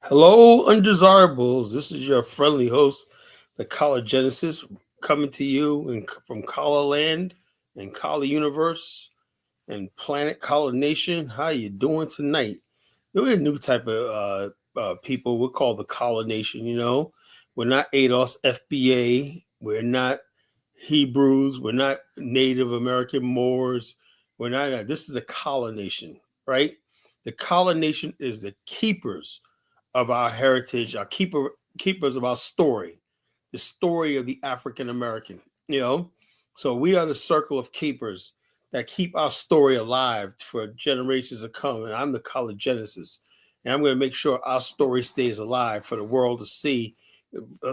Hello, undesirables. This is your friendly host, the Collar Genesis, coming to you from Collar Land and Collar Universe and Planet Collar Nation. How you doing tonight? We're a new type of people. We're called the Collar Nation. We're not ADOS, FBA. We're not Hebrews. We're not Native American Moors. We're not. This is a Collar Nation, right? The Collar Nation is the keepers of our heritage, our keepers of our story, the story of the African American. You know, so we are the circle of keepers that keep our story alive for generations to come. And I'm the College Genesis, and I'm going to make sure our story stays alive for the world to see,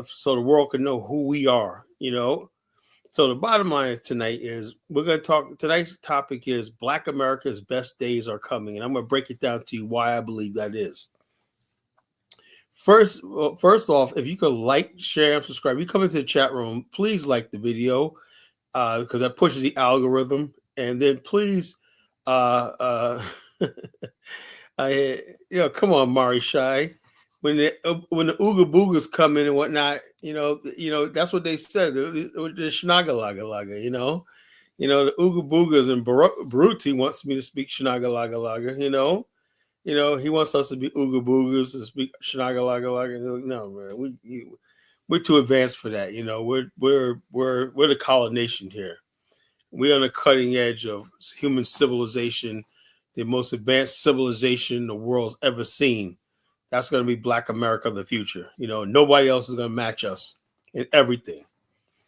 so the world can know who we are. So the bottom line tonight is we're going to talk. Tonight's topic is Black America's best days are coming, and I'm going to break it down to you why I believe that is. First off, if you could like, share, and subscribe, you come into the chat room, please like the video because that pushes the algorithm. And then please, come on, Mari Shai. When the Ooga Boogas come in and whatnot, that's what they said. The Shnagalaga, the Ooga Boogas and Baruti wants me to speak Shnagalaga, he wants us to be Ooga Boogas and speak Shnagalaga. No, man, we're too advanced for that. We're the Collar Nation here. We're on the cutting edge of human civilization, the most advanced civilization the world's ever seen. That's going to be Black America of the future. Nobody else is going to match us in everything.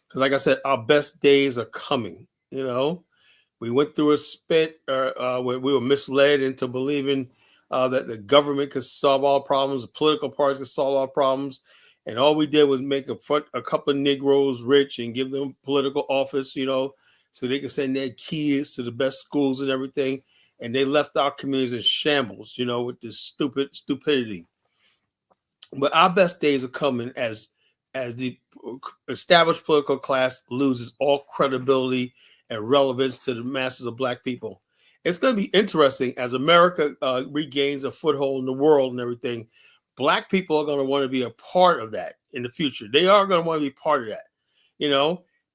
Because like I said, our best days are coming. We went through a spit where we were misled into believing that the government could solve all problems, the political parties could solve all problems. And all we did was make a couple of Negroes rich and give them political office, so they could send their kids to the best schools and everything. And they left our communities in shambles, with this stupidity. But our best days are coming as the established political class loses all credibility and relevance to the masses of Black people. It's going to be interesting as America regains a foothold in the world and everything. Black people are going to want to be a part of that in the future. They are going to want to be part of that,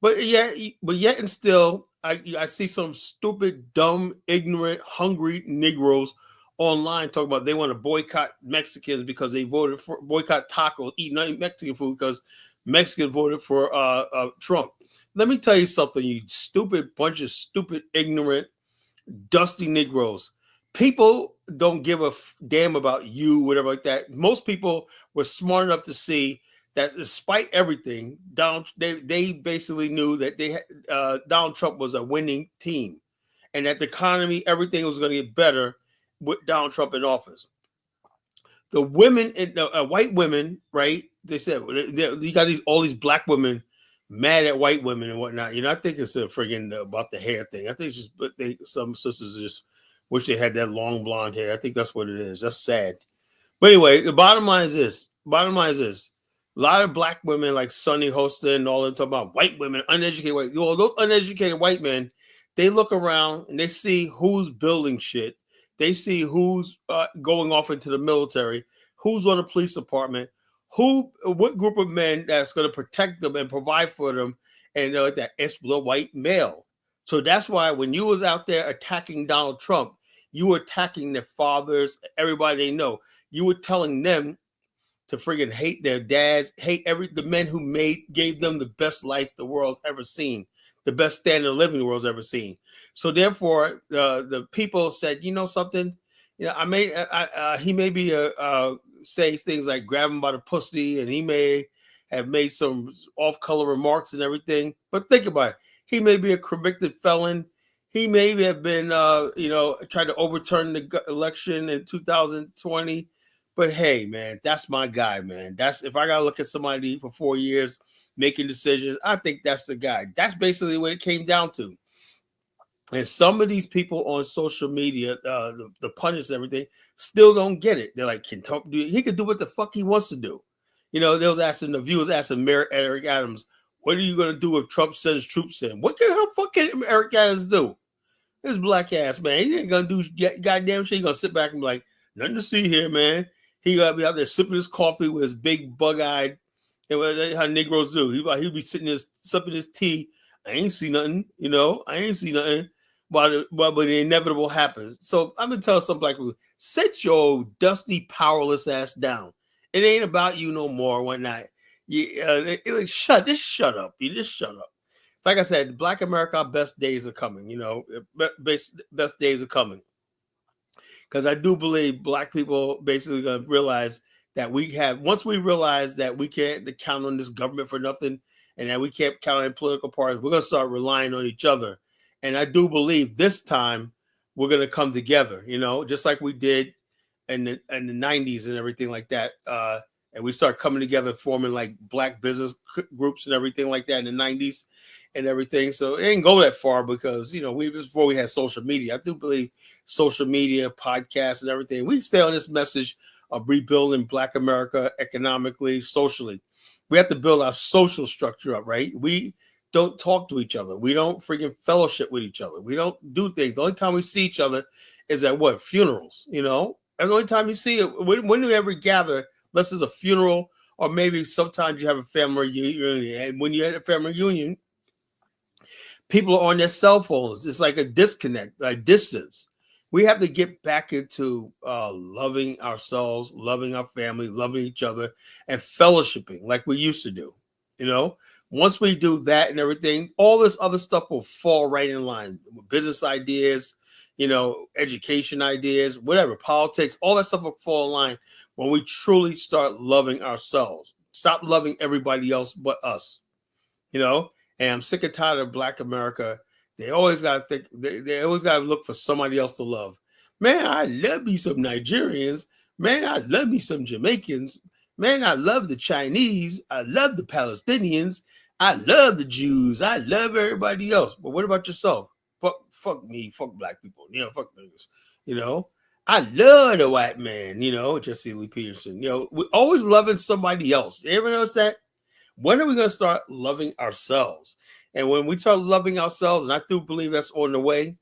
But yet and still, I see some stupid, dumb, ignorant, hungry Negroes online talking about they want to boycott Mexicans because they voted for boycott tacos, eat Mexican food because Mexicans voted for Trump. Let me tell you something, you stupid bunch of stupid, ignorant, dusty Negroes. People don't give a damn about you, whatever like that. Most people were smart enough to see that despite everything, they basically knew that Donald Trump was a winning team, and that the economy, everything was going to get better with Donald Trump in office. The women, white women, right? They said you got all these Black women mad at white women and whatnot. I think it's a friggin' about the hair thing. I think it's just some sisters just wish they had that long blonde hair. I think that's what it is. That's sad. But anyway, the bottom line is this. A lot of Black women like Sonny Hoster and all them talking about white women, uneducated white. Those uneducated white men, they look around and they see who's building shit. They see who's going off into the military, who's on the police department, what group of men that's going to protect them and provide for them, and that it's the white male. So that's why when you was out there attacking Donald Trump, you were attacking their fathers, everybody they know. You were telling them to friggin' hate their dads, hate the men who gave them the best life the world's ever seen, the best standard of living the world's ever seen. So therefore, the people said, something, he may be say things like grab him by the pussy, and he may have made some off-color remarks and everything. But think about it. He may be a convicted felon. He may have been, tried to overturn the election in 2020. But hey, man, that's my guy, man. That's if I got to look at somebody for 4 years making decisions, I think that's the guy. That's basically what it came down to. And some of these people on social media, the pundits and everything, still don't get it. They're like, he could do what the fuck he wants to do. The viewers asking Mayor Eric Adams, what are you going to do if Trump sends troops in? What the hell fuck can Eric Adams do? This black ass, man, he ain't going to do goddamn shit. He's going to sit back and be like, nothing to see here, man. He got to be out there sipping his coffee with his big bug-eyed, and what how Negroes do. He'd be sitting there sipping his tea. I ain't see nothing, I ain't see nothing. But the inevitable happens. So I'm gonna tell some black people, sit your dusty, powerless ass down. It ain't about you no more. Whatnot. Shut up. You just shut up. Like I said, Black America, our best days are coming. Best days are coming. Because I do believe black people basically gonna realize that once we realize that we can't count on this government for nothing, and that we can't count on political parties, we're gonna start relying on each other. And I do believe this time we're gonna come together, just like we did in the 90s and everything like that. And we start coming together, forming like black business groups and everything like that in the 90s and everything. So it didn't go that far because, before we had social media. I do believe social media, podcasts and everything, we stay on this message of rebuilding Black America economically, socially. We have to build our social structure up, right? We don't talk to each other. We don't freaking fellowship with each other. We don't do things. The only time we see each other is at funerals, And the only time you see it, when do we ever gather, unless it's a funeral or maybe sometimes you have a family reunion. And when you have a family reunion, people are on their cell phones. It's like a disconnect, like distance. We have to get back into loving ourselves, loving our family, loving each other, and fellowshipping like we used to do. Once we do that and everything, all this other stuff will fall right in line. Business ideas, education ideas, whatever, politics, all that stuff will fall in line when we truly start loving ourselves. Stop loving everybody else but us. And I'm sick and tired of Black America. They always got to think. They always got to look for somebody else to love. Man, I love me some Nigerians. Man, I love me some Jamaicans. Man, I love the Chinese. I love the Palestinians. I love the Jews. I love everybody else. But what about yourself? Fuck me. Fuck black people. Fuck niggas. I love the white man. Jesse Lee Peterson. We're always loving somebody else. You ever notice that? When are we going to start loving ourselves? And when we start loving ourselves, and I do believe that's on the way,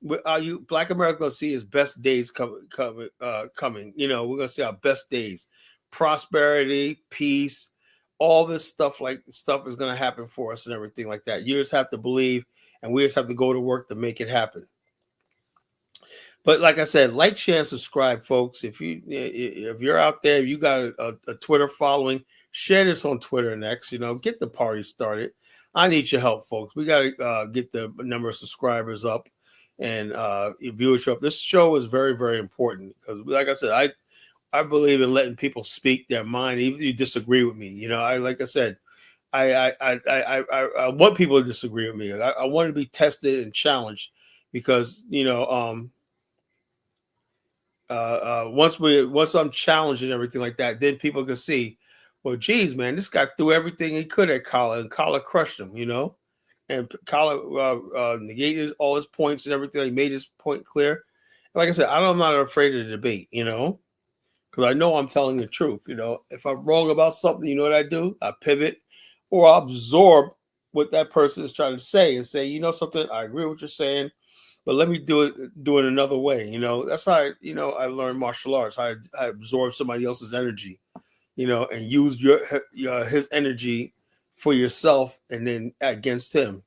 Black America going to see its best days coming. We're going to see our best days, prosperity, peace, all this stuff is going to happen for us and everything like that. You just have to believe, and we just have to go to work to make it happen. But like I said, like, share, and subscribe, folks. If you're out there, you got a Twitter following, share this on Twitter and X. Get the party started. I need your help, folks. We got to get the number of subscribers up and viewership up. This show is very, very important because, like I said, I believe in letting people speak their mind, even if you disagree with me. I want people to disagree with me. I want to be tested and challenged because once I'm challenged and everything like that, then people can see, well, geez, man, this guy threw everything he could at Kala, and Kala crushed him, and Kala negated all his points and everything. He made his point clear. Like I said, I'm not afraid of the debate, because I know I'm telling the truth. If I'm wrong about something, you know what I do? I pivot or I absorb what that person is trying to say and say, something, I agree with what you're saying, but let me do it another way. That's how I learned martial arts. I absorb somebody else's energy, and use his energy for yourself and then against him.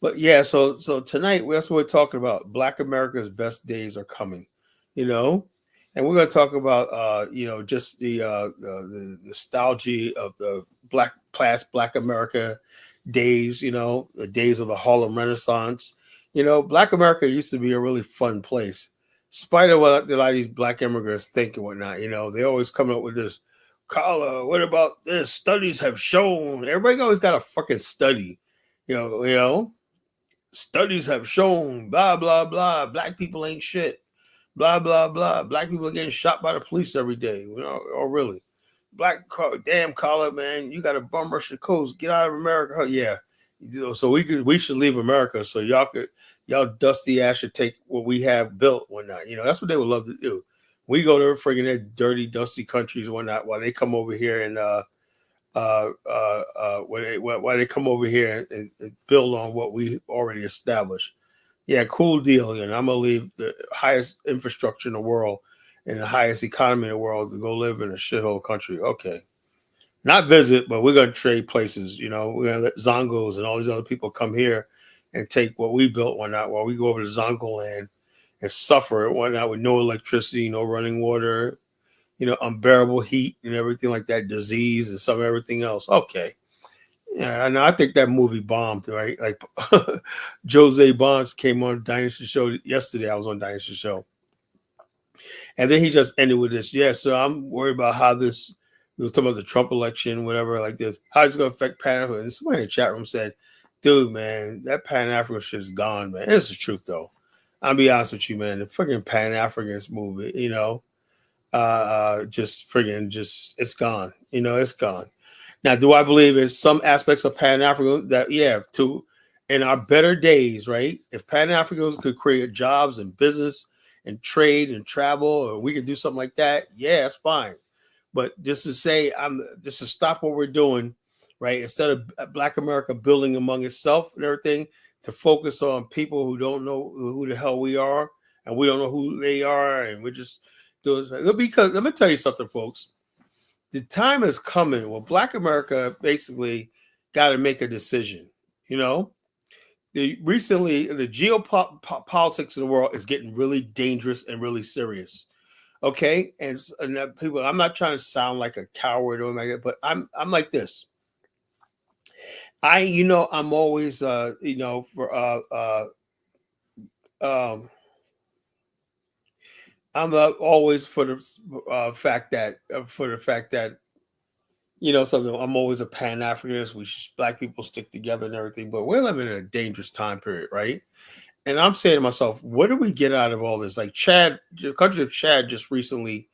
But yeah, so tonight that's what we're talking about. Black America's best days are coming, and we're going to talk about just the nostalgia of the Black America days, the days of the Harlem Renaissance. Black America used to be a really fun place. Spite of what a lot of these black immigrants think and whatnot, they always come up with this, Carla, what about this? Studies have shown. Everybody always got a fucking study, studies have shown, blah, blah, blah. Black people ain't shit, blah, blah, blah. Black people are getting shot by the police every day. Oh, really? Damn, Carla, man, you got to bum rush the coast. Get out of America. Oh, yeah. So we should leave America so y'all dusty ass should take what we have built, whatnot. That's what they would love to do. We go to friggin' dirty, dusty countries, whatnot, while they come over here and while they come over here and build on what we already established. Yeah, cool deal. I'm gonna leave the highest infrastructure in the world in the highest economy in the world to go live in a shithole country. Okay. Not visit, but we're going to trade places. You know, we're going to let Zongos and all these other people come here and take what we built one night while we go over to Zongo land and suffer one night with no electricity, no running water, you know, unbearable heat and everything like that, disease and some everything else. Okay. Yeah, and I think that movie bombed, right? Like Jose Bonds came on Dynasty Show yesterday. I was on Dynasty Show. And then he just ended with this. Yeah, so I'm worried about how this, we were talking about the Trump election, whatever, like this, how it's going to affect Pan Africa. And somebody in the chat room said, dude, man, that Pan African shit's gone, man. It's the truth, though. I'll be honest with you, man. The freaking Pan Africans movement, you know, just friggin' just, it's gone. You know, it's gone. Now, do I believe in some aspects of Pan African that, yeah, to in our better days, right? If Pan Africans could create jobs and business and trade and travel, or we could do something like that, yeah, it's fine. But just to say, just to stop what we're doing, right? Instead of Black America building among itself and everything, to focus on people who don't know who the hell we are, and we don't know who they are, and we're just doing because let me tell you something, folks. The time is coming where Black America basically got to make a decision. You know, recently the geopolitics of the world is getting really dangerous and really serious. Okay, and people, I'm not trying to sound like a coward or like that, but I'm like this. I'm always for I'm always for the fact that something. I'm always a Pan Africanist. Black people stick together and everything, but we're living in a dangerous time period, right? And I'm saying to myself, what do we get out of all this? Like Chad, the country of Chad just recently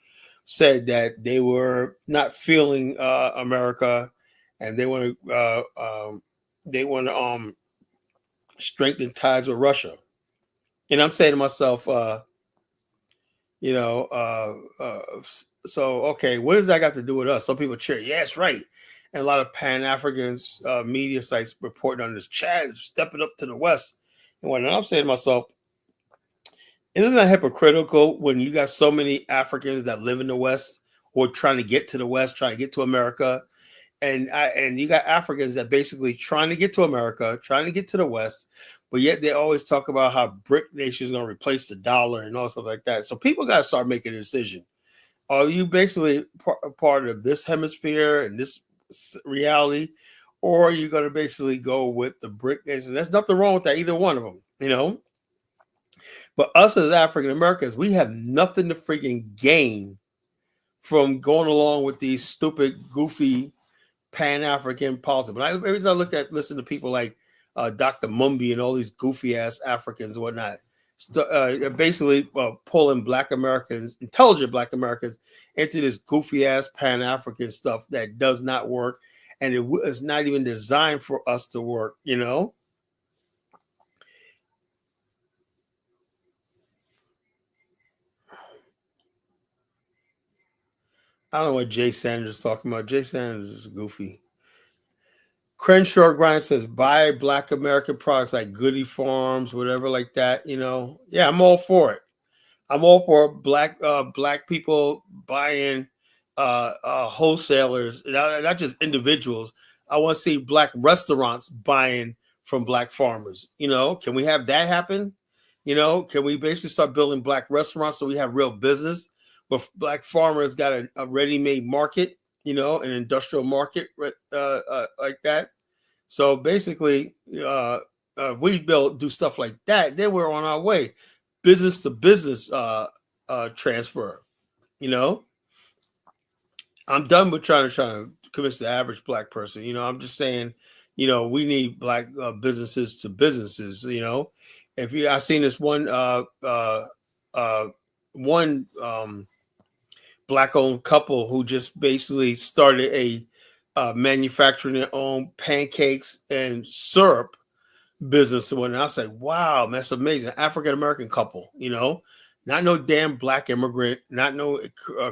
said that they were not feeling America, and they want to strengthen ties with Russia. And I'm saying to myself, so okay, what does that got to do with us? Some people cheer, yes, right. And a lot of Pan Africans media sites reporting on this. Chad stepping up to the West. And what I'm saying to myself, isn't that hypocritical when you got so many Africans that live in the West or trying to get to the West, trying to get to America, and you got Africans that basically trying to get to America, trying to get to the West, but yet they always talk about how BRIC nation is going to replace the dollar and all stuff like that. So people got to start making a decision. Are you basically part of this hemisphere and this reality, or are you going to basically go with the BRIC nation? There's nothing wrong with that, either one of them, you know. But us as African Americans, we have nothing to freaking gain from going along with these stupid, goofy Pan-African politics. But every time I listen to people like Dr. Mumby and all these goofy ass Africans and whatnot, basically pulling Black Americans, intelligent Black Americans, into this goofy ass Pan-African stuff that does not work, and it is not even designed for us to work. You know. I don't know what Jay Sanders is talking about. Jay Sanders is goofy. Crenshaw Grind says buy Black American products like Goody Farms, whatever like that. You know, yeah, I'm all for it. I'm all for black people buying wholesalers, not just individuals. I want to see Black restaurants buying from Black farmers. You know, can we have that happen? You know, can we basically start building Black restaurants so we have real business? But Black farmers got a ready-made market, you know, an industrial market like that. So basically, we do stuff like that, then we're on our way. Business to business transfer. You know, I'm done with trying to convince the average Black person. You know, I'm just saying, you know, we need Black businesses to businesses. You know, I seen this one Black-owned couple who just basically started a manufacturing their own pancakes and syrup business. And I said, wow, man, that's amazing. African-American couple, you know, not no damn Black immigrant, not no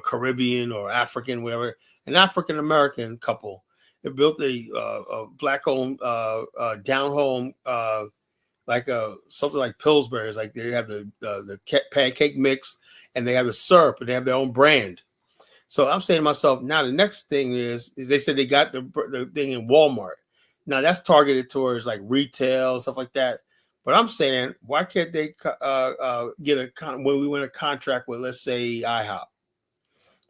Caribbean or African, whatever, an African-American couple. They built a Black-owned down-home like something like Pillsbury's, like they have the pancake mix, and they have the syrup, and they have their own brand. So I'm saying to myself, now the next thing is they said they got the thing in Walmart. Now that's targeted towards like retail stuff like that. But I'm saying, why can't they get when we win a contract with, let's say, IHOP,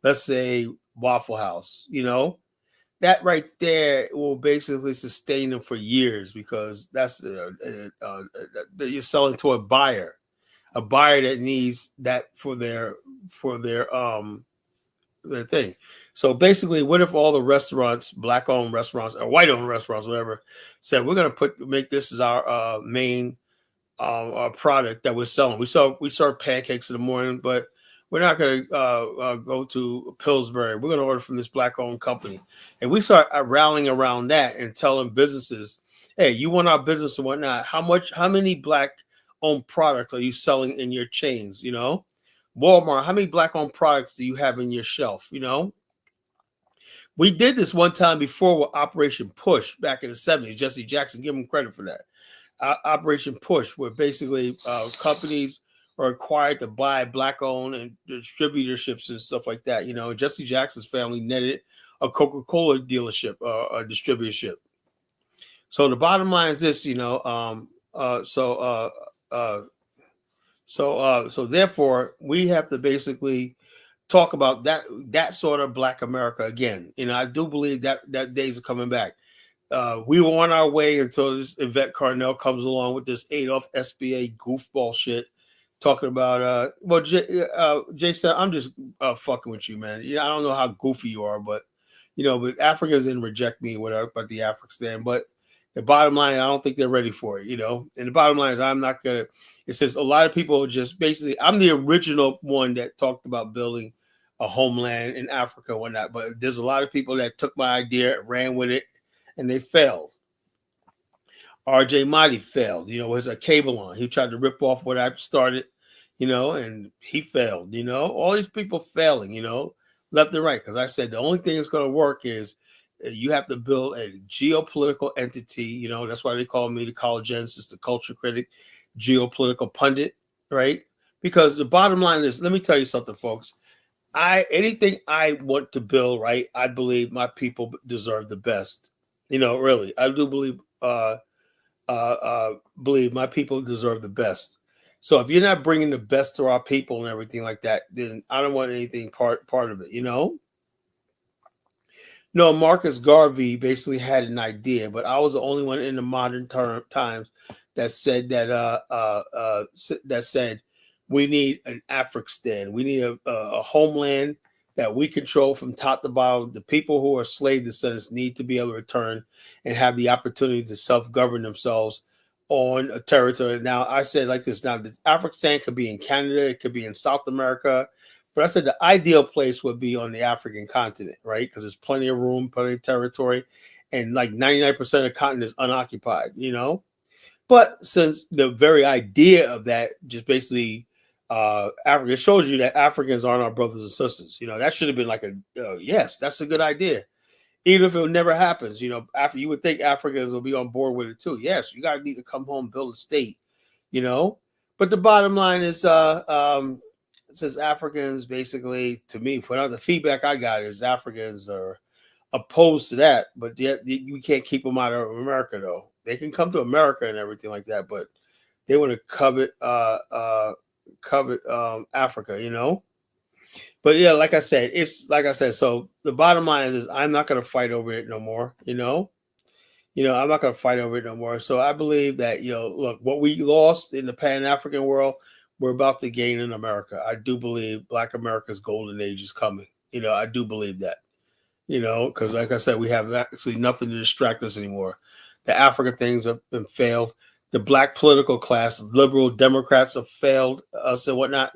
let's say Waffle House, that right there will basically sustain them for years, because that's you're selling to a buyer that needs that for their thing. So basically, what if all the restaurants, black-owned restaurants or white-owned restaurants, whatever, said we're going to make this as our main our product that we're selling. We serve pancakes in the morning, but we're not going to go to Pillsbury. We're going to order from this black-owned company, and we start rallying around that and telling businesses, "Hey, you want our business and whatnot? How many black-owned products are you selling in your chains? Walmart, how many black-owned products do you have in your shelf? We did this one time before with Operation Push back in the 70s. Jesse Jackson, give him credit for that. Operation Push, where basically companies are required to buy black-owned and distributorships and stuff like that. Jesse Jackson's family netted a Coca-Cola dealership, a distributorship. So the bottom line is this, so therefore we have to basically talk about that sort of Black America again. I do believe that days are coming back. We were on our way until this Yvette Carnell comes along with this Adolf SBA goofball shit, talking about Jason, I'm just fucking with you, man. I don't know how goofy you are, but but Africans didn't reject me, whatever, about the Afghanistan. But the bottom line, I don't think they're ready for it, And the bottom line is, I'm not gonna. It says a lot of people just basically. I'm the original one that talked about building a homeland in Africa and whatnot. But there's a lot of people that took my idea, ran with it, and they failed. RJ Mahdi failed. Was a cable on. He tried to rip off what I started, and he failed. All these people failing, left and right. Because I said the only thing that's going to work is you have to build a geopolitical entity. That's why they call me the Collegensis, the culture critic, geopolitical pundit, right? Because the bottom line is, let me tell you something, folks. Anything I want to build, right? I believe my people deserve the best. Really, I do believe my people deserve the best. So if you're not bringing the best to our people and everything like that, then I don't want anything part of it. No, Marcus Garvey basically had an idea, but I was the only one in the modern times that said that said we need an African. We need a homeland that we control from top to bottom. The people who are slave descendants need to be able to return and have the opportunity to self-govern themselves on a territory. Now, I said like this. Now, the African could be in Canada. It could be in South America. But I said the ideal place would be on the African continent, right? Because there's plenty of room, plenty of territory, and like 99% of the continent is unoccupied, But since the very idea of that just basically Africa, it shows you that Africans aren't our brothers and sisters. That should have been like yes, that's a good idea. Even if it never happens, after you would think Africans will be on board with it too. Yes, you need to come home, build a state, But the bottom line is it says Africans basically, to me, the feedback I got is Africans are opposed to that, but yet we can't keep them out of America though. They can come to America and everything like that, but they want to covet Africa, But yeah, like I said, so the bottom line is I'm not going to fight over it no more, I'm not going to fight over it no more. So I believe that, look, what we lost in the Pan-African world, we're about to gain in America. I do believe Black America's golden age is coming. I do believe that, because like I said, we have actually nothing to distract us anymore. The African things have been failed. The Black political class, liberal Democrats have failed us and whatnot,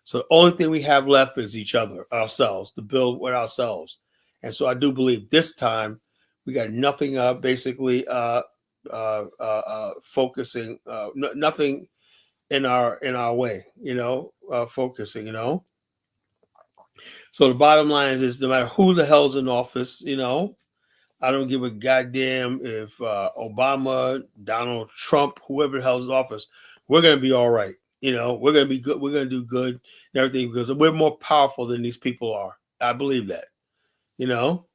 So the only thing we have left is each other, ourselves, to build with ourselves. And so I do believe this time we got nothing basically focusing, nothing in our way, focusing, So the bottom line is no matter who the hell's in office, I don't give a goddamn if Obama, Donald Trump, whoever the hell's in office, we're going to be all right. We're going to be good. We're going to do good and everything because we're more powerful than these people are. I believe that. You know,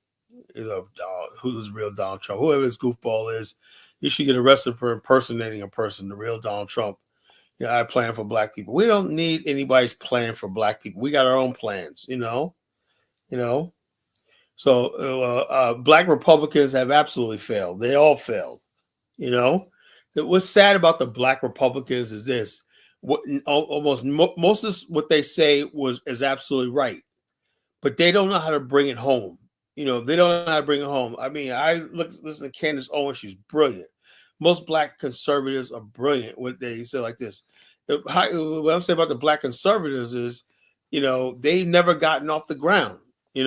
who's real Donald Trump? Whoever this goofball is, you should get arrested for impersonating a person, the real Donald Trump. I plan for black people. We don't need anybody's plan for black people. We got our own plans, you know. So black Republicans have absolutely failed. They all failed, you know. What's sad about the black Republicans is this: most of what they say is absolutely right, but they don't know how to bring it home. They don't know how to bring it home. I mean, I listen to Candace Owens; she's brilliant. Most black conservatives are brilliant. What they say like this. What I'm saying about the black conservatives is, they've never gotten off the ground. They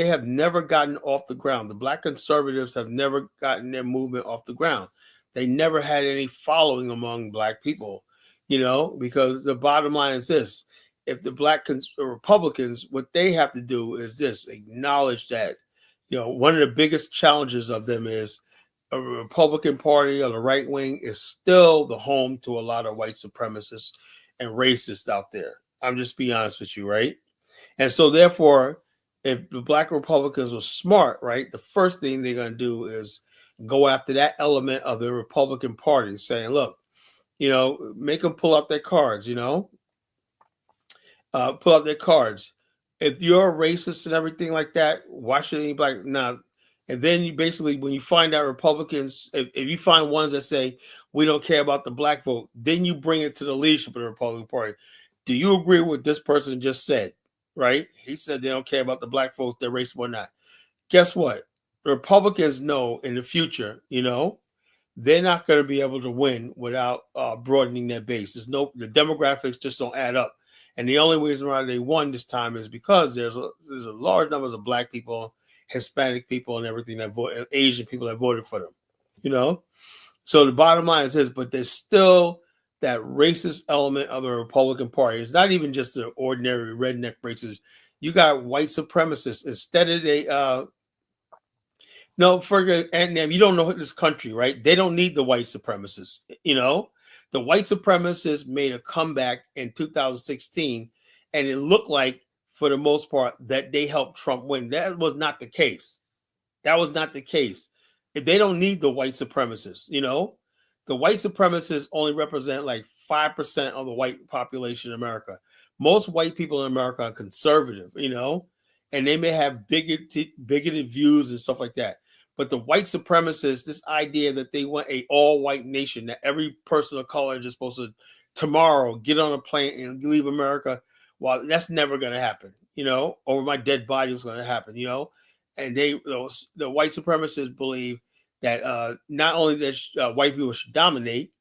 have never gotten off the ground. The black conservatives have never gotten their movement off the ground. They never had any following among black people, because the bottom line is this: if the black Republicans, what they have to do is this: acknowledge that, one of the biggest challenges of them is a Republican Party or the right wing is still the home to a lot of white supremacists and racists out there. I'm just being honest with you, right? And so therefore, if the black Republicans were smart, right, the first thing they're going to do is go after that element of the Republican Party, saying, look, make them pull out their cards, pull out their cards. If you're a racist and everything like that, why should anybody not? And then you basically, when you find out Republicans, if you find ones that say, we don't care about the black vote, then you bring it to the leadership of the Republican Party. Do you agree with what this person just said? Right? He said they don't care about the black folks, they're racist or not. Guess what? The Republicans know in the future, they're not going to be able to win without broadening their base. The demographics just don't add up. And the only reason why they won this time is because there's a large numbers of black people, Hispanic people, and everything that vote, Asian people that voted for them. So the bottom line is this, but there's still that racist element of the Republican Party. It's not even just the ordinary redneck racists. You got white supremacists. Instead of and you don't know this country, right? They don't need the white supremacists. The white supremacists made a comeback in 2016, and it looked like, for the most part, that they helped Trump win. That was not the case. If they don't need the white supremacists, the white supremacists only represent like 5% of the white population in America. Most white people in America are conservative, and they may have bigoted views and stuff like that. But the white supremacists, this idea that they want an all-white nation, that every person of color is just supposed to tomorrow get on a plane and leave America, well, that's never going to happen, over my dead body is going to happen, and the white supremacists believe that not only that white people should dominate,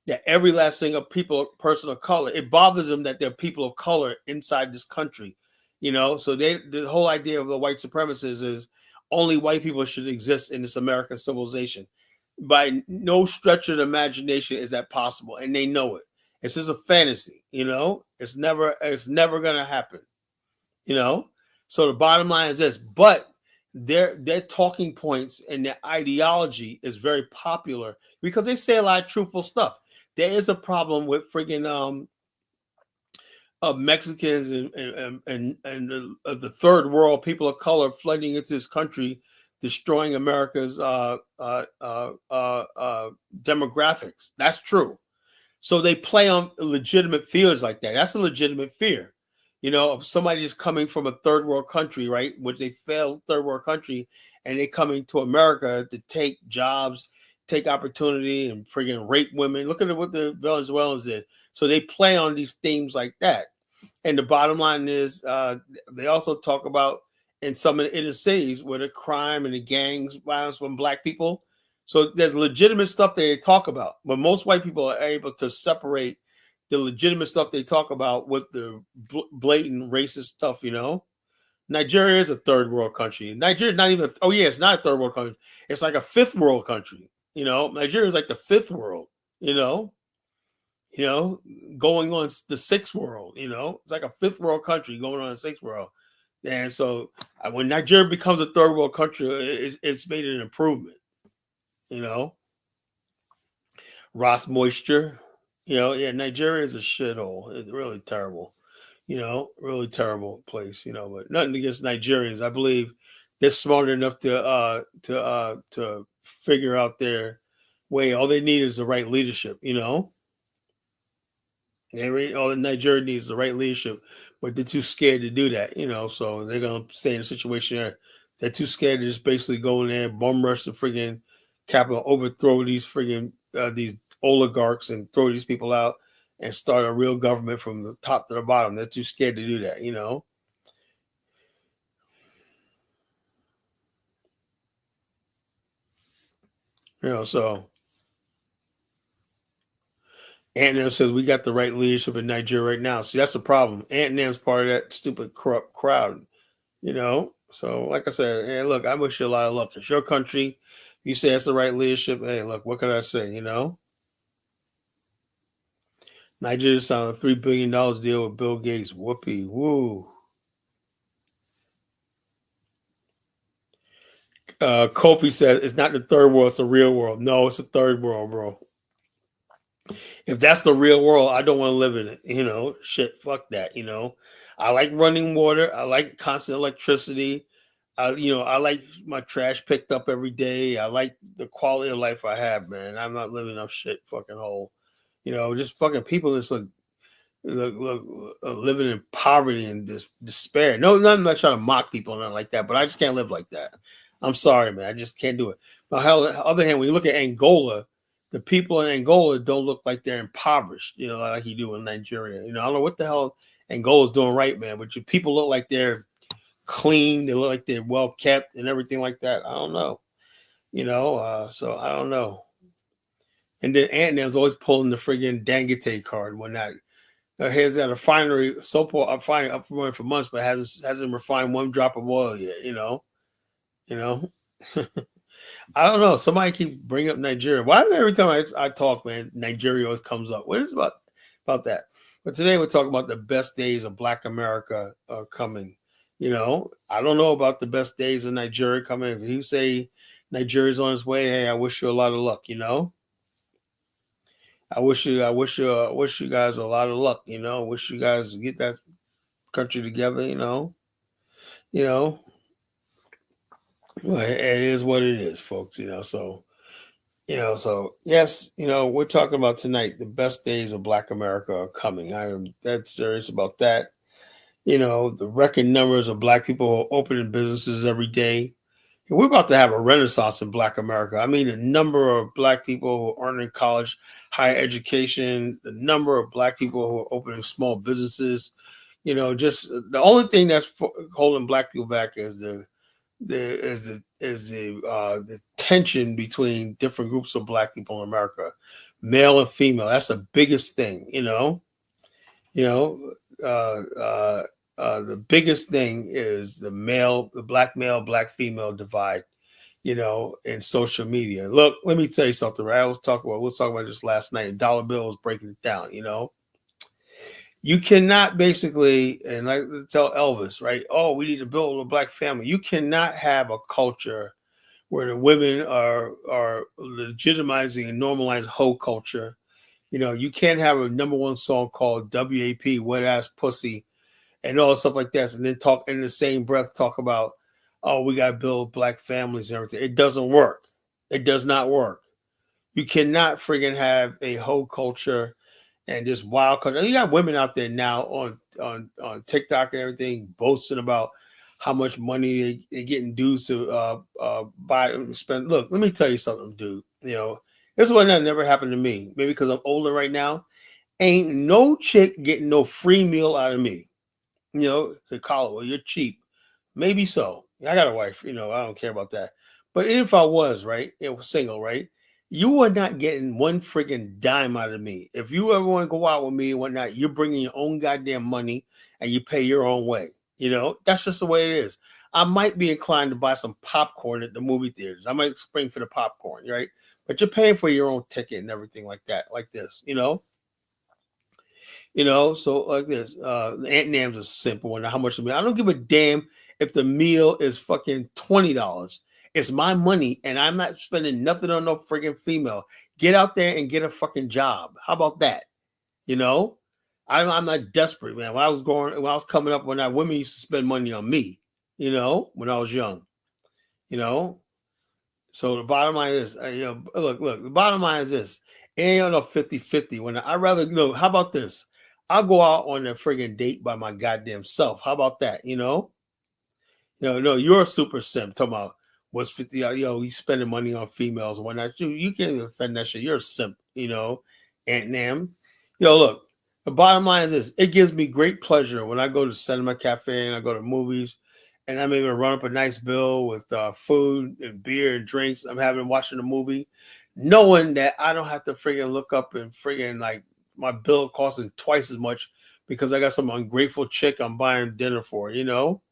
that every last thing of person of color, it bothers them that there are people of color inside this country, so the whole idea of the white supremacists is only white people should exist in this American civilization. By no stretch of the imagination is that possible, and they know it. It's just a fantasy, it's never going to happen, so the bottom line is this, but their talking points and their ideology is very popular because they say a lot of truthful stuff. There is a problem with friggin' Mexicans and the third world, people of color flooding into this country, destroying America's demographics. That's true. So they play on legitimate fears like that. That's a legitimate fear. If somebody is coming from a third world country, right, which they failed third world country, and they coming to America to take jobs, take opportunity, and friggin' rape women. Look at what the Venezuelans did. So they play on these themes like that. And the bottom line is they also talk about in some of the inner cities where the crime and the gangs violence from black people. So there's legitimate stuff they talk about, but most white people are able to separate the legitimate stuff they talk about with the blatant racist stuff, Nigeria is a third world country. Nigeria not even, it's not a third world country. It's like a fifth world country, Nigeria is like the fifth world, going on the sixth world, it's like a fifth world country going on the sixth world, And so when Nigeria becomes a third world country, it's made an improvement. You know, Ross Moisture. You know, yeah, Nigeria is a shithole. It's really terrible. You know, really terrible place. You know, but nothing against Nigerians. I believe they're smart enough to figure out their way. All they need is the right leadership. You know, all the Nigeria needs the right leadership, but they're too scared to do that. You know, so they're gonna stay in a situation where they're too scared to just basically go in there, bum rush the friggin' capital, overthrow these oligarchs and throw these people out and start a real government from the top to the bottom. They're too scared to do that, you know. You know, so Antnam says we got the right leadership in Nigeria right now. See, that's the problem. Antnam's part of that stupid corrupt crowd, you know. So, like I said, hey, look, I wish you a lot of luck. It's your country. You say it's the right leadership. Hey, look, what can I say? You know, Nigeria signed a $3 billion deal with Bill Gates. Whoopee, woo. Kofi says it's not the third world; it's the real world. No, it's the third world, bro. If that's the real world, I don't want to live in it. You know, shit, fuck that. You know, I like running water. I like constant electricity. I like my trash picked up every day. I like the quality of life I have, man. I'm not living no shit fucking hole. You know, just fucking people just living in poverty and despair. No, I'm not trying to mock people or nothing like that, but I just can't live like that. I'm sorry, man. I just can't do it. But on the other hand, when you look at Angola, the people in Angola don't look like they're impoverished, you know, like you do in Nigeria. You know, I don't know what the hell Angola's doing right, man, but your people look like they're clean. They look like they're well kept and everything like that. I don't know, so I don't know. And then Ant-Man's always pulling the friggin' Dangote card when that he's at a refinery, refinery up for months, but hasn't refined one drop of oil yet. You know. I don't know. Somebody keep bringing up Nigeria. Why every time I talk, man, Nigeria always comes up? What is about that? But today we're talking about the best days of Black America coming. You know, I don't know about the best days of Nigeria coming. If you say Nigeria's on its way, hey, I wish you a lot of luck. You know, I wish you guys a lot of luck. You know, wish you guys get that country together. You know, well, it is what it is, folks. So yes, we're talking about tonight. The best days of Black America are coming. I am dead serious about that. The record numbers of Black people who are opening businesses every day. And we're about to have a renaissance in Black America. I mean, the number of Black people who are earning college, higher education, the number of Black people who are opening small businesses. Just the only thing that's holding Black people back is the tension between different groups of Black people in America, male and female. That's the biggest thing. You know, the biggest thing is the Black male, Black female divide. In social media. Look, let me tell you something. Right? We was talking about this last night. And Dollar Bill was breaking it down. You cannot basically, and I tell Elvis, right? Oh, we need to build a Black family. You cannot have a culture where the women are legitimizing and normalizing hoe culture. You can't have a number one song called WAP, wet ass pussy, and all stuff like that, and then talk in the same breath talk about, oh, we got to build Black families and everything. It doesn't work. It does not work. You cannot friggin' have a hoe culture and just wild culture. You got women out there now on TikTok and everything boasting about how much money they getting dudes to buy and spend. Look, let me tell you something, dude. This is one that never happened to me. Maybe because I'm older right now. Ain't no chick getting no free meal out of me. Say, Carla, well, you're cheap. Maybe so. I got a wife. I don't care about that. But if I was, right, it was single, right, you are not getting one friggin' dime out of me. If you ever want to go out with me and whatnot, you're bringing your own goddamn money and you pay your own way. That's just the way it is. I might be inclined to buy some popcorn at the movie theaters. I might spring for the popcorn, right? But you're paying for your own ticket and everything like that, like this. You know, so like this, the Aunt Nam's a simple one. How much of me? I don't give a damn if the meal is fucking $20. It's my money, and I'm not spending nothing on no freaking female. Get out there and get a fucking job. How about that? You know, I'm not desperate, man. When I was coming up, when women used to spend money on me. You know, when I was young. You know, so the bottom line is, look. The bottom line is this: it ain't on a 50-50. When I rather, how about this? I'll go out on a friggin' date by my goddamn self. How about that? No, you're a super simp. Talking about what's 50? He's spending money on females and whatnot. You can't defend that shit. You're a simp. Aunt Nam. Look. The bottom line is this: it gives me great pleasure when I go to Cinema Cafe and I go to movies, and I'm able to run up a nice bill with food and beer and drinks. I'm watching a movie, knowing that I don't have to friggin' look up and friggin' like my bill costing twice as much because I got some ungrateful chick I'm buying dinner for. Now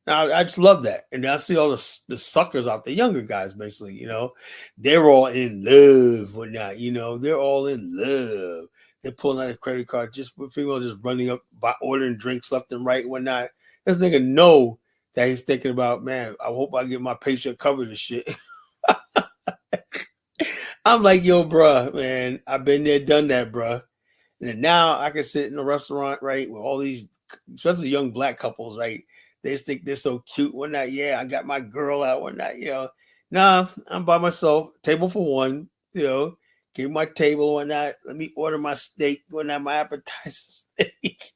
I just love that, and I see all the suckers out there, younger guys, basically. They're all in love, whatnot. They're all in love. They're pulling out a credit card, just with people just running up by ordering drinks left and right, whatnot. This nigga know that he's thinking about, man, I hope I get my paycheck covered and shit. I'm like, yo, bruh, man, I've been there, done that, bruh. And then now I can sit in a restaurant, right, with all these, especially young black couples, right? They just think they're so cute, whatnot. Yeah, I got my girl out, whatnot. Nah, I'm by myself, table for one, give me my table, whatnot. Let me order my steak, whatnot, my appetizer steak.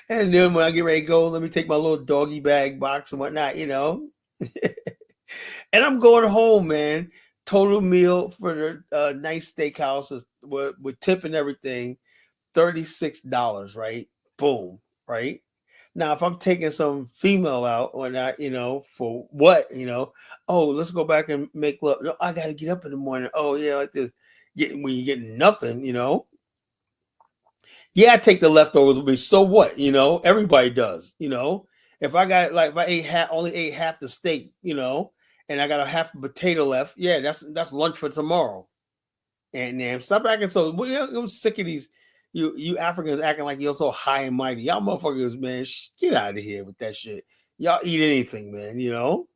And then when I get ready to go, let me take my little doggy bag box and whatnot, And I'm going home, man. Total meal for the nice steakhouse with tip and everything, $36, right? Boom, right? Now, if I'm taking some female out or not, for what, oh, let's go back and make love. No, I got to get up in the morning. Oh, yeah, like this. When you get nothing, yeah, I take the leftovers with me. So what? Everybody does. If I got if I only ate half the steak, and I got a half a potato left, yeah, that's lunch for tomorrow. And then stop acting so. I'm sick of these you Africans acting like you're so high and mighty. Y'all motherfuckers, man, get out of here with that shit. Y'all eat anything, man. Y'all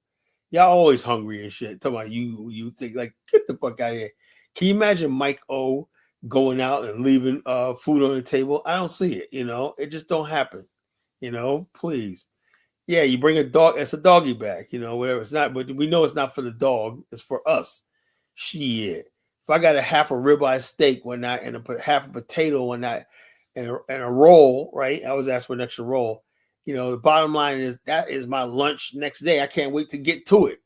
always hungry and shit. Talking about you think like get the fuck out of here. Can you imagine Mike O going out and leaving food on the table? I don't see it. It just don't happen. Please. Yeah, you bring a dog. It's a doggy bag. Whatever. It's not, but we know it's not for the dog. It's for us. Shit. If I got a half a ribeye steak one night and half a potato one night and a roll, right? I always ask for an extra roll. The bottom line is that is my lunch next day. I can't wait to get to it.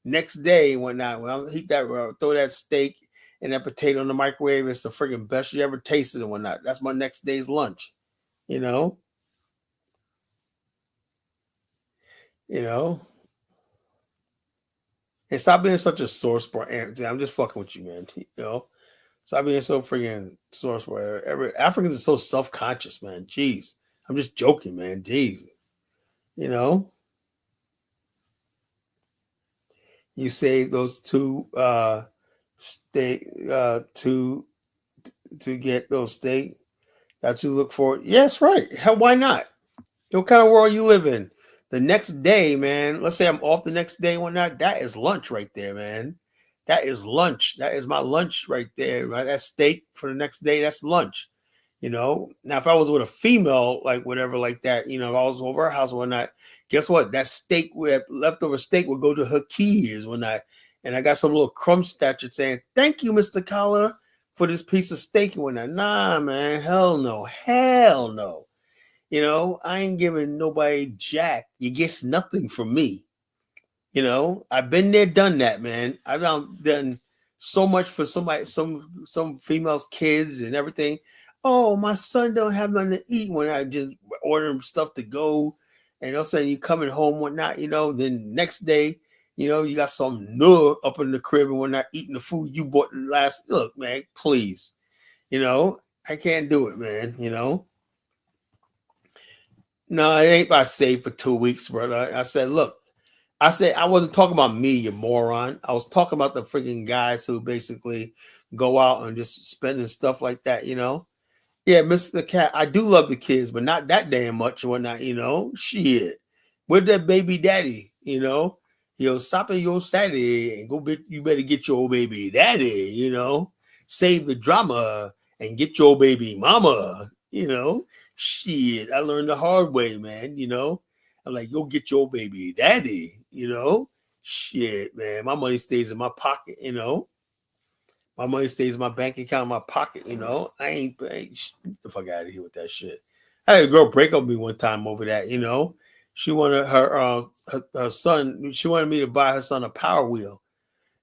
Next day, when I throw that steak and that potato in the microwave, it's the freaking best you ever tasted and whatnot. That's my next day's lunch. You know. And stop being such a source for I'm just fucking with you, man. Stop being so freaking source for Africans are so self-conscious, man. Jeez. I'm just joking, man. Jeez. You save those two steak to get those steak that you look for. Yes, right. Hell, why not? What kind of world you live in? The next day, man, let's say I'm off the next day, whatnot, that is lunch right there, man. That is lunch. That is my lunch right there, right? That steak for the next day, that's lunch. Now if I was with a female, like whatever, like that, if I was over her house or whatnot, guess what? That steak, leftover steak, would go to her keys when and I got some little crumb statue saying, "Thank you, Mr. Collar, for this piece of steak and whatnot." Nah, man, hell no. I ain't giving nobody jack. You get nothing from me. I've been there, done that, man. I've done so much for somebody, some females' kids and everything. Oh, my son don't have nothing to eat when I just order him stuff to go. And all of a sudden you coming home, whatnot, then next day, you got some nug up in the crib and we're not eating the food you bought last. Look, man, please. I can't do it, man. No, it ain't about save for 2 weeks, brother. I said, look, I wasn't talking about me, you moron. I was talking about the freaking guys who basically go out and just spending stuff like that, Yeah, Mr. Cat. I do love the kids, but not that damn much or whatnot, you know. Shit. With that baby daddy, you know. Yo, stop at your Saturday and you better get your baby daddy, you know. Save the drama and get your baby mama, you know. Shit. I learned the hard way, man, you know. I'm like, go get your baby daddy, you know. Shit, man. My money stays in my pocket, you know. My money stays in my bank account, in my pocket. You know, get the fuck out of here with that shit. I had a girl break up with me one time over that. You know, she wanted her son. She wanted me to buy her son a Power Wheel,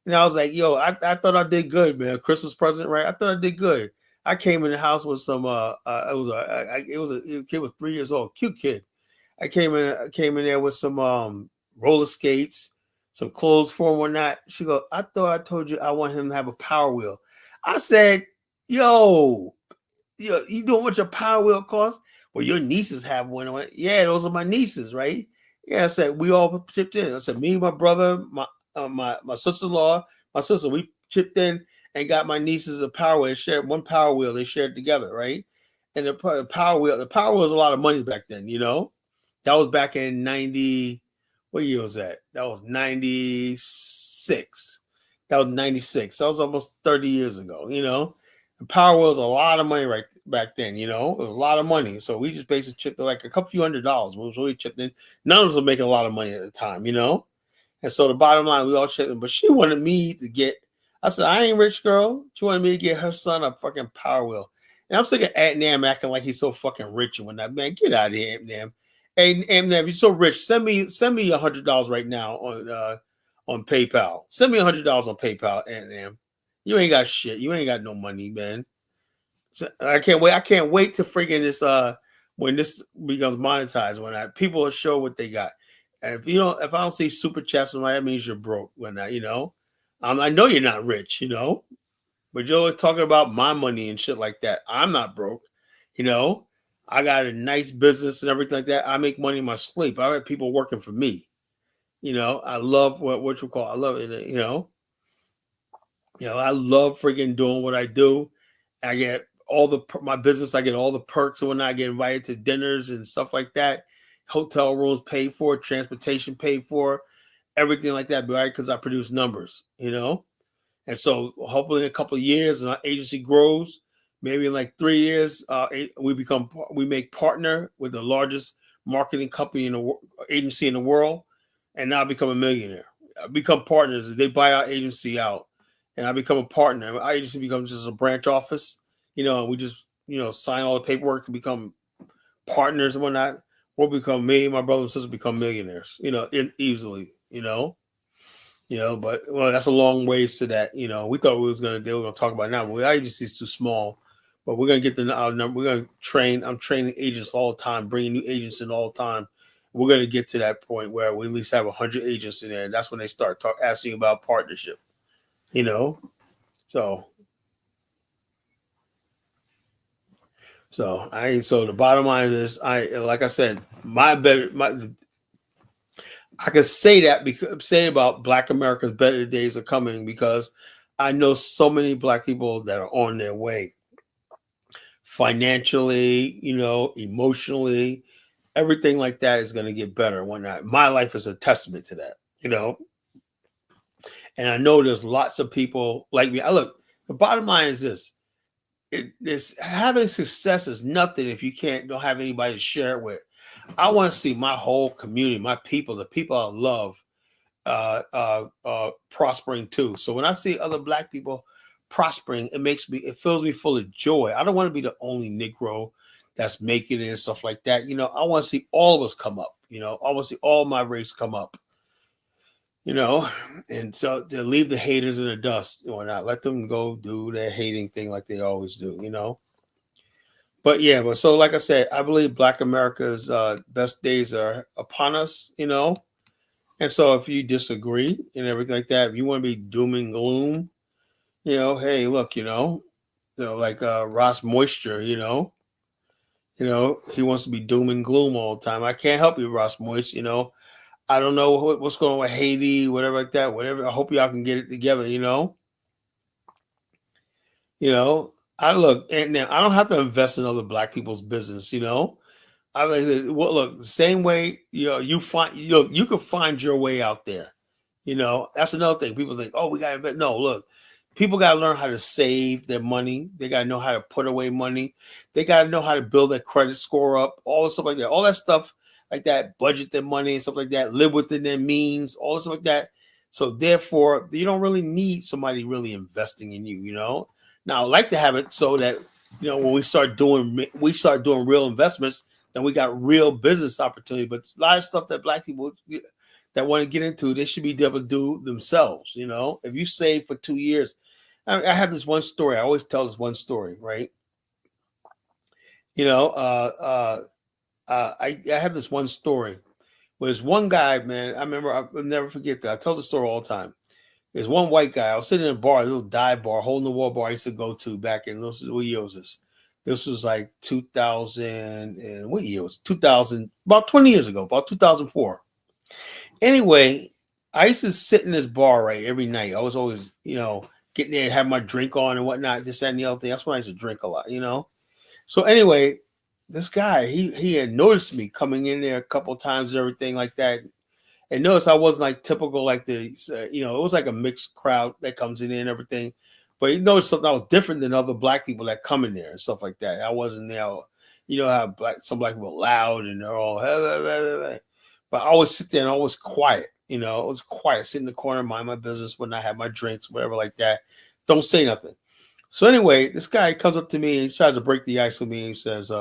and I was like, "Yo, I thought I did good, man. Christmas present, right? I thought I did good." I came in the house with some. It was a kid was 3 years old, cute kid. I came in there with some roller skates, some clothes for him or not. She go, I thought I told you I want him to have a Power Wheel. I said, yo, you know what your Power Wheel costs? Well, your nieces have one. I went, yeah, those are my nieces, right? Yeah, I said we all chipped in. I said me, my brother, my sister-in-law, my sister, we chipped in and got my nieces a Power Wheel. Shared one Power Wheel. They shared together, right? And the Power Wheel was a lot of money back then, you know. That was back in 90. What year was that? That was 96. That was 96. That was almost 30 years ago, you know. And Power was a lot of money right back then, you know. It was a lot of money. So we just basically chipped like a couple few $100s. We was really chipped in. None of us were making a lot of money at the time, you know. And so the bottom line, we all chipped in. But she wanted me to get, I said, I ain't rich, girl. She wanted me to get her son a fucking Power Wheel. And I'm sick of Eminem acting like he's so fucking rich and whatnot. Man, get out of here, Eminem. Hey, Eminem, you're so rich. Send me $100 right now on PayPal. Send me $100 on PayPal, Eminem. You ain't got shit. You ain't got no money, man. So I can't wait. I can't wait to freaking this when this becomes monetized. When people will show what they got. And if I don't see super chats, that means you're broke. When you know, I know you're not rich, you know, but you're talking about my money and shit like that. I'm not broke, you know. I got a nice business and everything like that. I make money in my sleep. I have people working for me. You know, I love what you call. I love it. You know, I love freaking doing what I do. I get all my business. I get all the perks and when I get invited to dinners and stuff like that. Hotel rooms paid for, transportation paid for, everything like that. Right? Because I produce numbers. You know. And so hopefully in a couple of years and our agency grows, maybe in like 3 years, we make partner with the largest marketing company in the agency in the world, and now I become a millionaire. I become partners. They buy our agency out, and I become a partner. Our agency becomes just a branch office, and we just sign all the paperwork to become partners and whatnot. We'll become my brother and sister become millionaires, easily, but that's a long ways to that. We thought we were gonna talk about it now, but our agency is too small. But we're gonna get our number. We're gonna train. I'm training agents all the time, bringing new agents in all the time. We're gonna get to that point where we at least have 100 agents in there, and that's when they start asking about partnership. So So the bottom line is, like I said, I could say about Black America's better days are coming because I know so many Black people that are on their way financially, emotionally, everything like that is going to get better and whatnot. My life is a testament to that, and I know there's lots of people like me. The bottom line is this. Having success is nothing if you don't have anybody to share it with. I want to see my whole community, my people, the people I love, prospering too. So when I see other Black people prospering, it fills me full of joy. I don't want to be the only Negro that's making it and stuff like that. I want to see all of us come up. I want to see all my race come up. And so to leave the haters in the dust or not, let them go do their hating thing like they always do. But so like I said, I believe Black America's best days are upon us. And so if you disagree and everything like that, if you want to be doom and gloom, hey, look, like Ross Moisture, he wants to be doom and gloom all the time. I can't help you, Ross Moist. I don't know what's going on with Haiti, whatever like that. Whatever. I hope y'all can get it together. I look, and now I don't have to invest in other black people's business, you know. I mean, well, look, the same way, you know, you could find your way out there. You know, that's another thing. People think, oh, we got to invest. No, look, people got to learn how to save their money. They got to know how to put away money. They got to know how to build their credit score up, all the stuff like that. All that stuff like that, budget their money and stuff like that, live within their means, all the stuff like that. So therefore, you don't really need somebody really investing in you, you know. Now, I like to have it so that, you know, when we start doing real investments, then we got real business opportunity. But a lot of stuff that black people that want to get into, they should be able to do themselves. You know, if you save for 2 years, I have this one story. I always tell this one story, right? You know, I have this one story. Where there's one guy, man. I remember. I'll never forget that. I tell the story all the time. There's one white guy. I was sitting in a bar, a little dive bar, hole in the wall bar I used to go to back in what year was this? This was like 2000 and what year was it? 2000, about 20 years ago, about 2004. Anyway, I used to sit in this bar right every night. I was always, you know, getting there, have my drink on and whatnot, this, that, and the other thing. That's when I used to drink a lot, you know. So anyway, this guy, he had noticed me coming in there a couple of times and everything like that. And notice I wasn't like typical, like you know, it was like a mixed crowd that comes in there and everything. But he noticed something that was different than other black people that come in there and stuff like that. I wasn't there, you know, how some black people are loud and they're all, but I always sit there and I was quiet, you know, I was quiet, sit in the corner, mind my business when I have my drinks, whatever like that. Don't say nothing. So anyway, this guy comes up to me and tries to break the ice with me and he says,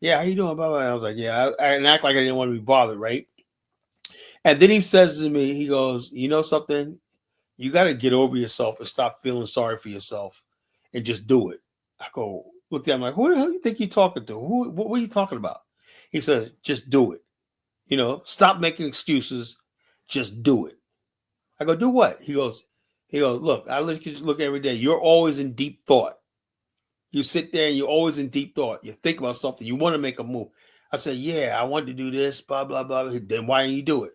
yeah, how you doing? Blah, blah. I was like, yeah, and act like I didn't want to be bothered, right? And then he says to me, he goes, you know something? You got to get over yourself and stop feeling sorry for yourself and just do it. I go, look at him like, who the hell do you think you're talking to? What are you talking about? He says, just do it. You know, stop making excuses. Just do it. I go, do what? He goes, look, I look every day. You're always in deep thought. You sit there and you're always in deep thought. You think about something. You want to make a move. I said, yeah, I want to do this, blah, blah, blah. Then why didn't you do it?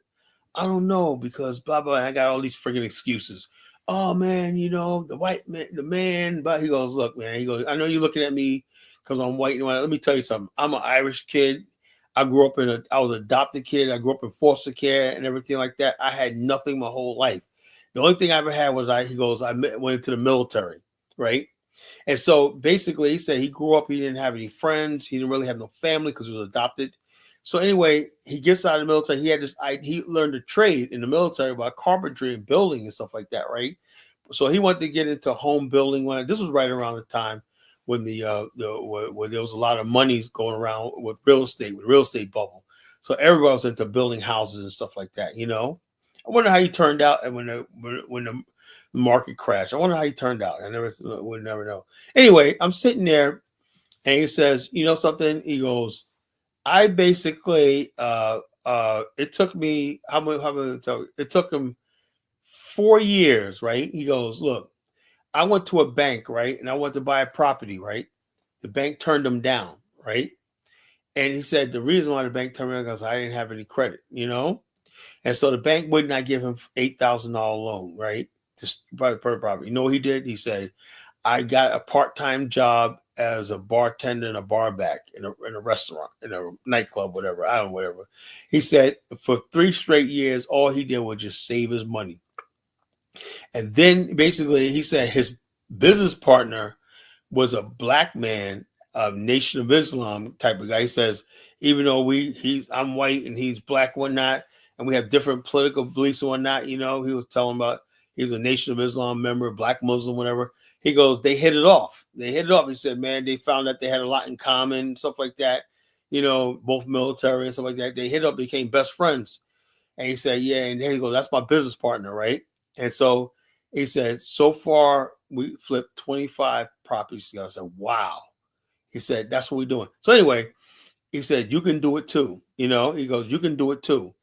I don't know because blah blah. I got all these freaking excuses. Oh man, you know the white man, the man. But he goes, look, man. He goes, I know you're looking at me because I'm white and white. Let me tell you something. I'm an Irish kid. I grew up I was an adopted kid. I grew up in foster care and everything like that. I had nothing my whole life. The only thing I ever had was he goes, went into the military, right? And so basically, he said he grew up, he didn't have any friends, he didn't really have no family because he was adopted. So anyway, he gets out of the military. He learned a trade in the military about carpentry and building and stuff like that, right? So he wanted to get into home building. This was right around the time when where there was a lot of money going around with real estate bubble. So everybody was into building houses and stuff like that, you know. I wonder how he turned out, and when the market crashed. I wonder how he turned out. Would never know. Anyway, I'm sitting there, and he says, "You know something?" He goes, "I basically, it took me it took him 4 years, right?" He goes, "Look, I went to a bank, right, and I went to buy a property, right. The bank turned them down, right." And he said the reason why the bank turned me down because I didn't have any credit, you know. And so the bank would not give him $8,000 loan, right? To buy the property. You know what he did? He said, I got a part-time job as a bartender and a bar back in a restaurant, in a nightclub, whatever. I don't know, whatever. He said for 3 straight years, all he did was just save his money. And then basically he said his business partner was a black man, a Nation of Islam type of guy. He says, even though I'm white and he's black and whatnot, and we have different political beliefs and whatnot, you know, he was telling about he's a Nation of Islam member, black Muslim, whatever. He goes, they hit it off. They hit it off. He said, man, they found that they had a lot in common, stuff like that. You know, both military and stuff like that. They hit up, became best friends. And he said, yeah, and there you go. That's my business partner, right? And so he said, so far we flipped 25 properties together. I said, wow. He said, that's what we're doing. So anyway, he said, you can do it too. You know, he goes, you can do it too.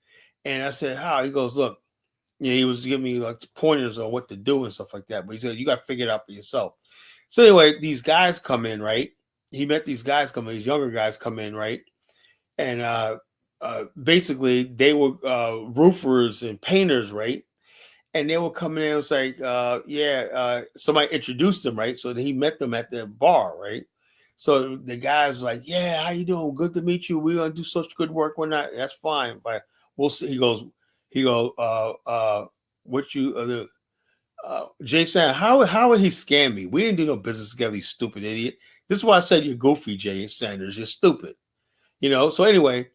And I said, how? He goes, look, you know, he was giving me like pointers on what to do and stuff like that. But he said, you got to figure it out for yourself. So anyway, these guys come in, right? He met these guys come in, these younger guys come in, right? And basically they were roofers and painters, right? and they were coming in and was like, somebody introduced him, right? So he met them at the bar, right? So the guy was like, yeah, how you doing? Good to meet you. We're gonna do such good work. We're not, that's fine, but we'll see. He goes, what you Jay Sanders, how would he scam me? We didn't do no business together, you stupid idiot. This is why I said you're goofy, Jay Sanders. You're stupid. So anyway,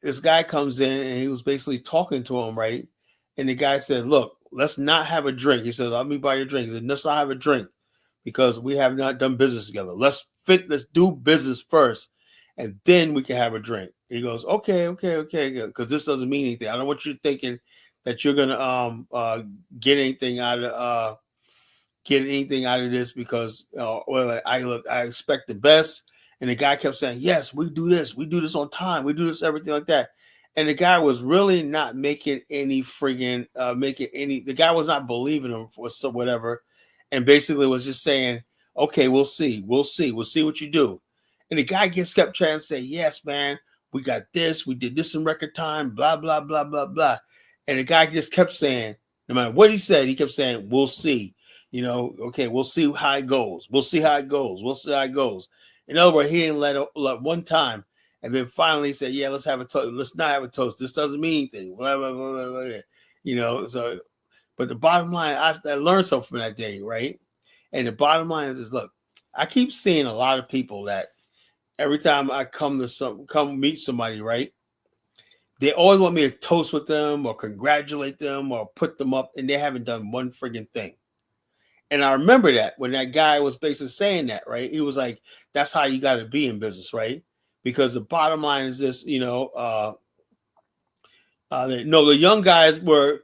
this guy comes in and he was basically talking to him, right? And the guy said, look, let's not have a drink. He said, let me buy your drink. He said, let's not have a drink because we have not done business together. Let's do business first, and then we can have a drink. He goes, okay, because this doesn't mean anything. I don't want you thinking that you're gonna get anything out of this because I expect the best. And the guy kept saying, yes, we do this on time, we do this, everything like that. And the guy was really not making any friggin' the guy was not believing him for some whatever, and basically was just saying, okay, we'll see what you do. And the guy kept trying to say, yes, man, we got this, we did this in record time, blah, blah, blah, blah, blah. And the guy just kept saying, no matter what he said, he kept saying, we'll see. Okay, we'll see how it goes. We'll see how it goes. In other words, he didn't let one time. And then finally he said, yeah, let's have a toast. Let's not have a toast. This doesn't mean anything. Blah, blah, blah, blah, blah. So, but the bottom line, I learned something from that day, right? And the bottom line is, look, I keep seeing a lot of people that every time I come meet somebody, right? They always want me to toast with them or congratulate them or put them up, and they haven't done one friggin' thing. And I remember that when that guy was basically saying that, right? He was like, that's how you got to be in business, right? Because the bottom line is this, the young guys were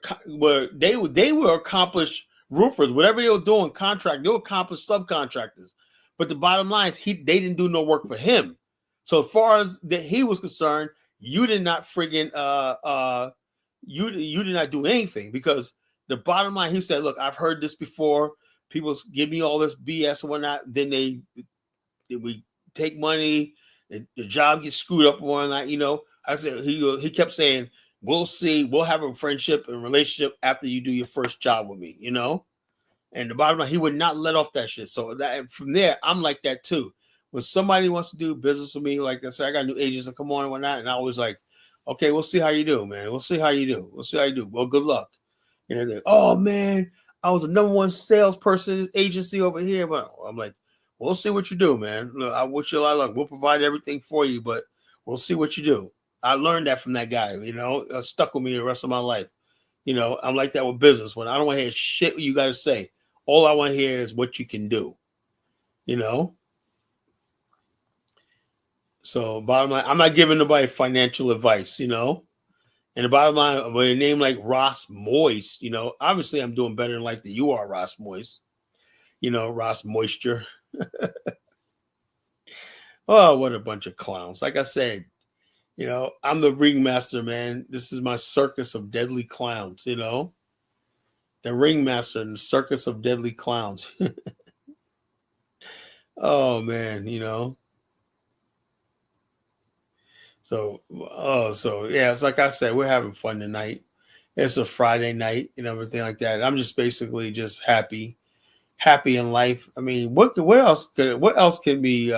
accomplished roofers, whatever they were doing, they were accomplished subcontractors. But the bottom line is they didn't do no work for him. So as far as he was concerned, you did not friggin' you did not do anything, because the bottom line, he said, look, I've heard this before. People give me all this BS and whatnot. Then we take money. The job gets screwed up and whatnot. I said, he kept saying, we'll see. We'll have a friendship and relationship after you do your first job with me, And the bottom line, he would not let off that shit. So from there, I'm like that too. When somebody wants to do business with me, like I said, I got new agents that come on and whatnot, and I was like, okay, we'll see how you do, man. We'll see how you do. Well, good luck. Oh man, I was the number one salesperson agency over here, but I'm like, we'll see what you do, man. Look, I wish you a lot of luck. We'll provide everything for you, but we'll see what you do. I learned that from that guy. Stuck with me the rest of my life. I'm like that with business. When I don't want to hear shit you got to say, all I want to hear is what you can do. So bottom line, I'm not giving nobody financial advice. And the bottom line, with a name like Ross Moist, obviously I'm doing better in life than you are, Ross Moist. Ross Moisture. Oh, what a bunch of clowns. Like I said, I'm the ringmaster, man. This is my circus of deadly clowns, the ringmaster and the circus of deadly clowns. Oh, man, So yeah, it's like I said, we're having fun tonight. It's a Friday night and everything like that. I'm just basically just happy in life. I mean, what else can be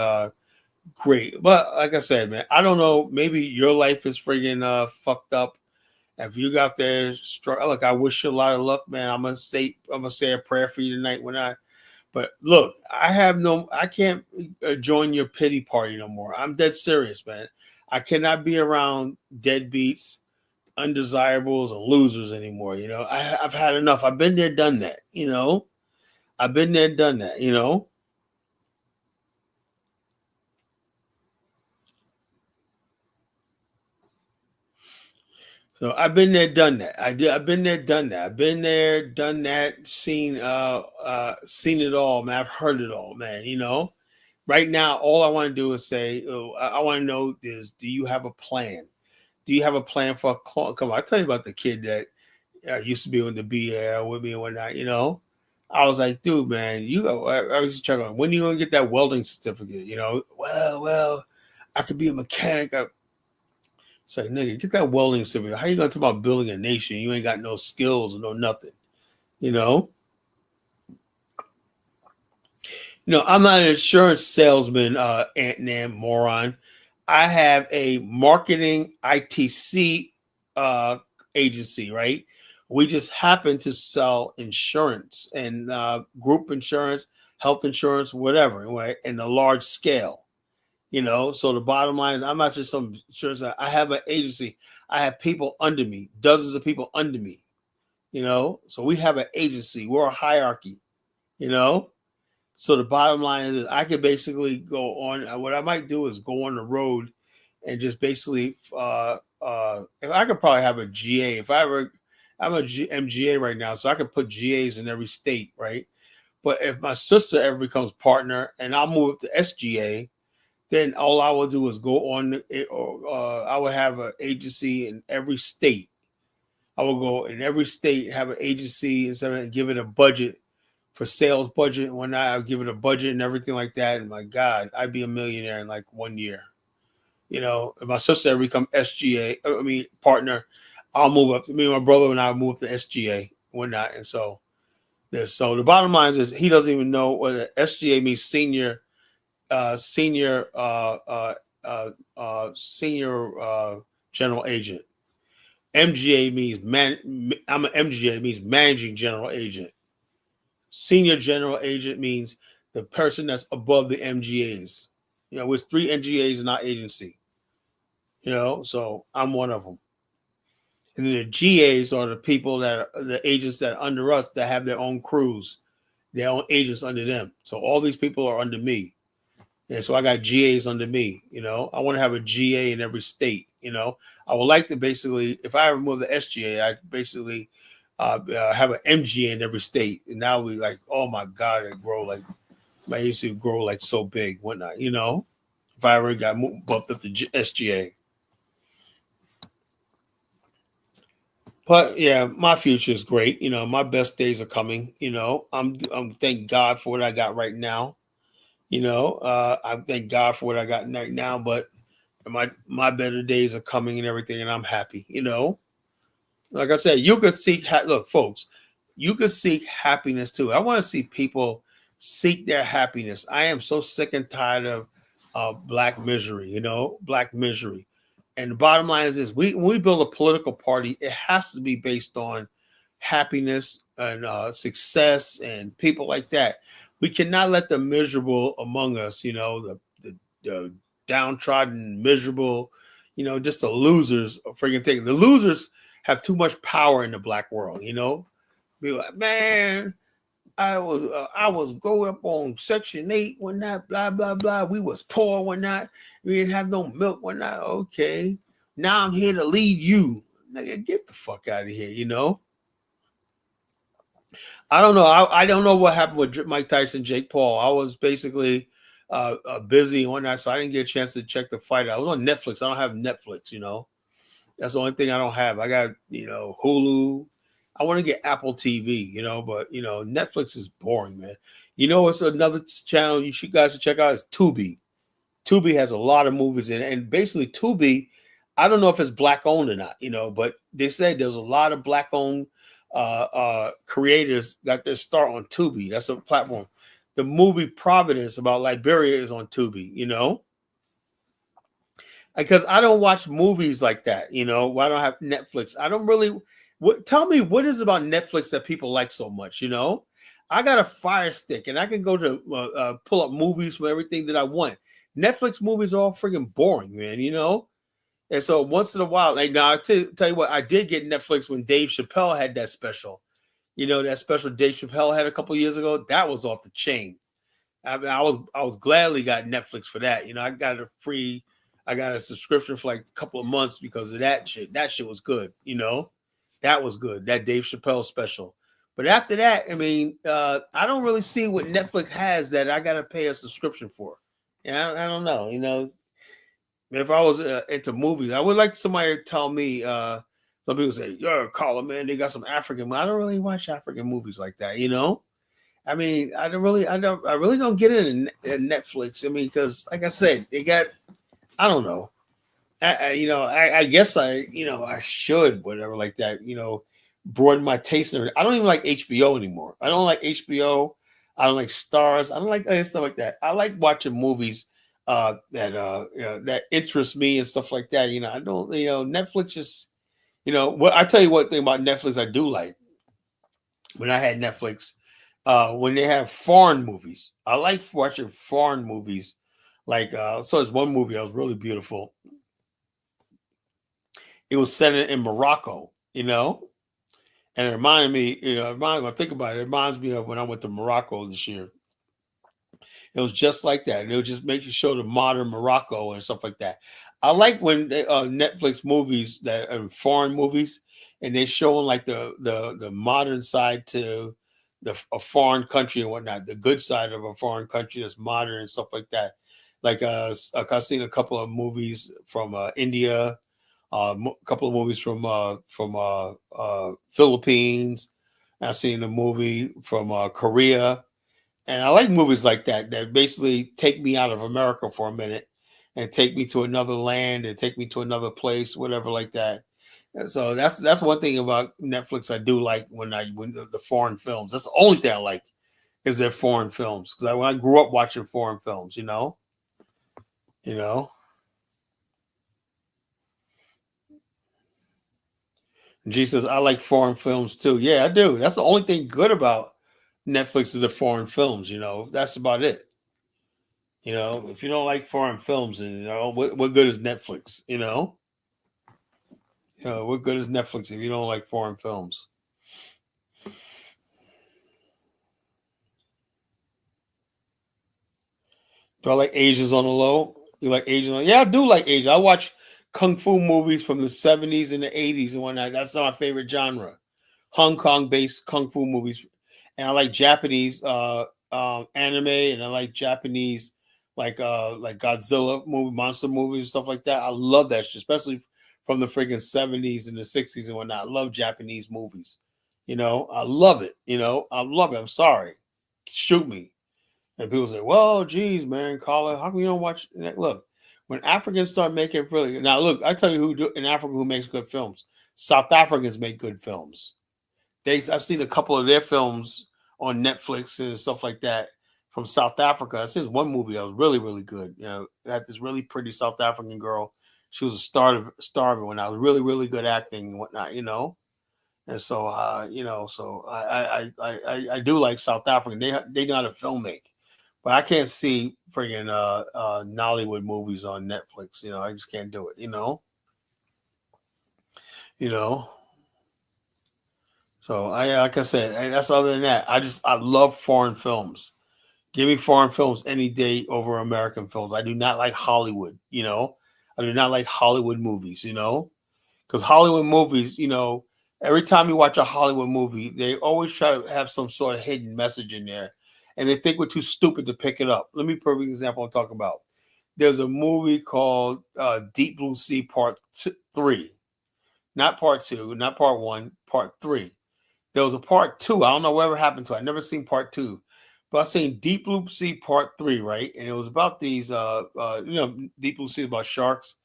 great? But like I said, man, I don't know. Maybe your life is friggin' fucked up. If you got there, look, I wish you a lot of luck, man. I'm gonna say a prayer for you tonight But look, I can't join your pity party no more. I'm dead serious, man. I cannot be around deadbeats, undesirables, and losers anymore. I've had enough. I've been there, done that. I've been there, done that. So I've been there, done that. I've been there, done that. I've been there, done that. Seen it all, man. I've heard it all, man. Right now, all I want to do is say, I want to know is, do you have a plan? Do you have a plan for a call? Come on, I tell you about the kid that used to be on the BL with me and whatnot. I was like, dude, man, I was checking. When are you gonna get that welding certificate? Well, I could be a mechanic. It's like, nigga, get that welding certificate. How you gonna talk about building a nation? You ain't got no skills or no nothing. You know, I'm not an insurance salesman, Ant Nam moron. I have a marketing ITC uh, agency, right? We just happen to sell insurance and group insurance, health insurance, whatever, right? In a large scale. So the bottom line is I'm not just some insurance. I have an agency. I have people under me, dozens of people under me. So we have an agency. We're a hierarchy. You know, so the bottom line is that I could basically go on. What I might do is go on the road and just basically, if I could probably have a GA. If I ever, I'm a MGA right now, so I could put GAs in every state, right? But if my sister ever becomes partner and I'll move up to SGA, then all I will do is go on it, or I will have an agency in every state. I will go in every state, have an agency, and give it a budget for sales budget and whatnot. I'll give it a budget and everything like that. And my God, I'd be a millionaire in like 1 year. If my sister ever become partner, I'll move up. Me and my brother and I will move up to SGA and whatnot. And so the bottom line is he doesn't even know what SGA means, senior general agent. MGA means I'm an MGA means managing general agent. Senior general agent means the person that's above the MGAs. With 3 MGAs in our agency. So I'm one of them. And then the GAs are the people that are the agents that are under us that have their own crews, their own agents under them. So all these people are under me. And so I got GAs under me. I want to have a GA in every state. I would like to basically, if I ever move to SGA, I basically have an MGA in every state. And now we like, oh my God, it grow like, my agency would grow like so big, whatnot. If I ever got bumped up to SGA. But yeah, my future is great. My best days are coming. I'm thank God for what I got right now. I thank God for what I got right now, but my better days are coming and everything, and I'm happy. Like I said, you could seek. Look, folks, you could seek happiness too. I want to see people seek their happiness. I am so sick and tired of black misery. Black misery. And the bottom line is this: when we build a political party, it has to be based on happiness and success and people like that. We cannot let the miserable among us, the downtrodden, miserable, just the losers freaking thing. The losers have too much power in the black world, Be like, man, I was growing up on Section 8 when that blah blah blah. We was poor when that we didn't have no milk when that. Okay, now I'm here to lead you. Nigga, get the fuck out of here, I don't know. I don't know what happened with Mike Tyson, Jake Paul. I was basically busy and whatnot, so I didn't get a chance to check the fight. I was on Netflix. I don't have Netflix, That's the only thing I don't have. I got, Hulu. I want to get Apple TV, but Netflix is boring, man. It's another channel you guys should check out is Tubi. Tubi has a lot of movies in it, and basically Tubi, I don't know if it's black owned or not, but they say there's a lot of black owned creators got their start on Tubi. That's a platform. The movie Providence about Liberia is on Tubi, because I don't watch movies like that, I don't have Netflix. I don't really. Tell me what is about Netflix that people like so much? I got a Fire Stick and I can go to pull up movies for everything that I want. Netflix movies are all freaking boring, man. And so once in a while, like now, I tell you what, I did get Netflix when Dave Chappelle had that special. That special Dave Chappelle had a couple years ago. That was off the chain. I mean, I was gladly got Netflix for that. I got a subscription for like a couple of months because of that shit. That shit was good. That was good. That Dave Chappelle special. But after that, I mean, I don't really see what Netflix has that I got to pay a subscription for. Yeah, I don't know. If I was into movies, I would like somebody to tell me. Some people say, "Yo, Colin, man, they got some African." I don't really watch African movies like that. I mean, I really don't get it in Netflix. I mean, because like I said, they got. I don't know. I guess I should, whatever, like that, broaden my taste. I don't even like HBO anymore. I don't like HBO. I don't like Stars. I don't like stuff like that. I like watching movies that interest me and stuff like that. I don't. Netflix just. What I tell you what thing about Netflix I do like when I had Netflix, when they have foreign movies. I like watching foreign movies. Like so, there's one movie that was really beautiful. It was set in Morocco. And it reminded me, when I think about it, it reminds me of when I went to Morocco this year. It was just like that. And it would just make you show the modern Morocco and stuff like that. I like when Netflix movies that are foreign movies, and they're showing like the modern side to a foreign country and whatnot, the good side of a foreign country that's modern and stuff like that. Like I've seen a couple of movies from India, a couple of movies from Philippines. I've seen a movie from Korea, and I like movies like that that basically take me out of America for a minute and take me to another land and take me to another place, whatever like that. And so that's one thing about Netflix I do like when the foreign films. That's the only thing I like is their foreign films because when I grew up watching foreign films, you know. G says, I like foreign films too. Yeah, I do. That's the only thing good about Netflix is the foreign films, That's about it. If you don't like foreign films, and what good is Netflix, what good is Netflix if you don't like foreign films? Do I like Asians on the low? You like Asian? Yeah, I do like Asian. I watch kung fu movies from the 70s and the 80s and whatnot. That's my favorite genre. Hong Kong based kung fu movies. And I like Japanese anime, and I like Japanese like Godzilla monster movies and stuff like that. I love that shit, especially from the freaking 70s and the 60s and whatnot. I love Japanese movies. I love it. I love it. I'm sorry. Shoot me. And people say, well, geez, man, Colin, how come you don't watch? Look, when Africans start making really now, look, I tell you in Africa who makes good films. South Africans make good films. I've seen a couple of their films on Netflix and stuff like that from South Africa. I seen one movie that was really, really good. It had this really pretty South African girl. She was a star of it when I was really, really good acting and whatnot, And so, so I do like South African. They know how to film make, but I can't see friggin' Nollywood movies on Netflix. I just can't do it. You know. So like I said, that's other than that. I love foreign films. Give me foreign films any day over American films. I do not like Hollywood. I do not like Hollywood movies. Because Hollywood movies, every time you watch a Hollywood movie, they always try to have some sort of hidden message in there, and they think we're too stupid to pick it up. Let me put an example I'm talking about. There's a movie called Deep Blue Sea Part 3, not Part 2, not Part 1, Part 3. There was a Part 2. I don't know whatever happened to it. I never seen Part 2. But I seen Deep Blue Sea Part 3, right? And it was about these Deep Blue Sea about sharks.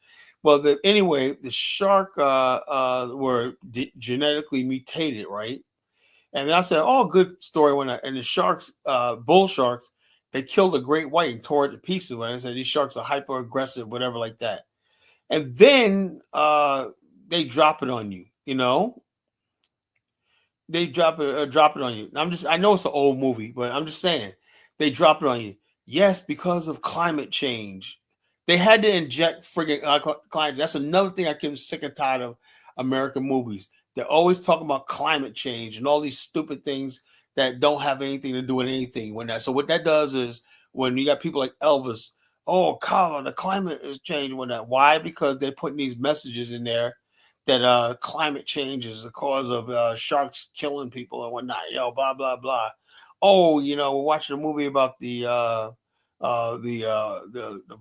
Well, anyway, the shark were genetically mutated, right? And I said, "Oh, good story." And the sharks, bull sharks, they killed a great white and tore it to pieces. When I said these sharks are hyper aggressive, whatever like that, and then they drop it on you. They drop it on you. I know it's an old movie, but I'm just saying they drop it on you. Yes, because of climate change. They had to inject friggin' climate. That's another thing I get sick and tired of American movies. They're always talking about climate change and all these stupid things that don't have anything to do with anything. So what that does is when you got people like Elvis, oh, Colin, the climate is changing. Why? Because they're putting these messages in there that climate change is the cause of sharks killing people and whatnot. Blah blah blah. Oh, we're watching a movie about the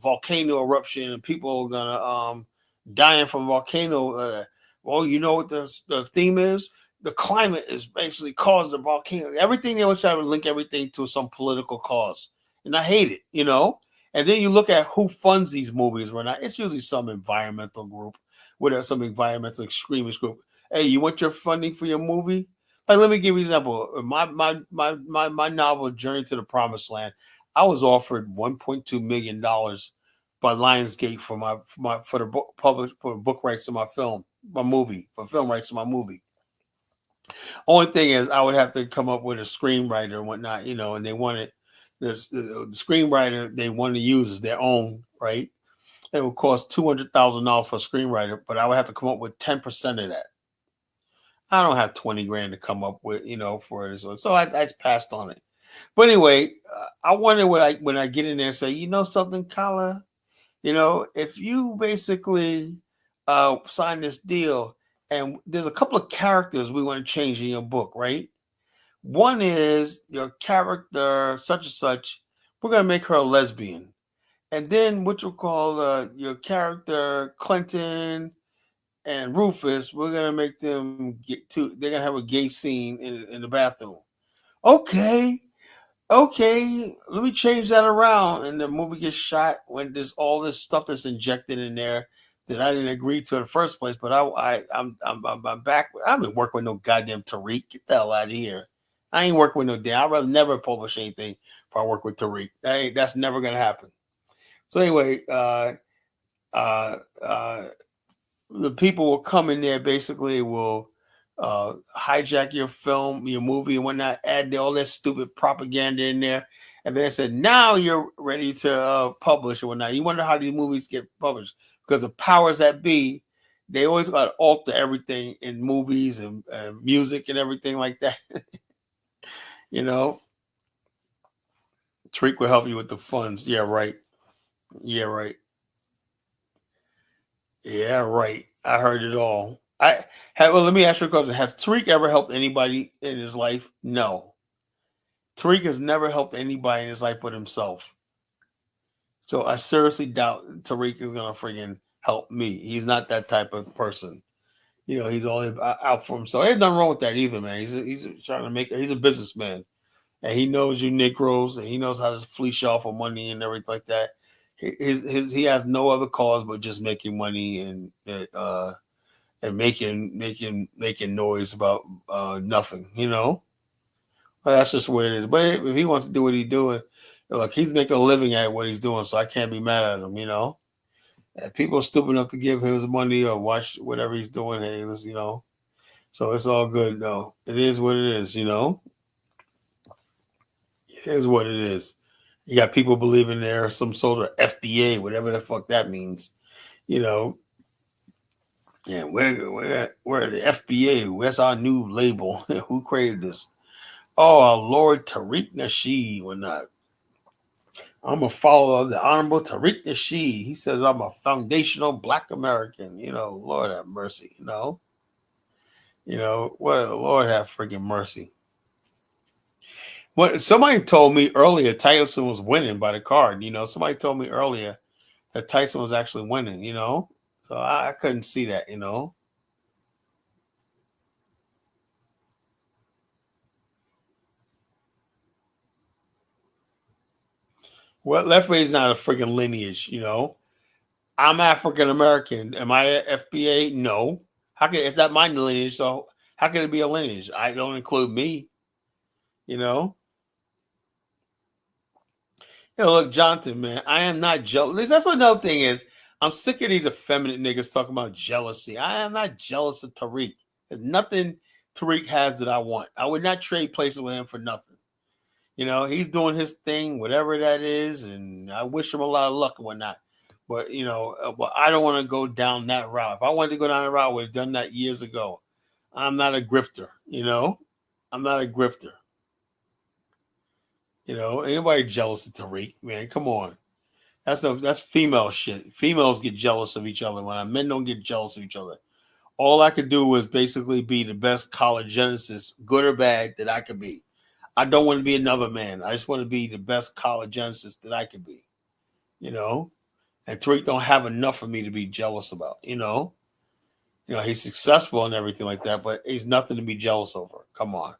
volcano eruption and people are gonna dying from volcano. Well, you know what the theme is? The climate is basically caused the volcano. Everything they always try to link everything to some political cause, and I hate it. And then you look at who funds these movies. It's usually some environmental group, whether some environmental extremist group. Hey, you want your funding for your movie? Like, let me give you an example. My novel Journey to the Promised Land. I was offered $1.2 million by Lionsgate for the book published for book rights to my movie, for film rights to my movie. Only thing is, I would have to come up with a screenwriter and whatnot, and they wanted the screenwriter they wanted to use as their own, right? It would cost $200,000 for a screenwriter, but I would have to come up with 10% of that. I don't have 20 grand to come up with, for this one. So I just passed on it. But anyway, I wonder when I get in there and say, something, Kala, if you basically sign this deal and there's a couple of characters we want to change in your book, right? One is your character, such and such, we're going to make her a lesbian. And then what you call your character, Clinton and Rufus, we're going to make them they're going to have a gay scene in the bathroom. Okay, let me change that around. And the movie gets shot when there's all this stuff that's injected in there that I didn't agree to in the first place. But I'm back. I've been working with no goddamn Tariq. Get the hell out of here. I ain't working with no damn. I'd rather never publish anything if I work with Tariq. That's never gonna happen. So anyway, the people will come in there, basically will hijack your film, your movie and whatnot, add all that stupid propaganda in there. And then I said, now you're ready to publish or whatnot. You wonder how these movies get published, because the powers that be, they always got to alter everything in movies and music and everything like that. Tariq will help you with the funds. Yeah, right. Yeah, right. Yeah, right. I heard it all. Well, let me ask you a question. Has Tariq ever helped anybody in his life? No. Tariq has never helped anybody in his life but himself. So I seriously doubt Tariq is gonna friggin' help me. He's not that type of person. He's only out for himself. There's nothing wrong with that either, man. He's trying to make. He's a businessman, and he knows you Negroes, and he knows how to fleece y'all for money and everything like that. He has no other cause but just making money and making noise about nothing. Well, that's just what it is. But if he wants to do what he's doing, look, he's making a living at what he's doing, so I can't be mad at him. If people are stupid enough to give him his money or watch whatever he's doing, hey, so it's all good. No, it is what it is. It is what it is. You got people believing there's some sort of FBA, whatever the fuck that means. Yeah, we're the FBA. Where's our new label? Who created this? Oh, our Lord Tariq Nasheed. We're not. I'm a follower of the Honorable Tariq Nasheed. He says I'm a foundational Black American. Lord have mercy. What the Lord have freaking mercy. What somebody told me earlier, Tyson was winning by the card. Somebody told me earlier that Tyson was actually winning. So I couldn't see that. Well, Lefty is not a freaking lineage. I'm African American. Am I a FBA? No. How can it's not my lineage? So how can it be a lineage? I don't include me. You know. Look, Jonathan, man, I am not jealous. That's what another thing is. I'm sick of these effeminate niggas talking about jealousy. I am not jealous of Tariq. There's nothing Tariq has that I want. I would not trade places with him for nothing. He's doing his thing, whatever that is, and I wish him a lot of luck and whatnot. But but I don't want to go down that route. If I wanted to go down that route, I would have done that years ago. I'm not a grifter. I'm not a grifter. Anybody jealous of Tariq, man? Come on. That's female shit. Females get jealous of each other. When men don't get jealous of each other. All I could do was basically be the best collagenesis, good or bad, that I could be. I don't want to be another man. I just want to be the best collagenesis that I could be. And Tariq don't have enough for me to be jealous about. He's successful and everything like that, but he's nothing to be jealous over. Come on.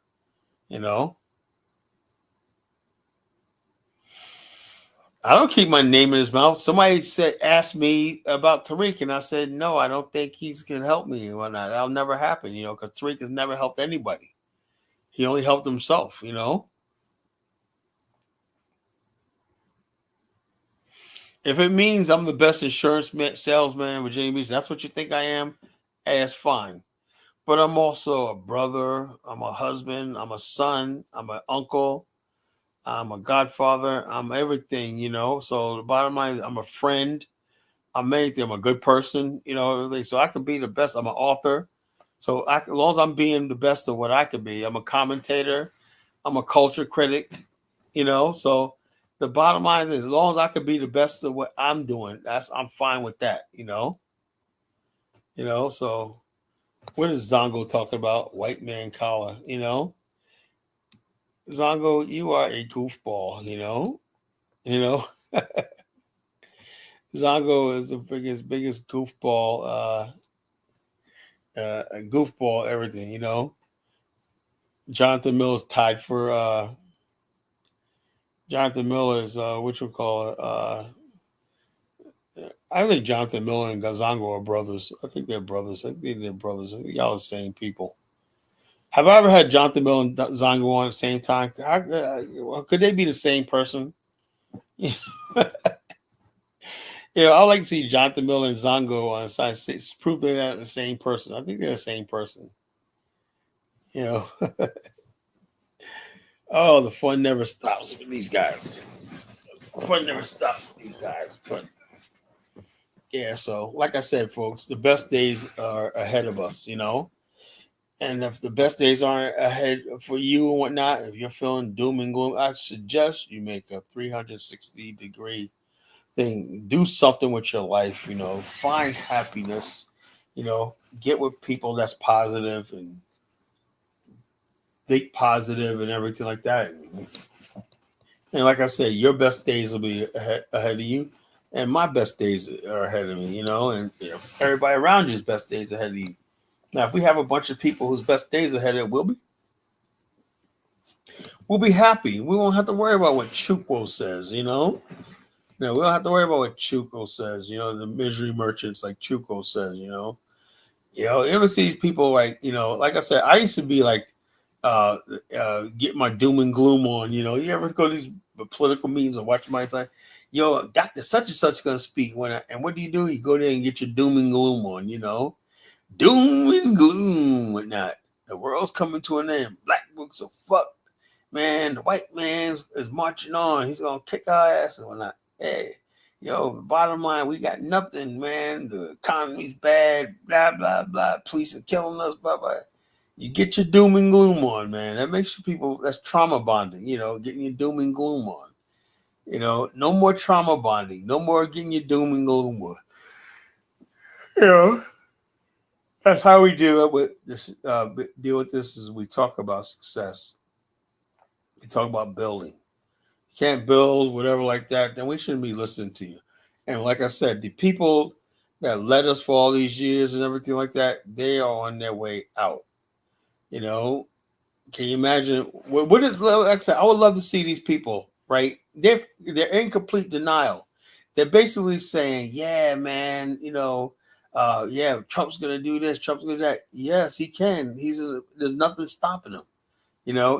I don't keep my name in his mouth. Somebody asked me about Tariq, and I said, no, I don't think he's going to help me and whatnot. That'll never happen, because Tariq has never helped anybody. He only helped himself. If it means I'm the best insurance salesman in Virginia Beach, that's what you think I am, that's fine. But I'm also a brother, I'm a husband, I'm a son, I'm an uncle, I'm a godfather, I'm everything. So the bottom line is I'm a friend, I'm anything, I'm a good person, everything. So I could be the best. I'm an author. So as long as I'm being the best of what I could be, I'm a commentator, I'm a culture critic. So the bottom line is, as long as I could be the best of what I'm doing, I'm fine with that. So what is Zongo talking about? White man collar. Zongo, you are a goofball. Zongo is the biggest goofball, goofball everything. Jonathan Miller's tied for Jonathan Miller's what you call it. I think Jonathan Miller and Zongo are brothers. I think they're brothers. I think they're brothers. I think y'all are the same people. Have I ever had Jonathan Miller and Zongo on at the same time? Could they be the same person? I like to see Jonathan Miller and Zongo on the side. Prove they're not the same person. I think they're the same person. Oh, the fun never stops with these guys. Fun never stops with these guys. But yeah, so like I said, folks, the best days are ahead of us. And if the best days aren't ahead for you and whatnot, if you're feeling doom and gloom, I suggest you make a 360-degree thing. Do something with your life. Find happiness. Get with people that's positive and think positive and everything like that. And like I said, your best days will be ahead of you, and my best days are ahead of me. And everybody around you's best days ahead of you. Now, if we have a bunch of people whose best days ahead of we'll be happy. We won't have to worry about what Chukwo says. We don't have to worry about what Chukwo says. The misery merchants, like Chukwo says. You ever see these people like I said, I used to be like get my doom and gloom on. You ever go to these political meetings and watch my like, yo, Dr. Such and Such gonna speak and what do? You go there and get your doom and gloom on. Doom and gloom, whatnot. The world's coming to an end. Black books are fucked. Man, the white man is marching on. He's gonna kick our ass and whatnot. Hey, the bottom line, we got nothing, man. The economy's bad, blah, blah, blah. Police are killing us, blah, blah. You get your doom and gloom on, man. That makes you people, that's trauma bonding, getting your doom and gloom on. No more trauma bonding. No more getting your doom and gloom on. That's how we deal with this. Deal with this as we talk about success. We talk about building. You can't build whatever like that, then we shouldn't be listening to you. And like I said, the people that led us for all these years and everything like that, they are on their way out. Can you imagine what is like I said? I would love to see these people. Right? They're in complete denial. They're basically saying, "Yeah, man, yeah, Trump's gonna do this. Trump's gonna do that. Yes, he can. There's nothing stopping him.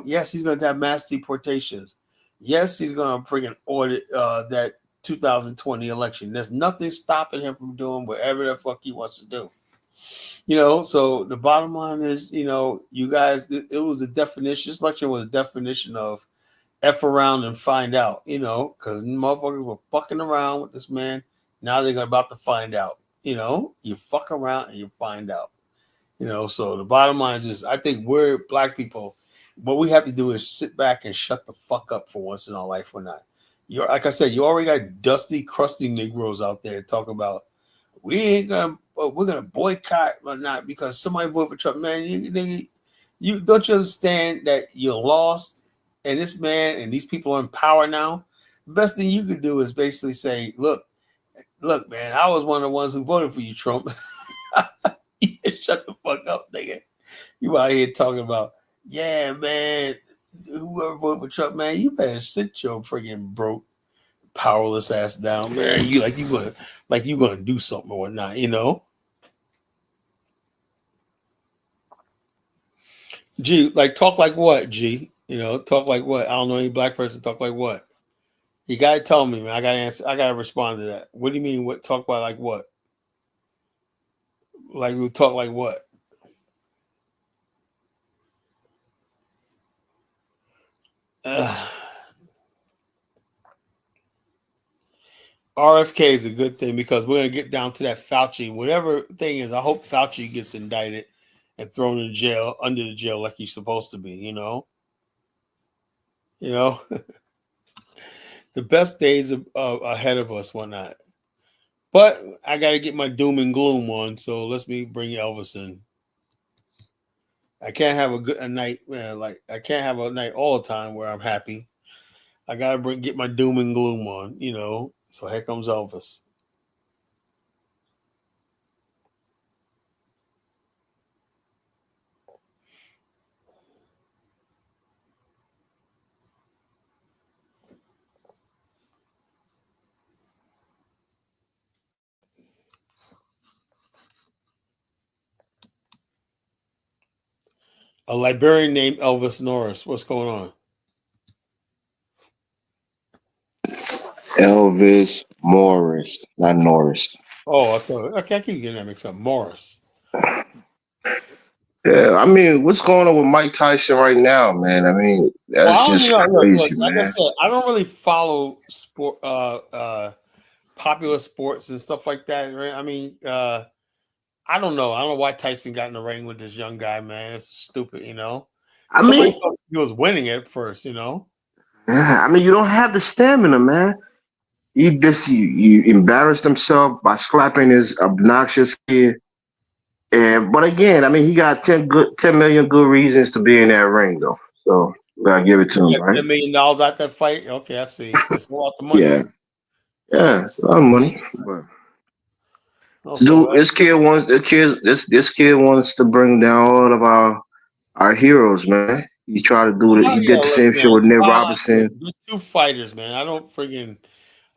Yes, he's gonna have mass deportations. Yes, he's gonna friggin' audit that 2020 election. There's nothing stopping him from doing whatever the fuck he wants to do. So the bottom line is, you guys, it was a definition. This election was a definition of F around and find out, because motherfuckers were fucking around with this man. Now they're about to find out. You fuck around and you find out. So the bottom line is, I think we're black people. What we have to do is sit back and shut the fuck up for once in our life. We're not. Like I said, you already got dusty, crusty Negroes out there talking about we're gonna boycott or not because somebody voted for Trump. Man, you don't you understand that you're lost, and this man and these people are in power now. The best thing you could do is basically say, look, man, I was one of the ones who voted for you, Trump. Shut the fuck up, nigga. You out here talking about, yeah, man, whoever voted for Trump, man, you better sit your friggin' broke powerless ass down, man. You gonna do something or whatnot, you know? G, like talk like what, G? You know, talk like what? I don't know any black person talk like what. You gotta tell me, man. I gotta answer. I gotta respond to that. What do you mean? What talk about like what? Like we talk like what? RFK is a good thing because we're gonna get down to that Fauci. Whatever thing is, I hope Fauci gets indicted and thrown in jail, under the jail, like he's supposed to be. You know, the best days ahead of us, whatnot. But I got to get my doom and gloom on, so let's me bring Elvis in. I can't have a night, man. Like I can't have a night all the time where I'm happy. I gotta get my doom and gloom on, you know. So here comes Elvis. A librarian named Elvis Norris. What's going on? Elvis Morris, not Norris. Oh, I thought. Okay, I keep getting that mixed up. Morris. Yeah, I mean, what's going on with Mike Tyson right now, man? I mean, Well, that's I don't just know. Look, crazy, like I man. said, I don't really follow sport, popular sports and stuff like that. Right? I mean, I don't know. I don't know why Tyson got in the ring with this young guy, man. It's stupid, you know. I Somebody mean, thought he was winning at first, you know. yeah, I mean, you don't have the stamina, man. You embarrassed himself by slapping his obnoxious kid. And but again, I mean, he got 10 million good reasons to be in that ring, though. So gotta give it to He him, got right? $10 million out that fight. Okay, I see. It's a lot of money. Yeah, yeah, it's a lot of money. But Also, dude, this kid wants to bring down all of our heroes, man. He try to do it. oh He yeah, did the look, same shit man. with Nick Look, Robinson. they're two fighters, man. I don't freaking.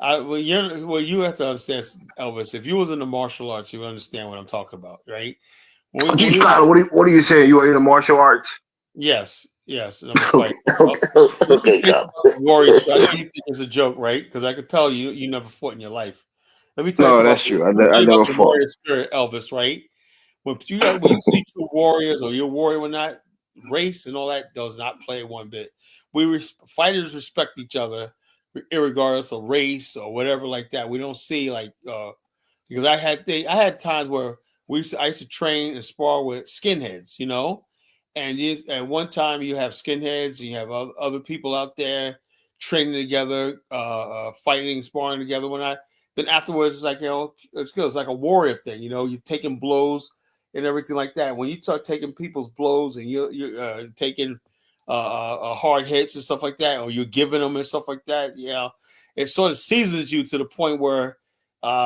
You have to understand, Elvis. If you was in the martial arts, you would understand what I'm talking about, right? When Gee, we have, Carter, what are you saying? You are into martial arts? yes, and I'm a Okay, fighter. Well, okay, let me okay, tell you Carter. something about the Warriors. I know you think it's a joke, right? Because I could tell you never fought in your life. Let me tell you No, something that's about. true. Let me tell I you about never the fought. warrior spirit, Elvis. Right? When you see two warriors or you're a warrior or not, race and all that does not play one bit. Fighters respect each other, regardless of race or whatever like that. We don't see like because I had times where I used to train and spar with skinheads, you know, and at one time you have skinheads and you have other people out there training together, fighting, sparring together. Then afterwards it's like it's good. It's like a warrior thing, you know. You're taking blows and everything like that. When you start taking people's blows and you're taking hard hits and stuff like that, or you're giving them and stuff like that, yeah, it sort of seasons you to the point where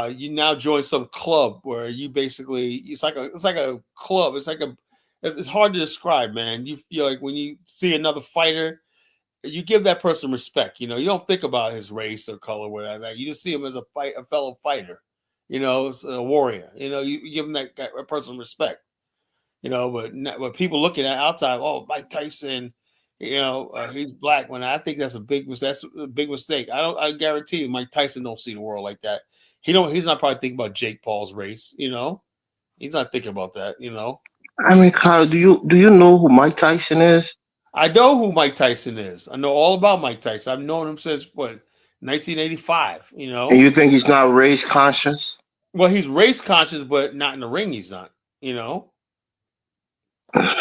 you now join some club where you basically it's like a club. It's hard to describe, man. You're like when you see another fighter, you give that person respect. You know, you don't think about his race or color, whatever. That you just see him as a fellow fighter. You know, it's a warrior. You know, you give him that person respect. You know, but people looking at outside, oh, Mike Tyson, you know, he's black. When I think that's a big mistake. That's a big mistake. I guarantee you, Mike Tyson don't see the world like that. He's not probably thinking about Jake Paul's race. You know, he's not thinking about that. You know, I mean, Carter, do you know who Mike Tyson is? I know who Mike Tyson is. I know all about Mike Tyson. I've known him since what 1985. You And know, you think he's not race conscious? well, he's race conscious, but not in the ring. He's not. You know, and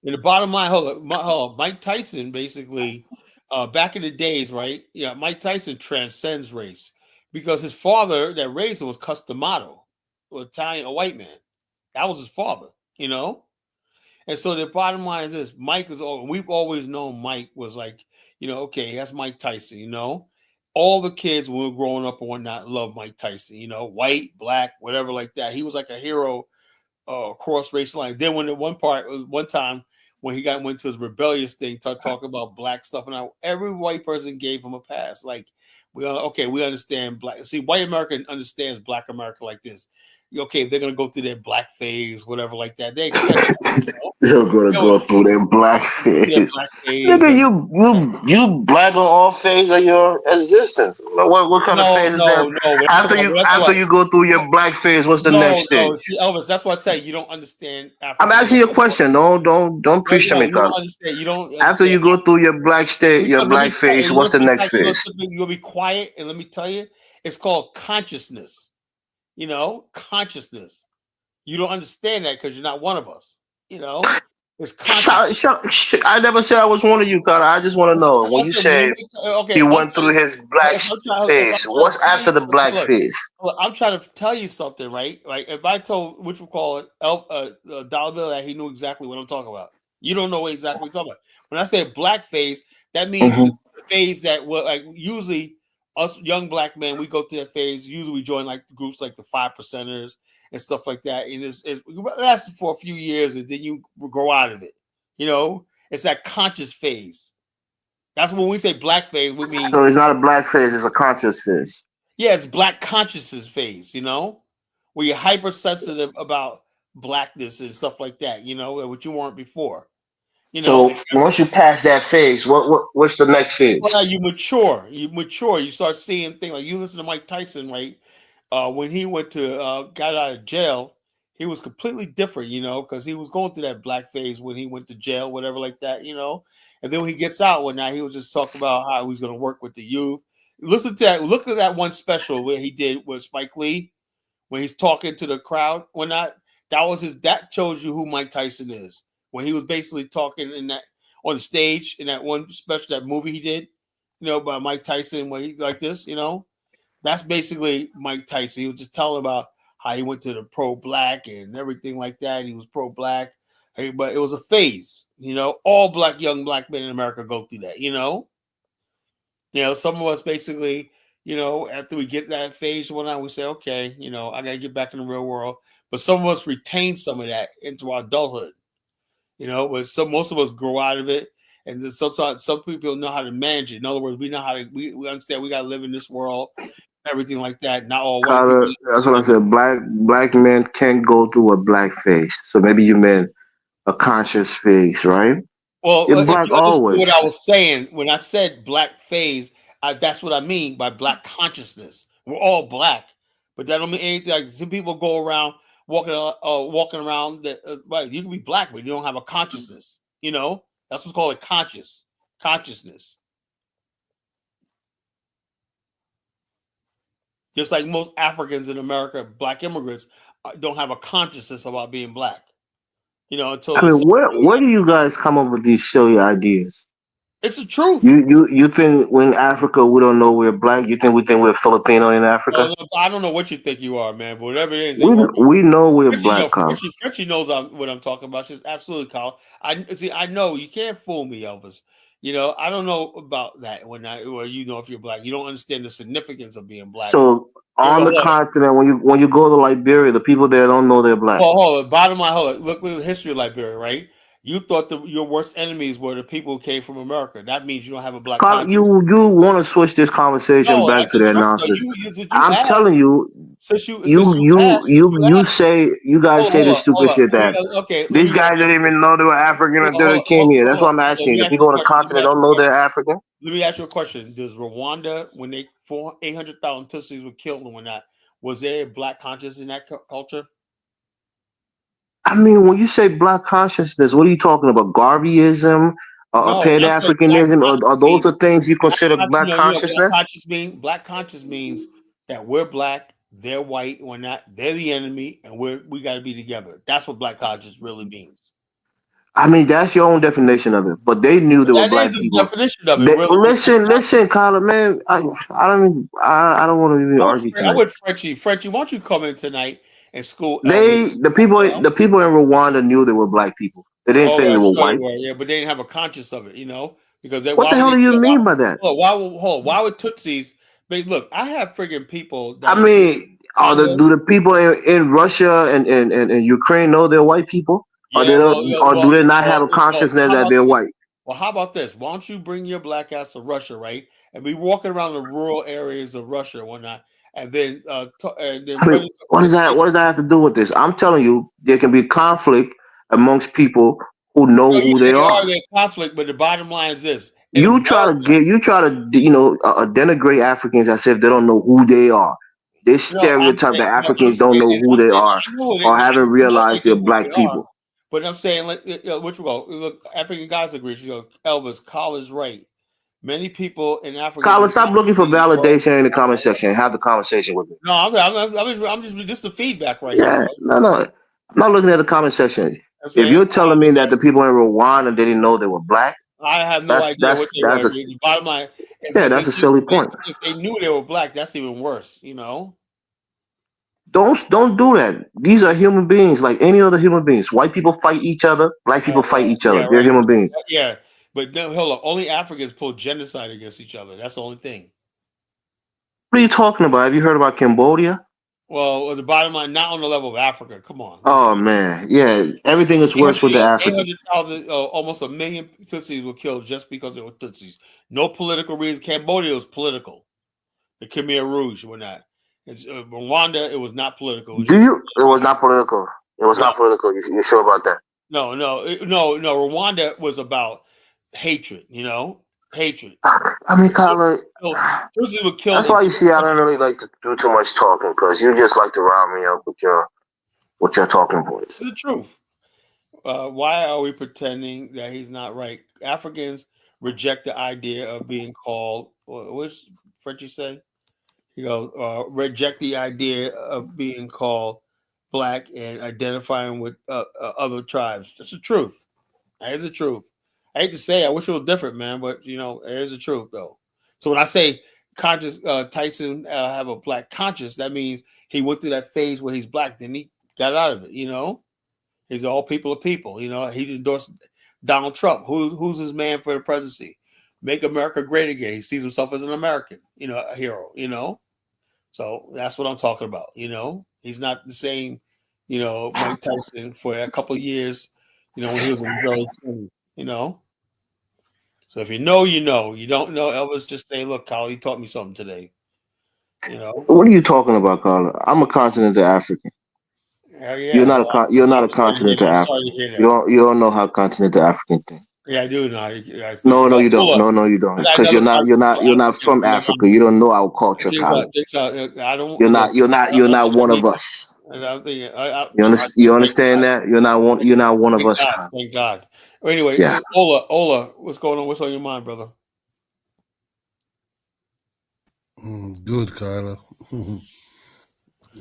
the bottom line, hold on, Mike Tyson basically, back in the days, right? Yeah, Mike Tyson transcends race because his father that raised him was Customato, an Italian, a white man. That was his father, you know. And so the bottom line is this: we've always known Mike was like, you know, okay, that's Mike Tyson, you know. All the kids when we were growing up and whatnot love Mike Tyson, you know, white, black, whatever like that. He was like a hero cross race line. Then when one time when he went to his rebellious thing, talking about black stuff, and every white person gave him a pass. Like We understand black. See, white America understands black America like this. Okay, they're gonna go through their black phase, whatever like that. They expect it, They're gonna you know, go through their black their phase. black phase. Nigga, And, you black on all phase of your existence. What kind of no, phase is there? no, no. After you go through your black phase, what's the next No, no. stage? See, Elvis, that's what I tell you. You don't understand I'm African asking you a American. question. Don't No, preach to no, me, you don't Carl. understand. You don't After understand. you go through your black state, your Let me black tell phase, you. You what's want the to see next something? You want phase? something? You'll be quiet, and let me tell you, it's called consciousness. Consciousness. You don't understand that because you're not one of us. It's consciousness. I never said I was one of you, Carter. I just want to That's know what when I you said. When say okay, he if I'm went through trying, his black if I'm phase, trying to what's tell you after the something, black phase? look, I'm trying to tell you something, right? Like if I told which we call it Dollar Bill that he knew exactly what I'm talking about. You don't know what exactly we're talking about. When I say black phase, that means Mm-hmm. the phase that will like usually us young black men we go through that phase. Usually we join like the groups like the 5%ers and stuff like that. And it lasts for a few years and then you grow out of it. It's that conscious phase. That's when we say black phase, we mean So it's not a black phase; it's a conscious phase. yeah, it's black consciousness phase, where you're hypersensitive about blackness and stuff like that, what you weren't before. You know, So once you pass that phase, what's the next phase? well, you start seeing things like you listen to Mike Tyson, right? When he went to got out of jail, he was completely different, because he was going through that black phase when he went to jail, whatever like that. And then when he gets out one night, he was just talking about how he's going to work with the youth. Listen to that. Look at that one special where he did with Spike Lee when he's talking to the crowd. When that shows you who Mike Tyson is. When he was basically talking in that on the stage in that one special that movie he did, by Mike Tyson, where he's like this. That's basically Mike Tyson. He was just telling about how he went to the pro-black and everything like that. And he was pro-black, but it was a phase. All young black men in America go through that. Some of us basically, after we get that phase one out, we say, okay, I got to get back in the real world. But some of us retain some of that into our adulthood. But most of us grow out of it. And then some people know how to manage it. In other words, we know how to, we understand we got to live in this world, everything like that. Not all white people. Carter, that's what I said. Black men can't go through a black phase. So maybe you meant a conscious phase, right? Well, You're if black you understood what always. I was saying when I said black phase, that's what I mean by black consciousness. We're all black, but that don't mean anything. Like some people go around walking around. Right, you can be black, but you don't have a consciousness. That's what's called consciousness. Just like most Africans in America, black immigrants don't have a consciousness about being black. Until I mean, where do you guys come up with these silly ideas? it's the truth. You think when Africa we don't know we're black? You think we think we're Filipino in Africa? No, I don't know what you think you are, man, but whatever it is, We know we're Frenchie, black, Carl. Frenchie knows what I'm talking about. She's absolutely, Kyle. I know you can't fool me, Elvis. I don't know about that when if you're black, you don't understand the significance of being black. So on the Hold on. continent, when you go to Liberia, the people there don't know they're black. Well, hold on. Bottom line, hold on. Look at the history of Liberia, right? You thought your worst enemies were the people who came from America. That means you don't have a black Carl, conscience. you want to switch this conversation No, back that's to the the truth. Though. announcements. Since you I'm asked, telling you, since you asked, you say you guys say this stupid hold on. shit that Okay, let these me guys didn't even know they were African until they came here. That's why I'm Let asking you. me The ask you people a on the question. continent don't know they're African. Let me ask you a question. Does Rwanda, when 800,000 Tutsis were killed and whatnot, was there a black conscience in that culture? I mean, when you say black consciousness, what are you talking about? Garveyism, No, when Pan I say black Africanism, conscious are those means the things you consider black you know what black consciousness? conscious means? Black conscious means that we're black, they're white, we're not, they're the enemy, and we got to be together. That's what black conscious really means. I mean, that's your own definition of it. But they knew they were That is black the people. definition of it, really. Listen, Kyler, man. I don't want to even argue I tonight. would Frenchie. Frenchie, why don't you come in tonight and school Elvis? The people in Rwanda knew they were black people. They didn't Oh, think they I'm were sure they white. were, yeah, but they didn't have a conscience of it, because What why the would hell they do you kill? mean by that? Why would Tutsis? Look, I have friggin' people I that are in mean, Congo. do the people in Russia and Ukraine know they're white people, Yeah, or do they not have a consciousness how that about they're this? white? Well, how about this? Why don't you bring your black ass to Russia, right? and be walking around the rural areas of Russia and whatnot, and then I run mean, into what does that overseas. what does that have to do with this? I'm telling you, there can be conflict amongst people who know No, who yeah, they they are are. in conflict, but the bottom line is this: in America, You try to denigrate Africans as if they don't know who they are. They no, I'm stereotype saying, that no, I'm Africans don't know saying, who I'm they saying, are I know or they, I haven't know they realized they're know who black they are, people. but I'm saying, like, which go look, African guys agree. She goes, Elvis, Carl is right. Many people in Africa Colin, do stop not looking for believe we're all validation in the comment black. section and have the conversation with me. No, I'm just this is the feedback right here, Yeah, bro. no. I'm not looking at the comment section. I'm If saying you're telling me that the people in Rwanda didn't know they were black, I have no that's idea what that's they that's were. a The bottom line, yeah, that's a silly point. if they knew they were black, that's even worse. You know. Don't do that. These are human beings like any other human beings. White people fight each other. Black people fight each Yeah, other. They're right. human beings. Yeah, but no, hold up. Only Africans pull genocide against each other. That's the only thing. What are you talking about? Have you heard about Cambodia? Well, the bottom line, not on the level of Africa. Come on, let's Oh be man, yeah. Everything is worse with the Africans. 800,000, almost a million Tutsis were killed just because they were Tutsis. No political reason. Cambodia was political. The Khmer Rouge were not. Rwanda, it was not political. It was Do just you? It was not political. It was no, not political. You sure about that? no. Rwanda was about hatred. You know, hatred. I mean, Kyler, Tutsis were killed that's in why you see I 200. don't really like to do too much talking because you just like to rile me up with your talking points. It's the truth. Why are we pretending that he's not right? Africans reject the idea of being called. What's Frenchy say? You know, reject the idea of being called black and identifying with other tribes. That's the truth. That is the truth. I hate to say it, I wish it was different, man, but you know, it is the truth though. So when I say conscious Tyson have a black conscience, that means he went through that phase where he's black, then he got out of it, you know. He's all people are people, you know. He endorsed Donald Trump. Who's his man for the presidency? Make America great again. He sees himself as an American, you know, a hero, you know. So that's what I'm talking about. You know, he's not the same, you know, Mike Tyson for a couple of years, you know, when he was in his early 20s, you know. So if you know, you know. You don't know, Elvis, just say, look, Kyle, you taught me something today. You know? What are you talking about, Carla? I'm a continental African. Hell yeah. Well, You're not I'm a sorry to hear, continental I'm sorry to African. hear that. You don't know how continental African think. Yeah, I do know. Guys think. No, Well, you don't. hold up. No, you I don't. got Because another concept for you're not Africans. from You know, Africa. You don't know our culture, Jakes Carla. out, Jakes out. I don't look. You're not I one of need us. I'm thinking, You thank understand God. that? You're not one of Thank us, God. Carla. Thank God. Anyway, Yeah. Ola, what's going on? What's on your mind, brother? Good, Kyla.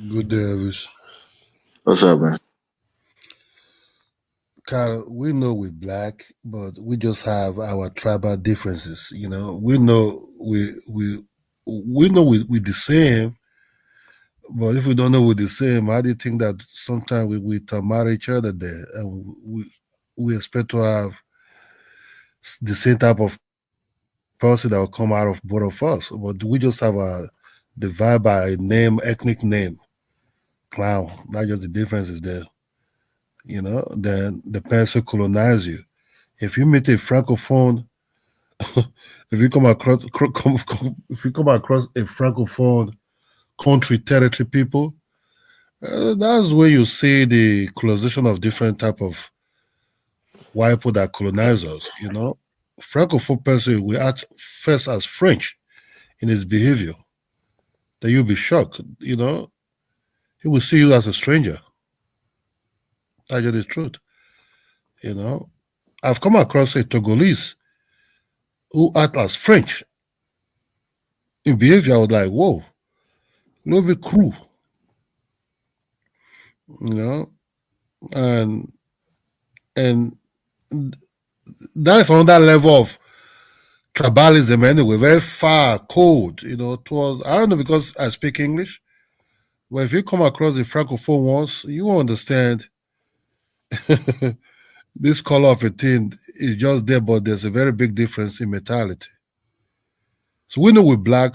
Good day, Elvis. What's up, man? Kyla, we know we're black, but we just have our tribal differences. You know, we know we're the same, but if we don't know we're the same, how do you think that sometimes we marry each other there, and we expect to have the same type of person that will come out of both of us, but we just have a divide by a name, ethnic name, clown. That's just the difference is there. You know, then the person colonize you. If you meet a francophone, if you come across if you come across a francophone country territory people, that's where you see the colonization of different type of white people that colonize us. You know, francophone person we act first as French in his behavior. Then you'll be shocked. You know, he will see you as a stranger. That's just the truth. You know, I've come across a Togolese who act as French in behavior. I was like, whoa, love a crew, you know, and and that's on that level of tribalism anyway, very far cold, you know, towards I don't know because I speak English. But if you come across the francophone ones, you will understand this color of a thing is just there, but there's a very big difference in mentality. So we know we're black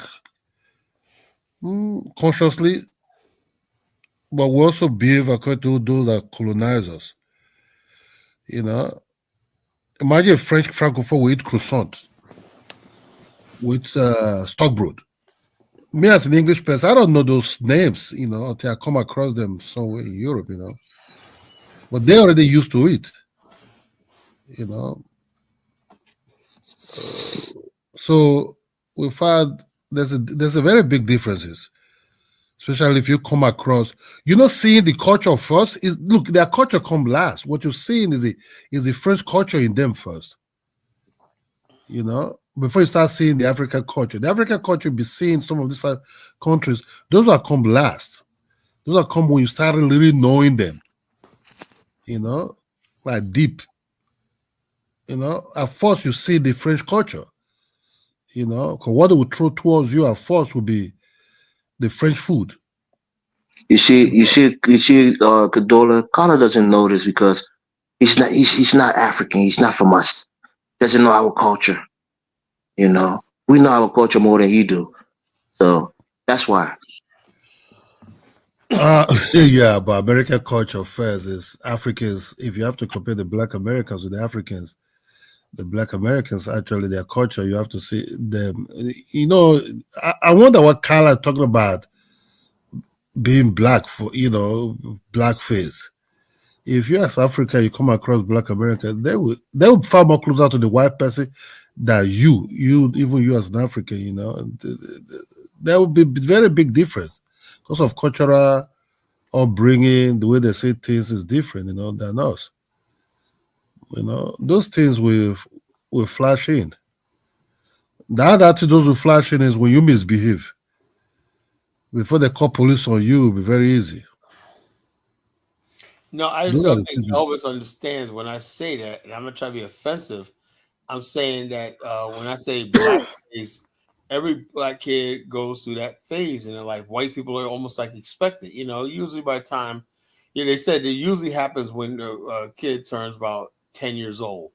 consciously, but we also behave according to those that colonize us. You know, imagine a French francophone will eat croissant. with Stockbrood. Me as an English person, I don't know those names, until I come across them somewhere in Europe, But they already used to it, So we found there's a very big differences, especially if you come across, seeing the culture first. Look, their culture come last. What you're seeing is the French culture in them first. Before you start seeing the African culture. The African culture be seeing some of these countries. Those will come last. Those will come when you start really knowing them. Like deep. At first you see the French culture. Because what they will throw towards you at first will be the French food. You see, Kadola, Carla doesn't know this because he's not African. He's not from us. Doesn't know our culture. We know our culture more than he do. So that's why. Yeah, but American culture first is Africans. If you have to compare the Black Americans with the Africans, the Black Americans, actually, their culture, you have to see them. I wonder what Carla talking about being black for, blackface. If you ask Africa, you come across Black America, they would far more closer to the white person than even you as an African, there would be very big difference because of cultural upbringing. The way they say things is different, than us. Those things will flash in. The other thing those will flash in is when you misbehave. Before they call police on you, it'll be very easy. No, I just don't think Elvis understands when I say that, and I'm going to try to be offensive. I'm saying that when I say blackface, every black kid goes through that phase in their life. White people are almost like expected. Usually by the time, they said it usually happens when the kid turns about 10 years old.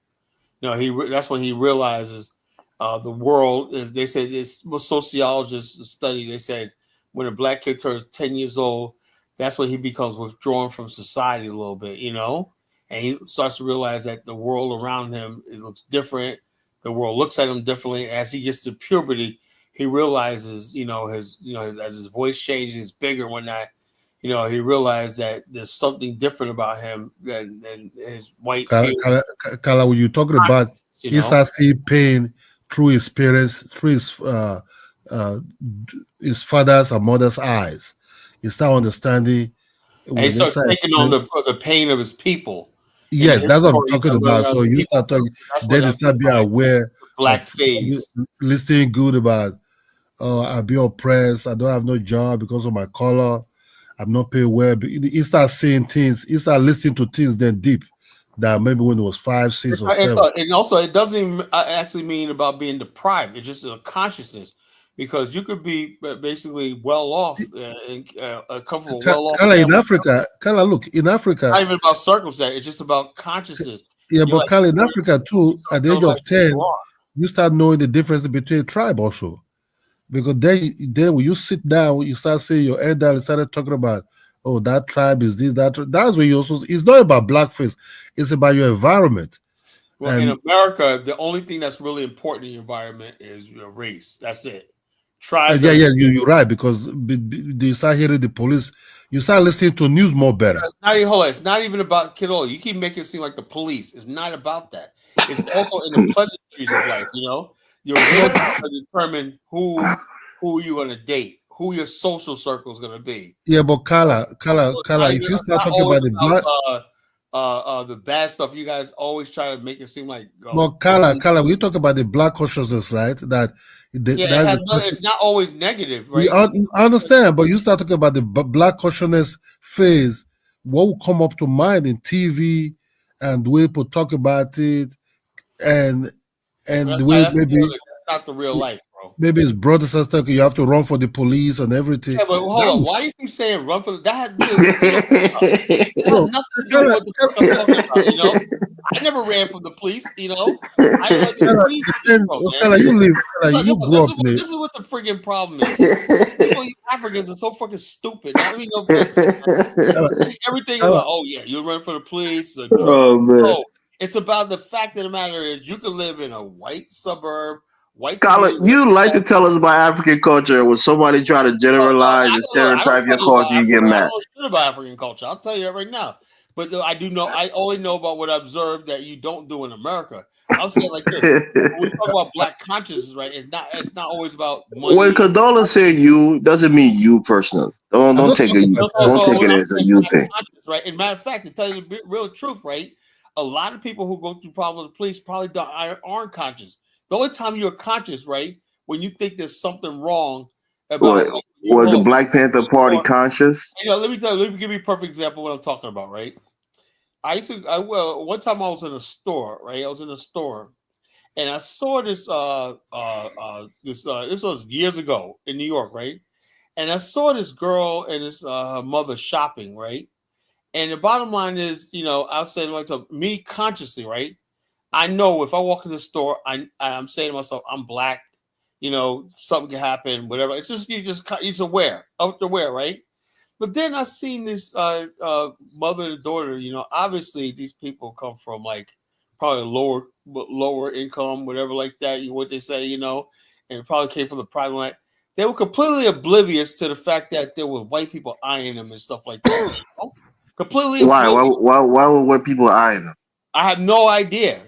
That's when he realizes the world. They said sociologists study. They said when a black kid turns 10 years old, that's when he becomes withdrawn from society a little bit, and he starts to realize that the world around him, it looks different. The world looks at him differently. As he gets to puberty, he realizes, as his voice changes, it's bigger and whatnot. He realized that there's something different about him than his white. Kala, when you're talking about, he starts seeing pain through his parents, through his father's and mother's eyes. He starts understanding. And he starts taking on the pain of his people. Yes, that's what I'm talking about. So you start talking, then you start being aware. Blackface. Listening good about, I'll be oppressed. I don't have no job because of my color. I'm not paid well. He starts saying things. He starts listening to things then deep that maybe when it was 5, 6, or 7. And also, it doesn't even actually mean about being deprived. It's just a consciousness. Because you could be basically well off and comfortable, well off. In Africa, look, in Africa, not even about circumstance. It's just about consciousness. Yeah, but in Africa too, at the age of 10, you start knowing the difference between tribe also. Because then when you sit down, you start saying your elder and started talking about, oh, that tribe is this, that. That's where you also. It's not about blackface. It's about your environment. Well, in America, the only thing that's really important in your environment is your race. That's it. You're right, because you start hearing the police, you start listening to news more better. It's not even about Kidola. You keep making it seem like the police. It's not about that. It's also in the pleasantries of life. You're going to determine who you're going to date, who your social circle is going to be. Yeah, but Kala, if you start talking about the bad stuff, you guys always try to make it seem like. But Kala, we talk about the black consciousness, right? It's not always negative, right? I understand, but you start talking about the black consciousness phase. What will come up to mind in TV and the way people talk about it, and the way maybe that's not the real life, bro. Maybe it's brother sister. You have to run for the police and everything. Yeah, but hold on. Why do you keep saying run for that? Nothing to do with what the fuck I'm talking about, I never ran from the police, I you grew up. This is what the freaking problem is. People, Africans are so fucking stupid. Everything is like, oh yeah, you run for the police. Oh man. No, it's about the fact of the matter is you can live in a white suburb white Carla, people. you like to tell us about African culture. When somebody try to generalize and I don't stereotype your tell you about culture, you get African. I don't mad. know shit about African culture. I'll tell you that right now. But I do know. I only know about what I observed that you don't do in America. I'll say it like this: when we talk about black consciousness, right? It's not always about When money. Condola say you, doesn't mean you personally. Don't I'm don't not take talking it. about Don't person. take When it I'm as a saying you black thing. conscious, right? And matter of fact, to tell you the real truth, right? A lot of people who go through problems with the police probably aren't conscious. The only time you're conscious, right, when you think there's something wrong about What like, you was the hold on, Black Panther Party conscious? let me tell you, let me give you a perfect example of what I'm talking about, right? One time I was in a store, right? I was in a store and I saw this was years ago in New York, right? And I saw this girl and this her mother shopping, right? And the bottom line is, I'll say like to me consciously, right? I know if I walk in the store, I'm saying to myself, I'm black, something can happen, whatever. It's just you're just aware, right? But then I seen this mother and daughter. Obviously these people come from like probably lower income, whatever like that. What they say, and probably came from the private line. They were completely oblivious to the fact that there were white people eyeing them and stuff like that. Completely Why? Why? oblivious. Why were people eyeing them? I had no idea.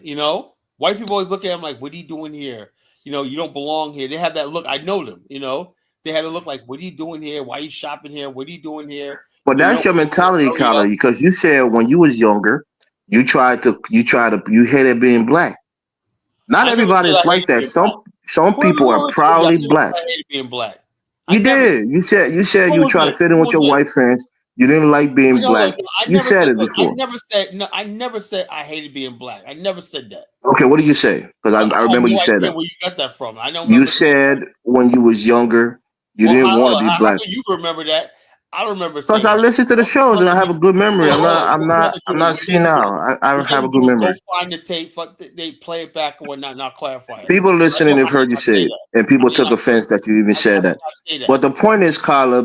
White people always look at them like, "What are you doing here? You don't belong here." They have that look. I know them. They had to look like, "What are you doing here? Why are you shopping here? What are you doing here?" But that's your mentality, Hurry up. Carla, because you said when you was younger, you hated being black. Not I never everybody said is I like hated that. being black. Some Who people are ever told you I proudly never black. said I hated being black? I You never. did. You said Who you was try to it? fit in Who with was your it? white friends. You didn't like being No, black. look, I You never said said. it Look, I before. never said. No, I never said I hated being black. I never said that. Okay, what did you say? Because I I have remember you no said idea that. where you got that from. I don't You remember saying that. said when you was younger, you Well, didn't want to be how black. can you remember that? I don't remember Because saying I that. listen to the shows and I have a good memory. Hold on. I'm not senile. I What you have have a to do good is go memory. find the tape. They play it back and whatnot. Not clarify it. People listening have I did heard you not say say it, that. and I people did took not. offense that you even said I did that. not say that. But the point is, Carla,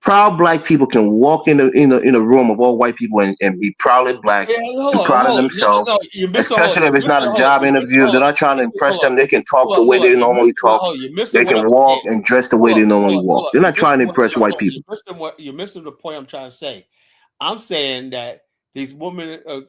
proud black people can walk in a room of all white people and be proudly black Yeah, and proud of hold on. No, themselves. no, you miss a hold. Especially if You it's miss not a a hold. job You miss interview, if they're hold. not trying to You miss impress them, they can talk the way hold they on. You normally missed talk. You missing They what can I'm walk saying. and dress the way they normally walk. They're You not trying missing to what impress hold white on. people. You're missing the point I'm trying to say. I'm saying that these women or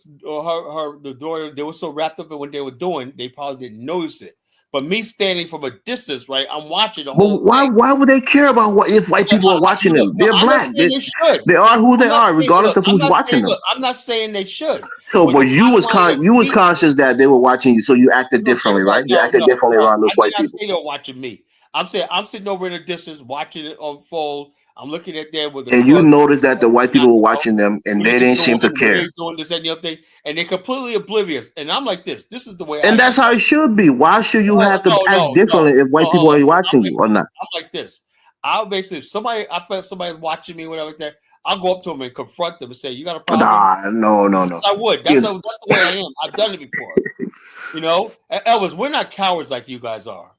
the daughter, they were so wrapped up in what they were doing, they probably didn't notice it. But me standing from a distance, right? I'm watching the But whole thing. why would they care about what if white people are watching them? No, They're I'm not black. saying they should. They are who they I'm not are, saying, regardless of who's watching them. I'm not saying they should. So, But but the bottom line is, you was conscious that they were watching you, so you acted no, check differently, this out. right? You acted differently No. around those I did white not people. say they're watching me. I'm saying I'm sitting over in the distance watching it unfold. I'm looking at them with the And you clerk. noticed that the white people were watching them, and What are they you didn't doing? seem to What are care. you doing? This and the other thing, and they're completely oblivious. And I'm like this. This is the way I And am. that's how it should be. Why should you have to act No. differently if white people Hold on. are watching you or not? I'm like this. I'll basically I felt somebody watching me, whatever like that. I'll go up to them and confront them and say, "You got a problem?" Nah, no. Yes, I would. That's the way I am. I've done it before. Elvis, we're not cowards like you guys are.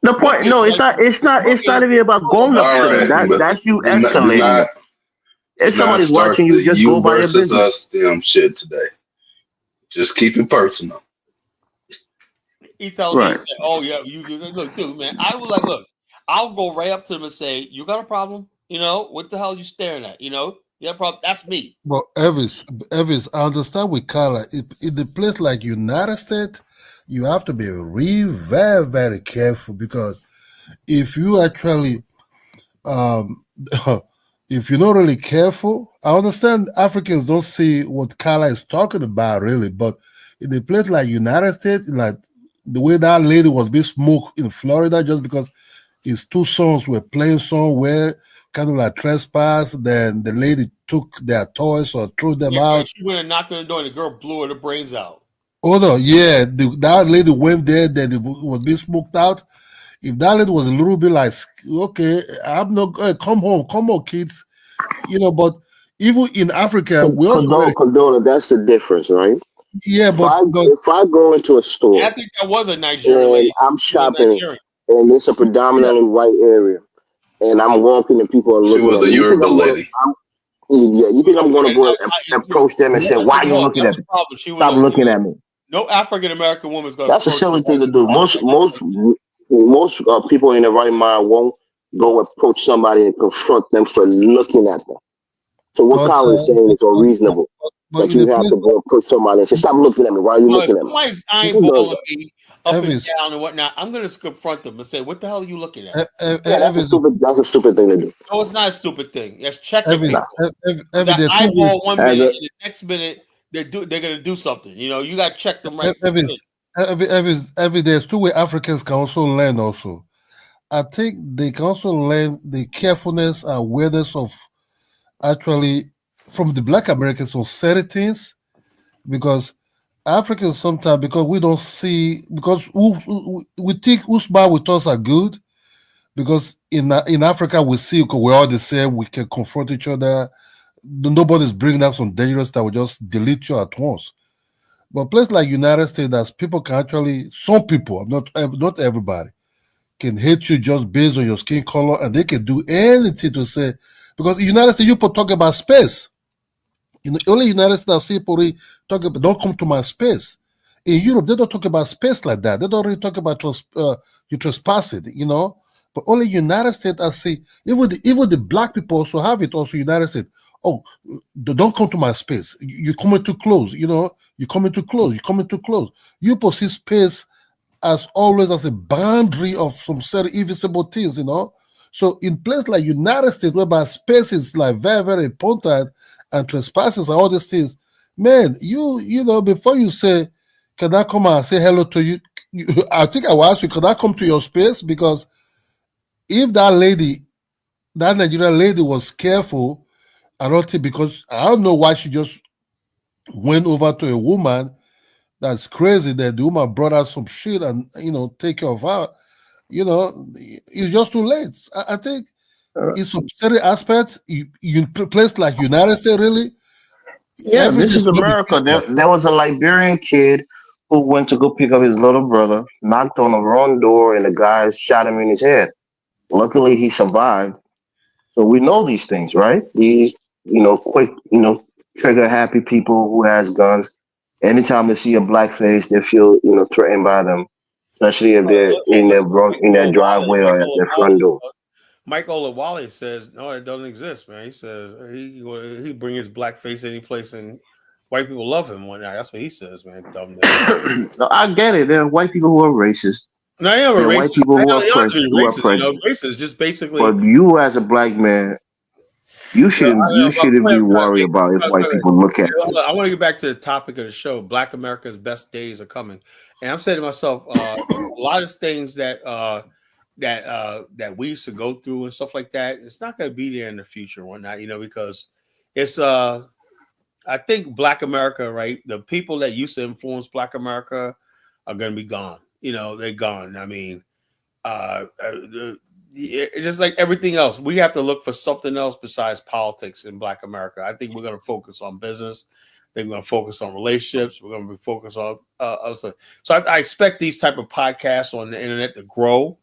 The point, no, it's Like not. It's not even about going up All to them. right, but That's you do escalating not it. If somebody's start watching the you, just go you by your versus business. us them shit today. Just keep it personal. he tells me, he Right. said, "Oh yeah, you look, dude, man." I was like, "Look, I'll go right up to them and say, you got a problem? What the hell are you staring at? You got a problem? That's me." But Elvis, I understand with Carla. In the place like United States, you have to be very, very careful because if you actually, um, if you're not really careful, I understand Africans don't see what Carla is talking about really, but in a place like United States, like the way that lady was being smoked in Florida, just because his two sons were playing somewhere, kind of like trespass. Then the lady took their toys or threw them out. She went and knocked on the door, and the girl blew her brains out. Oh no, yeah, that lady went there, then it was being smoked out. If that lady was a little bit like, okay, I'm not come on, kids, but even in Africa, we also Condona, that's the difference, right? yeah, but If I go into a And store I think that was a Nigerian and lady. I'm She was shopping Nigerian. and it's a predominantly white area, and I'm walking and people are She looking was at a me, Yoruba lady. you think I'm going to And go and approach them and say, that's "Why are you looking that's at the me? problem. She was Stop looking at me." No African American woman's gonna. That's a approach silly you thing to like do. Most people in their right mind won't go approach somebody and confront them for looking at them. So what But, Colin is saying is but, unreasonable. but That in you a have place to go approach somebody and say, "Stop looking at me. Why are you Well, if looking at me?" somebody's Who does eyeballing that? me up and Elvis, down and whatnot, I'm gonna confront them and say, "What the hell are you looking at?" Yeah, that's a Elvis, stupid. That's a stupid thing to do. No, it's not a stupid thing. That's checking Elvis, No. people. Elvis, That there are two ways. eyeball one As minute a and the next minute they're gonna do something. You know, you got to check them right. Elvis, Elvis, there's two ways Africans can also learn. Also, I think they can also learn the carefulness and awareness of actually from the Black Americans on certain things because Africans sometimes because we don't see because we think who's bad with us are good because in Africa we see okay, we're all the same we can confront each other nobody's bringing up some dangerous that will just delete you at once. But place like United States, that people can actually some people not everybody can hate you just based on your skin color and they can do anything to say because in United States you people talk about space. In the only United States, people really talk about don't come to my space. In Europe, they don't talk about space like that. They don't really talk about you trespass it, you know. But only United States, I see, even the black people also have it. Also, United States. Oh, don't come to my space. You're coming too close. You know, you're coming too close. You're coming too close. You perceive space as always as a boundary of some certain invisible things. You know. So in place like United States, whereby space is like very, very important, and trespasses and all these things, man, you know, before you say, can I come and say hello to you? I think I will ask you, can I come to your space? Because if that lady, that Nigerian lady was careful, I don't think because I don't know why she just went over to a woman that's crazy that the woman brought her some shit and you know take care of her. You know, it's just too late. I think in some certain aspects, you place like United States really Yeah, every this day is should not be America. peaceful. There was a Liberian kid who went to go pick up his little brother, knocked on the wrong door, and the guy shot him in his head. Luckily, he survived. So we know these things, right? These, quick, trigger happy people who has guns. Anytime they see a black face, they feel, threatened by them, especially if they're Listen, in their driveway or at their front door. Mike Olawale says no, it doesn't exist, man. He says he bring his black face any place and white people love him. Whatnot. That's what he says, man. Dumb nigga. No, I get it. There are white people who are racist. No, I am a There are white racist. people I who don't are have to be racist. You know, prejudiced. racist just basically. But you, as a black man, you You know, shouldn't you shouldn't be worried about if white people look at you. I want to get back to the topic of the show. Black America's best days are coming, and I'm saying to myself, a lot of things that that we used to go through and stuff like that, it's not going to be there in the future and whatnot. You know, because it's I think Black America, right? The people that used to influence Black America are going to be gone. You know, they're gone. I mean, just like everything else, we have to look for something else besides politics in Black America. I think we're going to focus on business. I think we're going to focus on relationships. We're going to be focused on also. So I expect these type of podcasts on the internet to grow.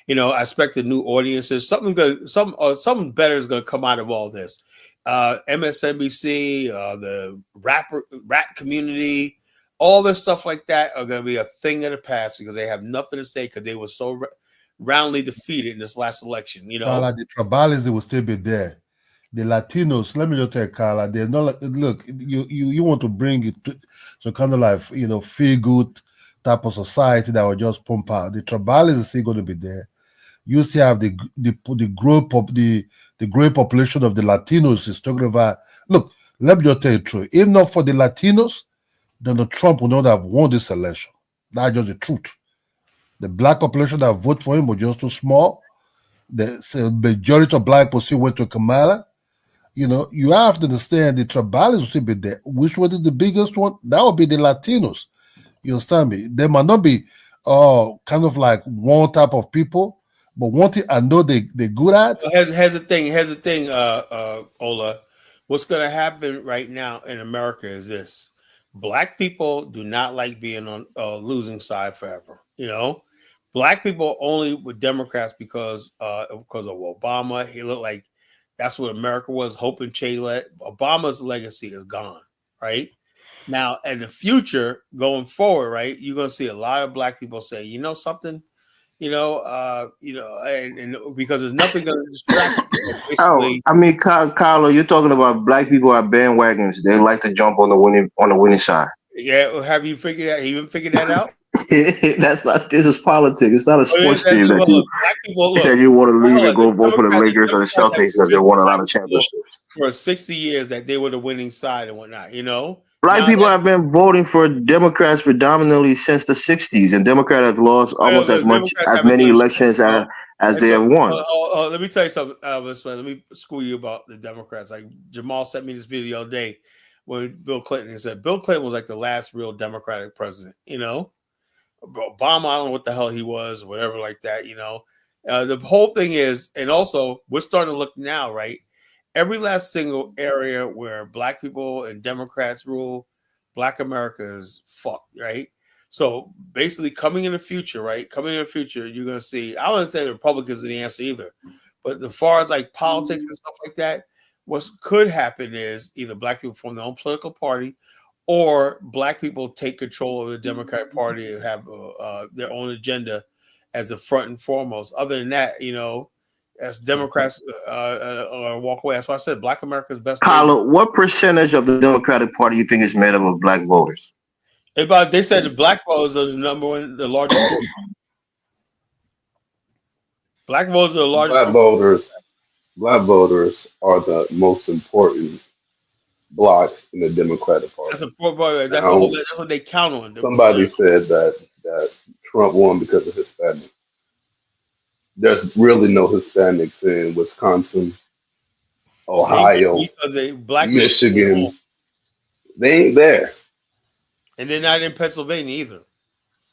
You know, I expect the new audiences. Something good, something better is going to come out of all this. MSNBC, the rap community, all this stuff like that are going to be a thing of the past because they have nothing to say because they were so roundly defeated in this last election. You know, Carla, the tribalism will still be there. The Latinos, let me just tell you, Carla, they're not look. You want to bring it to kind of like feel good type of society that will just pump out. The tribalism is still going to be there. You still have the group of the great population of the Latinos is talking about. Look, let me just tell you the truth. If not for the Latinos, Donald Trump would not have won this election. That's just the truth. The black population that voted for him was just too small. The majority of black people still went to Kamala. You know, you have to understand the tribalism will still be there. Which one is the biggest one? That would be the Latinos. You understand me? They might not be kind of like one type of people, but one thing I know they're good at. Here's the thing, Ola. What's going to happen right now in America is this: Black people do not like being on losing side forever. You know, Black people only with Democrats because of Obama. He looked like that's what America was hoping change. Obama's legacy is gone, right? Now, in the future, going forward, right, you're gonna see a lot of black people say, you know something, and because there's nothing gonna distract you. Oh, Basically, I mean, Carlo, you're talking about black people are bandwagons. They like to jump on the winning side. yeah. Have you figured that? Even figured that out? That's not. This is politics. It's not a Well, sports team well, look, black people that look. you want to leave Hold and on, the go vote for the Lakers or the Democrats have Celtics because they convinced won a black lot of people championships. for 60 years that they were the winning side and whatnot. Black Now people that have been voting for Democrats predominantly since the '60s, and Democrats have lost almost the as Democrats haven't many done shit. elections as And they so, have won. let me tell you something, Elvis. Let me school you about the Democrats. Like Jamal sent me this video the other day when Bill Clinton said Bill Clinton was like the last real Democratic president. Obama, I don't know what the hell he was, whatever like that. The whole thing is, and also we're starting to look now, right? Every last single area where black people and Democrats rule, black America is fucked, right? So basically, coming in the future, right? Coming in the future, you're gonna see. I wouldn't say the Republicans are the answer either, but as far as like politics and stuff like that, what could happen is either black people form their own political party, or black people take control of the Democratic Party and have their own agenda as the front and foremost. Other than that, as Democrats walk away, that's why I said Black America's best days. Carlo, what percentage of the Democratic Party you think is made up of black voters? They said the black voters are the largest. Black voters are the largest. Black voters are the most important bloc in the Democratic Party. That's what they count on. Somebody said that Trump won because of Hispanics. There's really no Hispanics in Wisconsin, Ohio, Michigan. They ain't there. And they're not in Pennsylvania either.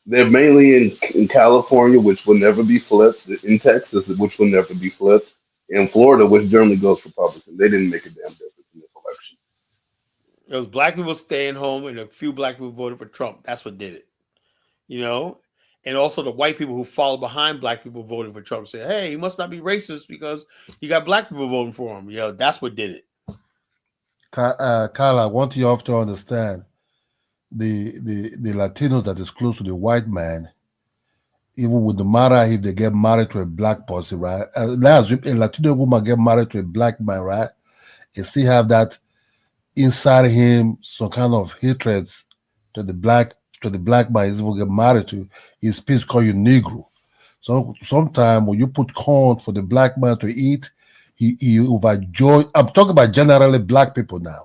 They're mainly in California, which will never be flipped, in Texas, which will never be flipped, in Florida, which generally goes Republican. They didn't make a damn difference in this election. It was black people staying home and a few black people voted for Trump. That's what did it. And also the white people who followed behind black people voting for Trump said, hey, he must not be racist because you got black people voting for him. That's what did it. Carla, I want you all to understand the Latinos that is close to the white man, even with no matter if they get married to a black person, right? Let's assume a Latino woman get married to a black man, right? And still have that inside him some kind of hatred to the black man he's going to get married to. His speech call you Negro. So sometimes when you put corn for the black man to eat, he overjoyed. I'm talking about generally black people now.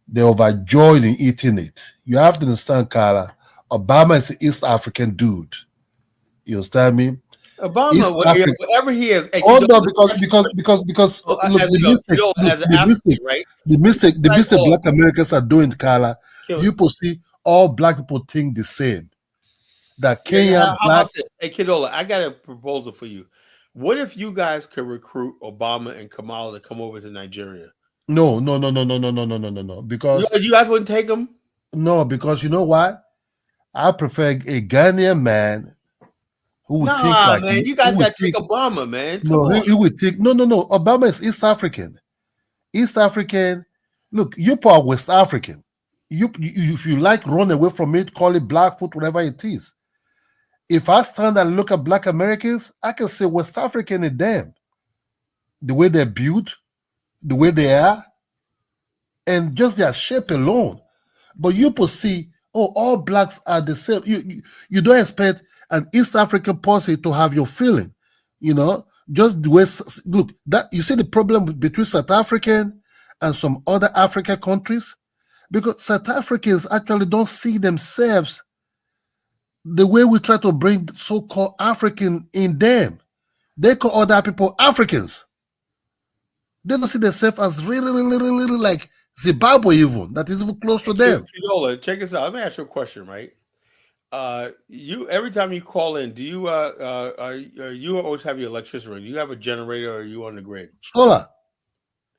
They overjoyed in eating it. You have to understand, Carla, Obama is an East African dude. You understand me? Obama, whatever he is. Oh no, because look, the mistake Black Americans are doing, Carla. You see, all black people think the same. That Kenya black. Hey, Kidola, I got a proposal for you. What if you guys could recruit Obama and Kamala to come over to Nigeria? No. Because you guys wouldn't take them? No, because you know why? I prefer a Ghanaian man who would think like man. You guys got to take Obama, man. He would think no. Obama is East African. East African. Look, you are West African. If you like, run away from it, call it Blackfoot, whatever it is. If I stand and look at Black Americans, I can say West African is them. The way they're built, the way they are, and just their shape alone. But you see, all blacks are the same. You don't expect an East African person to have your feeling, just the way. Look, that you see the problem between South African and some other African countries, because South Africans actually don't see themselves the way we try to bring so-called African in them. They call other people Africans. They don't see themselves as really like Zimbabwe even, that is even close to them. Kidola, check this out. Let me ask you a question, right? You every time you call in, do you you always have your electricity? Do you have a generator or are you on the grid?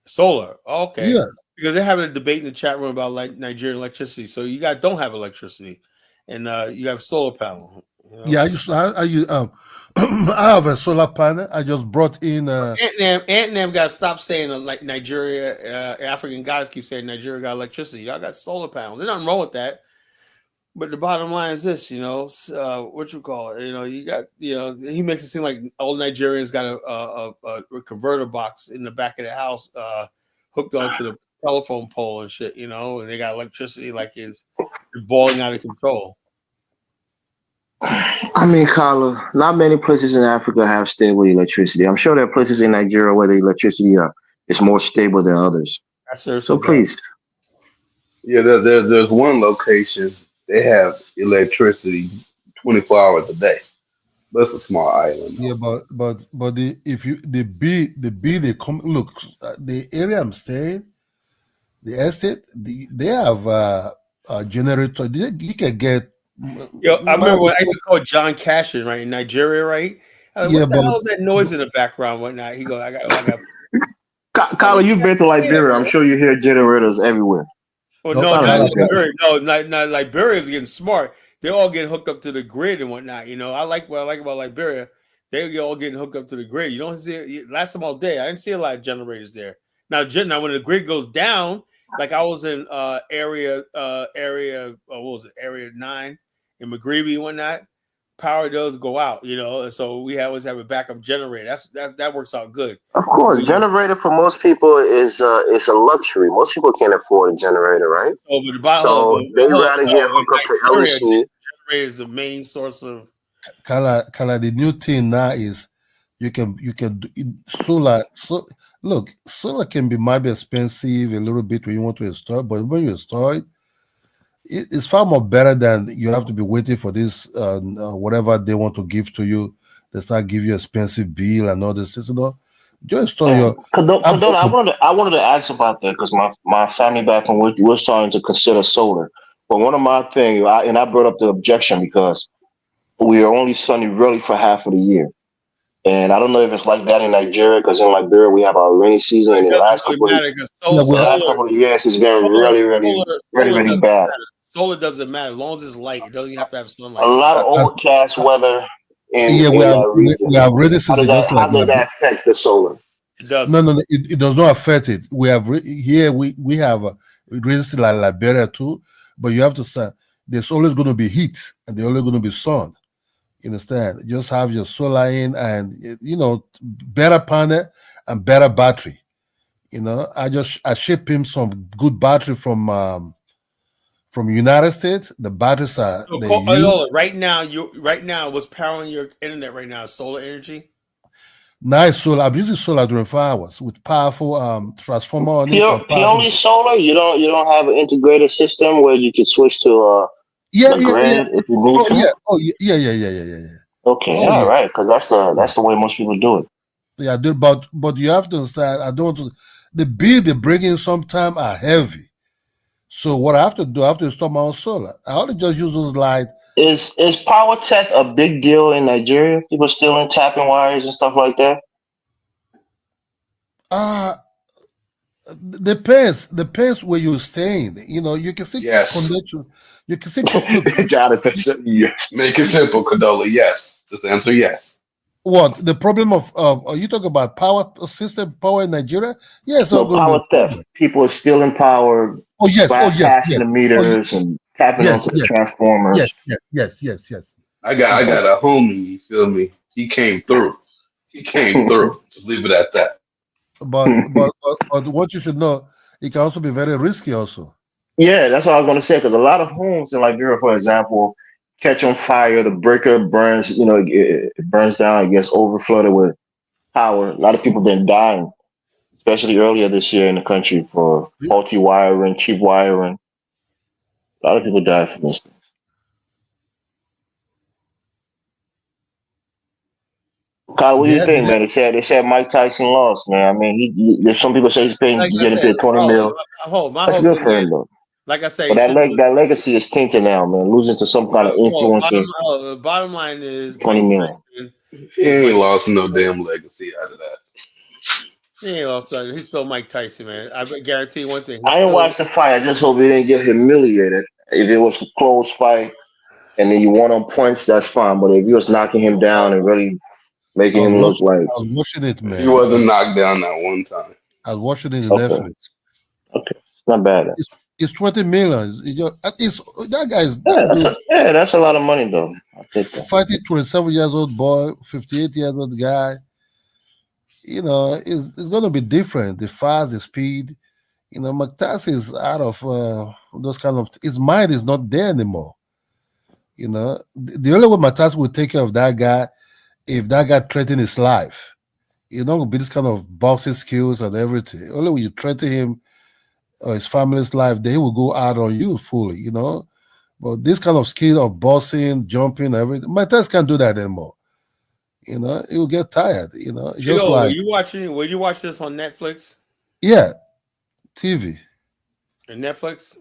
Solar. Okay. Yeah. Because they're having a debate in the chat room about like Nigerian electricity. So you guys don't have electricity. And you have solar panel. You know? Yeah, I use I have a solar panel. I just brought in Ant-Nam got to stop saying like Nigeria, African guys keep saying Nigeria got electricity. Y'all got solar panels. There's nothing wrong with that. But the bottom line is this, what you call it? You got, he makes it seem like all Nigerians got a converter box in the back of the house hooked onto the telephone pole and shit, and they got electricity like it's boiling out of control. I mean, Carla, not many places in Africa have stable electricity. I'm sure there are places in Nigeria where the electricity is more stable than others. So please. Yeah, there's one location they have electricity 24 hours a day. But it's a small island. Yeah, but they come look the area I'm staying, the estate, they have a generator. You can get. Yo, I remember when I used to call John Cashin, right, in Nigeria, right? What the hell is that noise in the background? Whatnot? He goes, I got. Carla, you've been to Liberia. I'm sure you hear generators everywhere. Well, no, not Liberia. No, not Liberia's getting smart. They're all getting hooked up to the grid and whatnot. I like what I like about Liberia. They're all getting hooked up to the grid. You don't see it last time all day. I didn't see a lot of generators there. Now when the grid goes down, like I was in area 9 in McGreevy and whatnot, power does go out, and so we always have a backup generator. That works out good. Of course, generator for most people is a luxury. Most people can't afford a generator, right? So they rather get hooked up to LEC. Generator is the main source of. Kala, the new thing now is you can do solar. So look, solar might be expensive a little bit when you want to install, but when you install it, it's far more better than you have to be waiting for this whatever they want to give to you. They start give you expensive bill and all this. Just install your. Cardona, I wanted to ask about that because my family back when we're starting to consider solar. But one of my things, I brought up the objection because we are only sunny really for half of the year. And I don't know if it's like that in Nigeria, because in Liberia we have our rainy season, and the last couple of years it's been really bad. Solar doesn't matter as long as it's light. It doesn't even have to have sunlight. A lot of overcast weather. We have rainy season. How does that affect the solar? It does. No, it does not affect it. We have here we have rainy season like Liberia too, but you have to say there's always going to be heat and there's always going to be sun. You understand? Just have your solar in and better panel and better battery. I ship him some good battery from United States. The batteries are right now what's powering your internet right now is solar energy. Nice solar. I'm using solar during 4 hours with powerful transformer on it. Purely solar. You don't have an integrated system where you can switch to grid if you need to. Yeah. Okay, all right, because that's the way most people do it. Yeah, but you have to understand. I don't want to. The bill they bring in sometimes are heavy. So what I have to do, I have to install my own solar. I only just use those lights. Is power tech a big deal in Nigeria? People still in tapping wires and stuff like that? Depends where you're staying. You can see connection. You can see. Yes. Make it simple, Condola. Yes. Just answer yes. What the problem of are you talking about power system power in Nigeria? Yes. So power theft. People are stealing bypassing the meters and tapping onto the transformers. Yes. I got a homie. You feel me? He came through. Just leave it at that. But what you should know, it can also be very risky. Also. Yeah, that's what I was going to say. Because a lot of homes in Liberia, for example, catch on fire. The breaker burns. It burns down. It gets overflooded with power. A lot of people have been dying, especially earlier this year in the country for faulty wiring, cheap wiring. A lot of people died from this thing. Kyle, what do you think, man? They said Mike Tyson lost, man. I mean, some people say he's getting paid $20 million. That's good for him, though. Like I say, but that legacy is tainted now, man. Losing to some kind of influencer. The bottom line is $20 million. He ain't lost no damn legacy out of that. He ain't lost. He's still Mike Tyson, man. I guarantee you one thing. I didn't watch the fight. I just hope he didn't get humiliated. If it was a close fight, and then you won on points, that's fine. But if you was knocking him down and really I making was him look watching. like I was watching it, He man. wasn't knocked down that one time. I was watching it on okay, Netflix. it's not bad. It's 20 million. It's that guy's Yeah, that dude that's a lot of money though. I think that. fighting 27 years old boy, 58 years old guy. It's going to be different. The fast, the speed. McTass is out of those kind of. His mind is not there anymore. The only way McTass will take care of that guy if that guy threaten his life. Be this kind of boxing skills and everything. Only when you threaten him or his family's life, they will go out on you fully. But this kind of skill of boxing, jumping, everything, McTass can't do that anymore. He will get tired. Just Were like you watch this on Netflix? TV. And Netflix?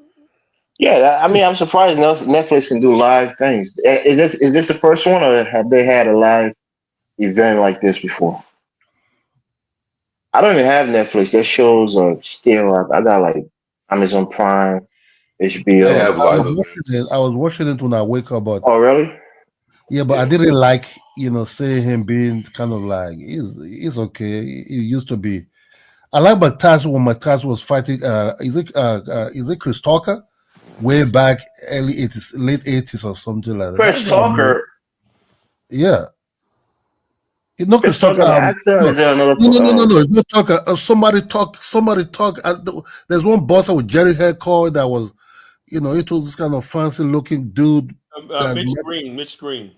Yeah, I mean, I'm surprised Netflix can do live things. Is this the first one, or have they had a live event like this before? I don't even have Netflix. Their shows are still up. I got like Amazon Prime, They HBO. have I live was watching it. events. I was watching it when I wake up, but Oh, really? yeah, but I didn't like seeing him being kind of like he's okay. He used to be. I like McTass when McTass was fighting. Is it Chris Tucker? Way back early 80s, late 80s or something like that. Chris Tucker. Yeah. It's not Chris Chris Tucker, Tucker. the actor. Is there another? No. It's not Tucker. Somebody talk. There's one boxer with Jerry haircut that was, it was this kind of fancy looking dude. Mitch Green.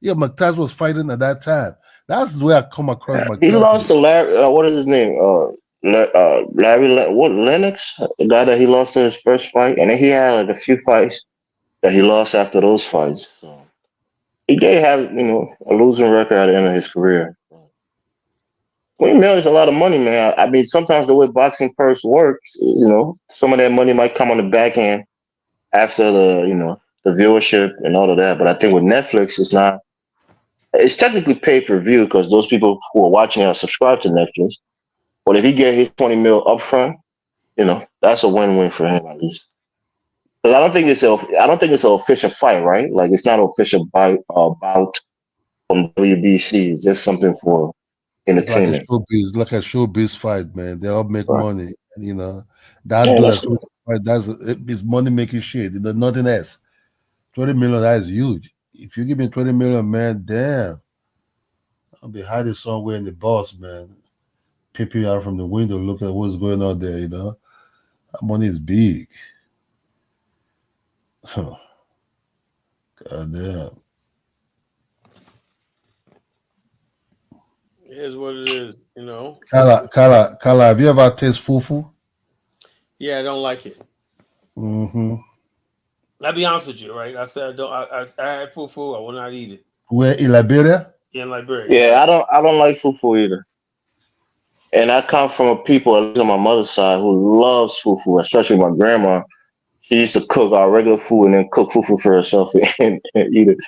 Yeah, McTass was fighting at that time. That's the way I come across McTass. He lost to Larry. What is his name? Larry Lennox, the guy that he lost in his first fight, and then he had like a few fights that he lost after those fights. So he did have a losing record at the end of his career. $20 million is a lot of money, man. I mean, sometimes the way boxing purse works, some of that money might come on the back end after the viewership and all of that. But I think with Netflix, it's not. It's technically pay-per-view because those people who are watching are subscribed to Netflix. But if he get his $20 million upfront, that's a win-win for him at least. Because I don't think it's an official fight, right? Like it's not an official bout from WBC. It's just something for entertainment. It's like a showbiz fight, man. They all make money. That's it's money making shit. There's nothing else. 20 million, that is huge. If you give me 20 million, man, damn, I'll be hiding somewhere in the box, man. Peeping out from the window, look at what's going on there, That money is big. God damn. It is what it is, Kala, have you ever tasted fufu? Yeah, I don't like it. Mm-hmm. I'll be honest with you, right? I said I don't. I had fufu. I will not eat it. Where in Liberia? Yeah, in Liberia. Yeah, I don't like fufu either. And I come from a people on my mother's side who loves fufu, especially my grandma. She used to cook our regular food and then cook fufu for herself and eat it.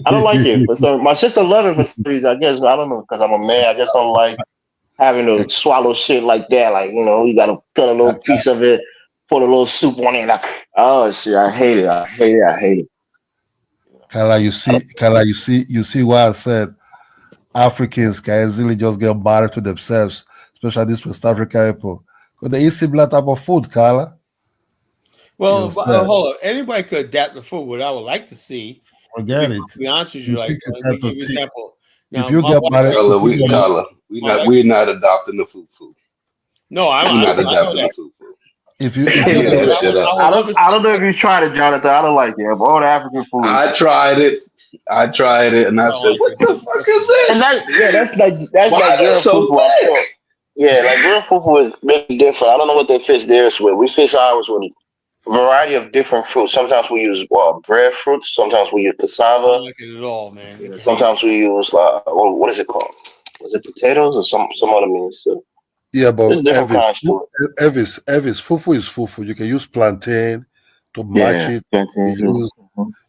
I don't like it. My sister loves it for some reason. I guess I don't know because I'm a man. I just don't like having to swallow shit like that. Like you got to cut a little piece of it, put a little soup on it. Like, oh shit, I hate it. Kala, you see why I said Africans can easily just get married to themselves, especially this West African people. Because they eat similar type of food, Kala. Well, hold on. Anybody could adapt the food. What I would like to see, forget it. To be honest with you, like give you an example. Now, if you get married, we're not adopting the food. No, I'm not adopting the food. If you I don't know if you tried it, Jonathan. I don't like it. All the African food. I tried it, and I said, "What the fuck is this?" And that's Nigerian so fufu. Yeah, Nigerian fufu is maybe different. I don't know what they fish theirs with. We fish ours with a variety of different fruits. Sometimes we use breadfruit. Sometimes we use cassava. I don't like it at all, man. Sometimes we use what is it called? Was it potatoes or some other means too? Yeah, but Elvis, fufu is fufu. You can use plantain to match it.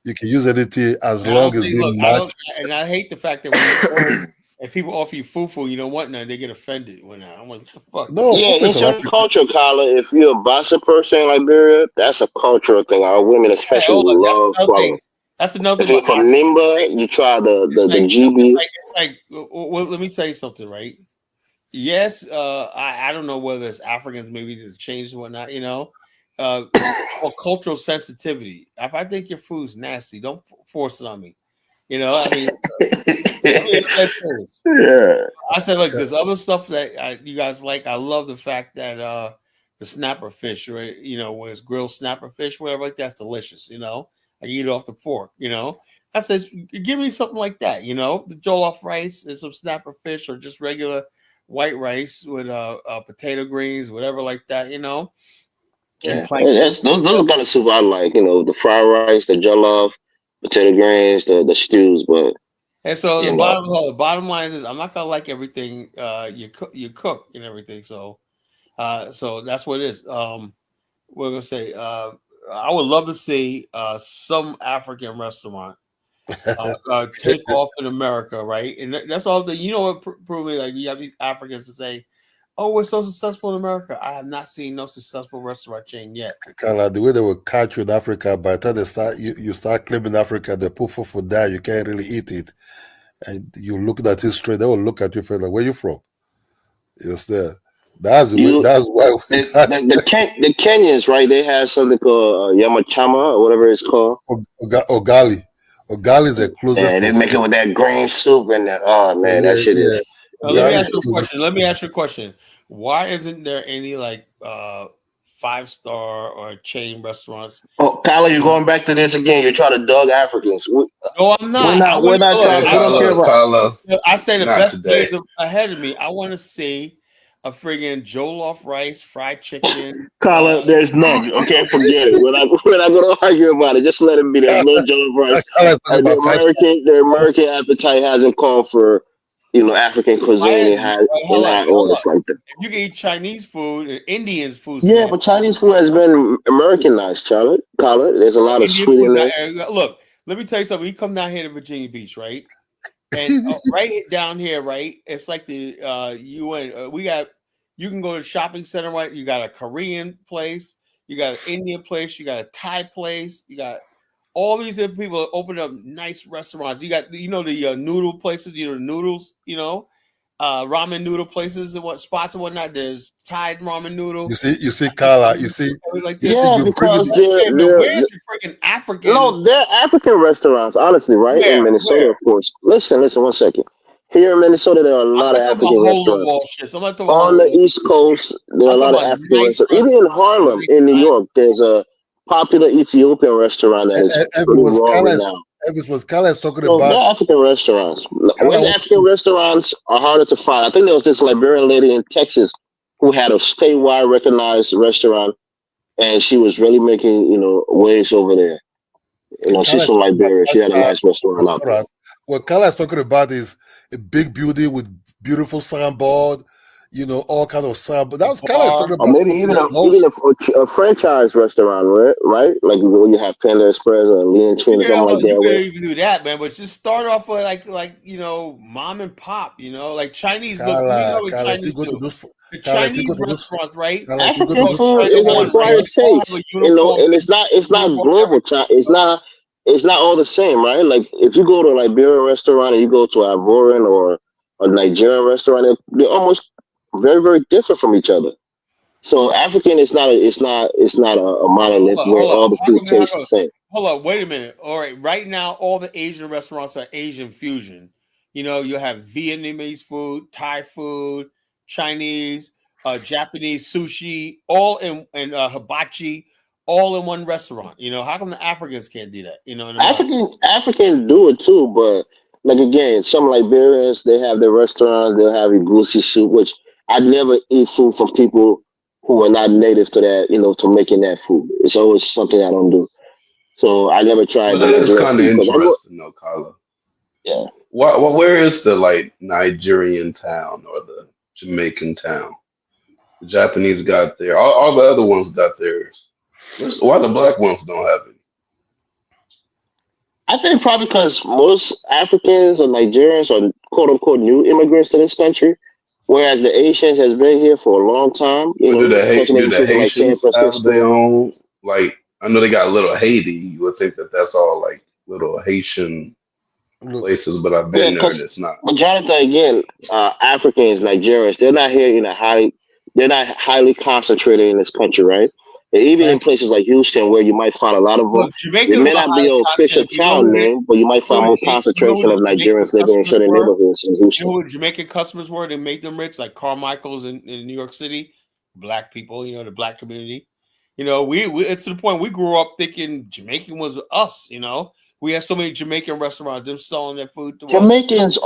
You can use anything as long as it matches. And I hate the fact that when people offer you fufu, you don't want none, they get offended. I'm like, what the fuck? No, in certain culture, Kala, if you're a Bassa person in Liberia, that's a cultural thing. Our women especially love swallowing. That's another If thing you're about from Africa, Nimba, right? you try It's the like GB. well, let me tell you something, right? Yes, I don't know whether it's Africans maybe just changed and whatnot, it's called cultural sensitivity. If I think your food's nasty, don't force it on me. I mean, that's serious. Yeah. I said, look, there's other stuff that you guys like. I love the fact that the snapper fish, right? When it's grilled snapper fish, whatever, like that's delicious. I eat it off the fork. I said, give me something like that. The jollof rice and some snapper fish, or just regular white rice with potato greens, whatever like that. And Yeah, plankton. those are the kind of soup I like. The fried rice, the jollof, potato greens, the stews. But And so you know, the bottom line is, I'm not gonna like everything you cook and everything. So that's what it is. We're gonna say I would love to see some African restaurant take off in America, right? And that's all what prove me, like you have these Africans to say, "Oh, we're so successful in America." I have not seen no successful restaurant chain yet. Kind of the way they will catch you in Africa, by the time they start, you start claiming Africa, they put food there, you can't really eat it. And you look at it straight, they will look at you for like, where you from? It's there. That's the way, you that's why the Kenyans, right? They have something called yamachama or whatever it's called. Ogali. Ogali is the closest Yeah, to they make it food. with that green soup and oh man, that shit Yeah. is. Let me Ogali is ask the you a closest. question. Let me ask you a question. Why isn't there any like 5-star or chain restaurants? Oh, Kyler, you're going back to this again. You're trying to dog Africans. No, I'm We're not. I not. We're want to not look. trying. Hey, We don't care about. Kyla, I say the not best today. days are ahead of me. I want to see a friggin' jollof rice, fried chicken. Kyler, there's none. Okay, forget it. We're not going to argue about it. Just let it be. There's no jollof rice. Ogali is talking about The American appetite hasn't called for, African cuisine. Hold on, Oh, hold on. it's like that. If you can eat Chinese food, and Indian food's Yeah, nasty. but Chinese food has been Americanized, Charlotte. Kyler, there's a lot of Indian sweet in food's there. look, let me tell you something. You come down here to Virginia Beach, right? And right down here, right? It's like the UN. You can go to the shopping center, right? You got a Korean place, you got an Indian place, you got a Thai place, you got all these different people open up nice restaurants. You got the noodle places, the noodles, ramen noodle places and what spots and whatnot. There's Thai ramen noodle. You see, Carla. You see, Like you this. see, Yeah, you bring because it. Where's your freaking African? no, they're African restaurants, honestly, right? In Minnesota, Where? of course. Listen, 1 second. Here in Minnesota, there are a I'm lot not of talking about African hole in the restaurants. wall shit. I'm not talking about On hole in the the wall. East Coast, there are a I'm lot talking of about African nice restaurants. Even in Harlem, in New York, there's a popular Ethiopian restaurant that is pretty well renowned. If it was Carla is talking So they're about, African restaurants. Carla West wants African restaurants are harder to find. I think there was this Liberian lady in Texas who had a statewide recognized restaurant, and she was really making waves over there. She's from Liberia. She had a nice restaurant out there. what Carla is talking about is a big building with beautiful signboard, all kind of signboard. That was Carla is talking Or about. maybe even a franchise restaurant, right? Like when you have Panda Express or Lean Chin or something like that. You could even do that, man. But just start off with like mom and pop. Like Chinese. Look, we know what Carla, if you Chinese go to do. those, The Carla, if you Chinese go to those, restaurants, right? Carla, if you go to African those, food is an acquired taste, and it's not global. It's not all the same, right? Like if you go to a Liberian restaurant and you go to an Ivorian or a Nigerian restaurant, they're almost very, very different from each other. So African is not a monolith where all the food tastes the same. Hold on, wait a minute. All right, right now all the Asian restaurants are Asian fusion. You have Vietnamese food, Thai food, Chinese, Japanese sushi, all in hibachi, all in one restaurant. How come the Africans can't do that? Africans do it too, but like again, some Liberians they have their restaurants. They'll have egusi soup, which I never eat food from people who are not native to that. To making that food. It's always something I don't do. So I never tried Well, the that is Nigerian kind of food interesting, though, Kyla. yeah. Where is the Nigerian town or the Jamaican town? The Japanese got there. All the other ones got theirs. Why the black ones don't have it? I think probably because most Africans or Nigerians are quote unquote new immigrants to this country, whereas the Asians has been here for a long time. But Especially do in the places like San Haitians have their Francisco. own? I know they got a little Haiti. You would think that that's all little Haitian Look, places, but I've Yeah, been there and because it's not. Jonathan, again, Africans, Nigerians, they're not highly concentrated in this country, right? And even in thank you. places like Houston, where you might find a lot of them, Look, they Jamaicans may were not be highly an official concentrated. You know town who they, name, but you might find more concentration the of Jamaican Nigerians living in customers certain were? neighborhoods in You know Houston. who Jamaican customers were? They made them rich, like Carmichael's in New York City. Black people, the black community. We it's to the point we grew up thinking Jamaican was us. We had so many Jamaican restaurants, them selling their food to us. Jamaicans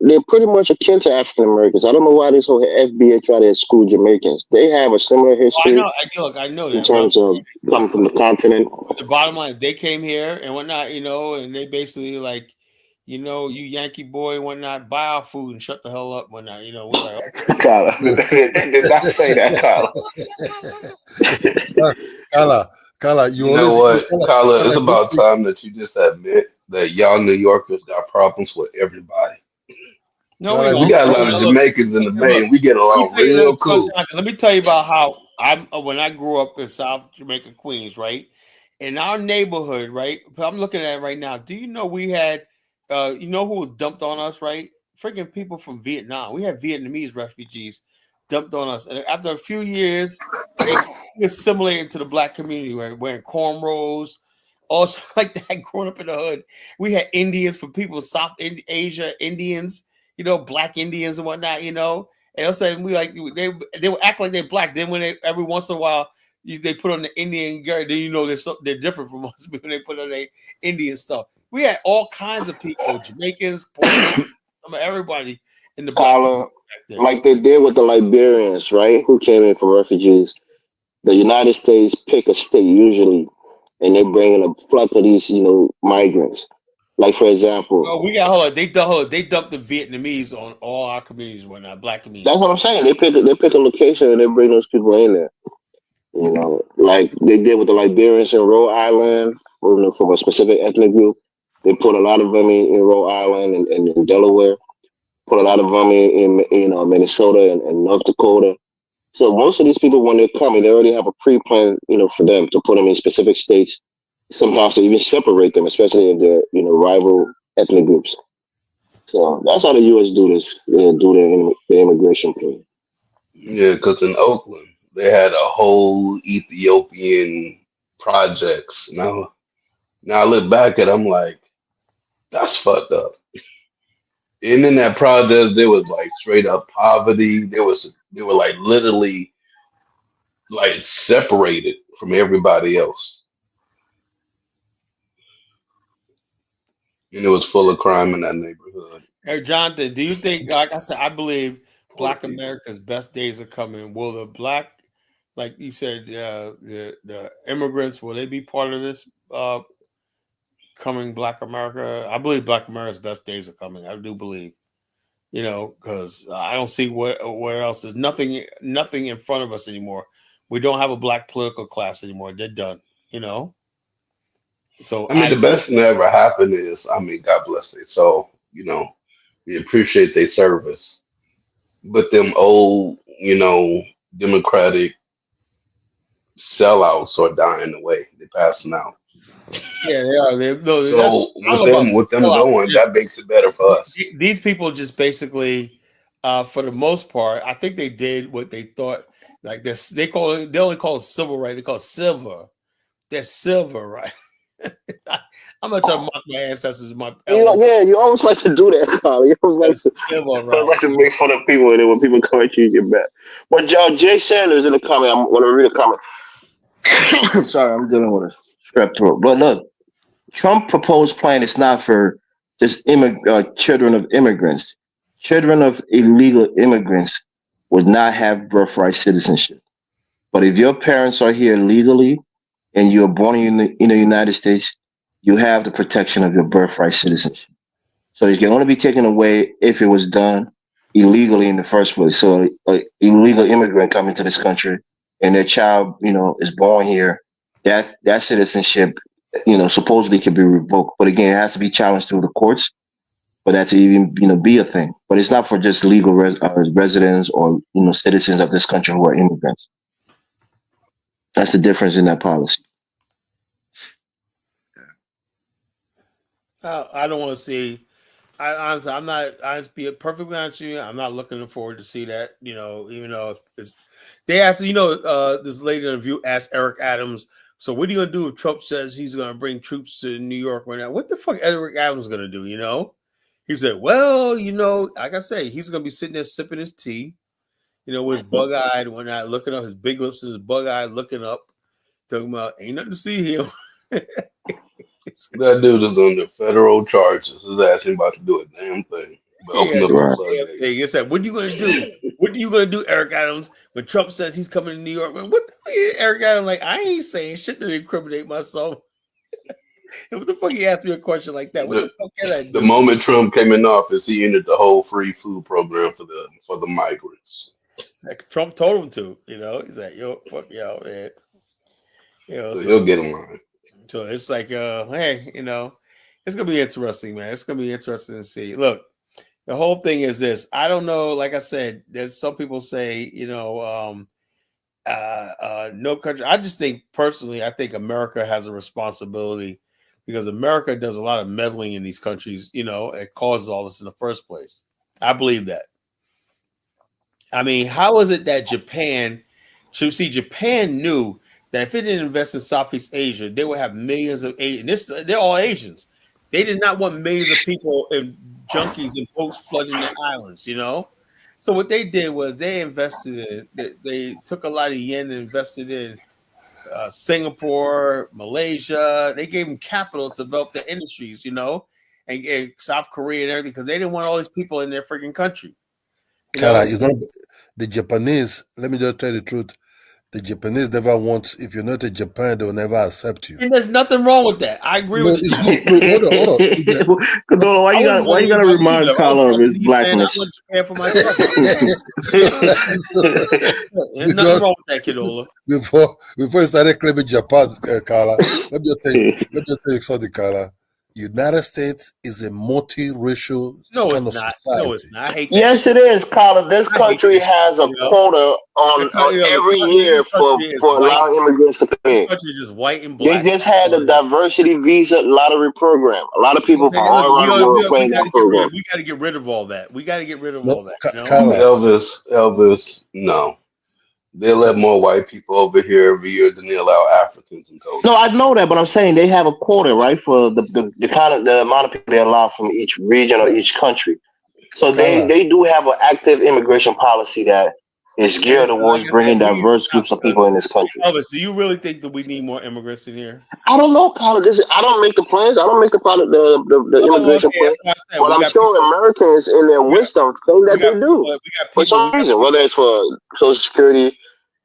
they're pretty much akin to African Americans. I don't know why this whole FBA try to exclude Jamaicans. They have a similar Well, I history know, I know in that, but terms of coming from the continent. the bottom line, they came here and whatnot, and they basically like, you Yankee boy, whatnot, buy our food and shut the hell up, whatnot. We're like, Carla, did not say that, Carla. Kala, You know what, Kyla? It's about time that you just admit that y'all New Yorkers got problems with everybody. no, we We don't. got a lot of Jamaicans in the Bay, and we get along real cool. Let me tell you about how when I grew up in South Jamaica, Queens, right? In our neighborhood, right? I'm looking at it right now. Do you know we had, who was dumped on us, right? Freaking people from Vietnam. We had Vietnamese refugees dumped on us, and after a few years, they assimilated into the black community, right? Wearing cornrows, also like that. Growing up in the hood, we had Indians from people South Asia, Indians. Black Indians and whatnot, and all of a sudden they would act like they're black. Then when every once in a while they put on the Indian gear, then they're different from us when they put on their Indian stuff. We had all kinds of people, Jamaicans, Puerto Ricans, everybody in the black Carla, like they did with the Liberians, right? Who came in from refugees. The United States pick a state usually, and they bring in a flood of these, migrants. Like for example, They dumped the Vietnamese on all our communities and whatnot, black communities. that's what I'm saying. They pick a location and they bring those people in there. Like they did with the Liberians in Rhode Island, from a specific ethnic group. They put a lot of them in Rhode Island and in Delaware. Put a lot of them in Minnesota and North Dakota. So most of these people, when they're coming, they already have a pre-plan, for them to put them in specific states. Sometimes to even separate them, especially if they're, rival ethnic groups. So that's how the U.S. do this. They do the immigration plan. Yeah, because in Oakland they had a whole Ethiopian projects. Now I look back at, I'm like, that's fucked up. And in that project, there was like straight up poverty. They were like literally like separated from everybody else, and it was full of crime in that neighborhood. Hey, Jonathan, do you think, like I said, I believe Black America's best days are coming? Will the black, like you said, the immigrants, will they be part of this coming Black America? I believe Black America's best days are coming. I do believe, because I don't see where else. There's nothing in front of us anymore. We don't have a black political class anymore. They're done. So I mean, the best thing that ever happened is, I mean, God bless their soul. We appreciate their service, but them old, Democratic sellouts are dying away. They're passing out. Yeah, they are. So with them going, that makes it better for us. These people just basically, for the most part, I think they did what they thought. Like this, they only call it civil right. They call it silver. That's silver, right? I'm gonna try to mock my ancestors. You always like to do that, Carl. You always like to make fun of people, and then when people come at you, you get mad. But Jay Sanders in the comment, I'm going to read a comment. Sorry, I'm dealing with a strep throat. But look, Trump proposed plan is not for just children of immigrants. Children of illegal immigrants would not have birthright citizenship. But if your parents are here legally and you're born in the United States, you have the protection of your birthright citizenship. So it can only be taken away if it was done illegally in the first place. So an illegal immigrant coming to this country and their child, is born here, that citizenship, supposedly can be revoked. But again, it has to be challenged through the courts for that to even, be a thing. But it's not for just legal residents or, citizens of this country who are immigrants. That's the difference in that policy. I don't want to see. I honestly, I'm not. I just be perfectly honest with you. I'm not looking forward to see that. You know, even though they asked, this lady in the View asked Eric Adams. So what are you gonna do if Trump says he's gonna bring troops to New York right now? What the fuck Eric Adams gonna do? You know, he said, well, like I say, he's gonna be sitting there sipping his tea. With his bug eyed when not looking up, his big lips and his bug eyed looking up, talking about ain't nothing to see here. That dude is under federal charges. His ass ain't about to do a damn thing. But open up the floodgates. He said, what are you going to do? What are you going to do, Eric Adams, when Trump says he's coming to New York? What the fuck is Eric Adams like? I ain't saying shit to incriminate myself. What the fuck he asked me a question like that? What the fuck can I do? The moment Trump came in office, he ended the whole free food program for the migrants. Like Trump told him to, he's like, yo, fuck y'all, man. So he'll get him on. So it's like, hey, it's gonna be interesting, man. It's gonna be interesting to see. Look, the whole thing is this. I don't know. Like I said, there's some people say, no country. I just think personally, I think America has a responsibility because America does a lot of meddling in these countries. It causes all this in the first place. I believe that. I mean, how is it that Japan knew that if it didn't invest in Southeast Asia, they would have millions of Asians. They're all Asians. They did not want millions of people and junkies and folks flooding their islands, So what they did was they invested in, they took a lot of yen and invested in Singapore, Malaysia. They gave them capital to develop their industries, and South Korea and everything, because they didn't want all these people in their freaking country. It's not the Japanese. Let me just tell you the truth. The Japanese never want, if you're not a Japan, they will never accept you. And there's nothing wrong with that. I agree with you. Hold on. Why you gotta remind Carla of his blackness? There's nothing wrong with that, Kidola. Before you started claiming Japan, Carla, let me just tell you something, Carla. United States is a multiracial kind of society. No, it's not. I hate that. Yes, it is, Carla. This country has a quota on every year for allowing immigrants to come in. This country is just white and black. They just had a diversity visa lottery program. A lot of people from all around the world playing that program. We got to get rid of all that. All that. Elvis, no. They let more white people over here every year than they allow Africans and those. No, I know that, but I'm saying they have a quota, right, for the amount of people they allow from each region or each country. So they do have an active immigration policy that is geared towards bringing diverse groups of people in this country. Elvis, do you really think that we need more immigrants in here? I don't know, Carla. I don't make the plans. I don't make the immigration plans. But I'm sure Americans, in their wisdom, think that they do for some reason, whether it's for Social Security,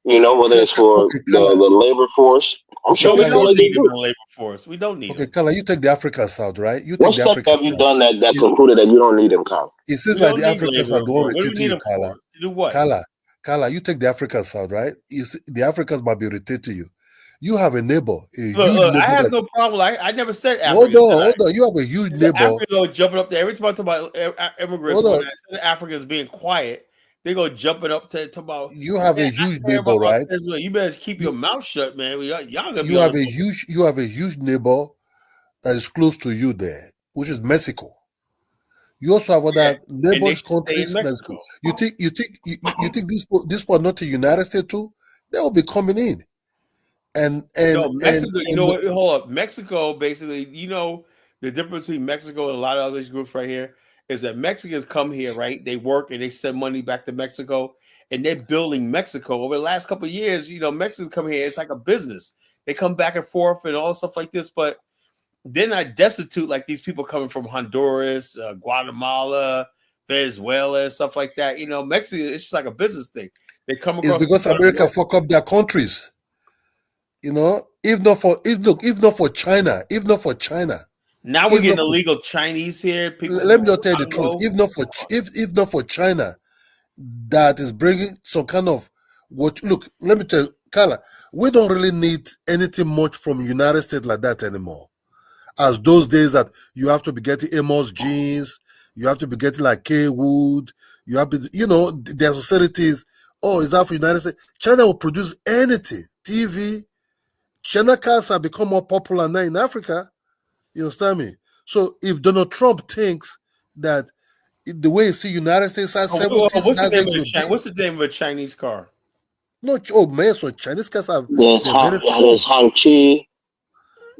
whether it's for the labor force. I'm sure we don't need the labor force. We don't need. Okay, Carla, you take the Africans out, right? What stuff have you done that concluded that you don't need them, Carla? It seems like the Africans are going to retreat to you, Carla. To do what? Carla, you take the Africans out, right? You see, the Africans might be irritated to you. You have a neighbor. Look, I have no problem. I never said Africans. Hold on. You have a huge neighbor. Africans jumping up there. Every time I talk about immigrants, when I said Africans being quiet, they go jumping up to about. You have a huge neighbor, right? You better keep your mouth shut, man. Y'all gonna you have a huge neighbor that is close to you there, which is Mexico. You also have other neighbors countries. You think this was not the United States too? They will be coming in. And Mexico, hold up. Mexico, basically, the difference between Mexico and a lot of other groups right here is that Mexicans come here, right? They work and they send money back to Mexico, and they're building Mexico. Over the last couple of years, Mexicans come here. It's like a business. They come back and forth and all stuff like this, but they're not destitute like these people coming from Honduras, Guatemala, Venezuela, and stuff like that. Mexico, it's just like a business thing. They come across. It's because America fuck up their countries. If not for China. Now we're getting illegal Chinese here. Let me just tell you the truth. If not for China, that is bringing some kind of what. Look, let me tell you, Carla, we don't really need anything much from United States like that anymore. As those days that you have to be getting Amos jeans, you have to be getting like K Wood, you have to, their societies. Oh, is that for United States? China will produce anything. TV. China cars have become more popular now in Africa. You understand me? So if Donald Trump thinks that the way you see United States has Oh, 70s, what's the that's name going of to the be. What's the name of a Chinese car? No, oh man, so Chinese cars have There's they're very strong. there's Hangqi.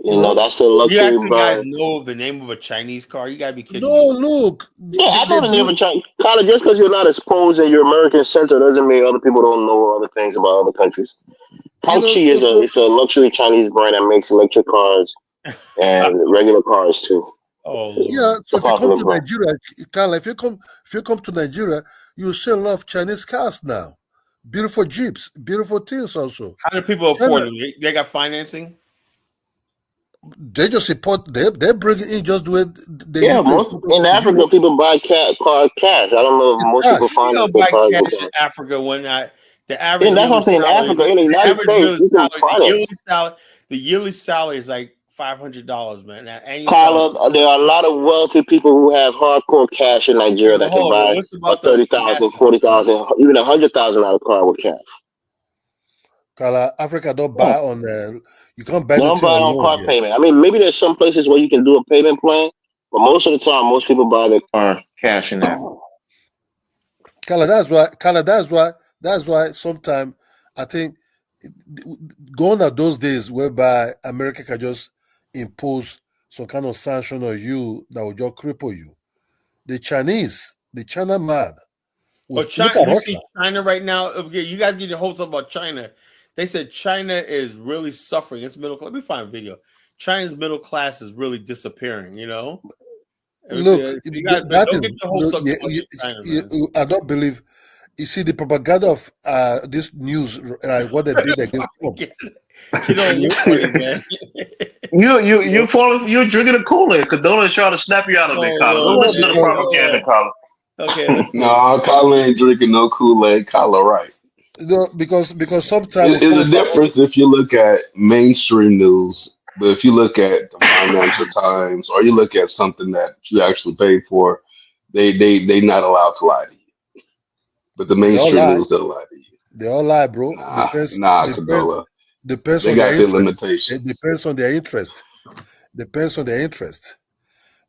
You know, That's the You luxury actually gotta brand. know the name of a Chinese car. You gotta be kidding me. no, look, Yeah, I they know the name do. of China. Colin, just because you're not exposed and you're American centered doesn't mean other people don't know other things about other countries. You know, Hangqi is it's a luxury Chinese brand that makes electric cars and regular cars too. Oh Lord. yeah. So It's a if you come popular to brand. Nigeria, Carla, if you come to Nigeria, you see a lot of Chinese cars now. Beautiful Jeeps, beautiful things also. How do people China, afford them? They got financing? they just import. They bring it in just the way they Yeah, used to most import in from Africa Europe. people buy car cash. I don't know if It's most people cash. You finance don't their buy cars with cash in cash. Africa when the average And that's what yearly I'm saying. In salary, Africa, in the the United average yearly States, you can salary, finance. the yearly salary is like $500, man. That annual salary. Carla, there are a lot of wealthy people who have hardcore cash in Yeah, Nigeria but that can hold on, buy what's a about the 30,000, masses? 40,000, even $100,000 car with cash. Carla, Africa don't Yeah. buy on. You can't buy They don't nothing buy on on loan car here. payment. I mean, maybe there's some places where you can do a payment plan, but most of the time, most people buy their car cash in there. Carla, that's why sometimes I think gone are those days whereby America can just impose some kind of sanction on you that will just cripple you. The China man, Oh, look China! at You Russia. see China right now. Okay, you guys get your hopes up about China. They said China is really suffering. It's middle class. Let me find a video. China's middle class is really disappearing. You know. Look, So you guys, but that don't is, get your hopes up too much you, in China, man. I don't believe. You see the propaganda of this news, what they did against Trump. Kiddo, you're funny, man. You're drinking a Kool-Aid because Donald's trying to snap you out of it, Oh Colin. Don't Lord, listen to the because propaganda, Colin. Okay, let's see. No, Colin ain't drinking no Kool-Aid. Colin, right? because sometimes we It's fall a back on. difference if you look at mainstream news, but if you look at the Financial Times or you look at something that you actually pay for, they not allowed to lie to you. But the They all mainstream lie. news they'll lie to you. They all lie, bro. Nah, Kadola. Depends They on their got their interest. It limitations. depends on their interest. Depends on their interest.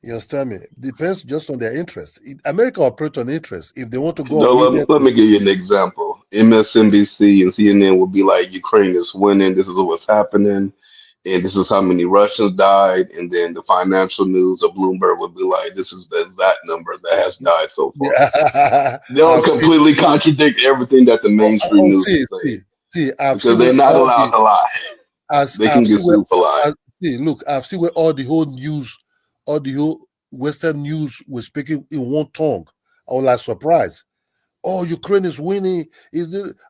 You understand me? Depends just on their interest. America operates on interest. If they want to go on Kadola, weekend, let me give you an example. MSNBC and CNN will be like, Ukraine is winning. This is what's happening. And this is how many Russians died. And then the financial news or Bloomberg would be like, this is the exact number that has died so far. yeah, They'll completely contradict everything that the mainstream news is saying I've seen because where they're not all allowed the to lie. as They can I've get seen where sued for lying. look, I've seen where all the whole news, all the whole Western news was speaking in one tongue. I was like surprised. Oh, Ukraine is winning.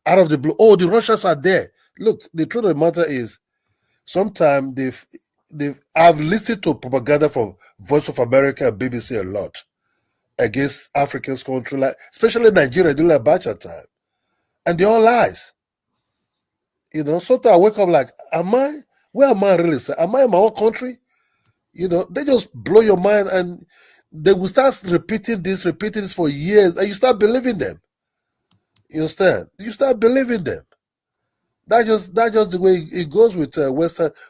Out of the blue? Oh, the Russians are there. Look, the truth of the matter is, sometimes I've listened to propaganda from Voice of America and BBC a lot against Africa's country, like especially Nigeria during Abacha time, and they all lies. Sometimes I wake up like, where am I really? Am I in my own country? They just blow your mind, and they will start repeating this for years, and you start believing them. You understand? You start believing them. That's just the way it goes with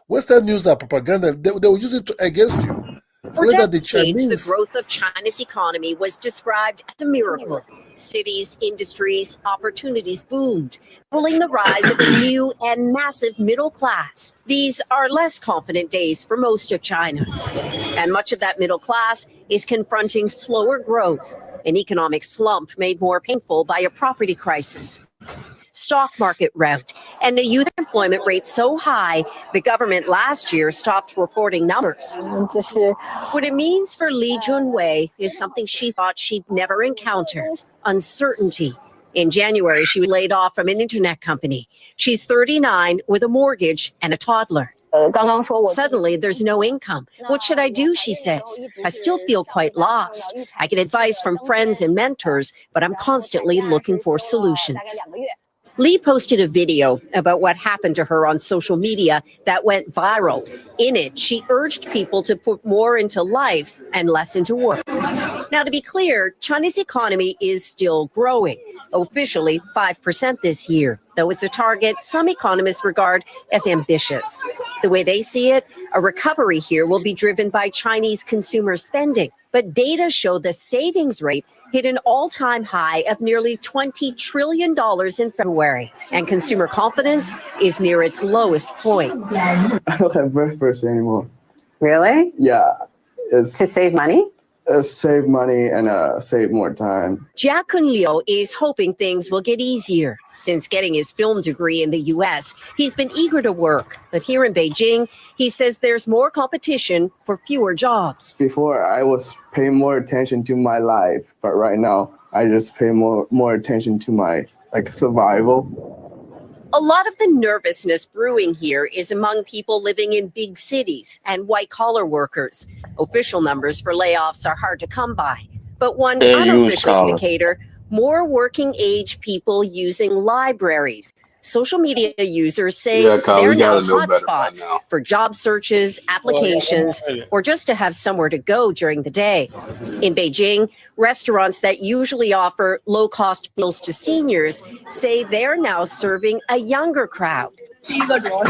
Western news and propaganda. They will use it against you. For Whether the decades, the Chinese, growth of China's economy was described as a miracle. Cities, industries, opportunities boomed, fueling the rise of a new and massive middle class. These are less confident days for most of China. And much of that middle class is confronting slower growth, an economic slump made more painful by a property crisis, stock market rout, and a youth employment rate so high the government last year stopped reporting numbers. What it means for Li Junwei is something she thought she'd never encounter: uncertainty. In January, she was laid off from an internet company. She's 39 with a mortgage and a toddler. Suddenly, there's no income. What should I do, she says. I still feel quite lost. I get advice from friends and mentors, but I'm constantly looking for solutions. Lee posted a video about what happened to her on social media that went viral. In it, she urged people to put more into life and less into work. Now, to be clear, China's economy is still growing, officially 5% this year, though it's a target some economists regard as ambitious. The way they see it, A recovery here will be driven by Chinese consumer spending, but data show the savings rate hit an all-time high of nearly $20 trillion in February, and consumer confidence is near its lowest point. I don't have breakfast anymore. Really? Yeah, it's To save money? save money and save more time. Jia Kun Liu is hoping things will get easier. Since getting his film degree in the U.S., he's been eager to work. But here in Beijing, he says there's more competition for fewer jobs. Before, I was paying more attention to my life, but right now, I just pay more attention to my survival. A lot of the nervousness brewing here is among people living in big cities and white-collar workers. Official numbers for layoffs are hard to come by. But one unofficial indicator, more working-age people using libraries. Social media users say Kyle, they're we now gotta know better by hotspots now. for job searches, applications, or just to have somewhere to go during the day. In Beijing, restaurants that usually offer low-cost meals to seniors say they're now serving a younger crowd.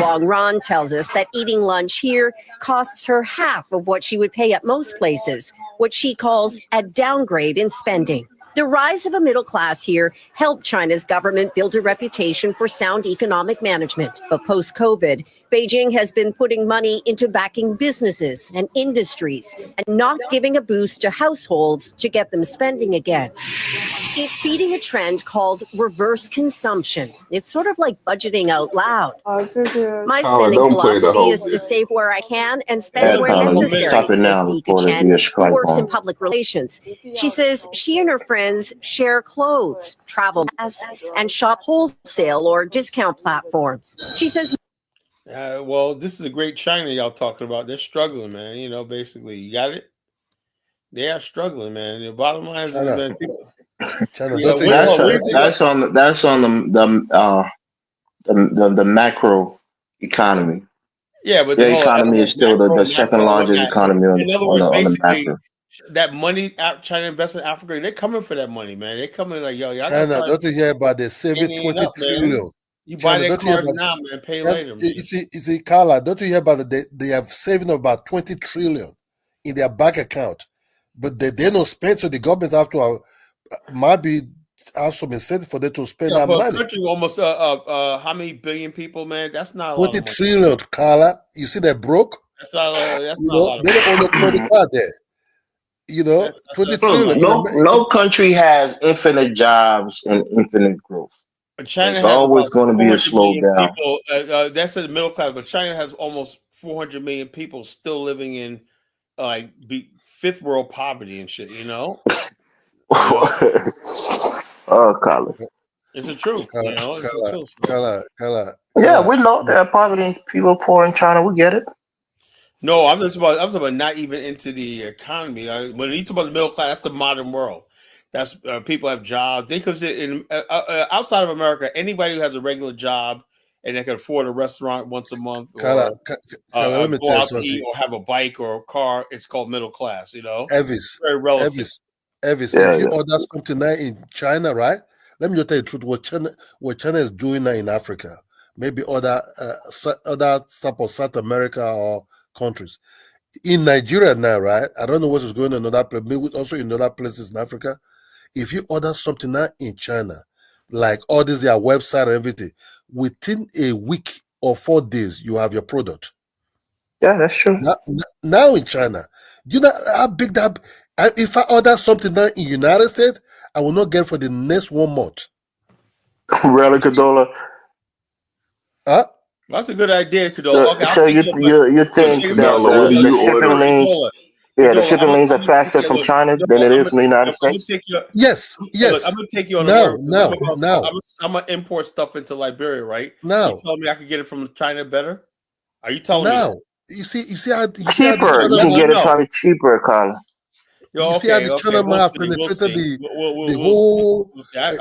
Wang Ran tells us that eating lunch here costs her half of what she would pay at most places, what she calls a downgrade in spending. The rise of a middle class here helped China's government build a reputation for sound economic management. But post-COVID, Beijing has been putting money into backing businesses and industries and not giving a boost to households to get them spending again. It's feeding a trend called reverse consumption. It's sort of like budgeting out loud. My spending don't play the philosophy whole is to game. save where I can and spend Yeah, where Tyler, you necessary, stop it says now Vika before there Chen, be a who strike works in on. public relations. She says she and her friends share clothes, travel and shop wholesale or discount platforms. She says Well, this is a great China y'all talking about. They're struggling, man. You know, basically, you got it. They are struggling, man. The bottom line is, China. man, people. China, Yeah, don't you well, hear That's on the macro economy. Yeah, but Their hold on, economy is still the second largest economy In other words, on the basically, macro. that money China invests in Africa, they're coming for that money, man. They're coming like, yo, y'all China, gotta don't you hear about the saving ending it 20 up, man. trillion? You buy China, that don't you hear cars about now, man. Pay that? later, man. It's a Carla, don't you hear about they have saving about 20 trillion in their bank account, but they don't spend, so the government have to might be have some incentive for them to spend Yeah, that for a money. country with almost how many billion people, man? That's not a lot 20 of money. trillion, Carla. You see they're broke? That's not a You lot know, of they money. don't own no credit card there. You know, That's 20 not trillion. like No country has infinite jobs and infinite growth. But China There's has always about going to be a 400 million slowdown. people. That's in the middle class, but China has almost 400 million people still living in fifth world poverty and shit. You know, Oh, Colin. it's the truth. You know, it's the truth. Carla, Yeah, we know there are poverty people poor in China. We get it. No, I'm talking about not even into the economy. When you talk about the middle class, that's the modern world. That's people have jobs. They consider outside of America, anybody who has a regular job and they can afford a restaurant once a month Carla, or let me go tell you out to eat something. or have a bike or a car, it's called middle class. You know, Elvis, very relative. Elvis, Yeah, if you yeah. order something now in China, right? Let me just tell you the truth. What China is doing now in Africa, maybe other type of South America or countries. In Nigeria now, right? I don't know what is going on in other places, maybe also in other places in Africa. If you order something now in China, like all this their website and everything, within a week or 4 days, you have your product. Yeah, that's true. Now in China, do you know how big that? If I order something now in United States, I will not get for the next 1 month. Really, Cadola. Huh? That's a good idea, Cadola. So you think that Cadola, what do the you order? shipping lanes? Yeah, the shipping lanes are faster from China than it is from the United States. Yes. Look, I'm gonna take you on a word. I'm gonna import stuff into Liberia, right? Now, you telling me I can get it from China better? Are you telling me now, that? you see how Cheaper. You can get it probably cheaper, Colin. Yo, you see how okay, the okay, China we'll have see, penetrated the we'll whole see. I hate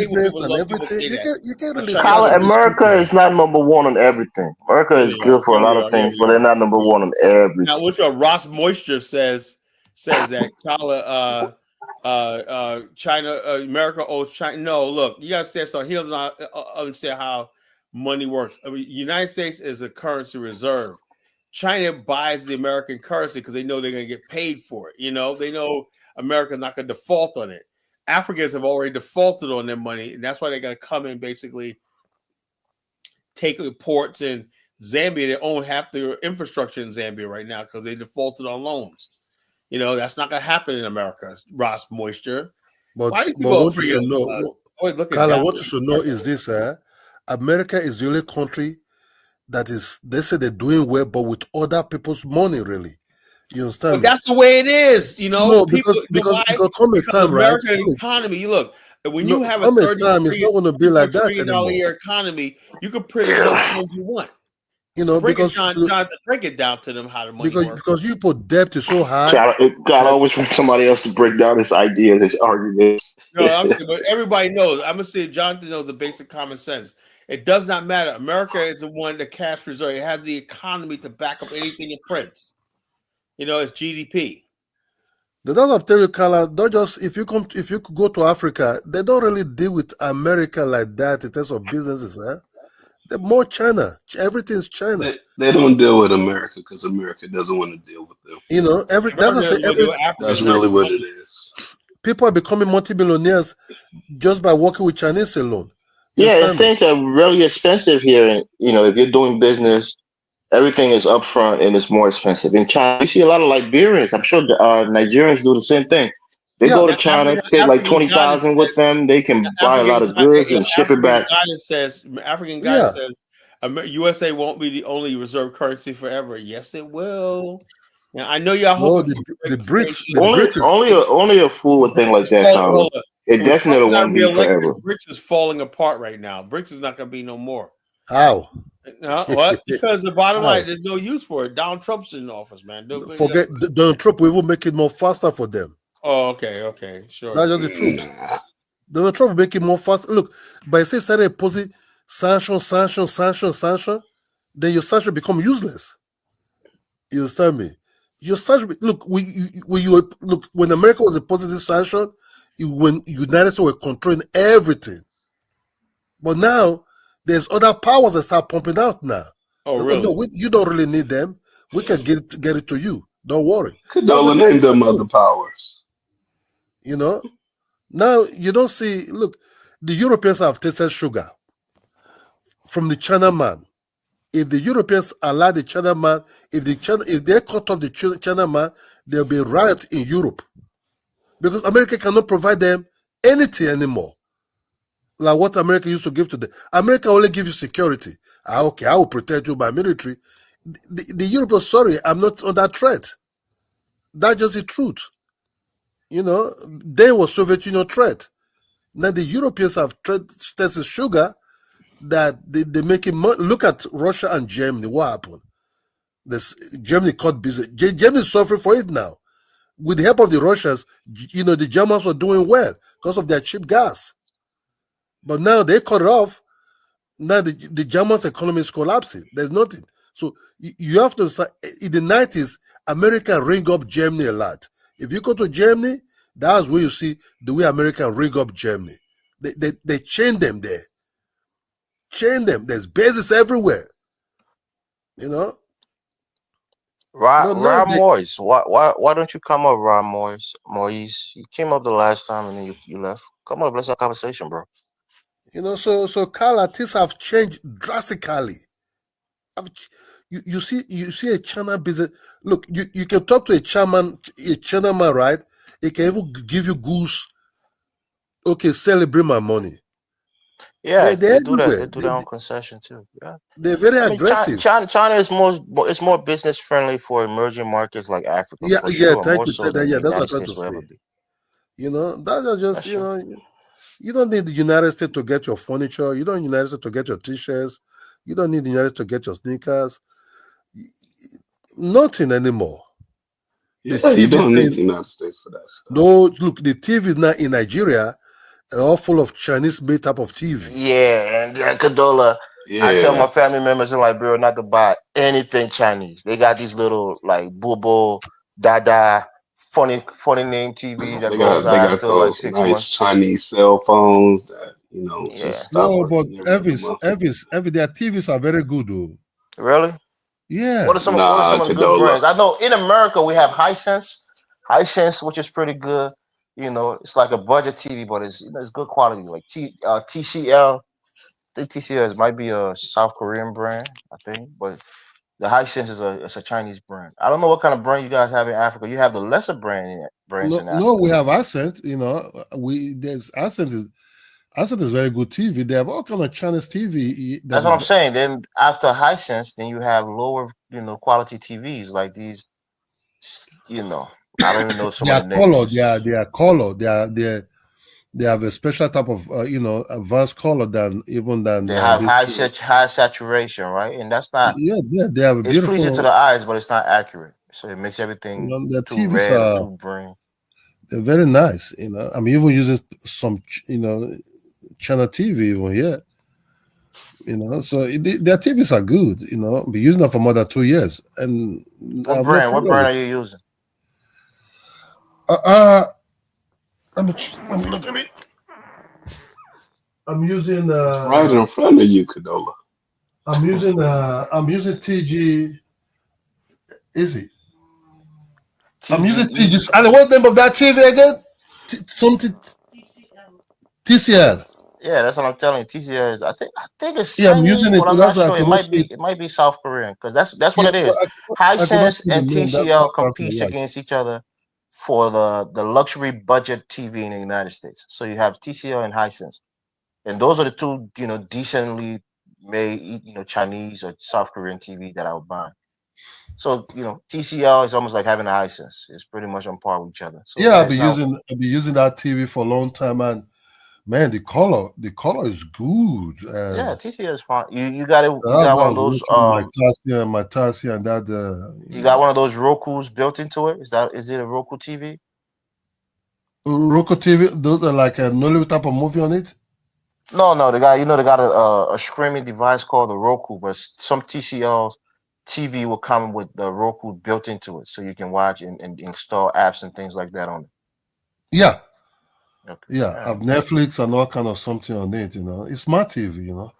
when business people and love people everything. say that. You can't really I'm say trying Colin, to- America is not number one on everything. America Here is we good are, for a here lot we of are, things, here but we they're are. not number one on everything. Now, which Ross Moisture says that China, America owes China. No, look, you gotta say so. He does not understand how money works. I mean, United States is a currency reserve. China buys the American currency because they know they're going to get paid for it. You know, they know America's not going to default on it. Africans have already defaulted on their money, and that's why they're going to come and basically take the ports in Zambia. They own half the infrastructure in Zambia right now because they defaulted on loans. You know, that's not going to happen in America, Ross Moisture. But Why do but people what you should know, Carla, what you should know is this: America is the only country that is. They say they're doing well, but with other people's money, really. You understand? But that's the way it is, you know. No, People, because come a time, right? American economy. You look, when No, you have a come a 30 time, it's not going to be like that anymore. $30 year economy, you can print as much money as you want. You know, break because break it down to them how the money works. Because you put debt is so high. God always wants somebody else to break down his ideas, his arguments. No, I'm saying, but everybody knows. I'm gonna say Jonathan knows the basic common sense. It does not matter. America is the one that cash reserve. It has the economy to back up anything it prints. You know, it's GDP. The don't tell you, Carla, don't just if you go to Africa, they don't really deal with America like that in terms of businesses, huh? They're more China. Everything's China. They don't deal with America because America doesn't want to deal with them. You know, that's really what it is. People are becoming multimillionaires just by working with Chinese alone. Yeah, things are really expensive here. And, you know, if you're doing business, everything is upfront and it's more expensive. In China, you see a lot of Liberians. I'm sure Nigerians do the same thing. They go to China, take like 20,000 with them. They can buy a lot of goods and ship it back. African guidance says USA won't be the only reserve currency forever. Yes, it will. Now, I know y'all hope the BRICS. Only a fool would think like that. It definitely won't be forever. BRICS is falling apart right now. BRICS is not going to be no more. How? No, what? Because the bottom line, there's no use for it. Donald Trump's in office, man. Forget Donald Trump. We will make it more faster for them. Oh, okay, sure. That's just the truth. Donald Trump will make it more fast. Look, by say started opposing sanction, then your sanction become useless. You understand me? Your sanction. Look, when America was opposing this sanction, when United States were controlling everything, but now there's other powers that start pumping out now. Oh, really? No, you don't really need them. We can get it to you. Don't worry. Condoling them other powers. You know, now you don't see. Look, the Europeans have tasted sugar from the China man. If the Europeans allow the China man, if they cut off the China man, there'll be a riot in Europe because America cannot provide them anything anymore. Like what America used to give to them. America only gives you security. Okay, I will protect you by military. The Europeans, sorry, I'm not under threat. That's just the truth. You know, they were Soviet Union threat. Now the Europeans have tested sugar that they make it. Look at Russia and Germany. What happened? Germany caught busy. Germany is suffering for it now. With the help of the Russians, you know, the Germans were doing well because of their cheap gas. But now they cut it off. Now the Germans' economy is collapsing. There's nothing. So you have to understand, in the 90s, America ring up Germany a lot. If you go to Germany, that's where you see the way America ring up Germany. They chain them there. Chain them. There's bases everywhere. You know? Moise, why don't you come up, Moise? You came up the last time and then you left. Come up, let's have a conversation, bro. You know, so Carla, things have changed drastically. You see a China business. Look, you can talk to a China man, right? He can even give you goose. Okay, celebrate my money. Yeah, they do that. They do their own concession too. Yeah, they're very aggressive. China is more business friendly for emerging markets like Africa. Yeah, sure, thank you. That's what I'm trying to say. You know, that's just you know, you don't need the United States to get your furniture. You don't need the United States to get your t-shirts. You don't need the United States to get your sneakers. Nothing anymore. Yeah, you don't need the United States for that stuff. No, look, the TV now in Nigeria are all full of Chinese-made type of TV. Yeah, and Condola. Yeah. I tell my family members in Liberia not to buy anything Chinese. They got these little like Bubo, Dada, funny name TVs that they got those like 6 nice months. Chinese cell phones that just stop. No, but Elvis, their TVs are very good though. Really? Yeah. What are some of the good brands? I know in America we have Hisense, which is pretty good. You know, it's like a budget TV, but it's good quality. Like TCL. I think TCL might be a South Korean brand, I think, but the Hisense is a Chinese brand. I don't know what kind of brand you guys have in Africa. You have the lesser brands in Africa. No, we have Ascent. You know, there's Ascent is very good TV. They have all kind of Chinese TV. That's what I'm saying. Then after Hisense, then you have lower, quality TVs like these. You know, I don't even know some of the names. They are colored. They have a special type of advanced color than. They have high saturation, right? And that's not. Yeah, they have. It's pleasing to the eyes, but it's not accurate. So it makes everything too red, too green. They're very nice. I'm even using some Channel TV even here. So their TVs are good. I've been using them for more than 2 years. And what brand are you using? Let me look at it. I'm using right in front of you, Cadola. I'm using TG. Is it? I'm using TG. And what's the name of that TV again? Something TCL. Yeah, that's what I'm telling you. TCL is. I think it's. Yeah, I'm using it. I'm not sure. It might be South Korean because that's what it is. Hisense and TCL compete against each other for the luxury budget TV in the United States. So you have TCL and Hisense, and those are the two decently made Chinese or South Korean TV that I would buy. So TCL is almost like having a Hisense. It's pretty much on par with each other. So yeah, I've been using that TV for a long time, and man, the color is good. Yeah, TCL is fine. You got one of those my Tassia and that. You got one of those Roku's built into it. Is it a Roku TV? Roku TV. Those are like a Nollywood type of movie on it. No, they got a streaming device called the Roku, but some TCL's TV will come with the Roku built into it, so you can watch and install apps and things like that on it. Yeah. Okay. Yeah, I have Netflix and all kind of something on it. It's smart TV.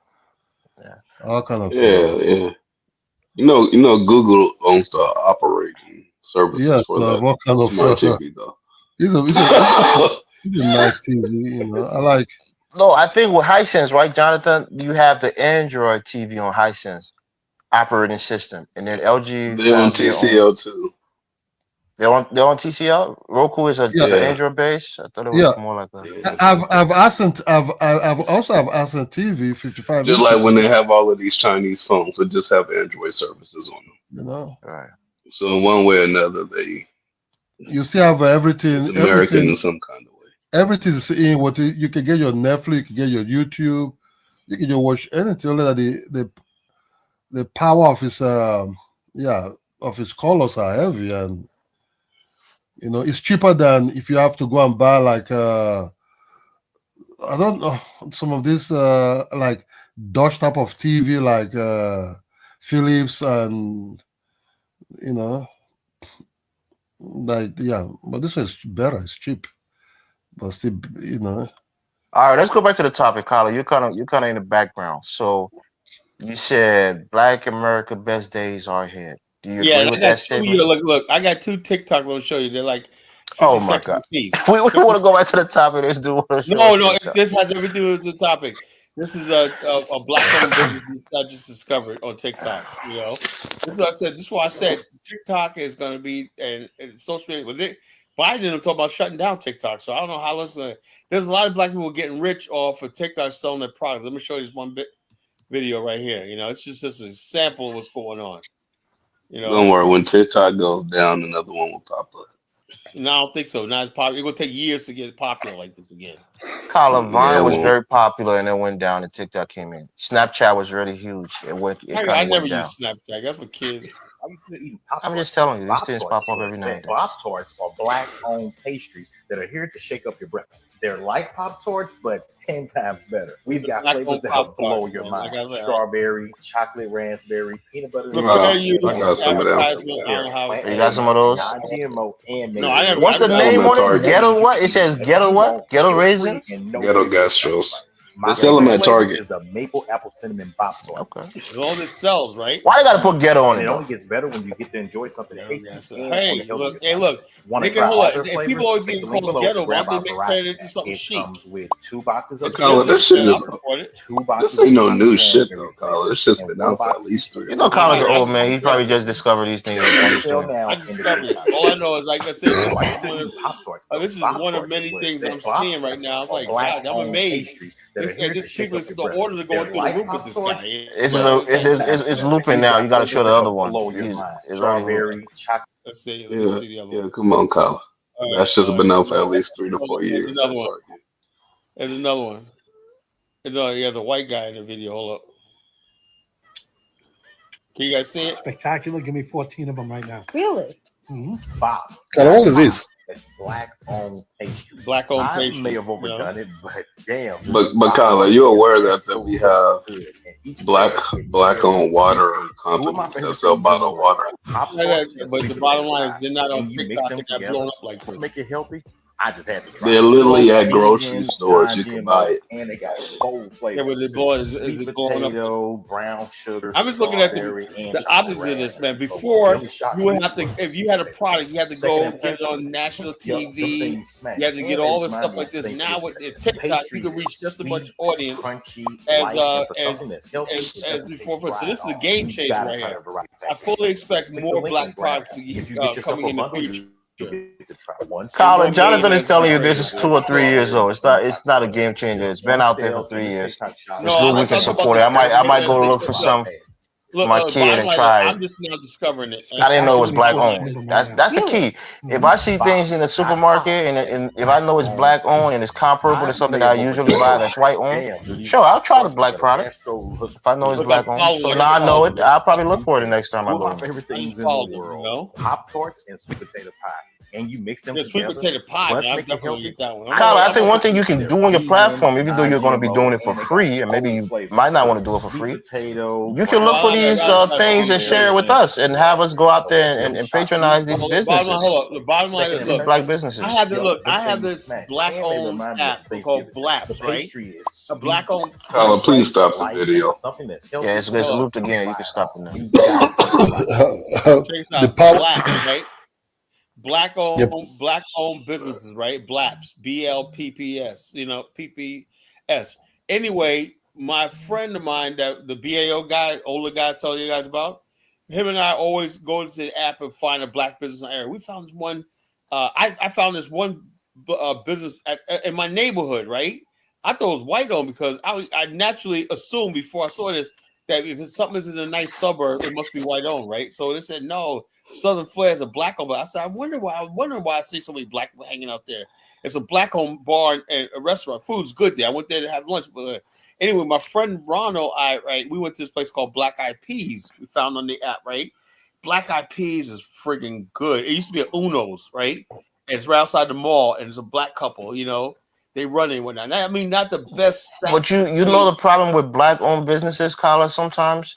Yeah. All kind of. Yeah. Google owns the operating services. Yes, for that what kind of smart TV though? It's a nice TV. I like. No, I think with Hisense, right, Jonathan, you have the Android TV on Hisense operating system, and then LG. They're on TCL too. They're on TCL. Roku is an Android base. I thought it was more like a. I've also have Ascent TV 55. Just like when they have all of these Chinese phones, but just have Android services on them. Right. So in one way or another, you see have everything. American in some kind of way. Everything is in what you can get your Netflix, you can get your YouTube, you can just watch anything. Only that the power of his colors are heavy, and it's cheaper than if you have to go and buy like I don't know, some of this like Dutch type of TV like Philips and but this is better. It's cheap, but still All right, let's go back to the topic, Carla. You're kind of in the background. So you said Black America best days are ahead. Do you agree with that statement? Look, I got 2 TikToks I'll show you. They're like 50 my God. We want to go back to the topic. Let's do this has everything to do with the topic. This is a black woman business I just discovered on TikTok. This is what I said. This is why I said TikTok is going to be and social media. Biden is talking about shutting down TikTok. So I don't know how there's a lot of black people getting rich off of TikTok selling their products. Let me show you this one video right here. It's just a sample of what's going on. Don't worry, when TikTok goes down, another one will pop up. No, I don't think so. Not as popular. It's gonna take years to get popular like this again. Carla, Vine was very popular and then went down, and TikTok came in. Snapchat was really huge. I never used Snapchat. That's for kids. I'm just telling you, these things pop up every now and then. Pop-Tarts are black-owned pastries that are here to shake up your breakfast. They're like Pop-Tarts, but 10 times better. We've got flavors that help blow your mind. Strawberry, chocolate raspberry, peanut butter. I got some of that. You got some of those? Non-GMO and what's the name on it? Ghetto what? It says ghetto what? Ghetto raisin? Ghetto gastros. They sell them at Target. Is the maple apple cinnamon bop tart. Okay. As long as it sells, right? Why you gotta put ghetto on And it? it Though? only gets better when you get to enjoy something that tastes. Hey, look, they Try can hold all it. their And flavors, people always click get the link called below ghetto, to grab but they our make variety it into pack. something It chic. comes with 2 boxes of Collar, this shit Yeah, is. I support it. 2 boxes. This ain't no of new chocolate shit raspberry though, Collar. It's just and been 1 out for box at least 3 You know, or 4 Collar's an years. old man. He probably just discovered these things in On sale 2020. now I in the discovered it. TikTok All I shop. know is, like I said, White City Pop Tarts. this is Bop one of Tarts many with things that I'm Bop seeing right Tarts now. I'm are like, God, I'm black-owned amazed. pastries that are here to shake up your The orders are breakfast. going They're through the like roof with Pop this Tarts, guy. It's looping now. You got to show the other one. blow your It's mind. already looping. Strawberry, chocolate. Let's see. Let me see the other Yeah, one. come on, Collar. That's just been out for at least 3 to 4 There's years another at one. Target. There's another one. He has a white guy in the video. Hold up. Can you guys see it? Spectacular. Give me 14 of them right now. Really? Bop. Collar, what is this? That's black-owned pastry. Black-owned I pastry, may have overdone it, but damn. But Collar, you aware that we have black-owned water companies that sell bottled water? But the bottom line is they're not on And you mix TikTok them and they're together blown up like to this. make it healthy. I just had to try. They're literally at Vegan, grocery stores. You can buy it. and they got bold flavors. Yeah, but the too. boy is Sweet it blowing up? potato, brown sugar. I'm just looking at the optics of this, man. Before, you would have to, if you had a product, you had to go get it on national TV. You had to get all this stuff like this. Now with TikTok, you can reach just as much audience as before. So this is a game changer right here. I fully expect more black products to be coming in the future. Colin, Jonathan is telling you this is 2 or 3 years old. It's not a game changer. It's been out there for 3 years. It's good we can support it. I might go look for some for my kid and try it. I'm just now discovering it. I didn't know it was black owned. That's the key. If I see things in the supermarket and if I know it's black owned and it's comparable to something that I usually buy that's white owned, sure, I'll try the black product. If I know it's black owned, so now I know it. I'll probably look for it the next time I Two of go. my favorite things in the world: Pop Tarts and sweet potato pie. And you mix them together. Sweet potato pie. Man, I'm definitely get that one. Kyle, I think one thing you can do on your platform, even though you're going to be doing it for free, and maybe you might not want to do it for free, you can look for these things and share it with us and have us go out there and patronize these businesses. The bottom line is, these black businesses. I had this black-owned app called Blaps, right? A black-owned. Collar, please stop the video. Yeah, it's looped again. You can stop it now. The power. Blaps, right? Black-owned businesses, right? Blaps, BLPPS, PPS. Anyway, my friend of mine, that the BAO guy, older guy, I tell you guys about, him and I always go to the app and find a black business in the area. We found this one. I found this one business in my neighborhood, right? I thought it was white owned because I naturally assumed before I saw this that if something is in a nice suburb, it must be white owned, right? So they said no. Southern Flair is a black owned, but I said, I wonder why I see so many black people hanging out there. It's a black owned bar and a restaurant. Food's good there. I went there to have lunch. But anyway, my friend Ronald, we went to this place called Black Eyed Peas. We found on the app, right? Black Eyed Peas is friggin' good. It used to be at Uno's, right? And it's right outside the mall, and it's a black couple, they run it whatnot. I mean, not the best. But you know the problem with black owned businesses, Carla, sometimes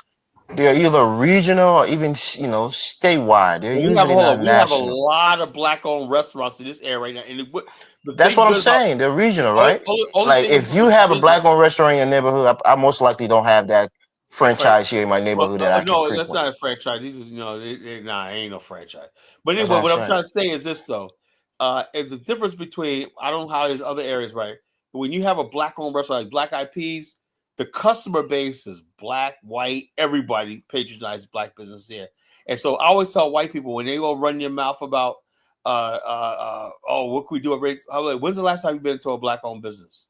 they're either regional or even statewide. They're usually not national. We have a lot of black-owned restaurants in this area right now, and that's what I'm saying. They're regional, right? Like if you have a black-owned restaurant in your neighborhood, I most likely don't have that franchise here in my neighborhood that I can frequent. No, that's not a franchise. These are ain't no franchise. But anyway, what I'm trying to say is this though: if the difference between I don't know how there's other areas, right? But when you have a black-owned restaurant like Black Eyed Peas, the customer base is black, white, everybody patronizes black business here. And so I always tell white people when they go run your mouth about, what can we do at race? I'm like, when's the last time you've been to a black-owned business?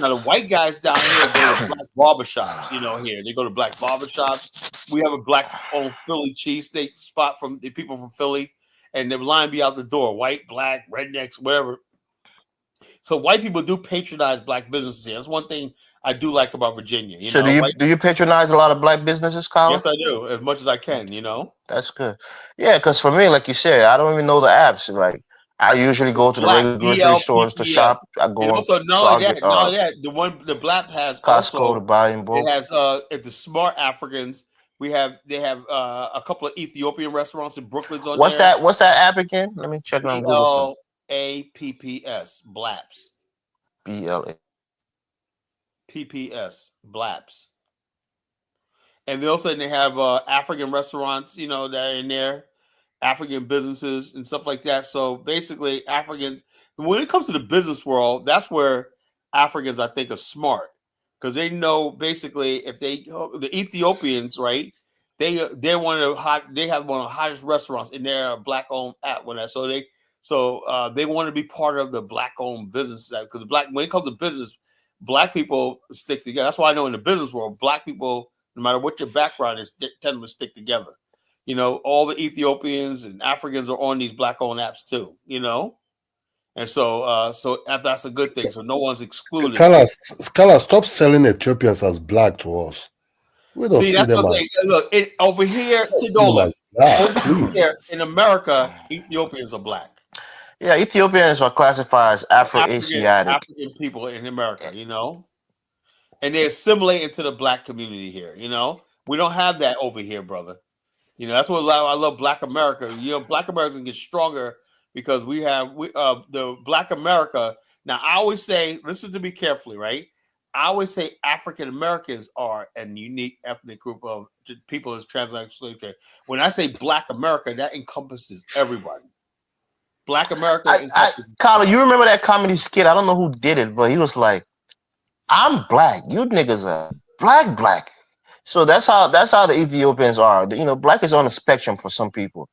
Now, the white guys down here go to black barbershops, here. They go to black barbershops. We have a black-owned Philly cheesesteak spot from the people from Philly, and the line be out the door, white, black, rednecks, whatever. So white people do patronize black businesses here. That's one thing I do like about Virginia. So do you patronize a lot of black businesses, Colin? Yes, I do, as much as I can, That's good. Yeah, because for me, like you said, I don't even know the apps. Like I usually go to the regular grocery stores to shop. I go also not only that, the Black has Costco also, to buy in bulk. It has at the Smart Africans. They have a couple of Ethiopian restaurants in Brooklyn. What's that app again? Let me check it on Google. BLAPPS, Blaps. BLAPPS. BLAPPS, BLAPS. And they also they have African restaurants, you know, that are in there, African businesses and stuff like that. So basically, Africans, when it comes to the business world, that's where Africans, I think, are smart because they know basically if the Ethiopians, right? They're one of they have one of the hottest restaurants in their black-owned app when that. So they want to be part of the black-owned business because when it comes to business, black people stick together. That's why I know in the business world, black people, no matter what your background is, tend to stick together. You know, all the Ethiopians and Africans are on these black-owned apps too. You know, and so that's a good thing. So no one's excluded. Kala, stop selling Ethiopians as black to us. We don't see that's them what look over here, Kidola, over here in America, Ethiopians are black. Yeah, Ethiopians are classified as Afro-Asiatic. African people in America, you know, and they assimilate into the black community here. You know, we don't have that over here, brother. You know, that's what I love Black America. You know, Black America get stronger because we have the Black America. Now, I always say, listen to me carefully, right? I always say African Americans are a unique ethnic group of people as transatlantic slave trade. When I say Black America, that encompasses everybody. Black America. Carla, you remember that comedy skit? I don't know who did it, but he was like, "I'm black. You niggas are black." So that's how the Ethiopians are. You know, black is on the spectrum for some people.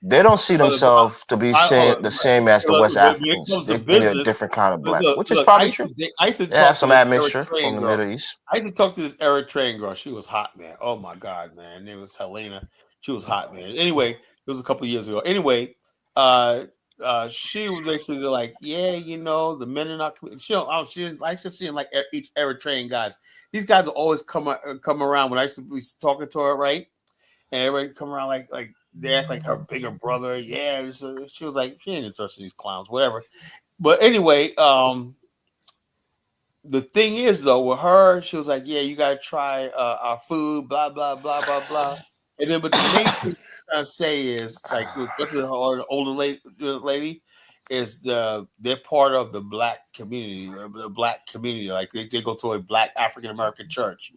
They don't see themselves to be the same as the West Africans. They're a different kind of black, which is probably true. They have some admixture from the Middle East. I used to talk to this Eritrean girl. She was hot, man. Oh my God, man. It was Helena. She was hot, man. Anyway, it was a couple of years ago. Anyway, she was basically like, yeah, you know, the men are not. She didn't like to see like each Eritrean guys. These guys will always come around when I used to be talking to her, right? And everybody come around like they act like her bigger brother. Yeah, so she was like, she ain't interested in these clowns, whatever. But anyway, the thing is though, with her, she was like, yeah, you gotta try our food, blah blah blah blah blah. And then, but the main thing I'm trying to say is like, especially her older lady, is they're part of the black community, like they go to a black African American church,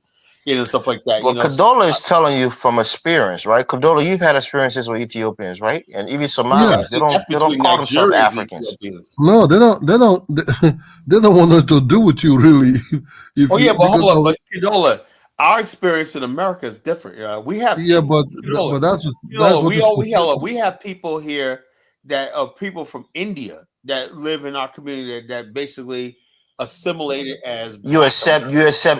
you know, stuff like that. Well, you know, Kadola is telling you from experience, right? Kadola, you've had experiences with Ethiopians, right? And even Somalis, they don't call themselves Africans. No, they don't want nothing to do with you, really. But hold on, but Kadola, our experience in America is different. We have but we have people here that are people from India that live in our community that basically assimilated as you accept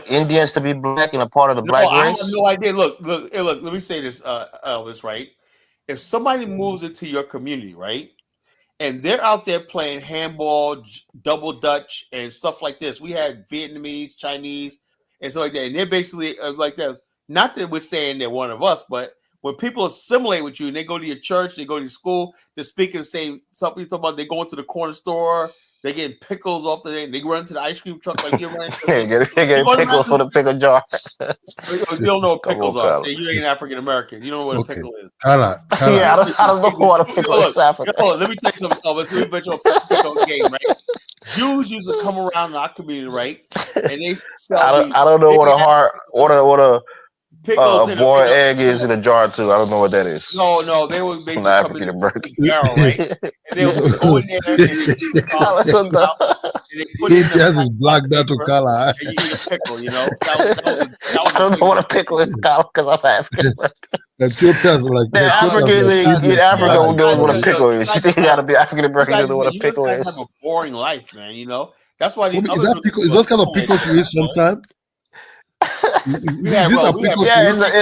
Indians to be black and a part of the black race. I have no idea. Look. Let me say this, Elvis. Right? If somebody moves into your community, right, and they're out there playing handball, double dutch, and stuff like this, we had Vietnamese, Chinese, and stuff like that, and they're basically like that. Not that we're saying they're one of us, but when people assimilate with you and they go to your church, they go to your school, they're speaking the same stuff. You talking about they go into the corner store. They getting pickles off the. They run to the ice cream truck like you're running. They get pickles for the pickle jar. You don't know what pickles are. Say you ain't African American. You don't know what a pickle is. Kala. Yeah, I don't know what a pickle is. African. Let me tell you something. Let me bet you a pickle game, right? Jews used to come around in our community, right? And they sell I don't know what a boiled egg is in a jar too. I don't know what that is. No, they would basically come in the barrel, right? And they would go in there and they put it has his black that to color. And you eat a pickle, you know. I don't know what a pickle is, Kyle, because I'm African. Africans in Africa who knows what a pickle is. You think you gotta be African American to know what a pickle is. Have a boring life, man. You know. That's why is those kind of pickles you eat sometimes? It's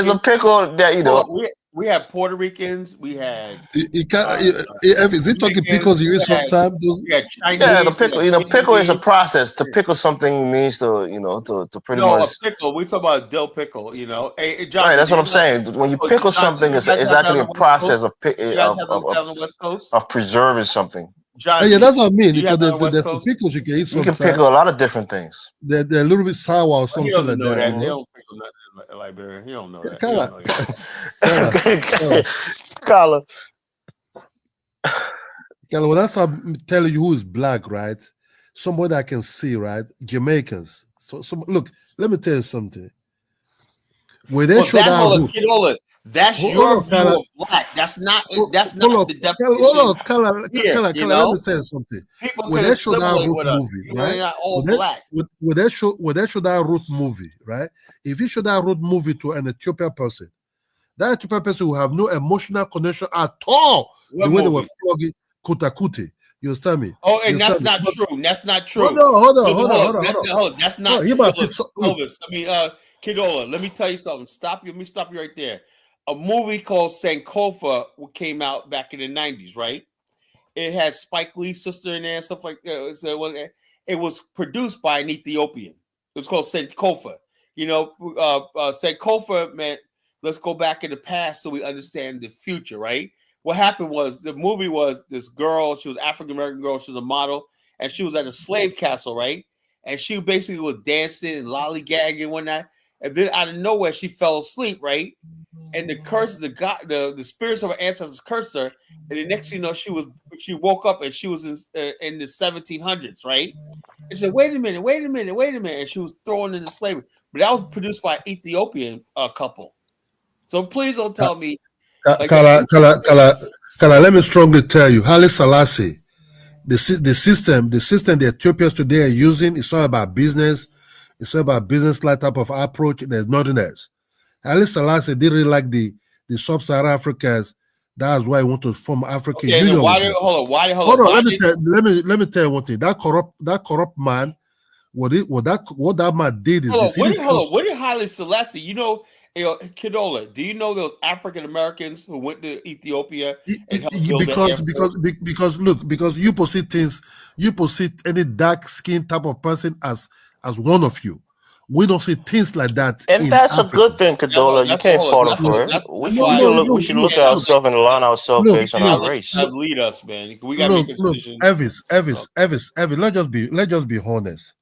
a pickle that you know. We have Puerto Ricans. We had. Is it talking pickles you eat sometimes? Yeah, the pickle. You know, pickle is a process. To pickle something means to pretty much. A pickle. We talk about dill pickle. You know, hey, John, right. That's what I'm saying. When you pickle something, it's actually a process of preserving something. John, that's what I mean. Because there's pickles you can eat. You can pickle a lot of different things. They're a little bit sour or something like that. They don't pickle nothing in Liberia. You don't know that. Kala. When I start telling you who is black, right? Somebody I can see, right? Jamaicans. So look, let me tell you something. Where they show that that's your view of black. That's not the definition. Hold on, Kala, let me tell you something. People When can they show that assimilate Root with us. movie, We're right? not all black. When they show that Root movie, right? If you show that Root movie to an Ethiopian person, that Ethiopian person will have no emotional connection at all. The way they were flogging Kutakute. You understand me? Oh, and that's not true. That's not true. Hold on. That's not true. Elvis, Kidola, let me tell you something. Let me stop you right there. A movie called Sankofa came out back in the 90s, right? It had Spike Lee's sister in there and stuff like that. So it was produced by an Ethiopian. It was called Sankofa. You know, Sankofa meant let's go back in the past so we understand the future, right? What happened was the movie was this girl, she was African-American girl, she was a model, and she was at a slave castle, right? And she basically was dancing and lollygagging and whatnot. And then out of nowhere, she fell asleep, right? And the curse, the spirits of her ancestors cursed her. And the next thing you know, she woke up and she was in the 1700s, right? And she said, wait a minute. And she was thrown into slavery. But that was produced by an Ethiopian couple. So please don't tell me. Kala, let me strongly tell you, Haile Selassie, the system the Ethiopians today are using is all about business. It's all about business-like type of approach. There's nothing else. Haile Selassie didn't really like the sub-Saharan Africans. That's why he want to form African Union. Hold on. Let me tell you one thing. That corrupt man, what that man did is what did Haile Selassie? You know, Kidola, do you know those African Americans who went to Ethiopia and helped build because you perceive any dark skinned type of person as one of you. We don't see things like that. And that's Africa. A good thing, Kidola. You can't fall for it. We should look at ourselves and align ourselves based on our race. Lead us, man. We gotta make a decision. Elvis, let's just be honest.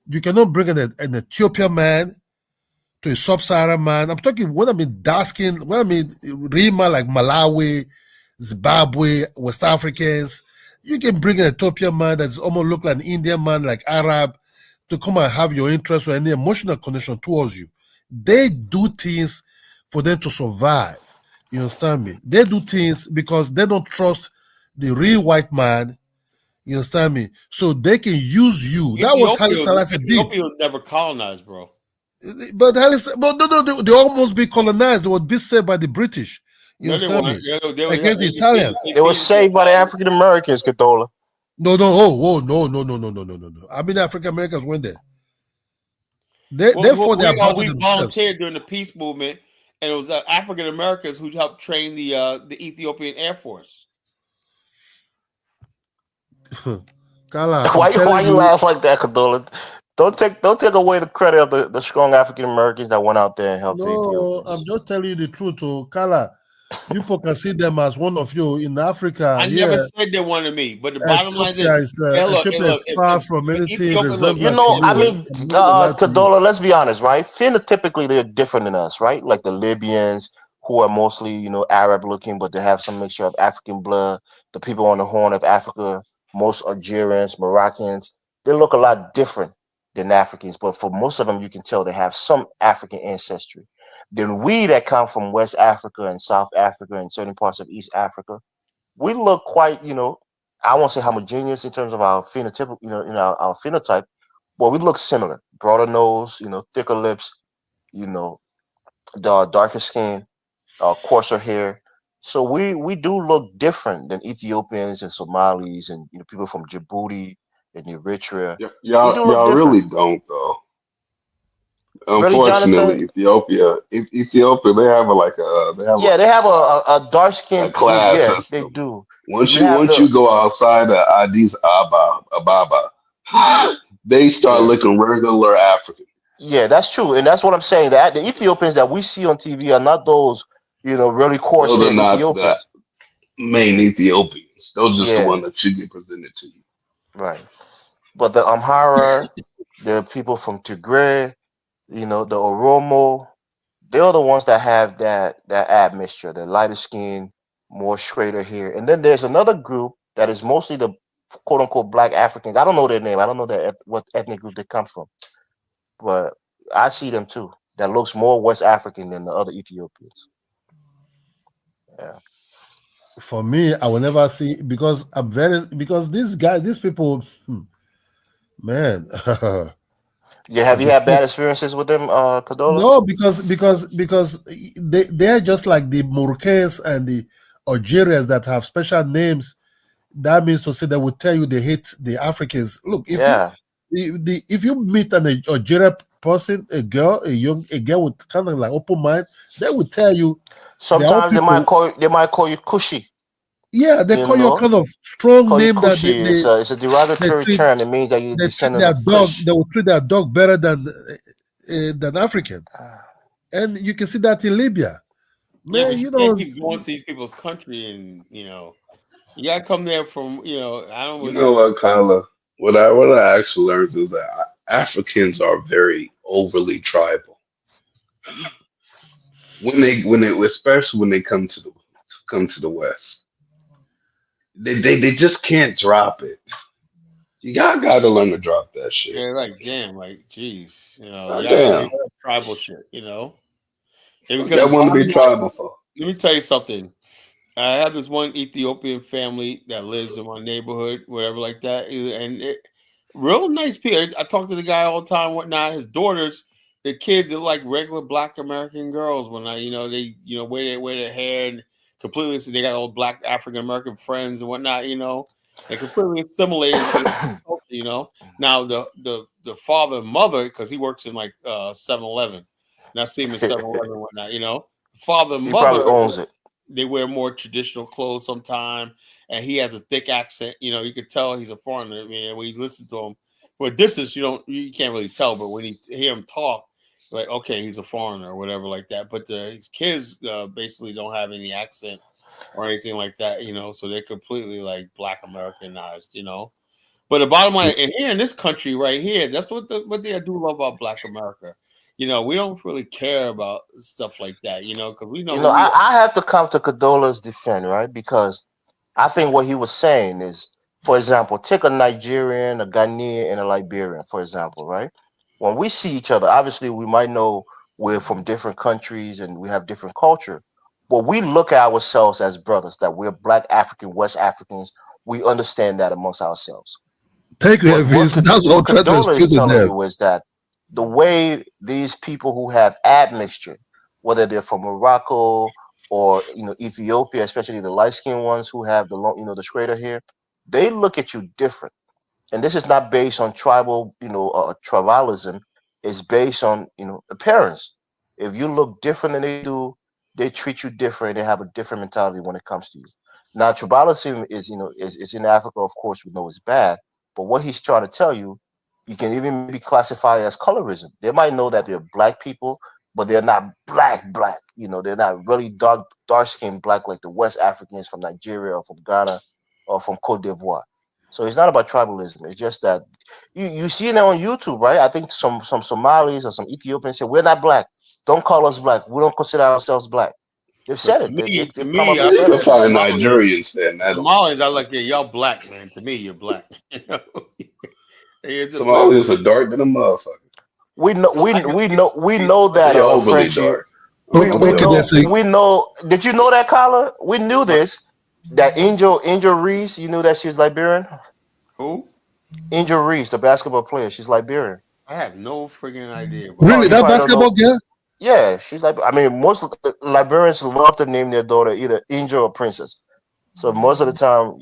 You cannot bring an Ethiopian man to a sub-Saharan man. I'm talking when I mean dark skin, when I mean Rima like Malawi, Zimbabwe, West Africans. You can bring an Ethiopian man that's almost look like an Indian man, like Arab, to come and have your interest or any emotional connection towards you. They do things for them to survive. You understand me? They do things because they don't trust the real white man. You understand me? So they can use you. That was Haile Selassie did. Ethiopia was never colonized, bro. But they almost be colonized. They would be saved by the British. You understand me? Against the Italians. They were saved by the African Americans, Kidola. No. I mean, African Americans went there. They fought their battle themselves. We volunteered during the peace movement, and it was African Americans who helped train the Ethiopian Air Force. Kala, why you laugh like that, Kidola? Don't take away the credit of the strong African Americans that went out there and helped. No, I'm just telling you the truth. Kala, you can see them as one of you in Africa. I never said they wanted me, but the bottom line is, Ethiopia is far from anything. You know, I mean, Kidola, let's be honest, right? Phenotypically, they're different than us, right? Like the Libyans, who are mostly, Arab looking, but they have some mixture of African blood. The people on the Horn of Africa, most Algerians, Moroccans, they look a lot different than Africans, but for most of them, you can tell they have some African ancestry. Then we that come from West Africa and South Africa and certain parts of East Africa, we look quite, I won't say homogeneous in terms of our phenotype, our phenotype, but we look similar. Broader nose, thicker lips, the darker skin, coarser hair. So we do look different than Ethiopians and Somalis and people from Djibouti and Eritrea. Y'all really don't though. Unfortunately, Ethiopia, they have they have a dark skin class. Yeah, they do. Once you go outside of Addis Ababa, they start looking regular African. Yeah, that's true, and that's what I'm saying. That the Ethiopians that we see on TV are not those, really coarse Ethiopians. The main Ethiopians. Those are just the one that you get presented to you. Right. But the Amhara, the people from Tigray, the Oromo, they're the ones that have that admixture, the lighter skin, more straighter hair. And then there's another group that is mostly the quote unquote black Africans. I don't know their name. I don't know what ethnic group they come from. but I see them too. That looks more West African than the other Ethiopians. Yeah. For me, I will never see because these people, man. Yeah, have you had bad experiences with them, Kadola? No, because they're just like the Moroccans and the Algerians that have special names. That means to say they will tell you they hate the Africans. Look, if you meet an Algerian person, a girl with kind of like open mind, they will tell you. Sometimes they might call you Kushi. Yeah, they call you a kind of strong name that it's a derogatory term. It means that you descend their of dog. Kush. They will treat their dog better than African, and you can see that in Libya. Man, you can't keep going to these people's country, and you gotta come there from I don't. You know what, Kyla? What I actually learned is that Africans are very overly tribal. When they especially when they come to the West. They just can't drop it. You gotta learn to drop that shit. Yeah, like damn, like geez, Damn. Tribal shit, Because I want to be tribal for. Let me tell you something. I have this one Ethiopian family that lives in my neighborhood, whatever like that, and real nice people. I talk to the guy all the time, whatnot. His daughters, the kids are like regular Black American girls. When they wear their hair and completely, so they got all Black African American friends and whatnot, and completely assimilated. Now the father and mother, because he works in like 7-Eleven, and I see him in 7-Eleven and whatnot. Father and mother probably owns it. They wear more traditional clothes sometime, and he has a thick accent. You could tell he's a foreigner. I mean, when you listen to him, for distance, you can't really tell, but when you hear him talk, like, okay, he's a foreigner or whatever like that. But his kids basically don't have any accent or anything like that, so they're completely like Black Americanized, But the bottom line, and here in this country right here, that's what they do love about Black America. We don't really care about stuff like that, because we know. I have to come to Kadola's defense, right? Because I think what he was saying is, for example, take a Nigerian, a Ghanaian, and a Liberian, for example, right? When we see each other, obviously we might know we're from different countries and we have different culture, but we look at ourselves as brothers, that we're Black African, West Africans. We understand that amongst ourselves. Thank you, Evans. That's what Kadola is telling you is that the way these people who have admixture, whether they're from Morocco or Ethiopia, especially the light-skinned ones who have the straighter hair, they look at you different. And this is not based on tribal, tribalism. It's based on appearance. If you look different than they do, they treat you different. They have a different mentality when it comes to you. Now, tribalism is in Africa, of course, we know it's bad. But what he's trying to tell you, you can even be classified as colorism. They might know that they're Black people, but they're not black. They're not really dark-skinned Black like the West Africans from Nigeria or from Ghana or from Cote d'Ivoire. So it's not about tribalism. It's just that you see it on YouTube, right? I think some Somalis or some Ethiopians say, we're not Black. Don't call us Black. We don't consider ourselves Black. They've said it. To me, I find Nigerians saying that. Somalis, I like y'all Black, man. To me, you're Black. Somalis are dark than a motherfucker. We know that Frenchie. We know. Did you know that, Carla? We knew this. That Angel Reese. You knew that she's Liberian. Who? Angel Reese, the basketball player. She's Liberian. I have no freaking idea. Really, that basketball girl? Yeah, she's like. I mean, most Liberians love to name their daughter either Angel or Princess. So most of the time,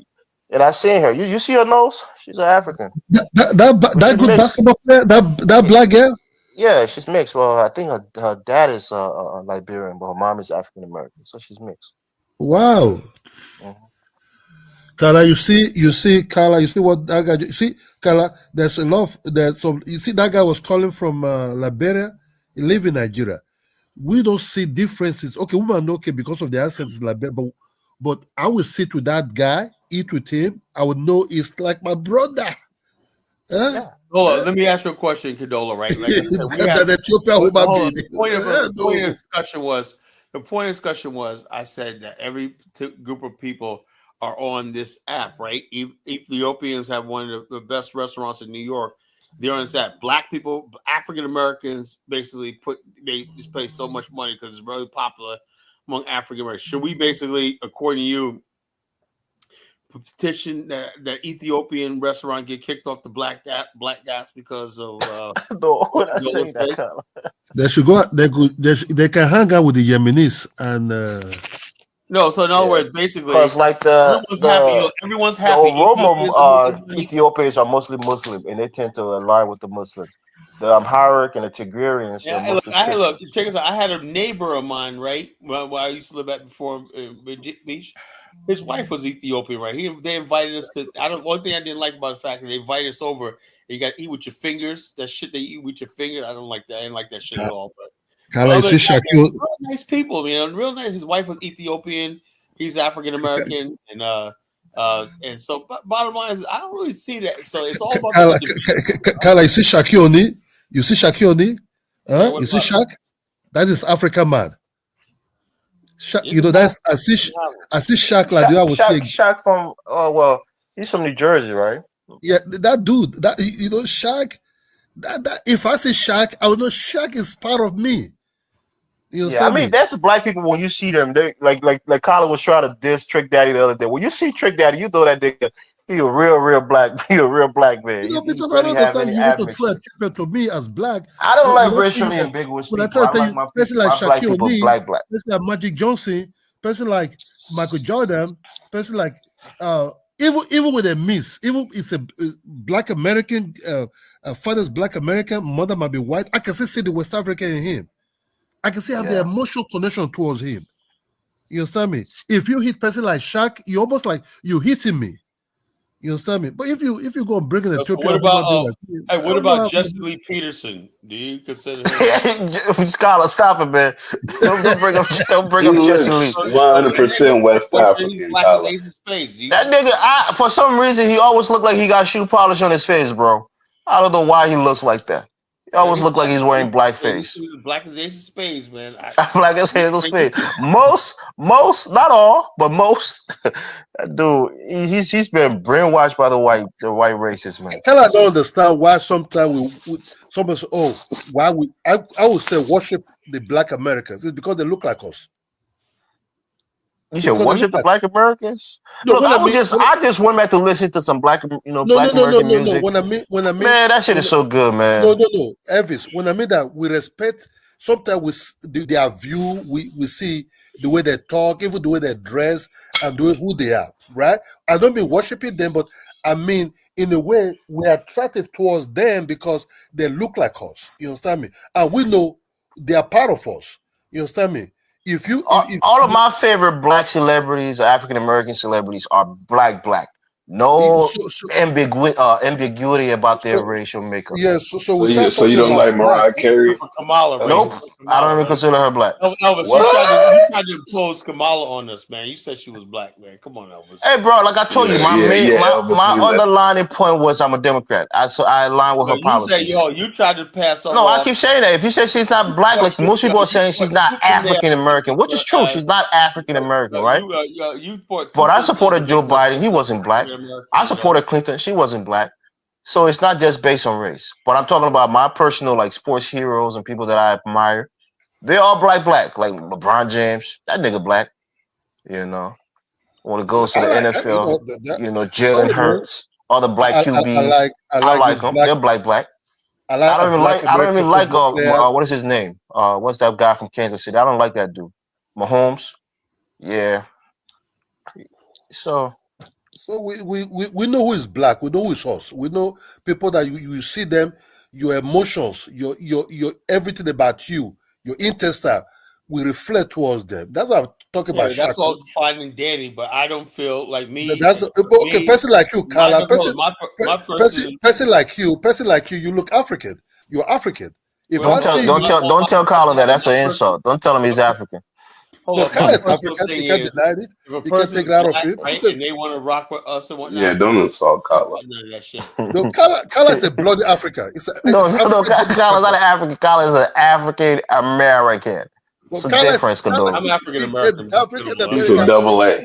and I seen her. You see her nose? She's an African. That good basketball player, that Black girl. Yeah, she's mixed. Well, I think her dad is Liberian, but her mom is African American, so she's mixed. Wow. Mm-hmm. Carla, you see, Carla, you see what that guy. You see, Carla, there's a lot. You see, that guy was calling from Liberia. He live in Nigeria. We don't see differences. Okay, women okay because of the accents in Liberia, but I will sit with that guy, eat with him. I would know it's like my brother. Yeah. Hold on, let me ask you a question, Kadola. Right? Like I said, the point of discussion was, I said that every group of people are on this app, right? Ethiopians have one of the best restaurants in New York. they understand black people, African Americans, basically they just pay so much money because it's really popular among African Americans. Should we basically, according to you, petition that Ethiopian restaurant get kicked off the black gas because of They should go. They can hang out with the Yemenis and. No, so in other words, basically, because like everyone's happy. Ethiopians are mostly Muslim, and they tend to align with the Muslim. The Amharic and the Tigrarians. Yeah, check this out. I had a neighbor of mine, right, where I used to live at before Beach. His wife was Ethiopian, right? They invited us to. One thing I didn't like about the fact that they invited us over. You got to eat with your fingers. That shit they eat with your fingers. I don't like that. I didn't like that shit at all. But real nice people, man. Real nice. His wife was Ethiopian. He's African American, and so. But bottom line is, I don't really see that. So it's all about. Kala, you see Shaquioni? You see Shaquioni? You see Shaq? That is African man. That's I see Shaq like I would say. Shaq from he's from New Jersey, right? Yeah, that dude. That Shaq. That if I say Shaq, I would know Shaq is part of me. I mean that's the black people when you see them. They like Colin was trying to diss Trick Daddy the other day. When you see Trick Daddy, you know that nigga. He a real black. He a real black man. Because I don't understand you want to try to me as black. I don't like racially ambiguous people. But I tell you, person like Shaquille O'Neal, person like Magic Johnson, person like Michael Jordan, person like even with a miss, even it's a black American, father's black American, mother might be white. I can still see the West African in him. I can see have the emotional connection towards him. You understand me? If you hit person like Shaq, you almost like you hitting me. You understand me? But if you go and bring in Ethiopia, what about Jesse Lee Peterson? Do you consider him? Scholar, stop it, man! Don't bring up Jesse Lee. 100% West African. That nigga, for some reason, he always looked like he got shoe polish on his face, bro. I don't know why he looks like that. He always look like he's wearing blackface. Black as Ace of Spades, man. Black as Ace of Spades. Most, not all, but most. Dude, he's been brainwashed by the white racists, man. I don't understand why sometimes someone say, I would say worship the black Americans. It's because they look like us. You should worship the black Americans. No, look, I just went back to listen to some black, black American music. No. When I mean, man, that shit is so good, man. No, Elvis. When I mean that, we respect. Sometimes their view, we see the way they talk, even the way they dress, and the way who they are. Right? I don't mean worshiping them, but I mean in a way we are attractive towards them because they look like us. You understand me? And we know they are part of us. You understand me? All of my favorite black celebrities, African American celebrities, are black. No ambiguity about their racial makeup. Yes, so you don't like Mariah Carey? Kamala, nope, I don't even consider her black. Elvis, you tried to impose Kamala on us, man. You said she was black, man. Come on, Elvis. Hey, bro, like I told you, my underlining point was I'm a Democrat. I align with her policies. You tried to pass on. No, I keep saying that. If you say she's not black, like most people are saying she's not African American, which is true. She's not African American, right? But I supported Joe Biden. He wasn't black. I supported Clinton. She wasn't black. So it's not just based on race. But I'm talking about my personal like sports heroes and people that I admire. They're all black. Like LeBron James. That nigga black. You know. When it goes to the NFL, Jalen Hurts, all the black QBs. I like them. They're black. I don't even like what is his name? What's that guy from Kansas City? I don't like that dude. Mahomes. Yeah. So we know who is black. We know who is us. We know people that you see them, your emotions, your everything about you, your intestine, we reflect towards them. That's what I'm talking about. That's all fine and dandy, but I don't feel like me. That's okay. Person like you, Carla. Person like you, you look African. You're African. Don't tell Carla that. That's an insult. Don't tell him he's African. No, Carla is African. You can't deny it. You can't take it out of him. And they want to rock with us and whatnot. Yeah, don't insult Carla. No, Carla is a bloody African. No, Carla's not an African. Carla is an African American. It's a difference, Kadolo. I'm African American. He's a double A.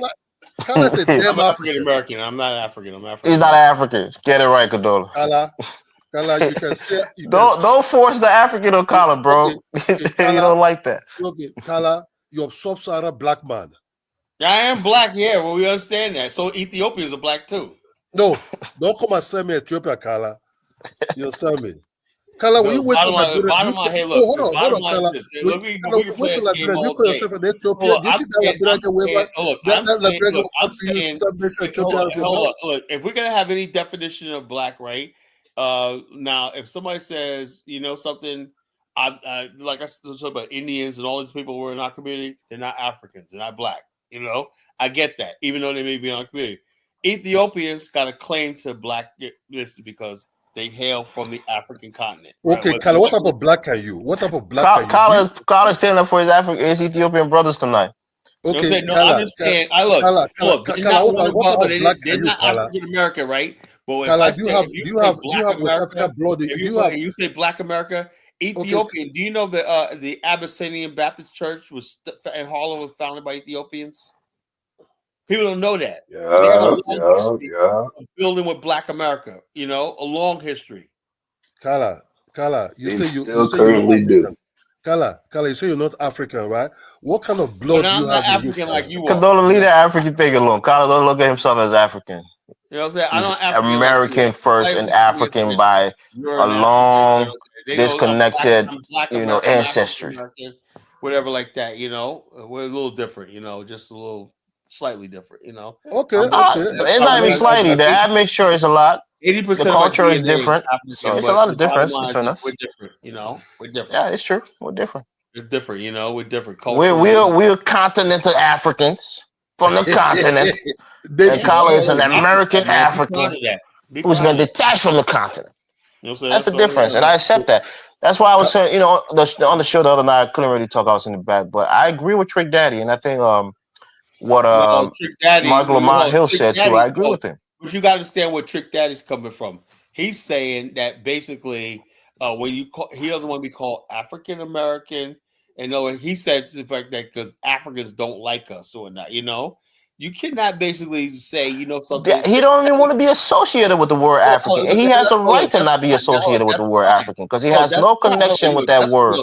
Carla's a damn African American. I'm not African. I'm African. He's not African. Get it right, Kadolo. Carla, Kala, you can say don't force the African on Kala, bro. Okay, You don't like that. Okay, Kala, you're sub-Saharan black man. I am black, yeah. Well, we understand that. So Ethiopians are black too. No, don't come and say me Ethiopia, Kala. You understand me? Kala, when you went to Nigeria, hold on, Kala. Wait till Nigeria, you call yourself an Ethiopian. Do you think that Nigeria can waiver? Look, if we're gonna have any definition of black, right? Now, if somebody says, you know, something, I like I was talking about Indians and all these people who are in our community, they're not Africans, they're not black. You know, I get that, even though they may be in our community. Ethiopians got a claim to blackness because they hail from the African continent. Okay, right? Kala, what type of black are you? What type of black are you? Kala is standing up for his Ethiopian brothers tonight. Okay, no, I understand. Look, what type of black are you, Kala? African American, right? But Kala, do you have West African blood? You say Black America, Ethiopian. Okay. Do you know that the Abyssinian Baptist Church was in Harlem was founded by Ethiopians? People don't know that. Yeah. Building with Black America, you know, a long history. Kala, you say you currently do. Kala, you say you're not African, right? What kind of blood do you have? African like you are. Condola, leave the African thing alone. Kala don't look at himself as African. You know what I'm saying? He's American first and African by a long, disconnected, ancestry. Whatever like that, you know. We're a little different, you know, just a little slightly different, you know. Okay. It's not even slightly. The admixture is a lot. 80% the culture is different. So it's a lot of difference between us. We're different, you know. We're different. Yeah, it's true. We're different. It's different, you know. We're different. We're continental Africans from the continent. And Kala is an American African who's been detached from the continent. You know That's the difference, and I accept that. That's why I was saying, you know, on the show the other night, I couldn't really talk. I was in the back, but I agree with Trick Daddy, and I think what Michael Lamont Hill said too. I agree with him. But you got to understand where Trick Daddy's coming from. He's saying that basically, when he doesn't want to be called African American, and he says the fact that because Africans don't like us or not, you know. You cannot basically say, you know, something. He don't even want to be associated with the word African. And he has a right to not be associated with the word African because he has no connection with that word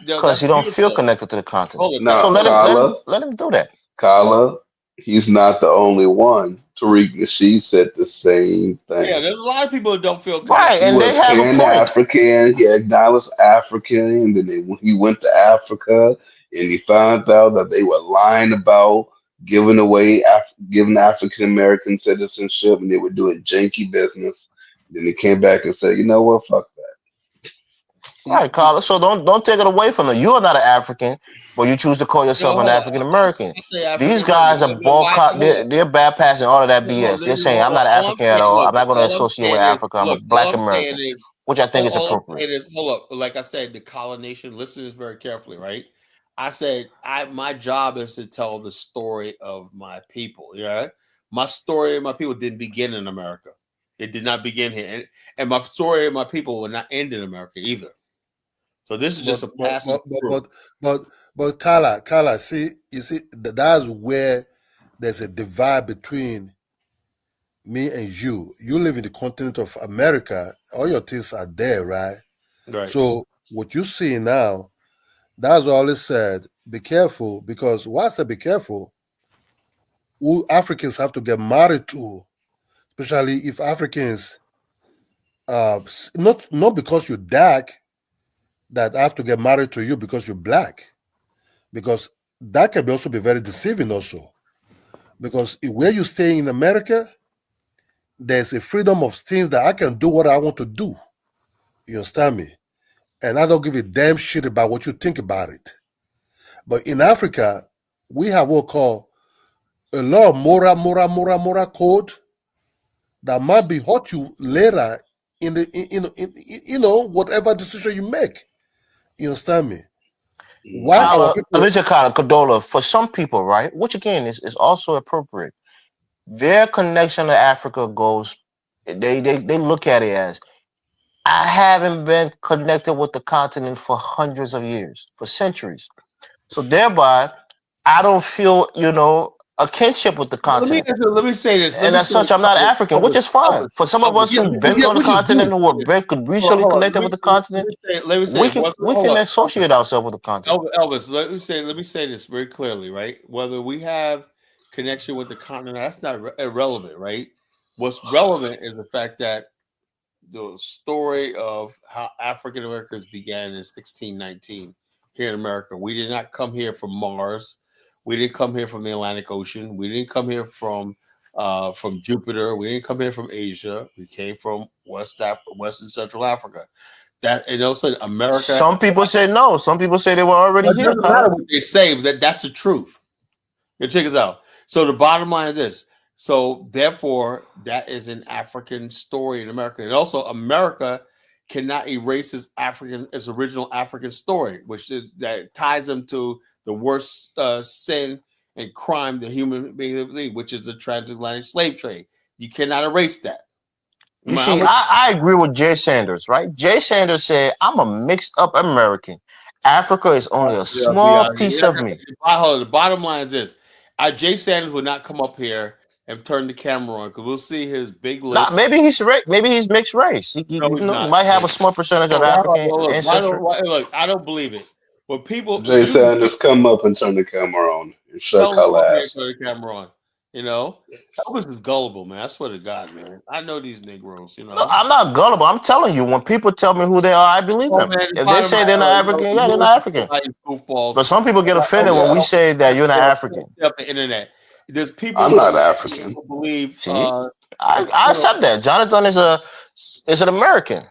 because he don't feel connected to the continent. So let him do that. Kala, he's not the only one. Tariq Nasheed said the same thing. Yeah, there's a lot of people that don't feel connected. Right, and they have a point. African, he acknowledged African, and then he went to Africa and he found out that they were lying about giving African American citizenship, and they were doing janky business. Then they came back and said, "You know what? Fuck that." All right, Carla. So don't take it away from them. You are not an African, but you choose to call yourself an African American. These guys are they're bypassing all of that BS. They're saying I'm not African at all. I'm not going to associate with Africa. I'm a Black American, which I think is appropriate. Hold up, like I said, the Kala Nation. Listen to this very carefully, right? I said, my job is to tell the story of my people. Yeah, my story of my people didn't begin in America. It did not begin here, and my story of my people will not end in America either. So this is just a passing. But Kala, see, you see, that's where there's a divide between me and you. You live in the continent of America. All your things are there, right? Right. So what you see now. That's what I always said. Be careful, because why I said be careful, who Africans have to get married to, especially if Africans, not because you're dark, that I have to get married to you because you're Black, because that can also be very deceiving also, because where you stay in America, there's a freedom of things that I can do what I want to do. You understand me? And I don't give a damn shit about what you think about it. But in Africa, we have what we call a lot of moral code that might be hurt you later in whatever decision you make. You understand me? Condola, for some people, right, which again is also appropriate, their connection to Africa goes, they look at it as, I haven't been connected with the continent for hundreds of years, for centuries. So thereby, I don't feel, a kinship with the continent. Let me say this. And as such, I'm not African, which is fine. For some of us who've been on the continent and who are recently connected with the continent, we can associate ourselves with the continent. Elvis, let me say this very clearly, right? Whether we have connection with the continent, that's not irrelevant, right? What's relevant is the fact that the story of how African Americans began in 1619 here in America. We did not come here from Mars. We didn't come here from the Atlantic Ocean. We didn't come here from Jupiter. We didn't come here from Asia. We came from West and Central Africa. That and also America. Some people say no. Some people say they were already here. It doesn't matter what they say, but that's the truth. You check us out. So the bottom line is this. So therefore, that is an African story in America, and also America cannot erase its original African story, that ties them to the worst sin and crime the human being, which is the transatlantic slave trade. You cannot erase that. You see, I agree with Jay Sanders, right? Jay Sanders said, I'm a mixed up American. Africa is only a small piece of me. The bottom line is this. Jay Sanders would not come up here and turn the camera on because we'll see his big lips. Maybe he's mixed race. He might have a small percentage of African ancestry. Look, I don't believe it. When people Jay Sanders come up and turn the camera on and shut her ass. Turn the camera on. You know, Elvis is gullible, man. I swear to God, man. I know these Negroes. You know, no, I'm not gullible. I'm telling you, when people tell me who they are, I believe them. Man, if they say they're not African, yeah, they're not African. But some people get offended when we say that you're not African. The internet. There's people. I'm not African. Believe. I accept that. Jonathan is an American.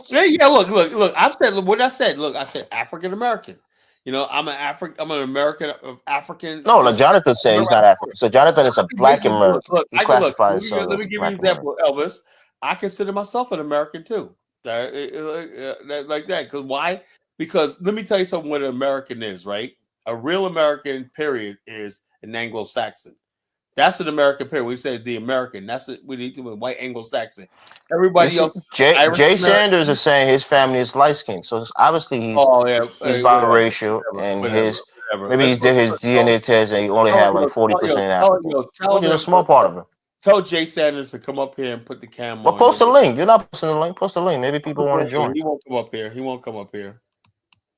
Yeah. Look. I said what I said. Look, I said African American. You know, I'm an American of African. No, like Jonathan said he's not African. So Jonathan is a black American. He classifies himself. Let me give you an example, Elvis. I consider myself an American too. Like that. Because why? Because let me tell you something. What an American is, right? A real American, period, is an Anglo-Saxon. That's an American period. We say the American. That's it. We need to be white Anglo-Saxon. Everybody else. Jay Sanders is saying his family is light skinned, so obviously he's biracial, and maybe he did his DNA test and he only had like 40% African, which is a small part of it. Tell Jay Sanders to come up here and put the camera. But post a link. You're not posting the link. Post a link. Maybe people want to join. He won't come up here. He won't come up here.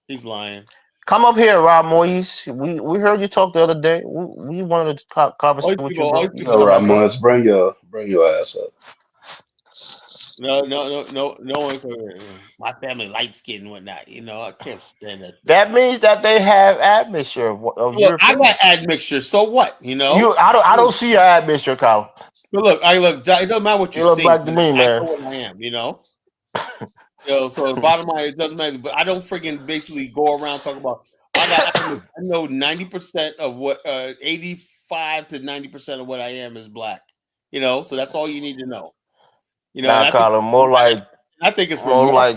He's lying. Come up here, Rob Moise. We heard you talk the other day. We wanted to conversate with you, bro. No, Rob Moise, bring your ass up. No one. My family light skin and whatnot. You know, I can't stand that. That means that they have admixture of Look, I got admixture. So what? You know, I don't see your admixture, Kyle. But look, it doesn't matter what you look see. Back to me, man. I know what I am. You know. So the bottom line, it doesn't matter. But I don't freaking basically go around talking about. I know 90% of what 85 to 90% of what I am is black. You know, so that's all you need to know. You know, I think it's more like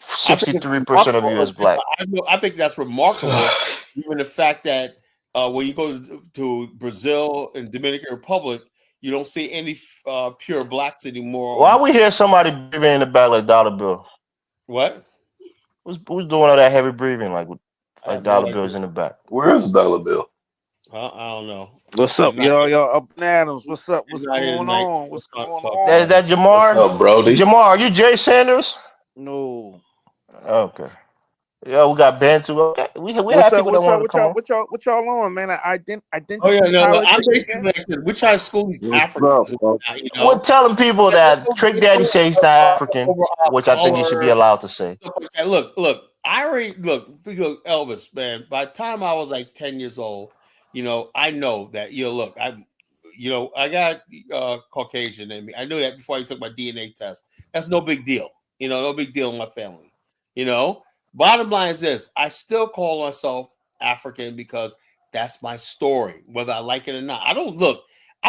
63% of you is black. I think that's remarkable. Even the fact that when you go to Brazil and Dominican Republic, you don't see any pure blacks anymore. Why we hear somebody breathing in the back like Dollar Bill? What? Who's doing all that heavy breathing like Dollar Bill's in the back? Where's Dollar Bill? I don't know. What's up, y'all? Up in Adams. What's up? What's going on? What's going on? Is that Jamar? What's up, Brody? Jamar, are you Jay Sanders? No. Okay. Yeah, we got Bantu. Okay. We have people that want to come on. What y'all on, man? I didn't. Oh yeah, no. I'm basically we try to school these Africans. We're telling people that Trick Daddy says he's not African, which I think he should be allowed to say. Look. I already Elvis, man. By the time I was like 10 years old, you know, I know that. I got Caucasian in me. I knew that before I took my DNA test. That's no big deal. You know, no big deal in my family. You know. Bottom line is this: I still call myself African because that's my story, whether I like it or not. I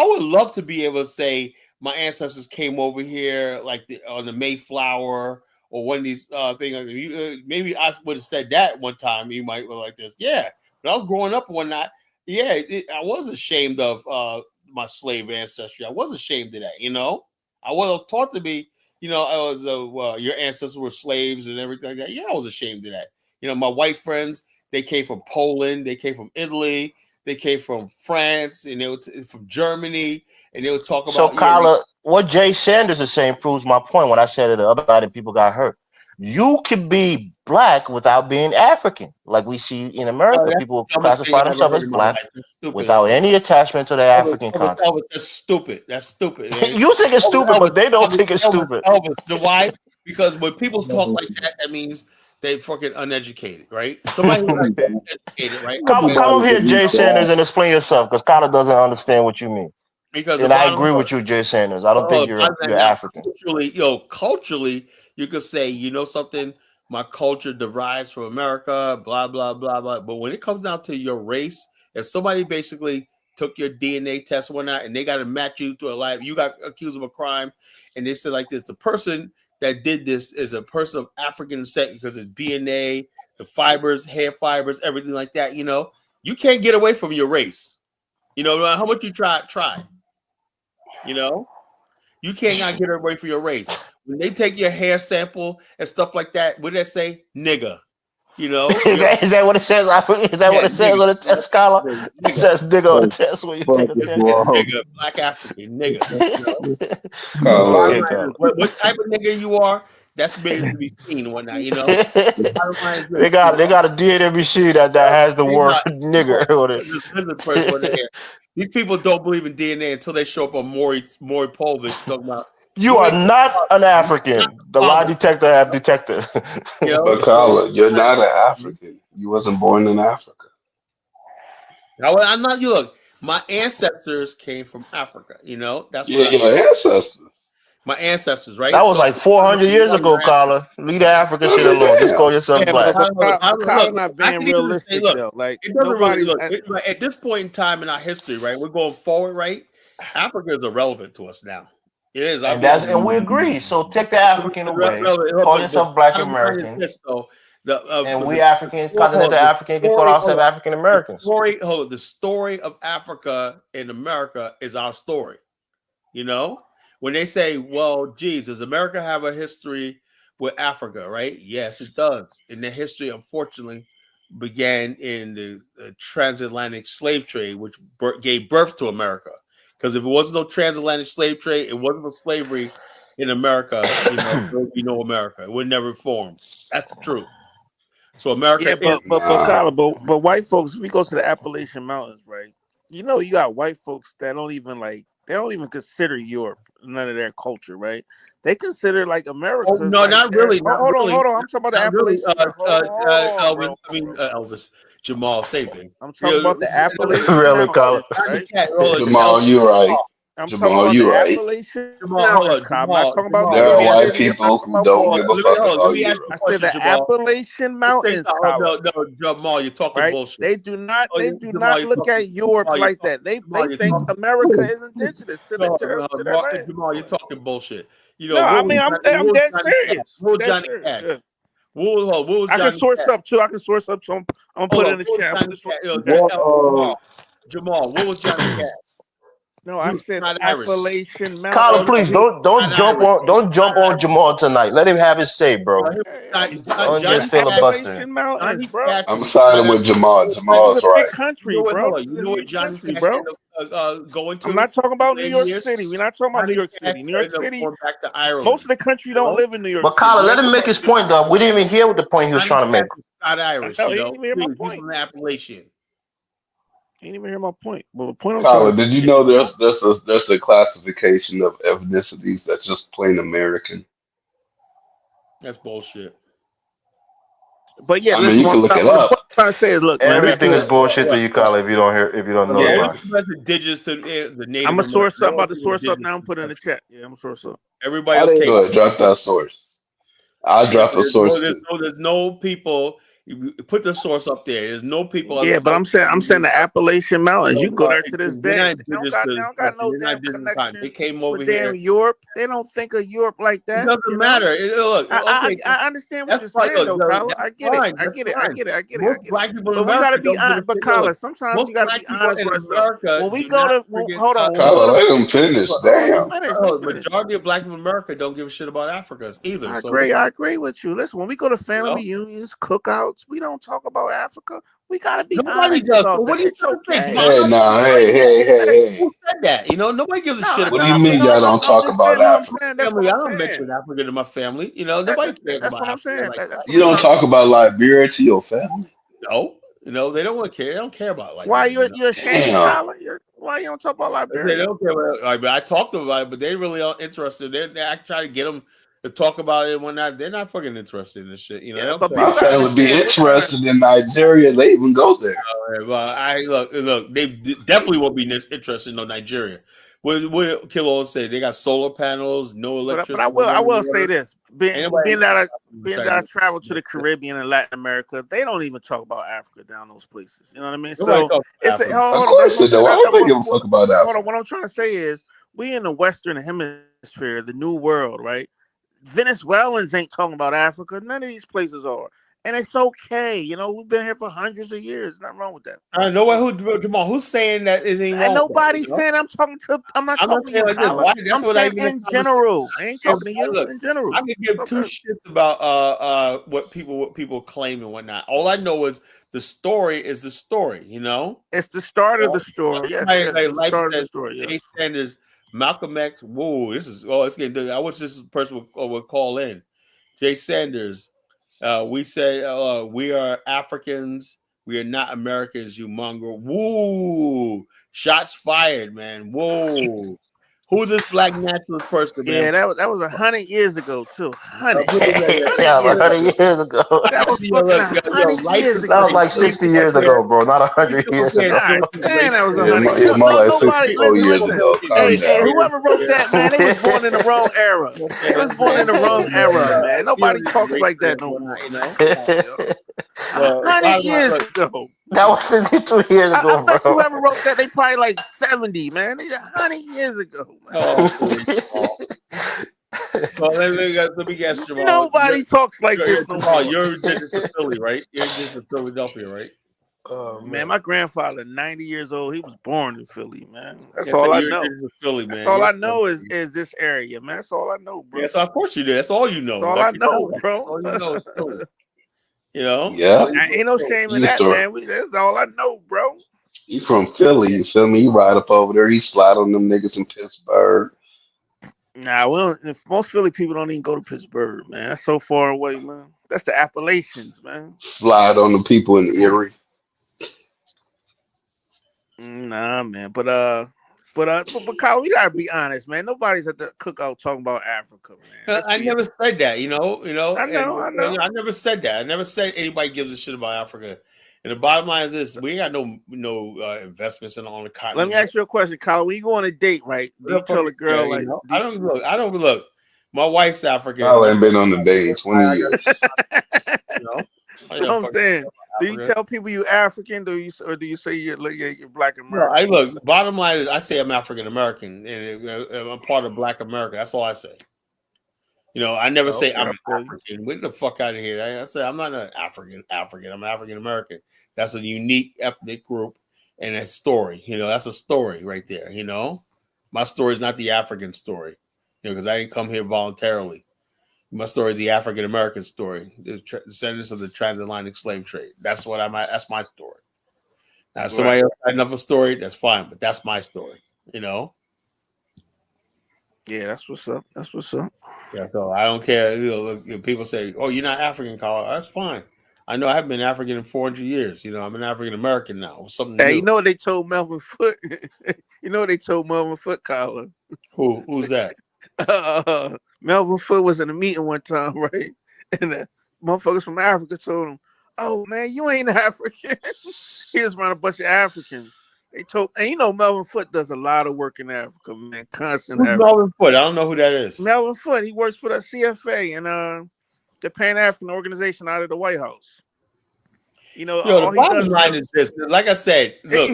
would love to be able to say my ancestors came over here like on the Mayflower or one of these things. Maybe I would have said that one time. You might go like this. Yeah. When I was growing up and whatnot, I was ashamed of my slave ancestry. I was ashamed of that, you know. I was taught to be, you know, I was your ancestors were slaves and everything like that. Yeah, I was ashamed of that. You know, my white friends, they came from Poland, they came from Italy, They came from France, and they were from Germany, and they would talk about. So, Kyla, what Jay Sanders is saying proves my point when I said that the other side of people got hurt. You can be black without being African, like we see in America. People classify themselves as black without any attachment to their African content. Elvis, that's stupid. That's stupid. You think it's stupid, but they don't think it's stupid. Elvis, you know why? Because when people talk like that, that means they fucking uneducated, right? Somebody who's educated, right? Come up here, Jay Sanders, and explain yourself, because Kyla doesn't understand what you mean. Because and I agree with you, Jay Sanders. I don't think you're African. Culturally, you could say, you know something, my culture derives from America, blah, blah, blah, blah. But when it comes down to your race, if somebody basically took your DNA test or whatnot, and they got to match you to a life, you got accused of a crime, and they said like this, the person that did this is a person of African descent because of DNA, the fibers, hair fibers, everything like that, you know, you can't get away from your race. You know, how much you try. You know, you can't not get away from your race. When they take your hair sample and stuff like that, what do they say? Nigga. You know? Is that what it says? Is that what it says on the test scholar? It says nigga on the test when you take a test. Nigga, black African, nigga. You know? What type of nigga you are, that's made to be seen and whatnot, you know? they got a DNA machine that has the word nigger on it. These people don't believe in DNA until they show up on Maury Povich talking about. You are not an African. The lie detector have detected. But Carla, you're not an African. You wasn't born in Africa. No, I'm not. You look, my ancestors came from Africa. You know, that's what your ancestors. My ancestors, right? That was like 400 years ago, Carla. Leave the African shit alone. Just call yourself black. Carla not being realistic, though. Like, it doesn't really look. At this point in time in our history, right? We're going forward, right? Africa is irrelevant to us now. It is, and we agree. So take the African away. Call yourself Black Americans. And we African, continental African, can call ourselves African Americans. The story of Africa in America is our story. You know, when they say, "Well, geez, does America have a history with Africa?" Right? Yes, it does. And the history, unfortunately, began in the transatlantic slave trade, which gave birth to America. Because if it wasn't no transatlantic slave trade, it wasn't no slavery in America, you know, there would be no America. It would never form. That's the truth. So America, but white folks, if we go to the Appalachian Mountains, right? You know, you got white folks that don't even consider Europe none of their culture, right? They consider like America. Oh, no, not really. Hold on. I'm talking about the Appalachian. Elvis, Jamal, same thing. I'm talking about the Appalachian. Really, Colin? Jamal, you're right. Jamal, you're right. Jamal, I'm talking about there are white people who don't give a fuck about Europe. I said the Appalachian Mountains. No, Jamal, you're talking bullshit. They do not look at Europe like that. They think America is indigenous to their land. Jamal, you're talking bullshit. You know, no, I mean, I'm dead serious. What was Johnny Cash? What was I can source up too. I'm gonna put it in the chat. Jamal, what was Johnny Cash? No, I said Appalachian Mountains. Colin, please don't jump on Jamal tonight. Let him have his say, bro. Don't just filibustering. I'm siding with Jamal. Jamal's right. Country, bro. You know what Johnny Cash going to? I'm not talking about New York City. We're not talking about New York City. New York City. Back to Ireland. Most of the country don't live in New York. But Colin, let him make his point, though. We didn't even hear what the point he was trying to make. Not Irish, you know. He's from Appalachian. You didn't even hear my point. Well, the point Colin, did you know there's a classification of ethnicities that's just plain American? That's bullshit. But yeah, I mean, you can look it up. What I'm trying to say is, look, everything is bullshit to you, Colin. If you don't know, that's indigenous to the native. I'm gonna source up. I'm about to source up now. I'm put it in the chat. Yeah, I'm gonna source up. Everybody else go ahead, drop that source. I'll drop a source. There's no people. You put the source up there. There's no people. Yeah, but I'm saying the Appalachian Mountains. You go there to this day. They don't got no damn connection. They came over here. Damn Europe. They don't think of Europe like that. It doesn't matter. Look, I understand what you're saying, though, Colin. I get it. Black people, but we gotta be honest. But Colin, sometimes you gotta be honest with us. When we go to hold on, Colin, let him finish. Damn. Majority of black people in America don't give a shit about Africa either. I agree with you. Listen, when we go to family reunions, cookouts, we don't talk about Africa. We gotta be Nobody honest does. about So what that. are you It's trying to say? okay. Hey, nah, hey. Who said that? You know, nobody gives a shit What about do you mean No, y'all don't I'm talk just about saying. No, I'm Africa? saying. That's what family. I I'm don't saying. mention Africa to my family. You know, nobody cares That's about what I'm Africa saying. like That's that. what You I'm don't trying. talk about Liberia to your family? No, you know, they don't want to care. They don't care about Why Liberia. you ashamed, Damn. Tyler? Why you don't talk about They Liberia? don't care about. I talked about it, but they really aren't interested. I try to get them to talk about it and whatnot. They're not fucking interested in this shit. You know, they Yeah, don't but care. My people gotta family be understand. We're trying. interested in Nigeria. They even go there. Well, look. They definitely won't be interested in no Nigeria. What Kilo said, they got solar panels, no But electricity. I will say this: being that I Nobody traveled to the Caribbean and Latin America, they don't even talk about Africa down those places. You know what I mean? So talks it's Africa. Of hold on. That's course what they I'm do. I saying. don't give a fuck about Hold Africa. on. What I'm trying to say is, we in the Western Hemisphere, the New World, right? Venezuelans ain't talking about Africa. None of these places are. And it's okay. You know, we've been here for hundreds of years. Nothing wrong with that. I know who Jamal. Who's saying that isn't wrong? And nobody's saying I'm not I'm not talking to you, saying like this. Tyler. Why? That's I'm what I saying even in general. I ain't talking to you Look, in general. I can give two shits about what people claim and whatnot. All I know is the story is the story. You know, it's the start of the story. Yes, somebody yes, like it's the Life start of the says, story. Yes. Jay Sanders, Malcolm X. Whoa, it's getting. I wish this person would call in. Jay Sanders. We say we are Africans. We are not Americans, you mongrel. Woo! Shots fired, man. Whoa! Who's this black nationalist person, man? Yeah, that was 100 years ago too. 100. Yeah, 100 years ago. That was fucking 100 years ago. That was like 60 years ago, bro. Not 100 years ago. God damn, that was Yeah, 100. yeah, more like Nobody, 64 years listen. ago. Calm Hey, down. whoever wrote that, man, they was born in the wrong era. They was born in the wrong era, man. Nobody talks like that no more. You know, 100 years ago. That was 62 years ago, I bet bro. whoever wrote that, they probably like 70, man. They 100 years ago. Well, let me guess, Jamal. Nobody talks like this no Jamal, more. you're just a Philly, right? You're just a Philadelphia, right? Man, my grandfather, 90 years old, he was born in Philly, man. That's Yeah, all so I you're know. just a Philly, man. That's all You're I know is this area, man. That's all I know, bro. Yeah, so of course you do. That's all you know. That's all I know, bro. That's all you know is Philly. You know? Yeah. Ain't no shame in that, man. That's all I know, bro. You from Philly, you feel me? You ride up over there, he slide on them niggas in Pittsburgh. Nah, well, if most Philly people don't even go to Pittsburgh, man. That's so far away, man. That's the Appalachians, man. Slide on the people in Erie. Nah, man. But Kyle, we gotta be honest, man. Nobody's at the cookout talking about Africa, man. I never said that, you know. I know. I never said that. I never said anybody gives a shit about Africa. And the bottom line is this: we ain't got no investments on the continent. Let me ask you a question, Kyle. When you go on a date, right? Do you tell a girl like? I don't look. My wife's African. I ain't been on a date in 20 years. You know what I'm saying? Do you tell people you African? Do you say you're Black American? No, look. Bottom line is, I say I'm African American, and I'm part of Black America. That's all I say. You know, I never say I'm African. Get the fuck out of here. I say I'm not an African. I'm African American. That's a unique ethnic group and a story. You know, that's a story right there. You know, my story is not the African story. You know, because I didn't come here voluntarily. My story is the African American story, the descendants of the transatlantic slave trade. That's what that's my story. Now, if somebody else had another story, that's fine, but that's my story. You know. Yeah, that's what's up. That's what's up. Yeah, so I don't care. You know, look, people say, "Oh, you're not African, Carl." That's fine. I know I haven't been African in 400 years. You know, I'm an African American now. Something new. You know what they told Melvin Foot? You know what they told Melvin Foot, Colin? Who's that? Melvin Foot was in a meeting one time, right? And the motherfuckers from Africa told him, "Oh man, you ain't African." He was around a bunch of Africans. They told, and you know, Melvin Foot does a lot of work in Africa, man. Constant. Who's Melvin Foot? I don't know who that is. Melvin Foot. He works for the CFA and the Pan African organization out of the White House. You know, the bottom line is this. Like I said, look,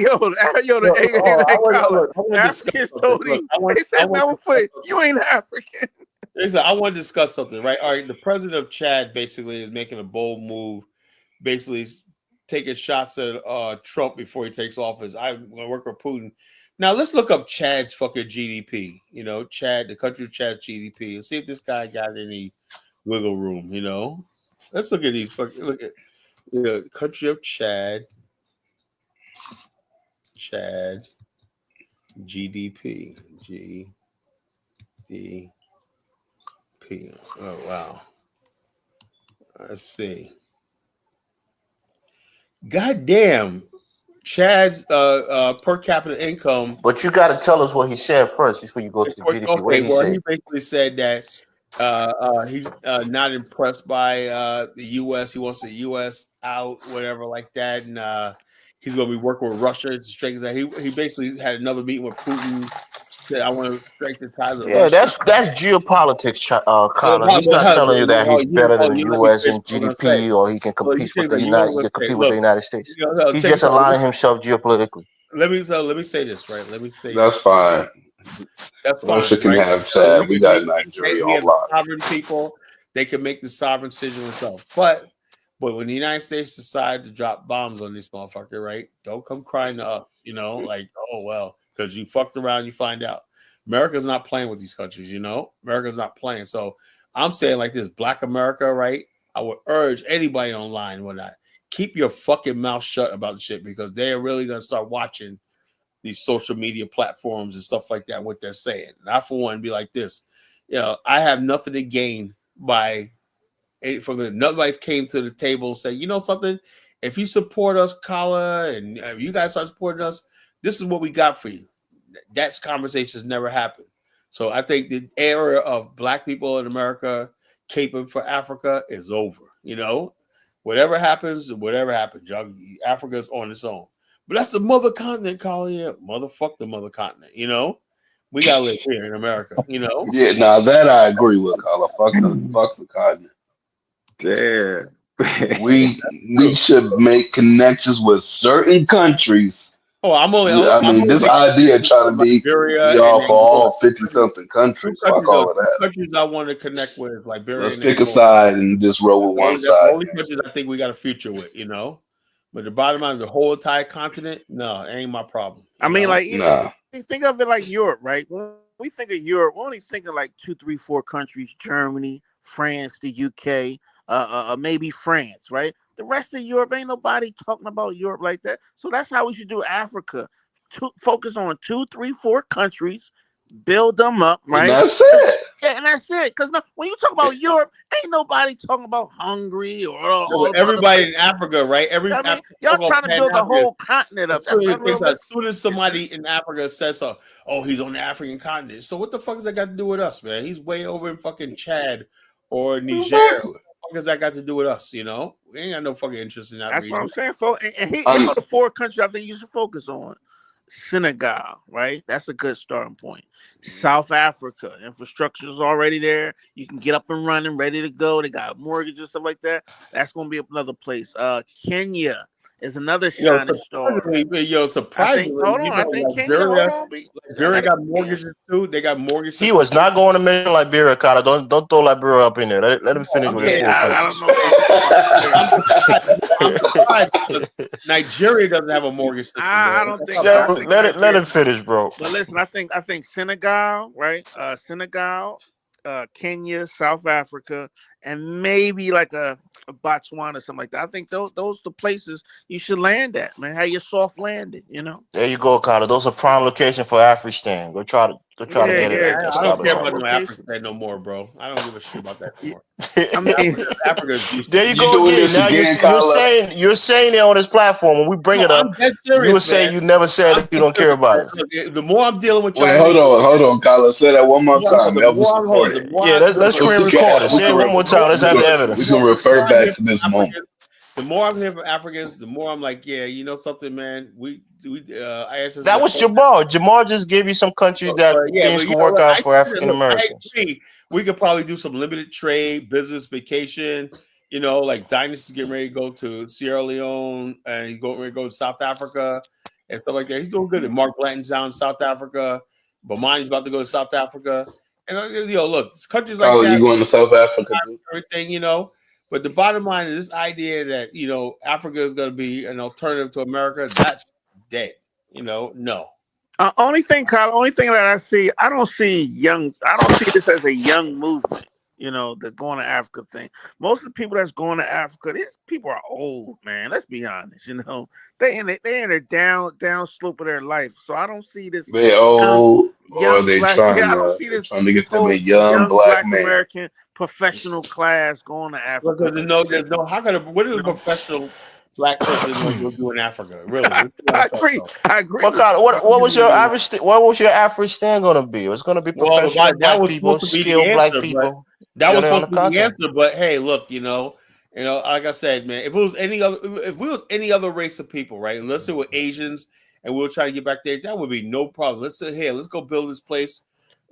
Africans told him. They said, Melvin Foot, you ain't African. I want to discuss something, right? All right, the president of Chad basically is making a bold move, basically taking shots at Trump before he takes office. I'm going to work with Putin. Now, let's look up Chad's fucking GDP. You know, Chad, the country of Chad's GDP, and see if this guy got any wiggle room, you know? Let's look at these fucking, the country of Chad Chad GDP. Oh wow. Let's see. God damn. Chad's per capita income. But you got to tell us what he said first before you go to the GDP. Okay, what did he say? He basically said that he's not impressed by the U.S. He wants the U.S. out, whatever like that, and he's going to be working with Russia to strengthen that. He basically had another meeting with Putin. Said, "I want to strengthen ties with Russia." That's geopolitics, Colin. He's not telling you that he's better than the U.S. in GDP or he can compete with the United States. He's just aligning himself geopolitically. Let me say this, right? Let me say that's fine. That's fine. Russia can have Chad. We got Nigeria on lock. Sovereign people, they can make the sovereign decision themselves. But when the United States decide to drop bombs on this motherfucker, right? Don't come crying to us, like, oh well, because you fucked around, you find out. America's not playing with these countries, America's not playing. So I'm saying like this, Black America, right? I would urge anybody online, whatnot, keep your fucking mouth shut about the shit because they're really gonna start watching these social media platforms and stuff like that, what they're saying. And I, for one, be like this, I have nothing to gain by nobody's came to the table and say, you know something, if you support us, Kala, and if you guys start supporting us, this is what we got for you. That's conversations never happened. So I think the era of Black people in America caping for Africa is over. Whatever happens, Africa's on its own. But that's the mother continent, calling it. Motherfuck the mother continent, We gotta live here in America, Yeah, now that I agree with, Carla. Fuck the continent. Yeah. We should make connections with certain countries. Oh, this idea trying to be y'all for all 50-something countries. Fuck all of that. Countries I want to connect with, Liberia. Let's pick a side and just roll with one side. The only countries I think we got a future with, But the bottom line, the whole entire continent, no, it ain't my problem. I mean, think of it like Europe, right? When we think of Europe, we're only thinking like 2, 3, 4 countries: Germany, France, the UK, maybe France, right? The rest of Europe, ain't nobody talking about Europe like that. So that's how we should do Africa. Focus on 2, 3, 4 countries, build them up, right? And that's it. Yeah, and that's it. Because when you talk about Europe, ain't nobody talking about Hungary or everybody in Africa, right? Y'all trying to build the whole continent up. As soon as somebody in Africa says so, oh, he's on the African continent. So what the fuck has that got to do with us, man? He's way over in fucking Chad or Niger. What the fuck has that got to do with us? We ain't got no fucking interest in that. That's region. what I'm saying, folks. And here are the 4 countries I think you should focus on. Senegal, right? That's a good starting point. South Africa, infrastructure is already there. You can get up and running, ready to go. They got mortgages and stuff like that. That's going to be another place. Kenya is another shining star. Surprisingly, I think Kenya. Liberia got mortgages too. They got mortgages. He was not going to mention Liberia, Carter. Don't throw Liberia up in there. Let him finish with his 4 countries. I'm surprised Nigeria doesn't have a mortgage system. I don't think. Let him finish, bro. But listen, I think Senegal, right? Senegal, Kenya, South Africa, and maybe like a Botswana or something like that. I think those the places you should land at, man. How you soft landing, There you go, Carter. Those are prime location for Afristan. Go try to get it. I don't care about no Afristan no more, bro. I don't give a shit about that anymore. I mean, Africa's there you go again. Now you're saying it on this platform. When we bring it up, you would say you never said that you don't care about it. The more I'm dealing with, hold on, Carlos. Say that one more time. Let's screen record it. Say it one more time. Let's have the evidence. We can refer back to this moment. The more I'm hearing from Africans, the more I'm like, yeah, you know something, man. That was Jamar. Jamar just gave you some countries that things can work out for African Americans. We could probably do some limited trade, business, vacation. Like Dynasty's getting ready to go to Sierra Leone and he's going to go to South Africa and stuff like that. He's doing good. And Mark Blanton's down in South Africa. Bomani's about to go to South Africa. And look, countries like that. You going to South Africa? Everything, But the bottom line is this idea that Africa is going to be an alternative to America. That's dead. No. Only thing that I see, I don't see this as a young movement. You know, the going to Africa thing. Most of the people that's going to Africa, these people are old, man. Let's be honest. You know, they in a down slope of their life. So I don't see this They old, or they black. trying Yeah, I don't to see this. trying to This get them a whole young black man. American professional class going to Africa. Because there's no. How could what is a professional black person going to do in Africa? Really, I agree. What was your average? What was your average stand going to be? It was going to be professional black people, skilled black people. That was supposed to be the answer. But hey, look, you know, like I said, man, if we was any other race of people, right? And let's say we're Asians and we were trying to get back there, that would be no problem. Let's say, hey, let's go build this place.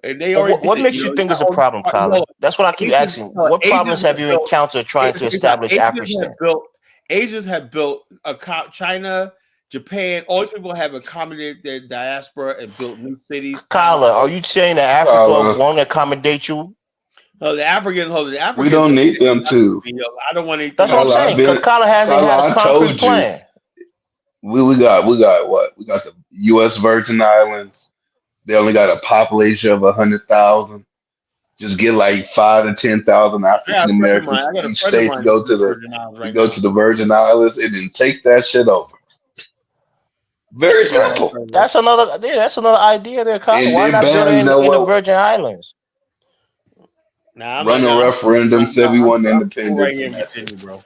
And they already what makes you think it's a problem, Colin? That's what I keep asking. What problems have you encountered trying to establish Afristan? Asians have built China, Japan. All these people have accommodated their diaspora and built new cities. Colin, are you saying that Africa won't accommodate you? The African. We don't need them to. I don't want anything. That's what I'm saying. Because Colin hasn't had a concrete plan. We got what? We got the U.S. Virgin Islands. They only got a population of 100,000. Just get like 5,000 to 10,000 African Americans in each state to go to the Virgin Islands and then take that shit over. Very simple. That's another idea there, Colin. Why not build it in the Virgin Islands? Run a referendum, say we want independence. Bro.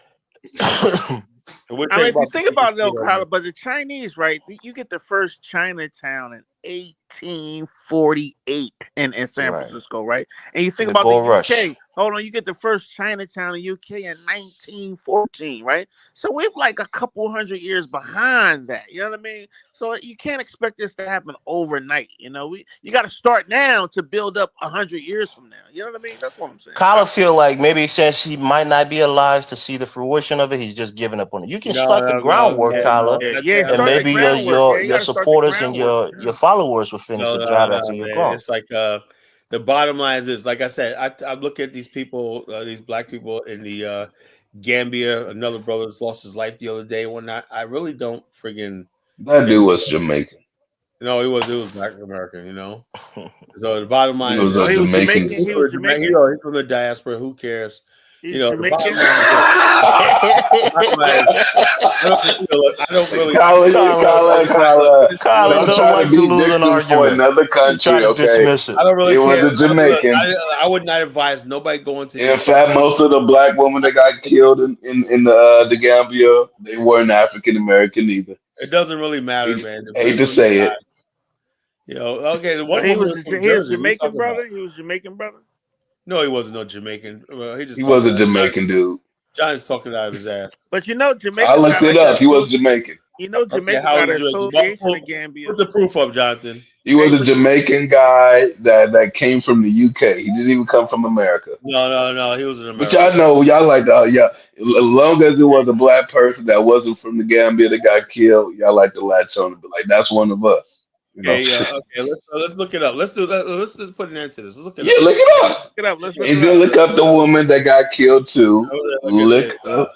I mean, if you think about it, though, Colin, but the Chinese, right? You get the first Chinatown in 1848 in San Francisco, right? And you think about the UK. Hold on, you get the first Chinatown in UK in 1914, right? So we're like a couple hundred years behind that. You know what I mean? So you can't expect this to happen overnight. You know, you got to start now to build up 100 years from now. You know what I mean? That's what I'm saying. Colin feel like maybe since he might not be alive to see the fruition of it, he's just giving up on it. You can start the groundwork, Colin, and maybe your supporters and your followers will finish the job after you're gone. It's like the bottom line is like I said, I look at these people, these black people in the Gambia. Another brother's lost his life the other day. I really don't friggin'. That dude was Jamaican. No, he was Black American, you know. So the bottom line is he was Jamaican. He was Jamaican. He's from the diaspora. Who cares? He's Jamaican. I don't really. Colin don't like to lose an argument for another country. Okay, dismiss it. I don't really. He was a Jamaican. I would not advise nobody going to. In fact, most of the black women that got killed in the Gambia, they weren't African American either. It doesn't really matter, man. Hate to say it. You know, okay. He was Jamaican brother. He was Jamaican brother. No, he wasn't no Jamaican. He was a Jamaican dude. John's talking out of his ass. But you know, Jamaican. I looked it up. He was Jamaican. You know, Jamaican got an association in Gambia. Put the proof up, Jonathan. He was a Jamaican guy that came from the UK. He didn't even come from America. No. He was an American. But y'all know, y'all like, as long as it was a black person that wasn't from the Gambia that got killed, y'all like to latch on and be like, that's one of us. Okay, let's look it up. Let's do that. Let's just put an end to this. Let's look it up. Yeah, look it up. Look it up. Let's look up the woman that got killed too. Look up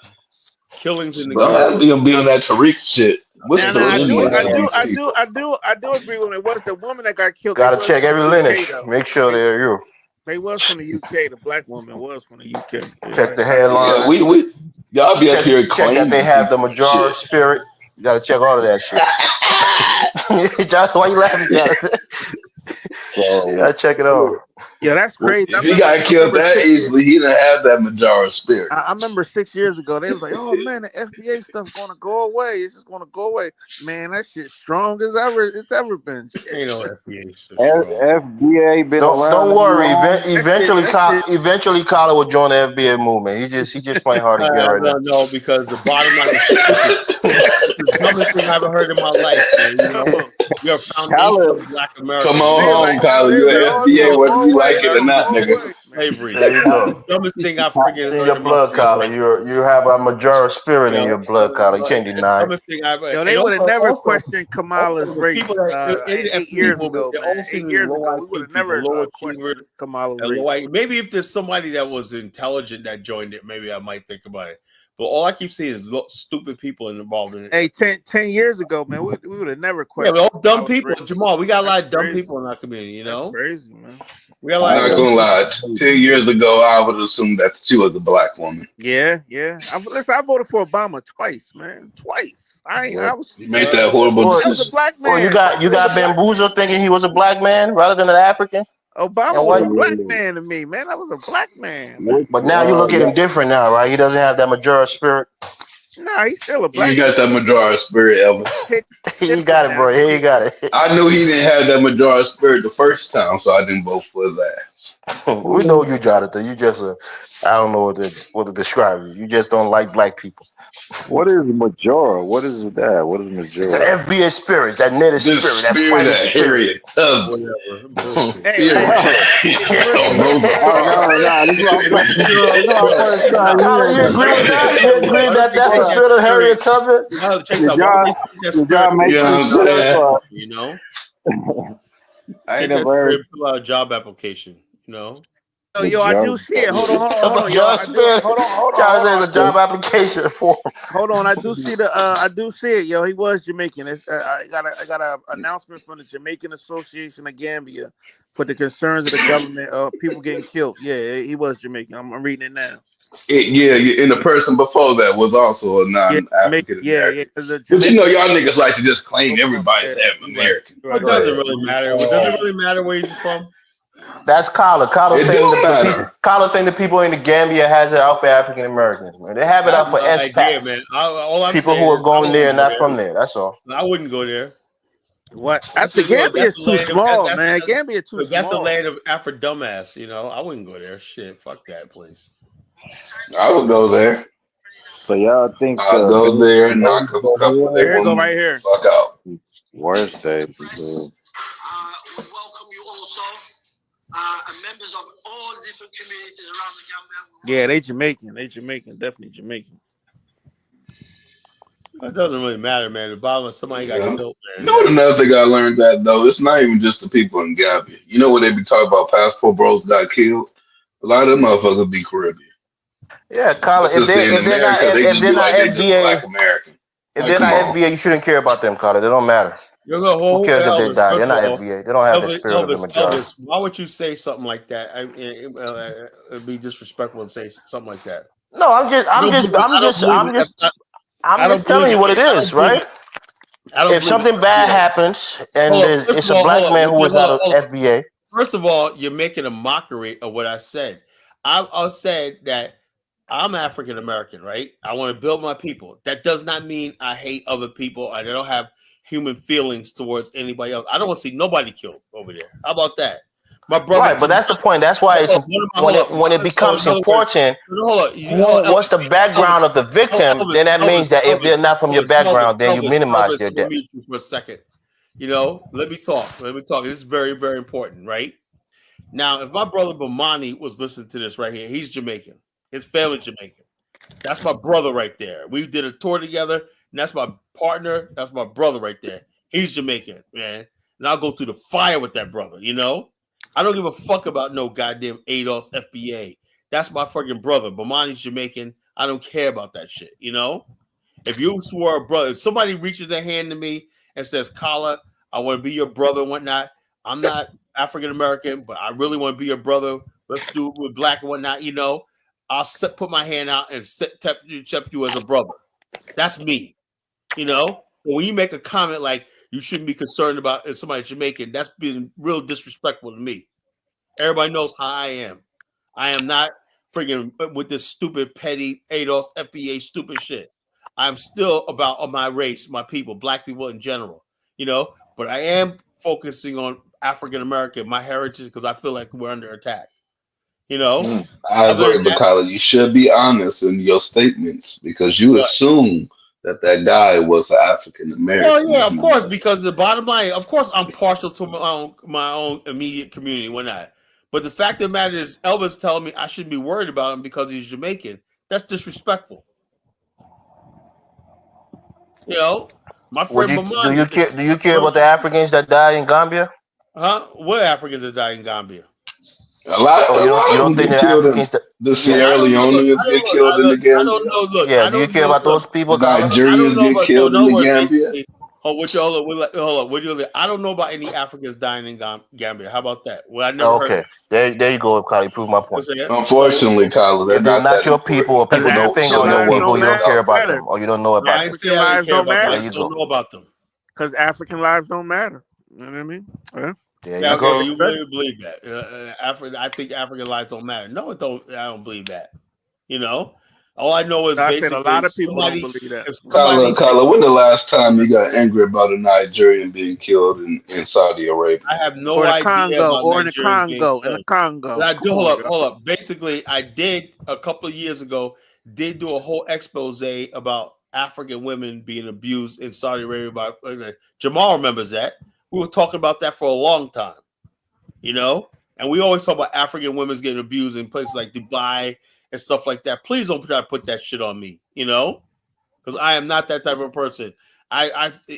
killings in the Gambia. Be on that Tariq shit. I do agree with it. Was the woman that got killed? Gotta check every lineage. Make sure they're you. They was from the UK. The black woman was from the UK. Check the headline. Yeah, we y'all be up here check that they have the Majara spirit. You gotta check all of that shit. Jonathan, why you laughing, Jonathan? You gotta check it out. Yeah, that's crazy. If he got killed that easily, he didn't have that Majara spirit. I remember 6 years ago, they was like, "Oh man, the FBA stuff's gonna go away. It's just gonna go away." Man, that shit's strong as ever it's ever been. Ain't no FBA shit. FBA been around. Don't worry. Eventually, Colin will join the FBA movement. He just playing hard to get right now. No, because the bottom line is the dumbest thing I've ever heard in my life. Man. You know, you're a foundation of Black America. Come on home, Colin. You're FBA, whether you like it or not, nigga. Slavery. There you go. Dumbest thing I forget. In your blood, Colin. You have a Majara spirit in your blood, Colin. You can't deny it. They would have never questioned Kamala's race 8 years ago. 8 years ago, we would have never questioned Kamala's race. Maybe if there's somebody that was intelligent that joined it, maybe I might think about it. But all I keep seeing is stupid people involved in it. Hey, 10 years ago, man, we would have never questioned. Yeah, all dumb people. Jamal, we got a lot of dumb people in our community, you know? That's crazy, man. We I'm like not gonna lie. 10 years ago, I would assume that she was a black woman. Yeah. Listen, I voted for Obama twice, man. Twice. You made that horrible I was decision. a black man. You got bamboozled thinking he was a black man rather than an African. Obama was a black man to me, man. I was a black man. But now you look at him different now, right? He doesn't have that Majora spirit. Nah, he's still a black You got that Majora spirit, Elvis. You got it, bro. Here you got it. I knew he didn't have that Majora spirit the first time, so I didn't vote for his ass. We know you, Jonathan. You just I don't know what to describe you. You just don't like black people. What is Majora? What is that? What is Majora? It's the FBA spirit, that knitted spirit, that fighting spirit. Colin, you agree with that? You agree that that's the spirit of Harriet Tubman? You know, I ain't never heard. Fill out a job application. You know. Yo, I do see it. Hold on. Hold on. A job application form. Hold on, I do see it. Yo, he was Jamaican. I got an announcement from the Jamaican Association of Gambia for the concerns of the government of people getting killed. Yeah, he was Jamaican. I'm reading it now. And the person before that was also a non-African American. But you know, y'all niggas like to just claim everybody's American. It doesn't really matter. It doesn't really matter where he's from. That's Colin. Colin think the people in the Gambia has it out for African Americans, man. They have it out for expats. People who are going there and not from there. That's all. I wouldn't go there. What? The Gambia is too small, man. Gambia too small. That's the land of Afro dumbass. You know, I wouldn't go there. Shit, fuck that place. I would go there. So y'all think I'll go there and knock a couple. Here, go right here. Fuck out. Worst day. Welcome you also. And members of all different communities around the Gambia. Yeah, they Jamaican. Definitely Jamaican. It doesn't really matter, man. The bottom of somebody got killed, man. You know what another thing I learned that though? It's not even just the people in Gambia. You know what they be talking about? Passport bros got killed. A lot of them motherfuckers be Caribbean. Yeah, Colin. If they're not FBA, if they're not FBA, you shouldn't care about them, Colin. They don't matter. Who cares if they die? They're not FBA. They don't have the spirit of the majority. Elvis, why would you say something like that? It'd be disrespectful to say something like that. No, I'm just telling you what it is, right? If something bad happens and it's a black man who is not an FBA. First of all, you're making a mockery of what I said. I said that I'm African American, right? I want to build my people. That does not mean I hate other people. I don't have human feelings towards anybody else. I don't want to see nobody killed over there. How about that? My brother. Right, but that's the point. That's why it's when it becomes important. What's the background of the victim? Then that means that if they're not from your background, then you minimize their death. For a second, you know, let me talk. This is very, very important, right? Now, if my brother Bomani was listening to this right here, he's Jamaican. His family's Jamaican. That's my brother right there. We did a tour together, and that's my partner. That's my brother right there. He's Jamaican, man. And I'll go through the fire with that brother, you know? I don't give a fuck about no goddamn ADOS FBA. That's my fucking brother. Bomani's Jamaican. I don't care about that shit, you know? If you swore a brother, if somebody reaches their hand to me and says, Kala, I want to be your brother and whatnot, I'm not African American, but I really want to be your brother. Let's do it with black and whatnot, you know? I'll put my hand out and accept you as a brother. That's me, you know? But when you make a comment like you shouldn't be concerned about if somebody's Jamaican, that's being real disrespectful to me. Everybody knows how I am. I am not freaking with this stupid, petty, ADOS, FBA, stupid shit. I'm still about my race, my people, black people in general, you know? But I am focusing on African American, my heritage, because I feel like we're under attack. You know, I agree, but Kyler, you should be honest in your statements because you assume that guy was an African American. Well, yeah, of course, because the bottom line, of course, I'm partial to my own immediate community when I. But the fact of the matter is, Elvis telling me I shouldn't be worried about him because he's Jamaican. That's disrespectful. You know, my friend. Do you care about the Africans that died in Gambia? Huh? What Africans that died in Gambia? A lot. You don't think the Africans, the Sierra Leoneans get killed in the Gambia? I don't know. Look, yeah. Do you care about those people? Nigerians get killed in the Gambia. what you hold up? What you? I don't know about any Africans dying in Gambia. How about that? Well, I never heard. There you go, Kyle. You prove my point. Unfortunately, Kyle, if they're not your people, or people don't finger on your people, you don't care about them, or you don't know about them. African lives don't matter. I don't know about them because African lives don't matter. You know what I mean? Yeah, you really believe that? I think African lives don't matter. No, it don't. I don't believe that. You know. All I know is basically a lot of people don't believe that. Kyla, when the last time you got angry about a Nigerian being killed in Saudi Arabia? I have no idea. In the Congo. Hold up. Basically, I did a couple of years ago. Did do a whole expose about African women being abused in Saudi Arabia. By Jamal remembers that. We were talking about that for a long time. You know, and we always talk about African women getting abused in places like Dubai and stuff like that. Please don't try to put that shit on me, you know, because I am not that type of person.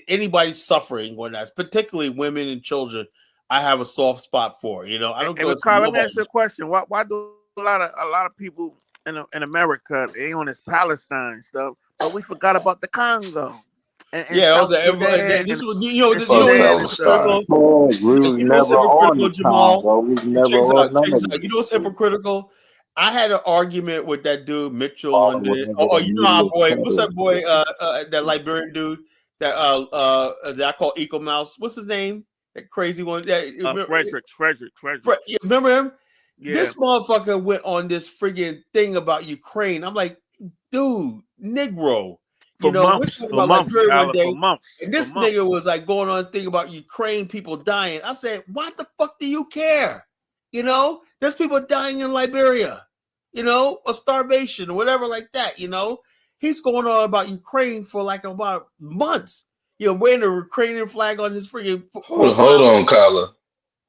Anybody suffering when that's particularly women and children, I have a soft spot for. You know, I don't. Carl, let me ask you a question. Why do a lot of people in America they on this Palestine stuff, but we forgot about the Congo? This was we was never on the Congo. We never on none of it. You know what's hypocritical? I had an argument with that dude Mitchell London. You know our boy. What's that boy? That Liberian dude that I call Eco Mouse. What's his name? That crazy one. Frederick. Remember him? Yeah. This motherfucker went on this friggin' thing about Ukraine. I'm like, dude, Negro. For months. And this nigga was like going on this thing about Ukraine people dying. I said, what the fuck do you care? You know, there's people dying in Liberia, you know, or starvation or whatever like that, you know. He's going on about Ukraine for like about months, you know, wearing a Ukrainian flag on his freaking. Hold on, Kyla.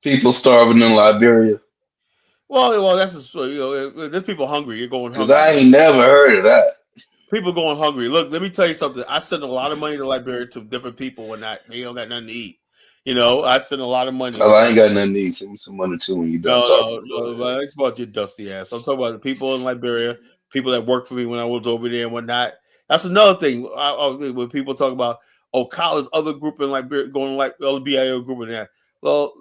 People starving in Liberia. Well, that's just, you know, there's people hungry. You're going hungry. I ain't never heard of that. People going hungry. Look, let me tell you something. I send a lot of money to Liberia to different people when they don't got nothing to eat. You know, I send a lot of money. I ain't got nothing to eat. Send me some money too when you done. No, it's about your dusty ass. I'm talking about the people in Liberia, people that worked for me when I was over there and whatnot. That's another thing. When people talk about, Kyle's other group in Liberia going like LBIO group in there. Well,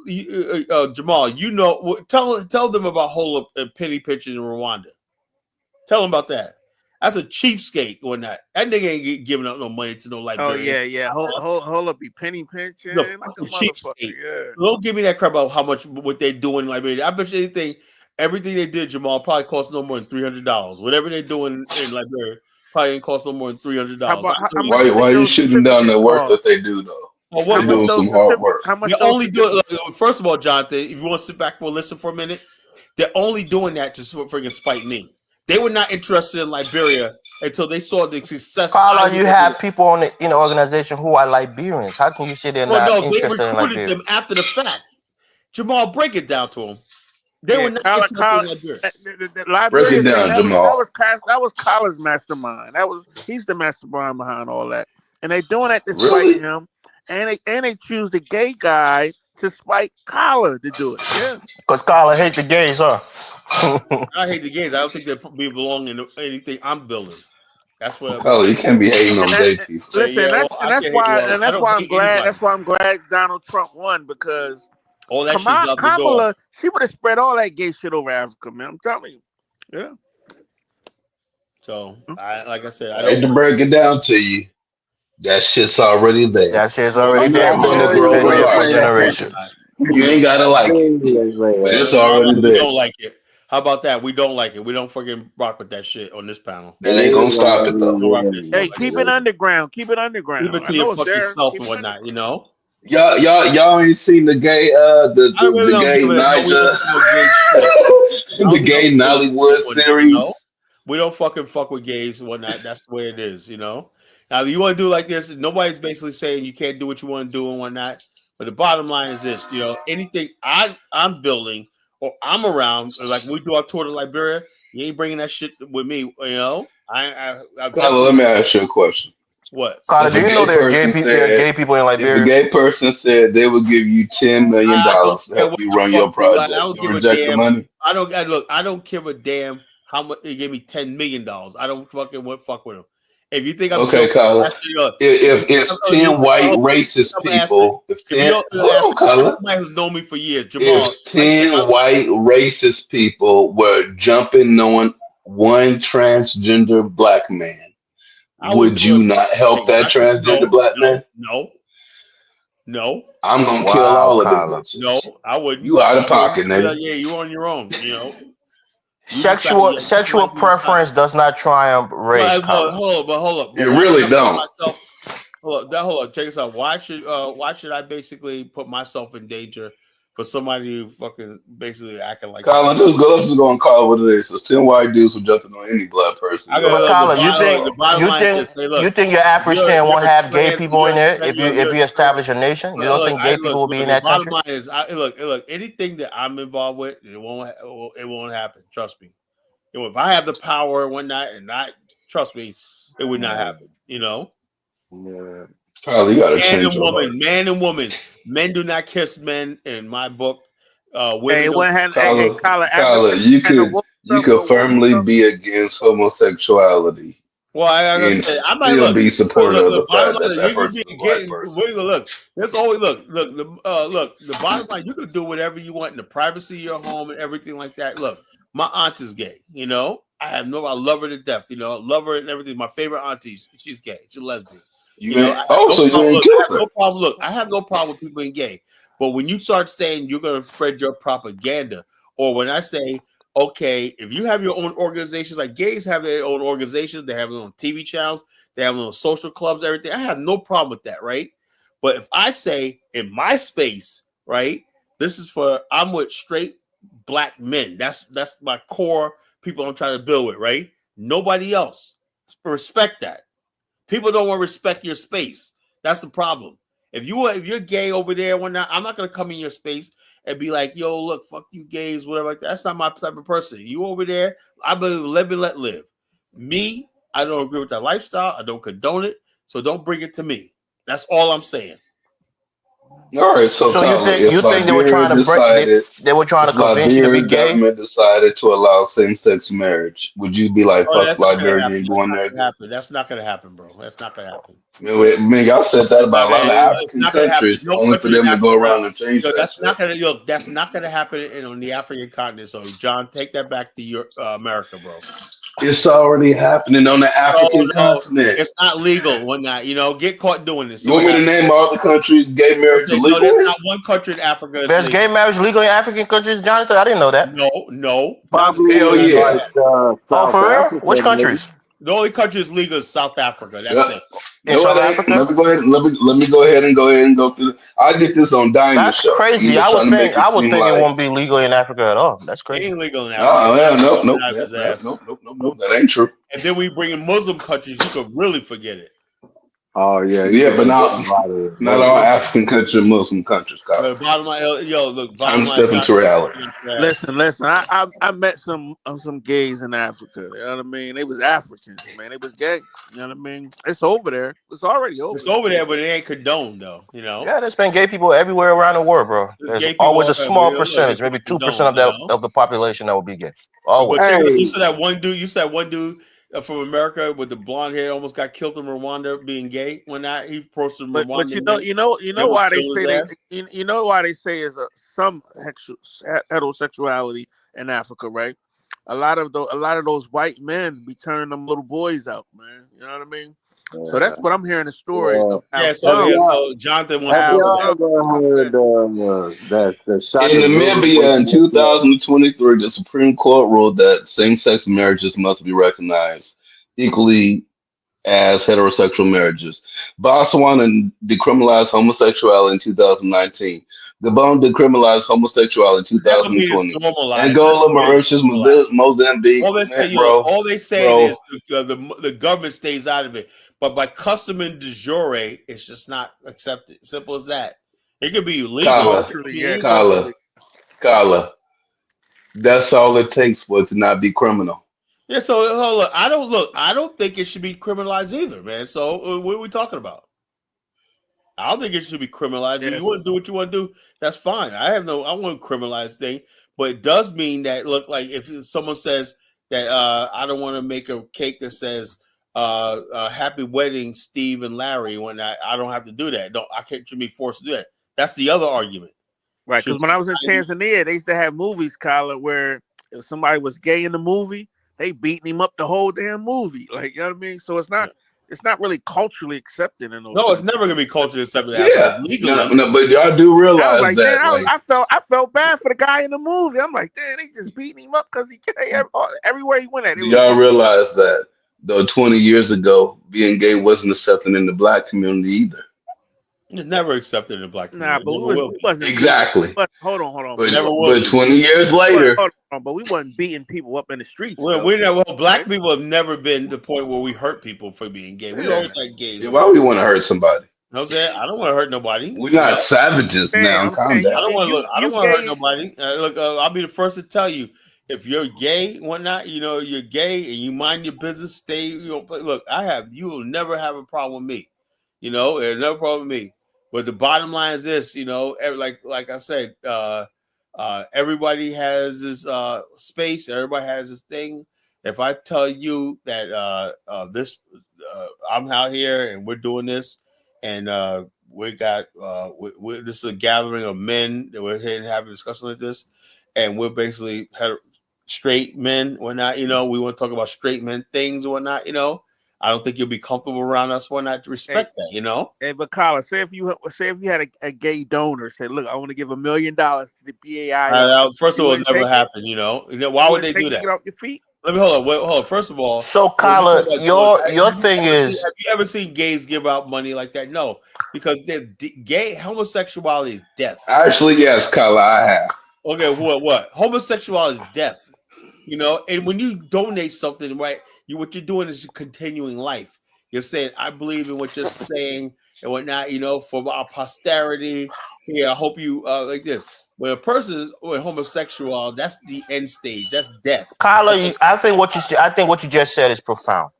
Jamal, you know, tell them about Hold Up and Penny Pinching in Rwanda. Tell them about that. That's a cheapskate or not. That nigga ain't giving up no money to no Liberia. Oh yeah. Hold up, be penny pinching. No, cheapskate. Don't give me that crap about how much what they do in Liberia. I bet you everything they did, Jamal, probably cost no more than $300. Whatever they're doing in Liberia probably ain't cost no more than $300. Why are you shooting down the work that they do though? They're doing some hard work. They're only doing. First of all, Jonathan, if you want to sit back and listen for a minute, they're only doing that to freaking spite me. They were not interested in Liberia until they saw the success. Carla, you have people on the organization who are Liberians. How can you say they're not interested in Liberia? They recruited them after the fact. Jamal, break it down to them. They were not interested in Liberia. Break it down, Jamal. That was Carla's mastermind. He's the mastermind behind all that, and they're doing that to spite him. And they choose the gay guy to spite Carla to do it. Yeah, because Carla hates the gays, huh? I hate the gays. I don't think they belong in anything I'm building. That's what. Carla, you can't be hating on gay people. Listen, that's why I'm glad. That's why I'm glad Donald Trump won, because all that shit's out the door. Kamala, she would have spread all that gay shit over Africa, man. I'm telling you. Yeah. So, like I said, I hate to break it down to you. That shit's already there. That shit's already there. For generations. You ain't gotta like it. But it's already there. We don't like it. How about that? We don't like it. We don't fucking rock with that shit on this panel. That ain't gonna stop it though. Hey, keep it underground. Keep it underground. Keep it to your fucking self and whatnot, you know? Y'all ain't seen the gay the gay Niger the gay Nollywood series. You know? We don't fuck with gays and whatnot. That's the way it is, you know. Now, if you want to do like this, nobody's basically saying you can't do what you want to do and whatnot. But the bottom line is this, you know, anything I'm building or I'm around, like we do our tour to Liberia, you ain't bringing that shit with me, you know. Carla, let me ask you a question. What? Carla, do you know there are gay people in Liberia? If a gay person said they would give you $10 million to help you run your project, you reject the money? I don't give a damn how much they gave me $10 million. I don't fuck with them. If you think I'm Okay, joking, Kyler. If 10 white racist people, hold on, Kyler. Somebody who's known me for years, Jamal. If 10 white racist people were jumping on one transgender black man, would you not help that transgender black man? No. I'm gonna kill all of them bitches. No, I wouldn't. You out of pocket, nigga. Yeah, you on your own. You know. Sexual preference does not triumph race. Hold up. It really don't. Hold up. Check this out. Why should I basically put myself in danger for somebody who fucking basically acting like Colin, let's just go and call it what it is. So 10 white dudes were jumping on any black person. Colin, you think your Afghanistan won't have gay people in there if you establish a nation? You don't think gay people will be in that country? Bottom line is, look. Anything that I'm involved with, it won't happen. Trust me. If I have the power and whatnot, trust me, it would not happen. You know. Yeah. Carl, you gotta change your life. Man and woman. Men do not kiss men in my book. Kyler, you could firmly be against homosexuality. Well, I still be supportive of the fact that person is a white person. Look, there's always look. The bottom line, you can do whatever you want in the privacy of your home and everything like that. Look, my aunt is gay. You know, I love her to death. You know, love her and everything. My favorite auntie, she's gay. She's a lesbian. I have no problem with people being gay. But when you start saying you're going to spread your propaganda, or when I say, okay, if you have your own organizations, like gays have their own organizations, they have their own TV channels, they have their own social clubs, everything. I have no problem with that, right? But if I say in my space, right, I'm with straight black men. That's my core people I'm trying to build with, right? Nobody else. Respect that. People don't want to respect your space. That's the problem. If you're gay over there, I'm not gonna come in your space and be like, "Yo, look, fuck you, gays, whatever." Like that. That's not my type of person. You over there, I believe live and let live. Me, I don't agree with that lifestyle. I don't condone it. So don't bring it to me. That's all I'm saying. All right, so you think they were trying to they were trying to convince you to be gay? Government decided to allow same-sex marriage. Would you be like, "Fuck Liberia and going there"? That's not gonna happen, bro. That's not gonna happen. Man, y'all said that about a lot of African countries, only for them to go around and change that. That's not gonna happen on the African continent. So, John, take that back to your America, bro. It's already happening on the African continent. It's not legal when that, get caught doing this. You want me to name all the countries gay marriage is legal? There's not one country in Africa. There's gay marriage legal in African countries, Jonathan? I didn't know that. No. Hell yeah. For real? Which countries? The only country is legal is South Africa. That's it. In South Africa? Let me go ahead and go through. I did this on Dynasty. That's crazy. I would think it won't be legal in Africa at all. That's crazy. It ain't legal in Africa. Nope. That ain't true. And then we bring in Muslim countries. You could really forget it. Oh yeah, but not all African countries are Muslim countries. Bottom line, I'm stepping to reality. Listen. I met some gays in Africa. You know what I mean? They was Africans, man. They was gay. You know what I mean? It's over there. It's already over. It's over there, but it ain't condoned though. You know? Yeah, there's been gay people everywhere around the world, bro. There's always a small percentage, maybe 2% of the population that will be gay. Always. You said that one dude. From America with the blonde hair almost got killed in Rwanda being gay when he posted Rwanda. But you know why they say you know why they say is some heterosexuality in Africa, right? A lot of those white men be turning them little boys out, man. You know what I mean? So that's what I'm hearing the story. So Jonathan heard in Namibia in 2023, the Supreme Court ruled that same-sex marriages must be recognized equally as heterosexual marriages. Botswana decriminalized homosexuality in 2019. Gabon decriminalized homosexuality in 2020. Angola, Mauritius, Mozambique. All they say is the government stays out of it. But by custom and de jure, it's just not accepted. Simple as that. It could be legal. Kala. That's all it takes for it to not be criminal. Yeah, so I don't think it should be criminalized either, man. So what are we talking about? I don't think it should be criminalized. If you want to do what you want to do, that's fine. I want to criminalize thing, but it does mean that like if someone says that I don't want to make a cake that says happy wedding, Steve and Larry, when I don't have to do that. I can't be forced to do that. That's the other argument. Right, because when I was in Tanzania, they used to have movies, Kyler, where if somebody was gay in the movie, they beating him up the whole damn movie. Like, you know what I mean? So it's not really culturally accepted in those. No, it's never gonna be culturally accepted. Yeah, legally. no, but y'all do realize I was like, that. I felt bad for the guy in the movie. I'm like, damn, they just beating him up because he everywhere he went at. Do y'all realize that though 20 years ago, being gay wasn't accepted in the black community either? It's never accepted in the black Nah, community. but we wasn't exactly. But hold on. But 20 years later, but we wasn't beating people up in the streets. Black people have never been to the point where we hurt people for being gay. We always had gays. Yeah, why we want to hurt somebody? I don't want to hurt nobody. We're not savages now. Calm down. I don't want to hurt nobody. I'll be the first to tell you, if you're gay, whatnot, you're gay and you mind your business, stay. You will never have a problem with me. There's no problem with me. But the bottom line is this, like I said, everybody has this space. Everybody has this thing. If I tell you that I'm out here and we're doing this, and we got this is a gathering of men that we're here and having a discussion like this, and we're basically straight men, whatnot. We want to talk about straight men things and whatnot. I don't think you'll be comfortable around us when I respect that, Hey, but Colin, say if you had a gay donor say, "Look, I want to give $1 million to the BAI." First of all, it never happened. Why would they do that? Get off your feet. Let me hold on. First of all, so Colin, your thing is, have you ever seen gays give out money like that? No, because gay homosexuality is death. Actually, yes, Colin, I have. Okay, what? Homosexuality is death. And when you donate something, right? What you're doing is you're continuing life. You're saying, I believe in what you're saying and whatnot, for our posterity. Yeah, I hope you like this. When a person is homosexual, that's the end stage. That's death. Kyler, I think what you just said is profound.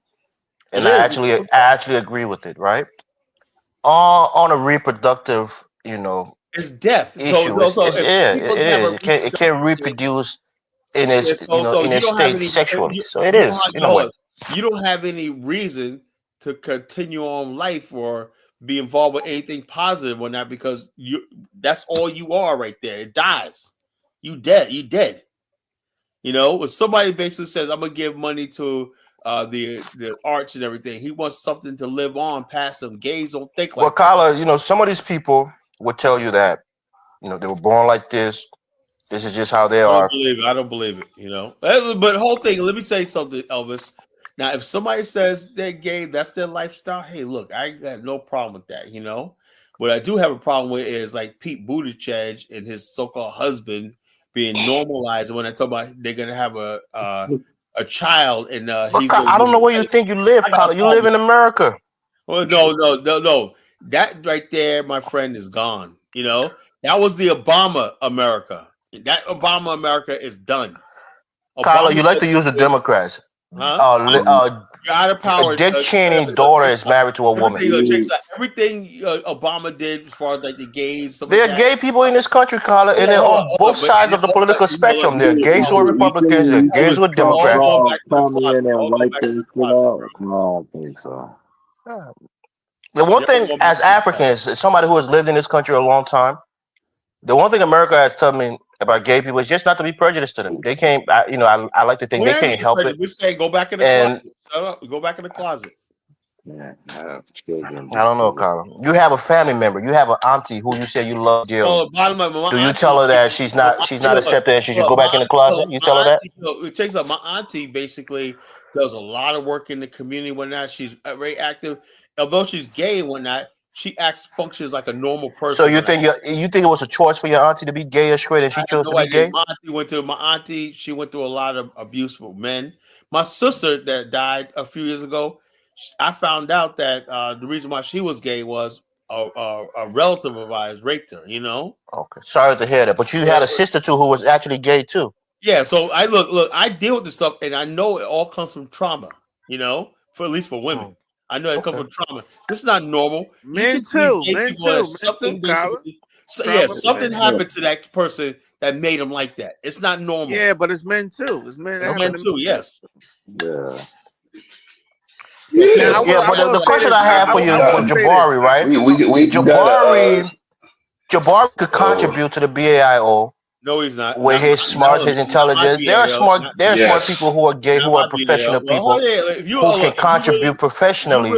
And I actually agree with it, right? On a reproductive, it's death. Issue. It can't reproduce in its state sexually. So it is in a way. You don't have any reason to continue on life or be involved with anything positive or not, because that's all you are right there. It dies. You dead. When somebody basically says, I'm gonna give money to the arts and everything, he wants something to live on past them. Gays don't think like that. Well, Kyler, some of these people would tell you that they were born like this. This is just how they are. I don't believe it, But the whole thing, let me say something, Elvis. Now, if somebody says they're gay, that's their lifestyle. Hey, look, I got no problem with that, What I do have a problem with is like Pete Buttigieg and his so-called husband being normalized. When I talk about they're gonna have a child, and I don't know where you think you live, Colin. You live in America. Well, no. That right there, my friend, is gone. That was the Obama America. That Obama America is done. Kyler, you like to use the Democrats. Dick Cheney's daughter is married to a woman. Everything Obama did as far as like the gays. There are gay people in this country, Kyler, and they're on both sides of the political spectrum. There are gays who are Republicans, there are gays who are Democrats. The one thing, as Africans, somebody who has lived in this country a long time, the one thing America has told me about gay people is just not to be prejudiced to them. They can't, I like to think they can't help it. We say go back in the closet. Shut up. Go back in the closet. I don't know, Colin. You have a family member. You have an auntie who you say you love dearly. Do you tell her that she's not accepted and she should go back in the closet? You tell her that? It takes up. My auntie basically does a lot of work in the community and whatnot. She's very active. Although she's gay and whatnot, she functions like a normal person. So you think it was a choice for your auntie to be gay or straight, and she chose to be gay? My auntie she went through a lot of abuse with men. My sister that died a few years ago, I found out that the reason why she was gay was a relative of ours raped her. Okay, sorry to hear that. But you had a sister too who was actually gay too. Yeah. So I look. I deal with this stuff, and I know it all comes from trauma. For at least for women. I know it comes from trauma. This is not normal. Men too. Something happened to that person that made them like that. It's not normal. Yeah, but it's men too. It's men too. Yes. Yeah. Yeah, but the question I have for you with Jabari, right? Jabari could contribute to the BAIO. No, he's not. With his smarts, his intelligence, there are smart people who are gay, who are professional people who can contribute professionally.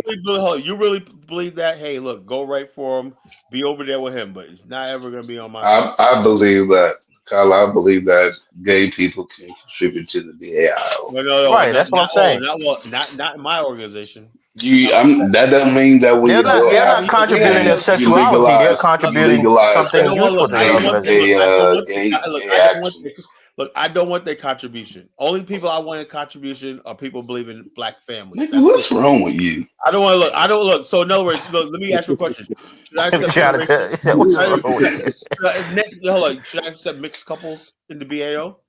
You really believe that? Hey, look, go right for him, be over there with him, but it's not ever going to be on my. I believe that, Kyle. I believe that gay people can contribute to the BAIO. No, right, that's what I'm saying. Not in my organization. That doesn't mean that they're not contributing their sexuality. They're contributing something useful to the organization. Look, I don't want their contribution. Only people I want in contribution are people believe in black families. Nigga, what's wrong with you? I don't want to look. So in other words, let me ask you a question. Should I accept mixed couples in the BAO?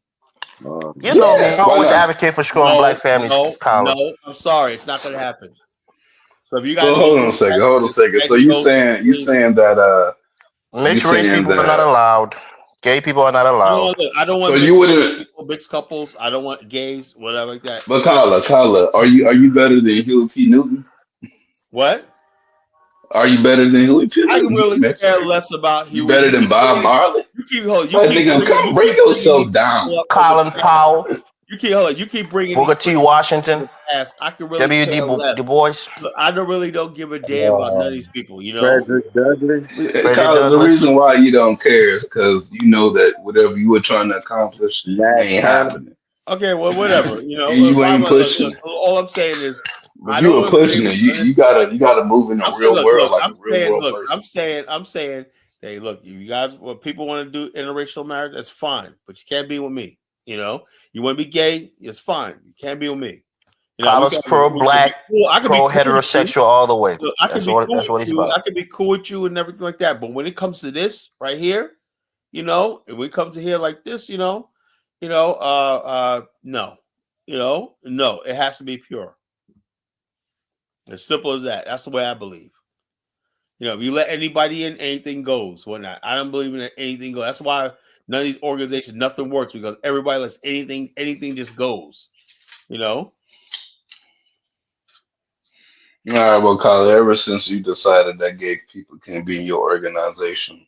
You know me. I always advocate for strong black families. No, I'm sorry, it's not going to happen. So if you guys hold on a second. So you saying that mixed race people are not allowed. Gay people are not allowed. I don't want. So you wouldn't mixed couples. I don't want gays, whatever like that. But Kyla, are you better than Huey P. Newton? What? Are you better than Huey P. Newton? I can really care less about Huey. You better than Bob Marley? You keep bring yourself down. Colin Powell. You keep bringing Booker T. Washington. I can really W.D. Du Bois. Look, I really don't give a damn about none of these people. You know, Frederick Douglass. Colin, the reason why you don't care is because you know that whatever you were trying to accomplish ain't happening. Okay, well, whatever. You know, you ain't pushing. All I'm saying is, if you were pushing it, you gotta move in the real world like a real world person. I'm saying, hey, look, you guys, what people want to do interracial marriage, that's fine, but you can't be with me. You know, you want to be gay, it's fine. You can't be with me. You know, Kyle's pro-black, pro-heterosexual all the way. Look, that's what he's about. I can be cool with you and everything like that, but when it comes to this right here, you know, if we come to here like this, no, no, it has to be pure. As simple as that. That's the way I believe. You know, if you let anybody in, anything goes. Whatnot. I don't believe in anything goes. That's why none of these organizations, nothing works, because everybody lets anything just goes. You know. All right, well, Kyle, ever since you decided that gay people can be in your organization,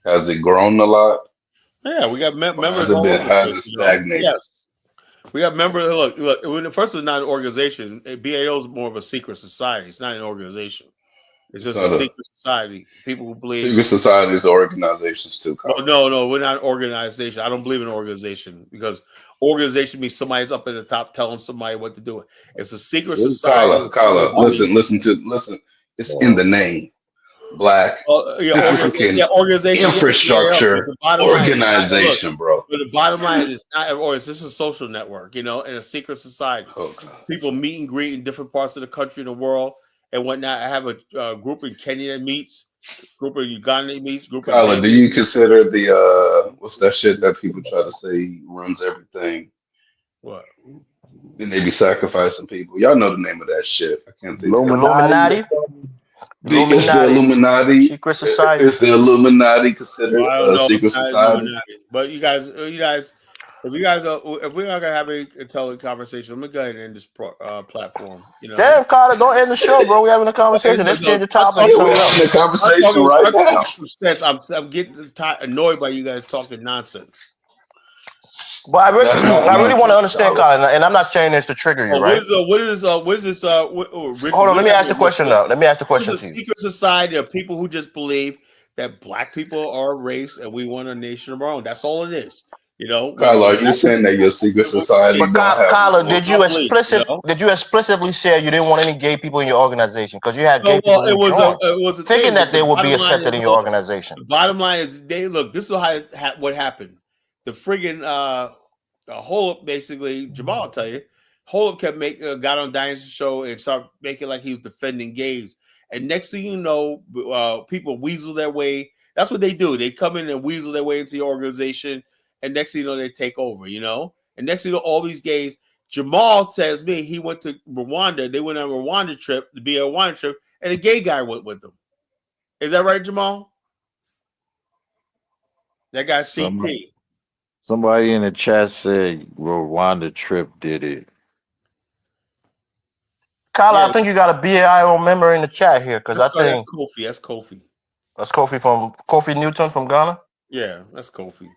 has it grown a lot? Yeah, we got members. Has it stagnated? Yes. We got members. Look. When the first was not an organization. BAO is more of a secret society. It's not an organization. It's just a secret society. People who believe secret societies are organizations too. Kyle. No, we're not an organization. I don't believe in an organization, because organization means somebody's up at the top telling somebody what to do. It's a secret society. Kyla, listen. It's in the name. Black, African, organization, infrastructure, organization, bro. But the bottom line is not, or it's just a social network, in a secret society. People meet and greet in different parts of the country and the world and whatnot. I have a group in Kenya that meets, group in Uganda that meets, group. Kyla, do you consider the what's that shit that people try to say runs everything? What? Then they be sacrificing people. Y'all know the name of that shit. I can't think. Illuminati. It's the Illuminati. Secret society. Is the Illuminati considered a secret society? But you guys, if we're not gonna have a intelligent conversation, I'm gonna go ahead and end this platform. Damn, Carter, don't end the show, bro. We're having a conversation. Let's change the topic. We're having a conversation right now. I'm getting annoyed by you guys talking nonsense. But I really want to understand, Colin, and I'm not saying this to trigger you, right? What is this? Hold on, let me ask the question now. Let me ask the question to you. Secret society of people who just believe that black people are a race and we want a nation of our own. That's all it is. Kyle, are you saying that your secret society? But Kyle, did you explicitly say you didn't want any gay people in your organization? Because you had gay people thinking that they would be accepted in your organization. The bottom line is, this is what happened. The friggin' Holub, basically, Jamal will tell you, Holub kept got on Diane's show and started making like he was defending gays. And next thing you know, people weasel their way. That's what they do. They come in and weasel their way into the organization. And next thing you know, they take over, And next thing you know, all these gays, Jamal tells me he went to Rwanda. They went on a Rwanda trip, and a gay guy went with them. Is that right, Jamal? That guy CT. Somebody in the chat said Rwanda trip did it. Kyla, I think you got a BAIO member in the chat here because I think that's Kofi. That's Kofi Newton from Ghana. Yeah, that's Kofi.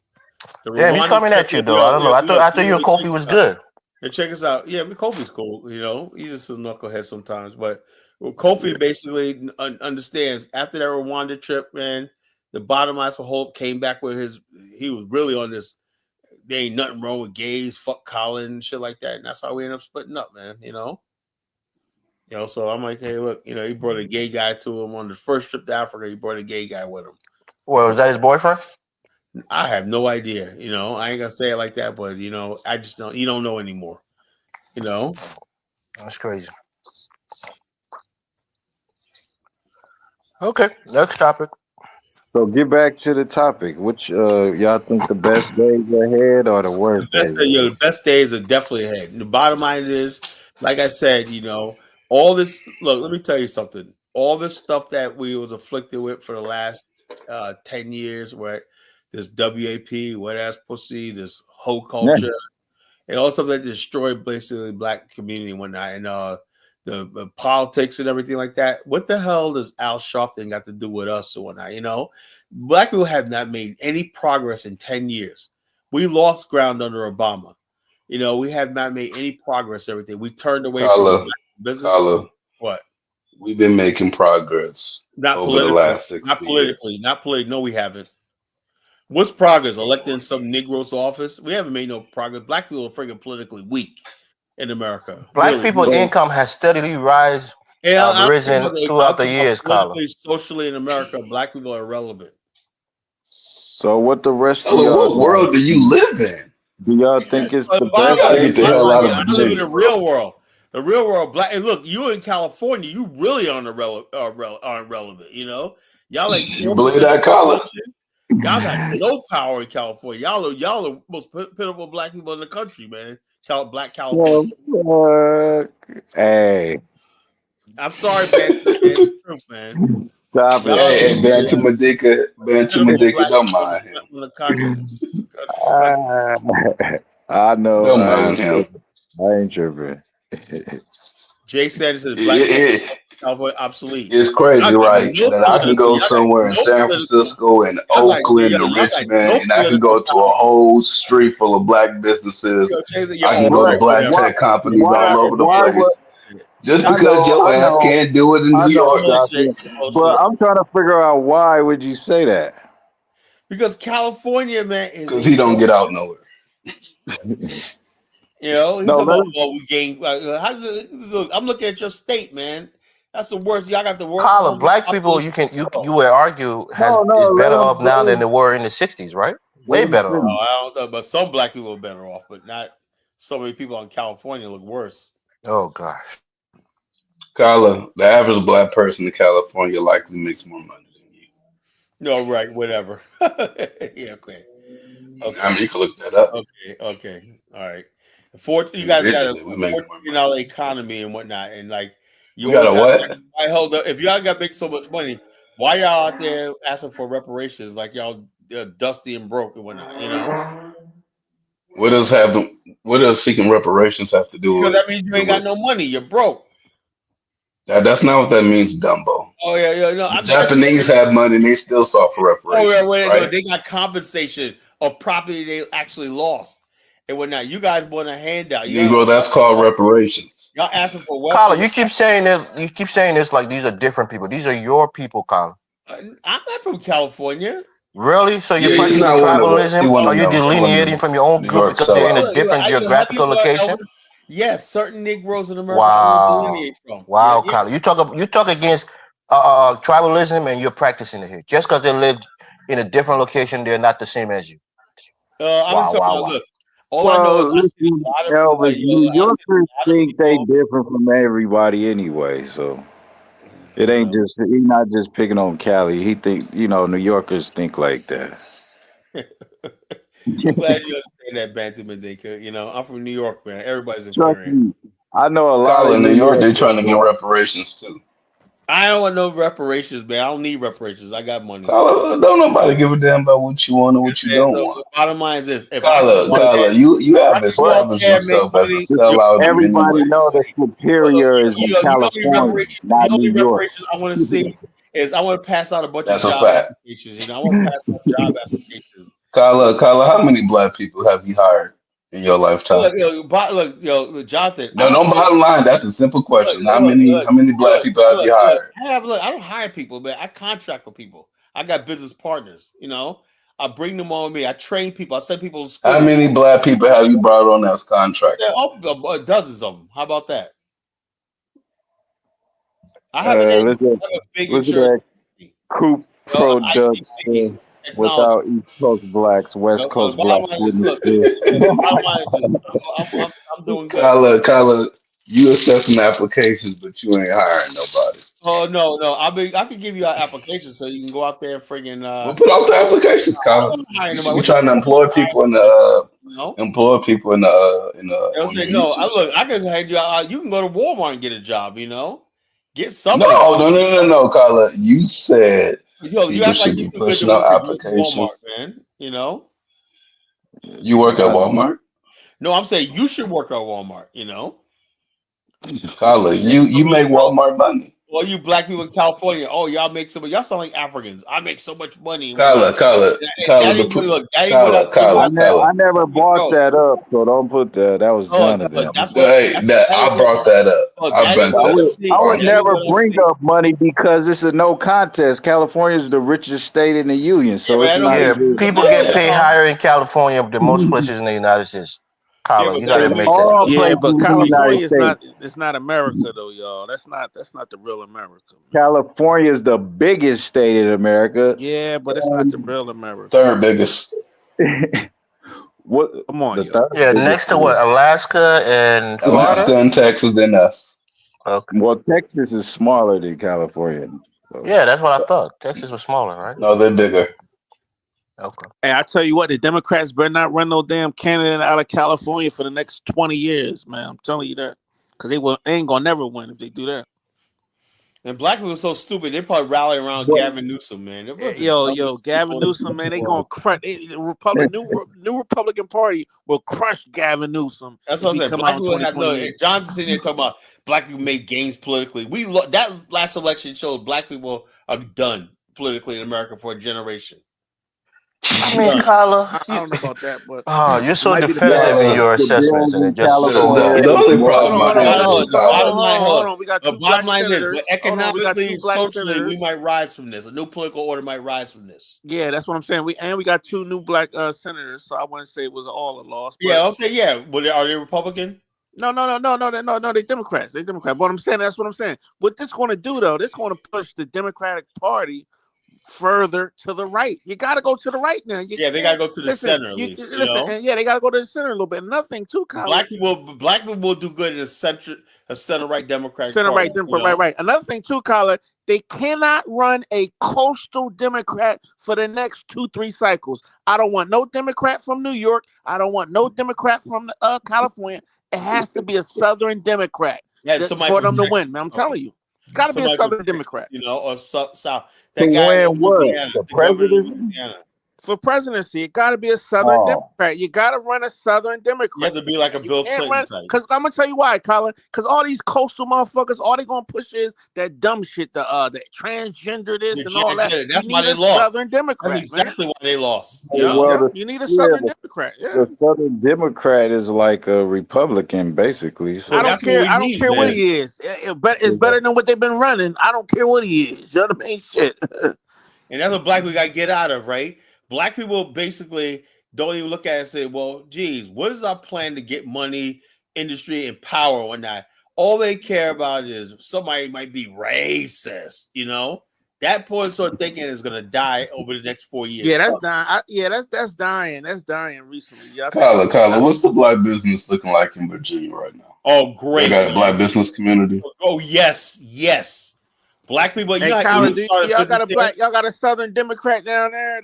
Damn, he's coming at you though. I don't know. I thought you and Kofi was good. And check us out. Yeah, Kofi's cool. You know, he's just a knucklehead sometimes. But Kofi basically understands after that Rwanda trip, man, the bottom line for Hope came back with he was really on this. There ain't nothing wrong with gays, fuck Colin, shit like that. And that's how we end up splitting up, man. You know, so I'm like, hey, look, he brought a gay guy to him on the first trip to Africa. He brought a gay guy with him. Well, was that his boyfriend? I have no idea. I ain't gonna say it like that, but I just don't. You don't know anymore. That's crazy. Okay, next topic. So get back to the topic. Which y'all think the best days ahead or the worst days? The best days are definitely ahead. And the bottom line is, like I said, all this. Look, let me tell you something. All this stuff that we was afflicted with for the last 10 years, where this WAP, wet ass pussy, this hoe culture, and all stuff that destroyed basically the black community and whatnot, and the politics and everything like that. What the hell does Al Sharpton got to do with us or whatnot? Black people have not made any progress in 10 years. We lost ground under Obama. We have not made any progress. Everything we turned away from business. What? We've been making progress over the last 6 years. Not politically. No, we haven't. What's progress? Electing some Negro's office? We haven't made no progress. Black people are freaking politically weak in America. Black people's income has steadily risen throughout the years, Carla. Socially in America, black people are irrelevant. So what the rest of what world do you live in? Do y'all think it's the best? I live in the real world. The real world, black. And look, you in California, you really aren't relevant. Y'all like you believe that, Carla? Y'all got no power in California. Y'all are the most pitiful black people in the country, man. Black California. Hey, I'm sorry, man. It's the truth, man. Hey, Bantu Madika, don't mind him. I know. Don't mind him. I ain't tripping. Jay said this is black California obsolete. It's crazy, right? That I can go somewhere in San Francisco and Oakland or Richmond, and I can go to a whole street full of black businesses. I can go to black tech companies all over the place. Just because your ass can't do it in New York. But I'm trying to figure out why would you say that? Because California, man, is because he don't get out nowhere. He's about, we gain. I'm looking at your state, man. That's the worst. Y'all got the worst. Colin, black people, you would argue is better off now than they were in the '60s, right? Way better off. I don't know, but some black people are better off, but not so many people in California look worse. Oh gosh. Kyla, the average black person in California likely makes more money than you. No, right, whatever. Yeah, okay. I mean, you can look that up. Okay, all right. You guys got a $14 economy and whatnot, and like you got a what? I hold up. If y'all got make so much money, why y'all out there asking for reparations like y'all dusty and broke and whatnot? What does seeking reparations have to do with? Because that means you ain't got no money. You're broke. That's not what that means, Dumbo. Oh yeah. No, Japanese have money and they still sought for reparations. Oh yeah, right? They got compensation of property they actually lost. And whatnot. You guys want a handout. Negro, that's called reparations. Y'all asking for what? Colin, you keep saying this like these are different people. These are your people, Colin. I'm not from California. Really? So you're practicing tribalism? Are you delineating from your own group because they're in a different geographical location? Yes, certain Negroes in America. Wow, Colin. You talk against tribalism and you're practicing it here. Just because they live in a different location, they're not the same as you. Look. All I know is I see a lot of Elvis, New Yorkers think they different from everybody anyway, so it ain't just he's not just picking on Cali. He think New Yorkers think like that. I'm glad you understand that, Bantu Madika. I'm from New York, man. Everybody's inferior. I know a lot of New York. They're trying to get reparations too. I don't want no reparations, man. I don't need reparations. I got money. Don't nobody give a damn about what you want or what you don't so want. The bottom line is this: Kyler, you have established yourself as a sellout. Everybody know that Superior is in California, not the only New York. reparations I want to see is I want to pass out a bunch That's of a job fact. applications. You know, I want to pass out job applications. Kyler, how many black people have you hired in your lifetime? Look, Jonathan. No, bottom line. That's a simple question. How many black people have you hired? I don't hire people, man. I contract with people. I got business partners. You know, I bring them on with me. I train people. I send people to school. How many black people have you brought on as contractors? Dozens of them. How about that? I have a big insurance. Coop production without East Coast blacks, West Coast blacks wouldn't do. I'm doing good. Kyler, you accepting applications, but you ain't hiring nobody. Oh no! I can give you an application so you can go out there and friggin' we'll put out the applications, Kyler. We're trying to employ people in the I can hand you out. You can go to Walmart and get a job. You know, get something. No, Kyler. You said you act like you pushing out applications. Walmart, man. You know, you work at Walmart. No, I'm saying you should work at Walmart. You know, Kyler, you make Walmart money. Well, you black people in California, y'all make so much. Y'all sound like Africans. I make so much money. I never brought that up, so don't put that. That was Jonathan. I brought that up. I would never bring up money because it's a no contest. California is the richest state in the union, so it's not. People get paid higher in California than most places in the United States. You gotta admit that. Yeah, but California is not. It's not America, though, y'all. That's not the real America. California is the biggest state in America. Yeah, but it's not the real America. Third biggest. What? Come on, yeah. Next to what? Alaska and Florida? Alaska and Texas, then us. Okay. Well, Texas is smaller than California. So. Yeah, that's what I thought. Texas was smaller, right? No, they're bigger. Okay. Hey, I tell you what, the Democrats better not run no damn candidate out of California for the next 20 years, man. I'm telling you that. Because they ain't going to never win if they do that. And black people are so stupid, they probably rally around Gavin Newsom, man. Yo, Gavin Newsom, man, they going to crush. New Republican Party will crush Gavin Newsom. That's what I'm saying. Black people John's sitting there talking about black people made gains politically. That last election showed black people are done politically in America for a generation. I mean, Kyler, I don't know about that, but you're so definitive in your assessments, and it just hold on. We got the bottom line is, economically, socially, we might rise from this. A new political order might rise from this. Yeah, that's what I'm saying. We got two new black senators, so I wouldn't say it was all a loss. Yeah, I'll say Well, are they Republican? No. They Democrats. But I'm saying that's what I'm saying. What this going to do though? This going to push the Democratic Party further to the right. You got to go to the right now. They got to go to the center at least. They got to go to the center a little bit. Nothing too common. Black people will do good in a center right Democratic Party. Right. Another thing too, Colin, they cannot run a coastal Democrat for the next 2-3 cycles. I don't want no Democrat from New York. I don't want no Democrat from California. It has to be a Southern Democrat for them to win. Man, I'm telling you. Got to be a Southern Democrat. Or South. That guy the presidency? For presidency, it got to be a Southern Democrat. You got to run a Southern Democrat. You have to be like a Bill Clinton type. Because I'm going to tell you why, Colin. Because all these coastal motherfuckers, all they going to push is that dumb shit, the transgender this and all that. That's why they lost. Southern Democrat. That's exactly why they lost. You need a Southern Democrat. The Southern Democrat is like a Republican, basically. So I don't care. I don't care what he is. It's better than what they've been running. I don't care what he is. You know what I mean? Shit. And that's what black people got to get out of, right? Black people basically don't even look at it and say, well, geez, what is our plan to get money, industry, and power or not? All they care about is somebody might be racist, you know? That sort of thinking is going to die over the next 4 years. Yeah, that's dying. That's dying. That's dying recently. Kyler, what's the black business looking like in Virginia right now? Oh, great. They got a black business community? Oh, yes. Black people, y'all got a Southern Democrat down there.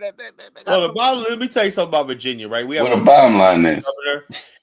Let me tell you something about Virginia, right? We have the bottom line is,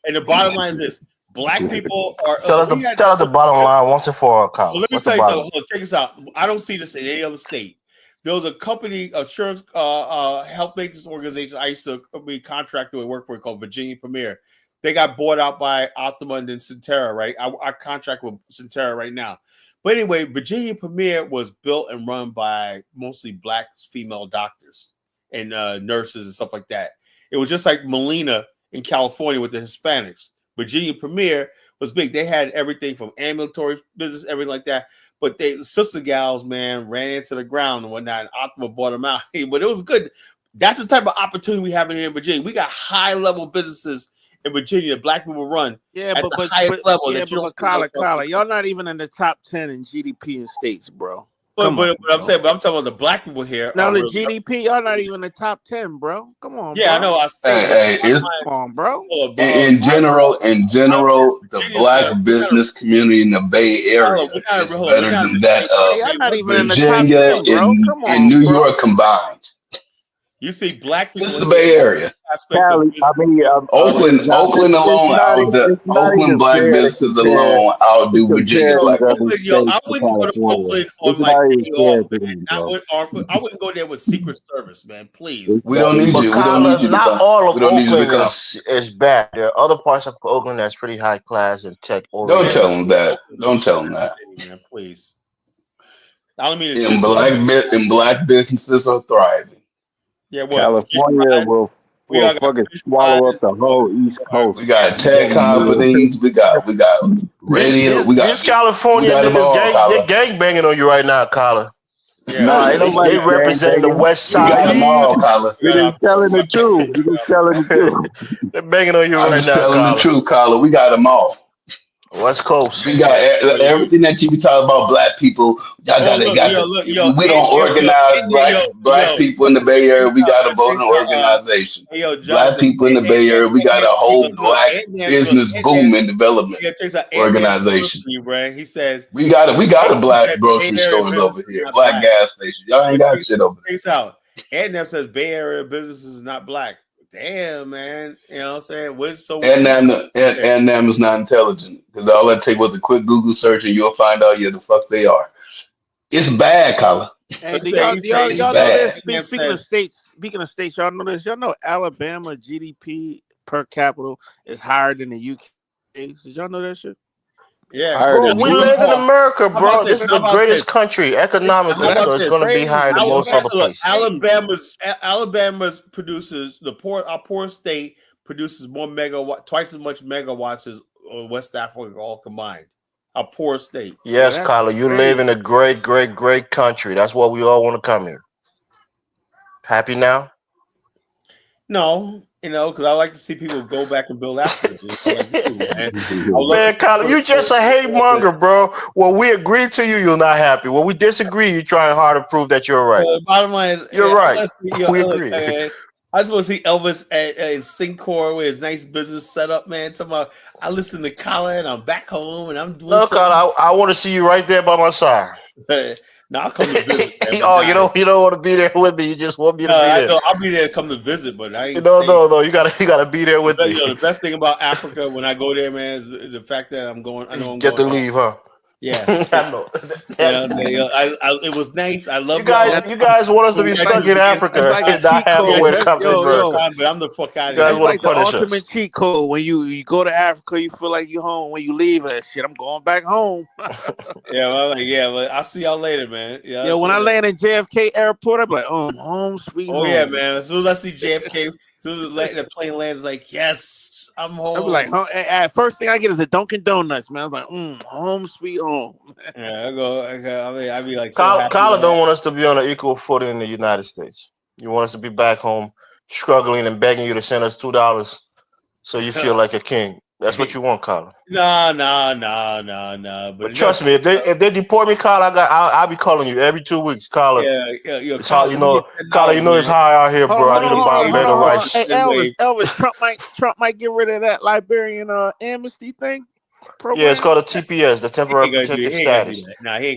and the bottom line is this: Black people are. Tell us the bottom line once and for all, Kyle. Well, let me tell you something. Hold on, check this out. I don't see this in any other state. There was a company, insurance, health maintenance organization I used to be contracted with, work for, called Virginia Premier. They got bought out by Optima and then Centera, right? I contract with Centera right now. But anyway, Virginia Premier was built and run by mostly Black female doctors and nurses and stuff like that. It was just like Molina in California with the Hispanics. Virginia Premier was big. They had everything from ambulatory business, everything like that. But they sister gals, man, ran into the ground and whatnot, and Optima bought them out. But it was good. That's the type of opportunity we have in Virginia. We got high-level businesses in Virginia that Black people run at the highest level. Yeah, but Kyle, y'all not even in the top 10 in GDP in states, bro. But I'm talking about the Black people here. Now the GDP, y'all not even in the top 10, bro. Come on, yeah, bro. I know. Come on, bro. In general, the Black business community in the Bay Area is better than that of Virginia and New York combined. You see Black people. This is the Bay Area. Cali, Oakland alone, Oakland Black businesses alone outdo Virginia Black. I wouldn't go to Oakland on my day off, man. I wouldn't go there with Secret Service, man. Please. We don't need you. Not all of Oakland is bad. There are other parts of Oakland that's pretty high class and tech. Don't tell them that. Don't tell them that. Man, please. I don't mean in black businesses are thriving. Yeah, well, California will fucking swallow up the whole East Coast. We got tech companies. We got radio. These California niggas, they gang banging on you right now, Colin. Yeah, they represent the West Side. We got them all, Colin. You're just telling the truth. You're just telling the truth. They're banging on you right now, telling the truth, Colin. We got them all. West Coast. We got everything that you be talking about. Black people, we don't organize black people in the Bay Area. We got a voting organization. Black people in the Bay Area, we got a whole black business boom and development organization. He says we got a black grocery stores over here, black gas stations. Y'all ain't got shit over there. And that says Bay Area businesses is not black. Damn, man. You know what I'm saying? What's so and them is not intelligent because all that take was a quick Google search and you'll find out the fuck they are. It's bad, Colin. Hey, y'all know this? Speaking of states, y'all know this. Y'all know Alabama GDP per capita is higher than the UK. Did y'all know that shit? Yeah, bro, we live in America, bro. This is the greatest country economically, so it's going to be higher than most other places. Alabama's produces our poor state produces more twice as much megawatts as West Africa all combined. A poor state. Yes, Kyla, you live in a great, great, great country. That's why we all want to come here. Happy now? No. Because I like to see people go back and build after man, Colin, you just a hate monger, bro. When we agree to you, you're not happy. When we disagree, you're trying hard to prove that you're right. Bottom line is, you're right. We agree. I just want to see Elvis at Syncor with his nice business setup, man. Talking about, I listen to Colin, I'm back home, and I'm doing. No, Colin, I want to see you right there by my side. No, I'll come to visit. You don't want to be there with me. You just want me to be there. I'll be there to come to visit, but I ain't. No. You gotta be there with me. The best thing about Africa when I go there, man, is the fact that I'm going. I know I'm get to leave, huh? Yeah, I know. It was nice. I love you guys. You guys want us to be stuck in Africa and not have a way to come to America. But I'm the fuck out of here. It's like the ultimate cheat code. When you go to Africa, you feel like you're home. When you leave, that shit, I'm going back home. But I'll see y'all later, man. Yeah, when I land at JFK Airport, I'm like, I'm home, sweet home. Oh yeah, man. As soon as I see JFK, as soon as the plane lands, like, yes, I'm home. I'm like, first thing I get is a Dunkin' Donuts, man. I'm like, home, sweet home. Yeah, I'd be like, Colin don't want us to be on an equal footing in the United States. You want us to be back home, struggling and begging you to send us $2 so you feel like a king. That's what you want, Colin. No. But trust me, if they deport me, Colin, I'll be calling you every 2 weeks, Colin. Yeah. Colin, it's high out here, bro. I need to buy better rights. Hey, Elvis, Trump might get rid of that Liberian amnesty thing. program? Yeah, it's called a TPS, the temporary protected status.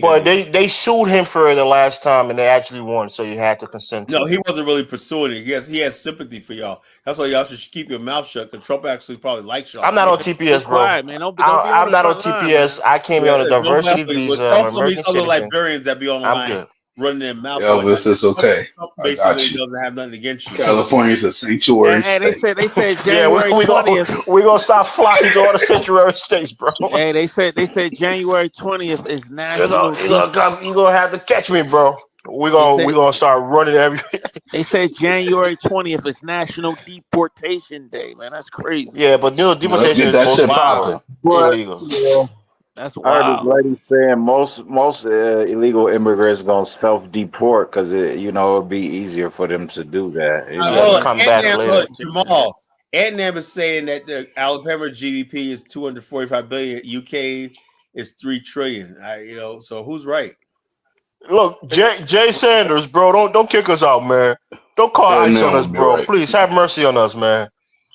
But they sued him for it the last time, and they actually won. So you had to consent. No, he wasn't really pursuing it. He has sympathy for y'all. That's why y'all should keep your mouth shut. Because Trump actually probably likes y'all. I'm not on TPS, bro. Quiet, man. I'm not on TPS. I came here on a diversity visa. I'm an American other citizen. Liberians that be on the I'm line good. running their mouth. Elvis, it's okay. Trump I got basically you. doesn't have nothing against you. California's a sanctuary Hey, they state. said January 20th. We gonna stop flocking to all the sanctuary states, bro. Hey, they said January 20th is national. You gonna have to catch me, bro. We gonna start running everything. They said January 20th is National Deportation Day, man. That's crazy. Yeah, but deportation is most illegal. That's I heard this wild. lady saying most illegal immigrants gonna self-deport because it'll be easier for them to do that. Come back later. Jamal, Adnam is saying that the Alabama GDP is 245 billion. UK is 3 trillion. So who's right? Look, Jay Sanders, bro, don't kick us out, man. Don't call ice on us, bro. Right. Please have mercy on us, man.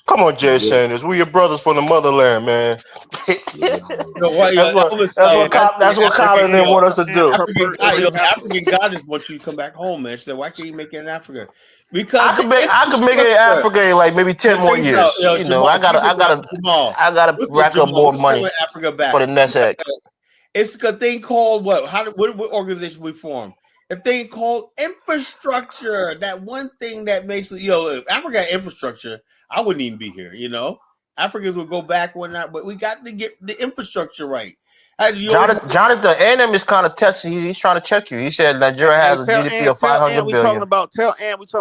Come on, Jay Sanders. We your brothers from the motherland, man. That's what Colin didn't want us to do. African goddess wants you to come back home, man. She said, "Why can't you make it in Africa?" Because I could make it in Africa in like maybe 10 more years. I gotta rack up more money for the next egg. It's a thing called what? What organization we form? A thing called infrastructure. That one thing that makes it, if Africa had infrastructure, I wouldn't even be here. Africans would go back when not, but we got to get the infrastructure right. Jonathan, A&M is kind of testing. He's trying to check you. He said Nigeria has a GDP of 500 billion. We talking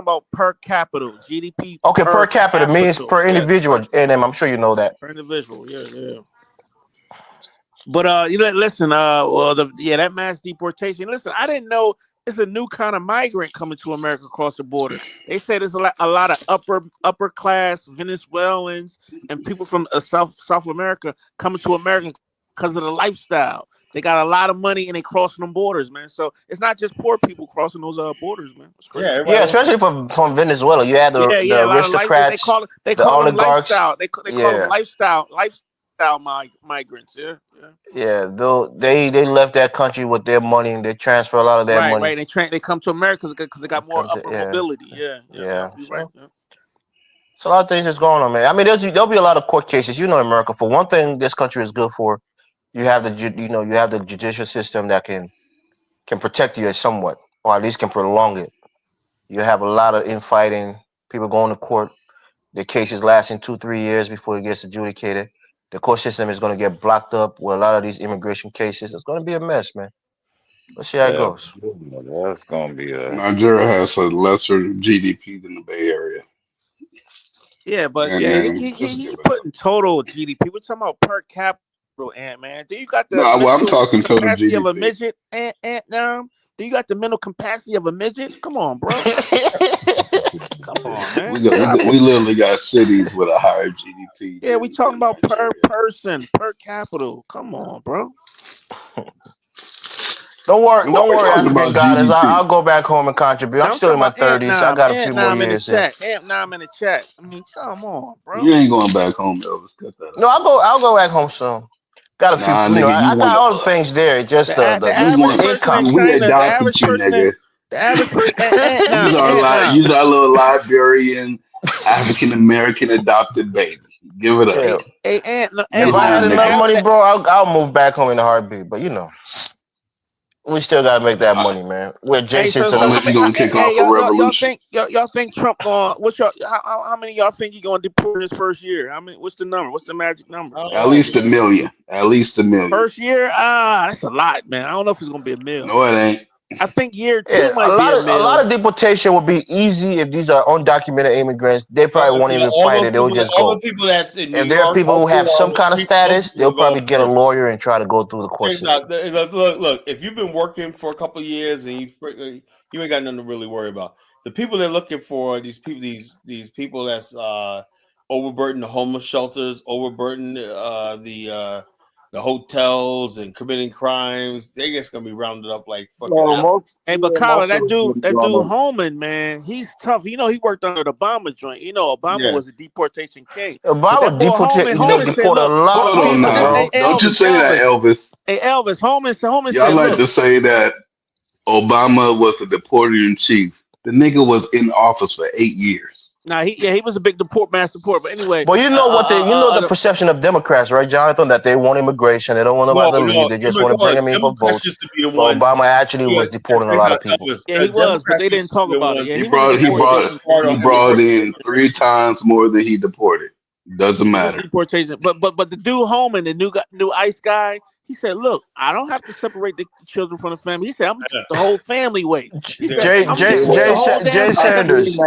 about per capita GDP. Okay, per capita means per individual. A&M, I'm sure you know that. Per individual, yeah. But listen, that mass deportation. Listen, I didn't know it's a new kind of migrant coming to America across the border. They said there's a lot of upper class Venezuelans and people from South America coming to America because of the lifestyle. They got a lot of money and they crossing them borders, man. So it's not just poor people crossing those borders, man. It's crazy. Yeah, especially from Venezuela. You had the aristocrats, they call the oligarchs. Them lifestyle. They call them lifestyle migrants. Yeah. Though they left that country with their money and they transfer a lot of their money. Right. They come to America because they got more upper mobility. Yeah. Right. It's a lot of things that's going on, man. I mean, there'll be a lot of court cases. America. For one thing, this country is good for. You have the judicial system that can protect you somewhat, or at least can prolong it. You have a lot of infighting, people going to court, the cases lasting 2-3 years before it gets adjudicated. The court system is going to get blocked up with a lot of these immigration cases. It's going to be a mess, man. Let's see how it goes. That's going to be Nigeria has a lesser GDP than the Bay Area. Yeah, but he's putting total GDP. We're talking about per capita. Man, do you got the I'm talking total capacity GDP. of a midget? Do you got the mental capacity of a midget? Come on, bro. Come on, man. We literally got cities with a higher GDP. Yeah, we talking about per person, per capita. Come on, bro. Don't worry, African goddess. I'll go back home and contribute. I'm still in my 30s. I got a few more years. I'm in the chat. I mean, come on, bro. You ain't going back home, Elvis. Cut that. No, I'll go back home soon. Got a few. I got all the things there. Just the income. We adopted you, nigga. The average person. Use our little Liberian African American adopted baby. Give it up. If I had enough money, bro, I'll move back home in a heartbeat. But we still gotta make that money, man. We're adjacent to the. Gonna kick off a revolution. Y'all think Trump going? How many y'all think he gonna deport his first year? I mean, what's the number? What's the magic number? At least 1 million. At least 1 million. First year? That's a lot, man. I don't know if it's gonna be 1 million. No, it ain't. I think year 2 might be a lot of deportation would be easy if these are undocumented immigrants. They probably won't even fight it. They'll just go. If there are people who have some kind of status, they'll probably get a lawyer and try to go through the court system. Look, if you've been working for a couple of years and you ain't got nothing to really worry about. The people they're looking for, these people that's overburdened the homeless shelters, overburdened the the hotels and committing crimes. They just gonna be rounded up like fucking. Hey, but Kyler, that dude Holman, man, he's tough. You know, he worked under the Obama joint. You know, Obama was a deportation king. Obama deported a lot of people, bro. Don't you say that, Elvis. Hey, Elvis, Holman Y'all said, like to say that Obama was a deporter in chief. The nigga was in office for 8 years. Nah, he was a big mass deporter. But anyway, well, you know what the perception of Democrats, right, Jonathan? That they want immigration, they don't want nobody to leave, they just want to bring them in for votes. Well, Obama actually was deporting a lot of people. Yeah, he was, but they didn't talk about it. Yeah, he brought in 3 times more than he deported. Doesn't matter. Deportation, but the dude Holman, the new ICE guy. He said, "Look, I don't have to separate the children from the family." He said, "I'm gonna take the whole family away." Jay Sanders,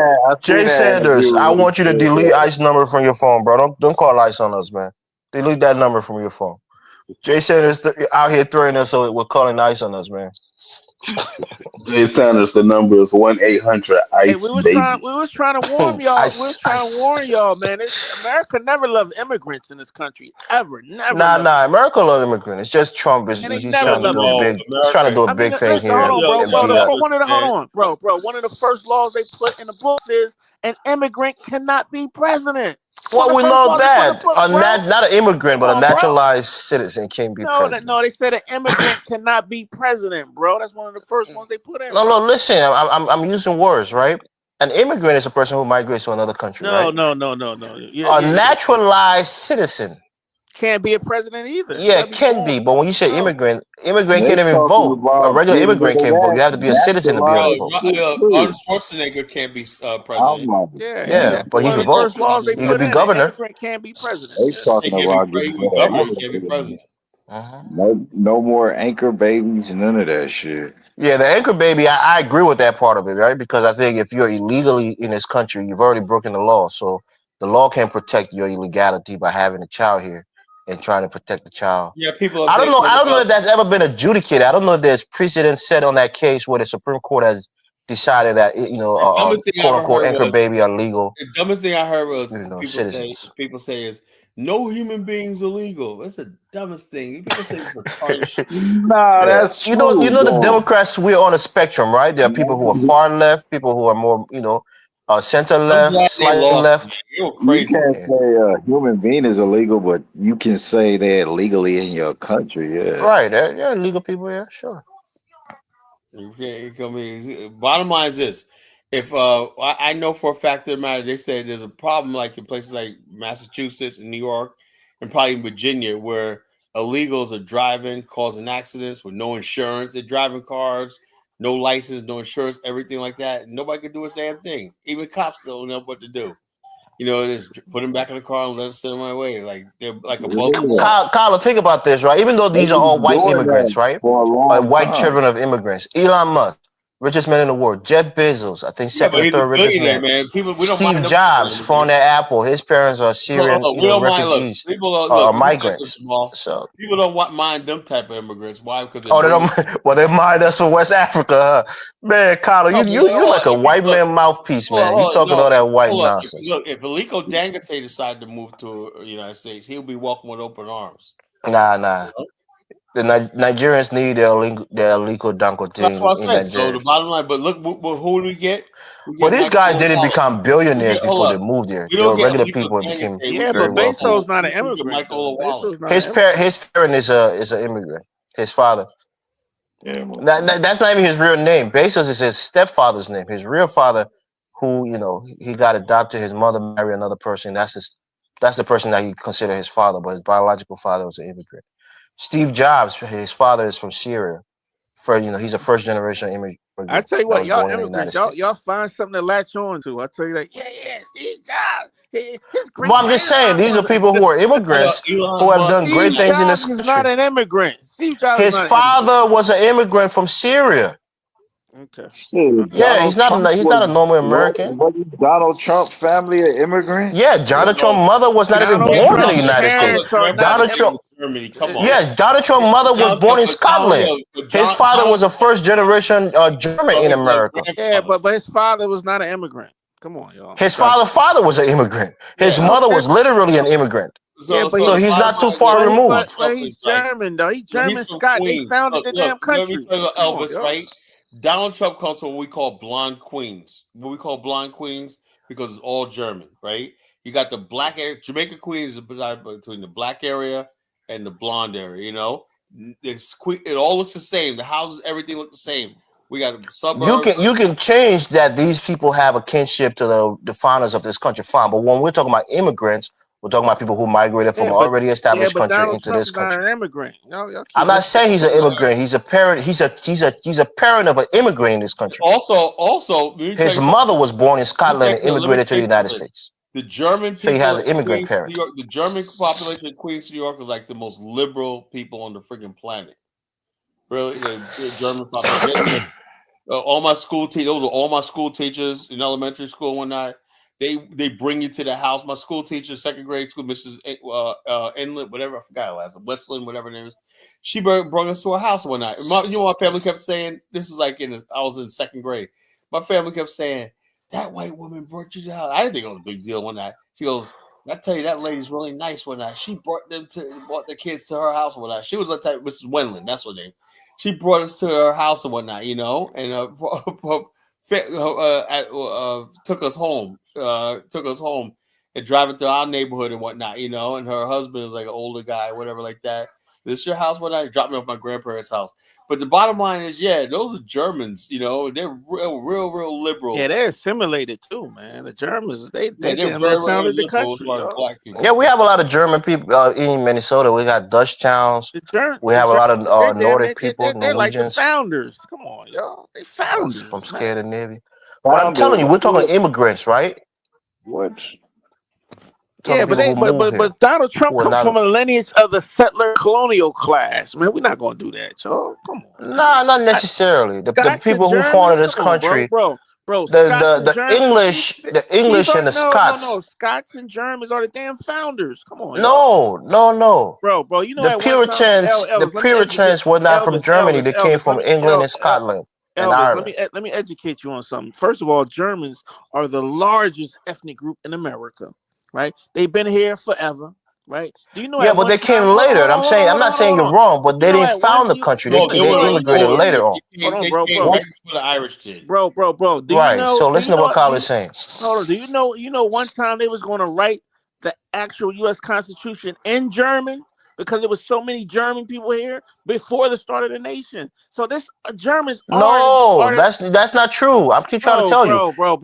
I want you to delete ICE number from your phone, bro. Don't call ICE on us, man. Delete that number from your phone. Jay Sanders out here throwing us, so we're calling ICE on us, man. Jay Sanders, the number is 1-800-ICE. Hey, we was trying to warn y'all. We was trying to warn y'all, man. America never loved immigrants in this country ever. Never. Nah. America love immigrants. It's just Trump is he's trying to do a big. He's trying to do a big thing here. Hold on, bro. One of the first laws they put in the books is an immigrant cannot be president. Well, we know that. Not an immigrant, but a naturalized citizen can't be president. No, they said an immigrant cannot be president, bro. That's one of the first ones they put in. No, listen. I'm using words, right? An immigrant is a person who migrates to another country. No. A naturalized citizen can't be a president either. Yeah, it can be. But when you say immigrant can't even vote. A regular immigrant can't vote. You have to be a citizen to be able to vote. Arnold Schwarzenegger can't be president. Yeah, but he can vote. He could be governor. Immigrant can't be president. They talking about governor can't be president. No more anchor babies, none of that shit. Yeah, the anchor baby, I agree with that part of it, right? Because I think if you're illegally in this country, you've already broken the law. So the law can't protect your illegality by having a child here and trying to protect the child. Yeah, people. I don't know if that's ever been adjudicated. I don't know if there's precedent set on that case where the Supreme Court has decided that quote unquote anchor baby are legal. The dumbest thing I heard was people say is no human beings are legal. That's the dumbest thing. People say nah, that's you know the Democrats, we're on a spectrum, right? There are people who are far left, people who are more center left, slightly left. You can't say a human being is illegal, but you can say they're legally in your country. Yeah, right. They're legal people. Yeah, sure. Bottom line is this: if I know for a fact of the matter, they say there's a problem like in places like Massachusetts and New York, and probably in Virginia, where illegals are driving, causing accidents with no insurance. They're driving cars. No license, no insurance, everything like that. Nobody can do a damn thing. Even cops don't know what to do. Just put them back in the car and let them send them my way. Like they're like above the law. Kyle, think about this, right? Even though these are all white immigrants, right? White children of immigrants. Elon Musk, richest man in the world. Jeff Bezos, I think second or third richest man. Steve Jobs, founded Apple. His parents are Syrian refugees, migrants. So people don't mind them type of immigrants. Why? Because they don't. Well, they mind us from West Africa, huh? Man, Kyle, you're like a white man mouthpiece, man. You talking all that white nonsense. If Aliko Dangote decided to move to the United States, he'll be welcome with open arms. Nah. The Nigerians need their Aliko Dangote. That's what I said. So the bottom line, but look, who do we get? Well, these guys didn't become billionaires before they moved here. They were regular people and became but Bezos not an immigrant. His parent is an immigrant. His father. Yeah, that's not even his real name. Bezos is his stepfather's name. His real father, who he got adopted. His mother married another person. That's the person that he considered his father. But his biological father was an immigrant. Steve Jobs, his father is from Syria. He's a first generation immigrant. I tell you what, y'all immigrants, y'all find something to latch on to. I tell you that, yeah, Steve Jobs. Well, I'm just saying, these are people who are immigrants who have done great things in this country. He's not an immigrant. Steve Jobs. His father was an immigrant from Syria. Okay. Yeah, he's not a normal American. Wasn't Donald Trump family an immigrant? Yeah, Donald Trump's mother was not even born in the United States. Donald Trump. Yes, Donald Trump's mother was born in Scotland. His father was a first generation German in America. Yeah, but his father was not an immigrant. Come on, y'all. His father was an immigrant. His mother was literally an immigrant. So he's not too far removed. But he's German though. He's German Scott. They founded the damn country. Let me tell you Elvis, right? Donald Trump comes from what we call blonde queens. What we call blonde queens because it's all German, right? You got the black area. Jamaica Queens is between the black area and the blonde area. You know, it all looks the same. The houses, everything looks the same. We got a suburb. You can change that these people have a kinship to the founders of this country, fine. But when we're talking about immigrants, we're talking about people who migrated from already established country into this country. Not an immigrant. I'm not saying he's an immigrant. He's a parent. He's a parent of an immigrant in this country. Also, his mother was born in Scotland and immigrated to the United States. The German people, so he has an immigrant parent. The German population in Queens, New York, is like the most liberal people on the freaking planet. Really, the German population. All my school teachers, those are all my school teachers in elementary school. When they bring you to the house. My school teacher, second grade school, Mrs. Inlet, whatever, I forgot her last name, Westland, whatever her name is. She brought us to her house one night. My family kept saying, this is like I was in second grade. My family kept saying, that white woman brought you to the house. I didn't think it was a big deal one night. She goes, I tell you, that lady's really nice one night. She brought the kids to her house one night. She was a type, Mrs. Wendland, that's her name. She brought us to her house and whatnot, you know, and took us home and driving through our neighborhood and whatnot, you know. And her husband was like an older guy, whatever, like that. This your house? What I dropped me off my grandparents' house. But the bottom line is, yeah, those are Germans, you know, they're real liberal. Yeah, they're assimilated too, man. The Germans, they founded the country. Black people. Yeah, we have a lot of German people in Minnesota. We got Dutch towns. We have a lot of Nordic people, They're like the Norwegians. founders. Come on, y'all. They founders From Scandinavia. But I'm telling you, we're talking immigrants, right? What? Yeah, but Donald Trump comes from a lineage of the settler colonial class. Man, we're not going to do that, y'all. Come on. Nah, not necessarily. The people who founded this country, bro. The English and the Scots. No, Scots and Germans are the damn founders. Come on. No. Bro, you know the Puritans were not from Germany. They came from England and Scotland. And Ireland. Let me educate you on something. First of all, Germans are the largest ethnic group in America. Right? They've been here forever, right? Do you know? Yeah, but they came later. I'm not saying you're wrong, but they didn't found the country. They immigrated later on. Hold on, bro. The Irish did. Bro. Do right. You know, so listen to what Kyle is saying. Hold on. Do you know one time they was going to write the actual U.S. Constitution in German because there was so many German people here before the start of the nation. So this Germans. That's not true. I keep trying to tell you, bro.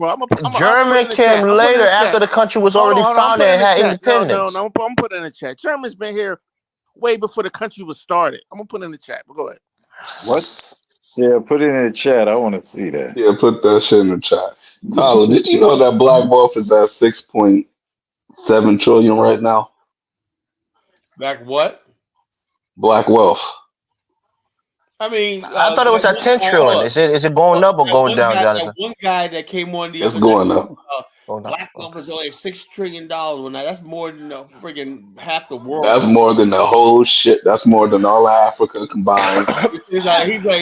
German came later after the country was already founded and had independence. No, I'm putting in the chat. Germans been here way before the country was started. I'm gonna put it in the chat. But go ahead. What? Yeah, put it in the chat. I want to see that. Yeah, put that shit in the chat. Tyler, did you know that Black Wealth is at 6.7 trillion right now? Back what? Black Wealth. I mean, I thought it was at 10 trillion. Is it going up or going down, Jonathan? One guy that came on the other day. It's going up. Black Wealth is only $6 trillion. Well, now that's more than friggin' half the world. That's more than the whole shit. That's more than all Africa combined. He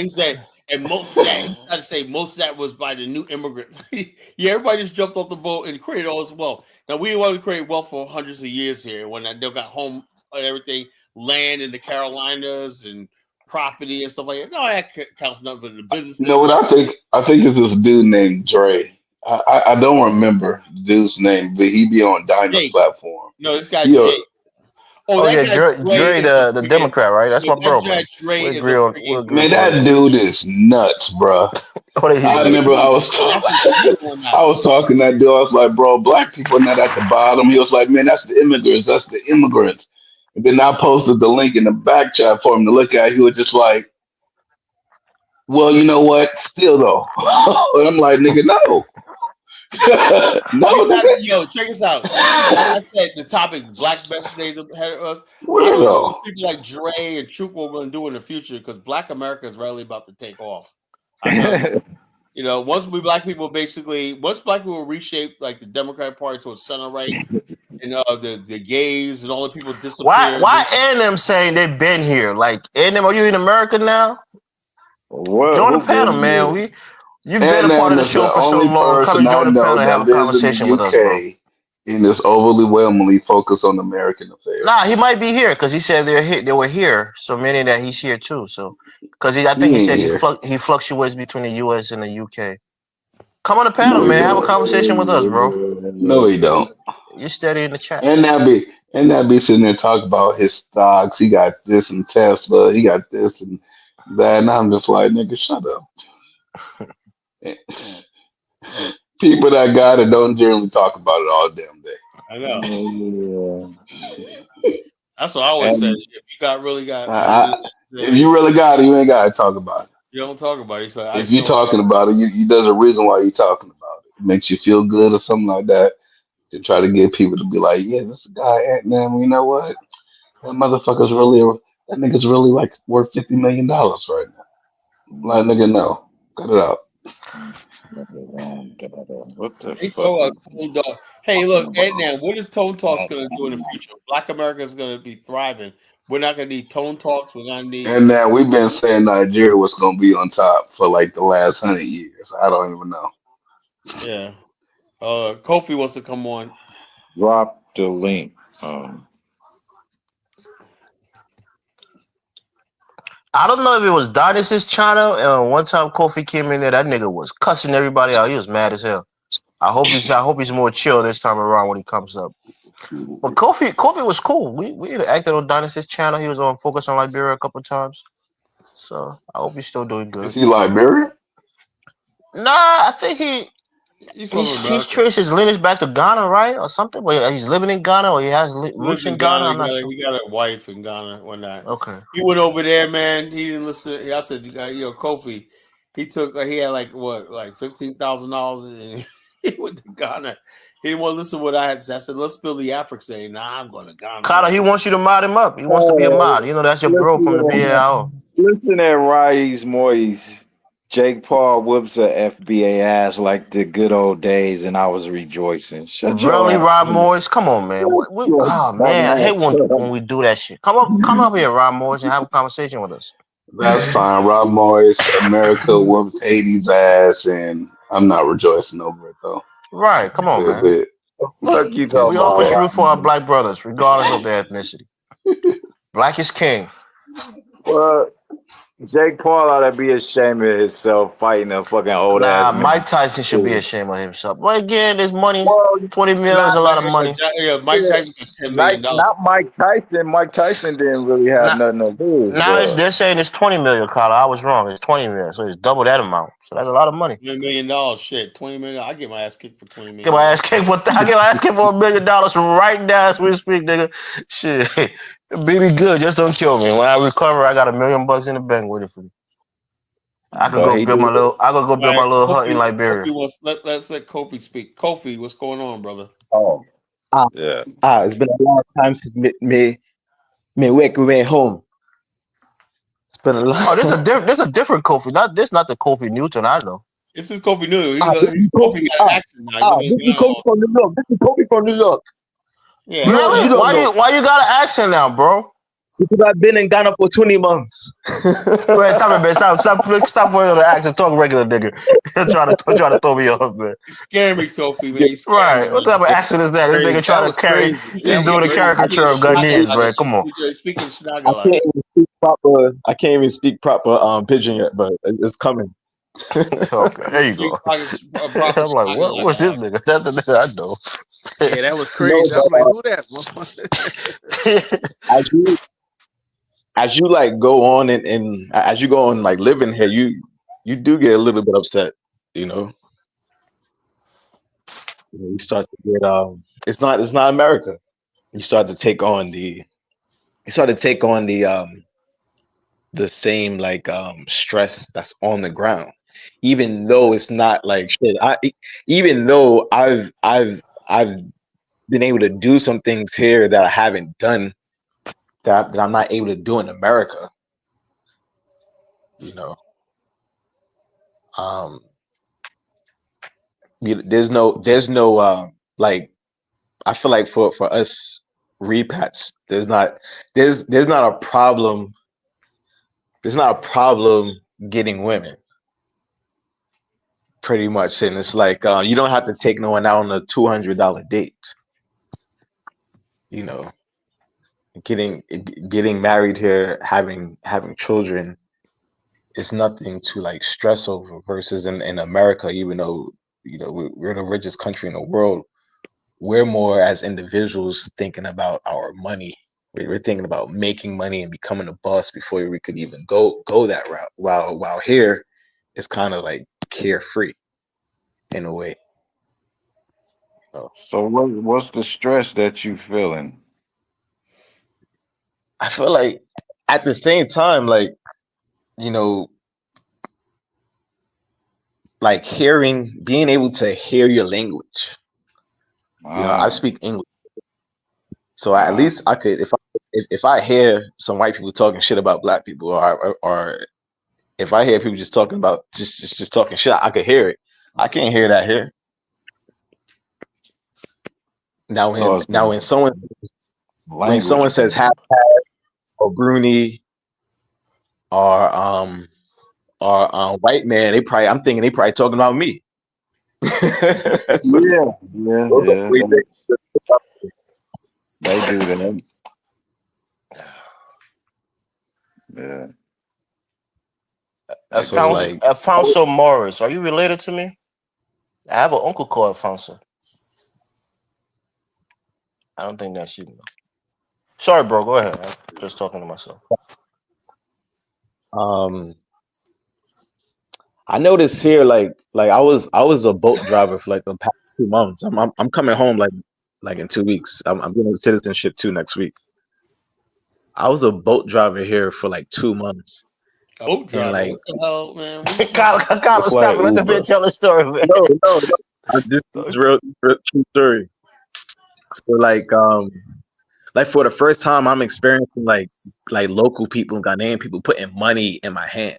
said, and most of that, I say most of that was by the new immigrants. Yeah, everybody just jumped off the boat and created all this wealth. Now we want to create wealth for hundreds of years here. When they got home and everything, land in the Carolinas and property and stuff like that. No, that counts nothing for the business. You know what I think? I think it's this dude named Dre. I don't remember the dude's name, but he be on Dyna's platform. No, this guy Jay. Dre, the Democrat, right? That's my bro. Man, that dude is nuts, bro. I remember I was talking to that dude. I was like, bro, black people are not at the bottom. He was like, man, that's the immigrants. That's the immigrants. And then I posted the link in the back chat for him to look at. He was just like, well, you know what? Still though, and I'm like, nigga, no. Yo, check us out. Like I said, the topic Black best days ahead of us. People like Dre and Troop are going to do in the future because Black America is really about to take off. You know, once black people reshape like the Democratic Party to a center right, and the gays and all the people disappear. Why A&M saying they've been here? Like A&M, are you in America now? Join the panel, man. You've been a part of the show for so long. Come and join the panel and have a conversation with us, bro. And it's overly whelmingly focused on American affairs. Nah, he might be here because he said they're here. They were here, so meaning that he's here too. So, because I think he says he fluctuates between the U.S. and the U.K. Come on the panel, man. Have a conversation with us, bro. No, he don't. You're steady in the chat. And that be sitting there talking about his stocks. He got this in Tesla. He got this and that. And I'm just like, nigga, shut up. People that got it don't generally talk about it all damn day. I know. Yeah. That's what I always say. If you if you really got it, you ain't got to talk about it. You don't talk about it. So if you're talking about it, there's a reason why you're talking about it. It makes you feel good or something like that. To try to get people to be like, yeah, this guy Ant-Man, you know what? That nigga's really like worth $50 million right now. Like, nigga, no. Cut it out. What the fuck? Hey, look, Ant-Man, what is Tone Talks going to do in the future? Black America is going to be thriving. We're not going to need Tone Talks. We're going to need... And now we've been saying Nigeria was going to be on top for like the last 100 years. I don't even know. Yeah. Kofi wants to come on. Drop the link. I don't know if it was Dynasty's channel. One time Kofi came in there, that nigga was cussing everybody out. He was mad as hell. I hope he's more chill this time around when he comes up. But Kofi was cool. We interacted on Dynasty's channel. He was on Focus on Liberia a couple of times. So I hope he's still doing good. Is he Liberian? Nah, I think he's traced his lineage back to Ghana, right, or something. But he's living in Ghana, or he has roots in Ghana. I'm not sure. He got a wife in Ghana or not. Okay. He went over there, man. He didn't listen. I said, Kofi. He had like $15,000, and he went to Ghana. He didn't want to listen to what I had to say. I said, let's build the Africa. Say, nah, I'm going to Ghana. Carter, he wants you to mod him up. He wants to be a mod. You know, that's your bro from the BAO. Listen at Rise Moise. Jake Paul whoops a FBA ass like the good old days, and I was rejoicing. Really, Rob Morris? Come on, man. Man, I hate when we do that shit. Come up here, Rob Morris, and have a conversation with us. That's fine. Rob Morris, America whoops Haiti's ass, and I'm not rejoicing over it, though. Right, come on, man. We always root for our black brothers, regardless of their ethnicity. Black is king. Well, Jake Paul ought to be ashamed of himself fighting a fucking old ass man. Mike Tyson should be ashamed of himself. But again, there's money. 20 million is a lot of money. Yeah, Mike Tyson got $10 million. Not Mike Tyson. Mike Tyson didn't really have nothing to do with it. Now they're saying it's 20 million, Carter. I was wrong. It's 20 million. So it's double that amount. So that's a lot of money. $1 million, shit. $20 million. I get my ass kicked for $20 million. I get my ass kicked for $1 million right now as we speak, nigga. Shit. Baby good. Just don't kill me. When I recover, I got $1 million in the bank waiting for me. I could go build my little hut in Liberia. Let's let Kofi speak. Kofi, what's going on, brother? It's been a long time since me work away home. It's been a long. Oh, this is a different Kofi. This not the Kofi Newton I know. This is Kofi Newton. Kofi got an accent now. This is Kofi from New York. This is Kofi from New York. Yeah. Really? Why you got an accent now, bro? Because I've been in Ghana for 20 months. Wait, stop it, man. Stop wearing the accent. Talk regular, nigga. trying to throw me off, man. You scare me, Kofi, man. Right. What type of accent is that? This nigga trying to carry. He's doing a caricature of Ghanaians, man. Come on. Speaking Shinaga. I can't even speak proper pidgin yet, but it's coming. Okay, there you go. I'm like, what was this nigga? That's the nigga I know. Yeah, that was crazy. I was like, who that? As you like go on and as you go on like living here, you do get a little bit upset, you know. You start to get it's not America. You start to take on the same like stress that's on the ground, even though it's not like shit. Even though I've been able to do some things here that I haven't done, that I'm not able to do in America, you know. There's no like, I feel like for us repats, there's not a problem. There's not a problem getting women, pretty much, and it's like you don't have to take no one out on a $200 date. you know, getting married here, having children is nothing to like stress over. Versus in America, even though we're the richest country in the world, we're more as individuals thinking about our money. We're thinking about making money and becoming a boss before we could even go that route. While here, it's kind of like carefree in a way. So what's the stress that you feeling? I feel like at the same time, like, like being able to hear your language. I speak English, so at least I could, if I hear some white people talking shit about black people, or if I hear people just talking about just talking shit, I could hear it. I can't hear that here. Now when someone says half or Bruni or white man, I'm thinking they probably talking about me. Yeah. They do that. Yeah. Alfonso Morris, are you related to me? I have an uncle called Alfonso. I don't think that's you. Sorry, bro. Go ahead. I'm just talking to myself. I noticed here, like I was a boat driver for like the past 2 months. I'm coming home like in 2 weeks. I'm getting citizenship too next week. I was a boat driver here for like 2 months. Boat driver? Like, what the hell, man? Kyle, stop it. Let the man tell the story, man. No. This is real true story. So like for the first time, I'm experiencing like local people, Ghanaian people putting money in my hand.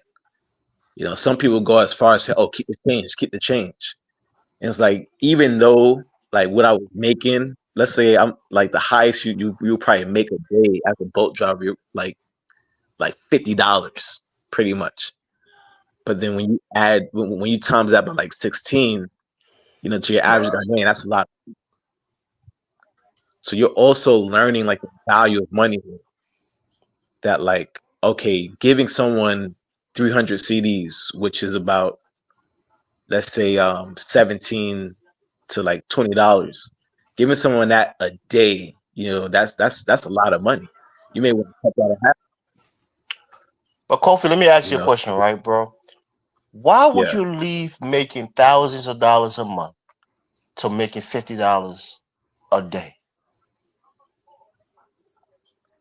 Some people go as far as say, "Oh, keep the change." And it's like, even though like what I was making, let's say I'm like the highest you probably make a day as a boat driver, like $50 pretty much. But then when you times that by like 16, to your average Ghanaian, that's a lot. So you're also learning like the value of money. That like, okay, giving someone 300 CDs, which is about, let's say, $17 to like $20, giving someone that a day, that's a lot of money. You may want to cut that in half. But Kofi, let me ask you a question, right, bro? Why would you leave making thousands of dollars a month to making $50 a day?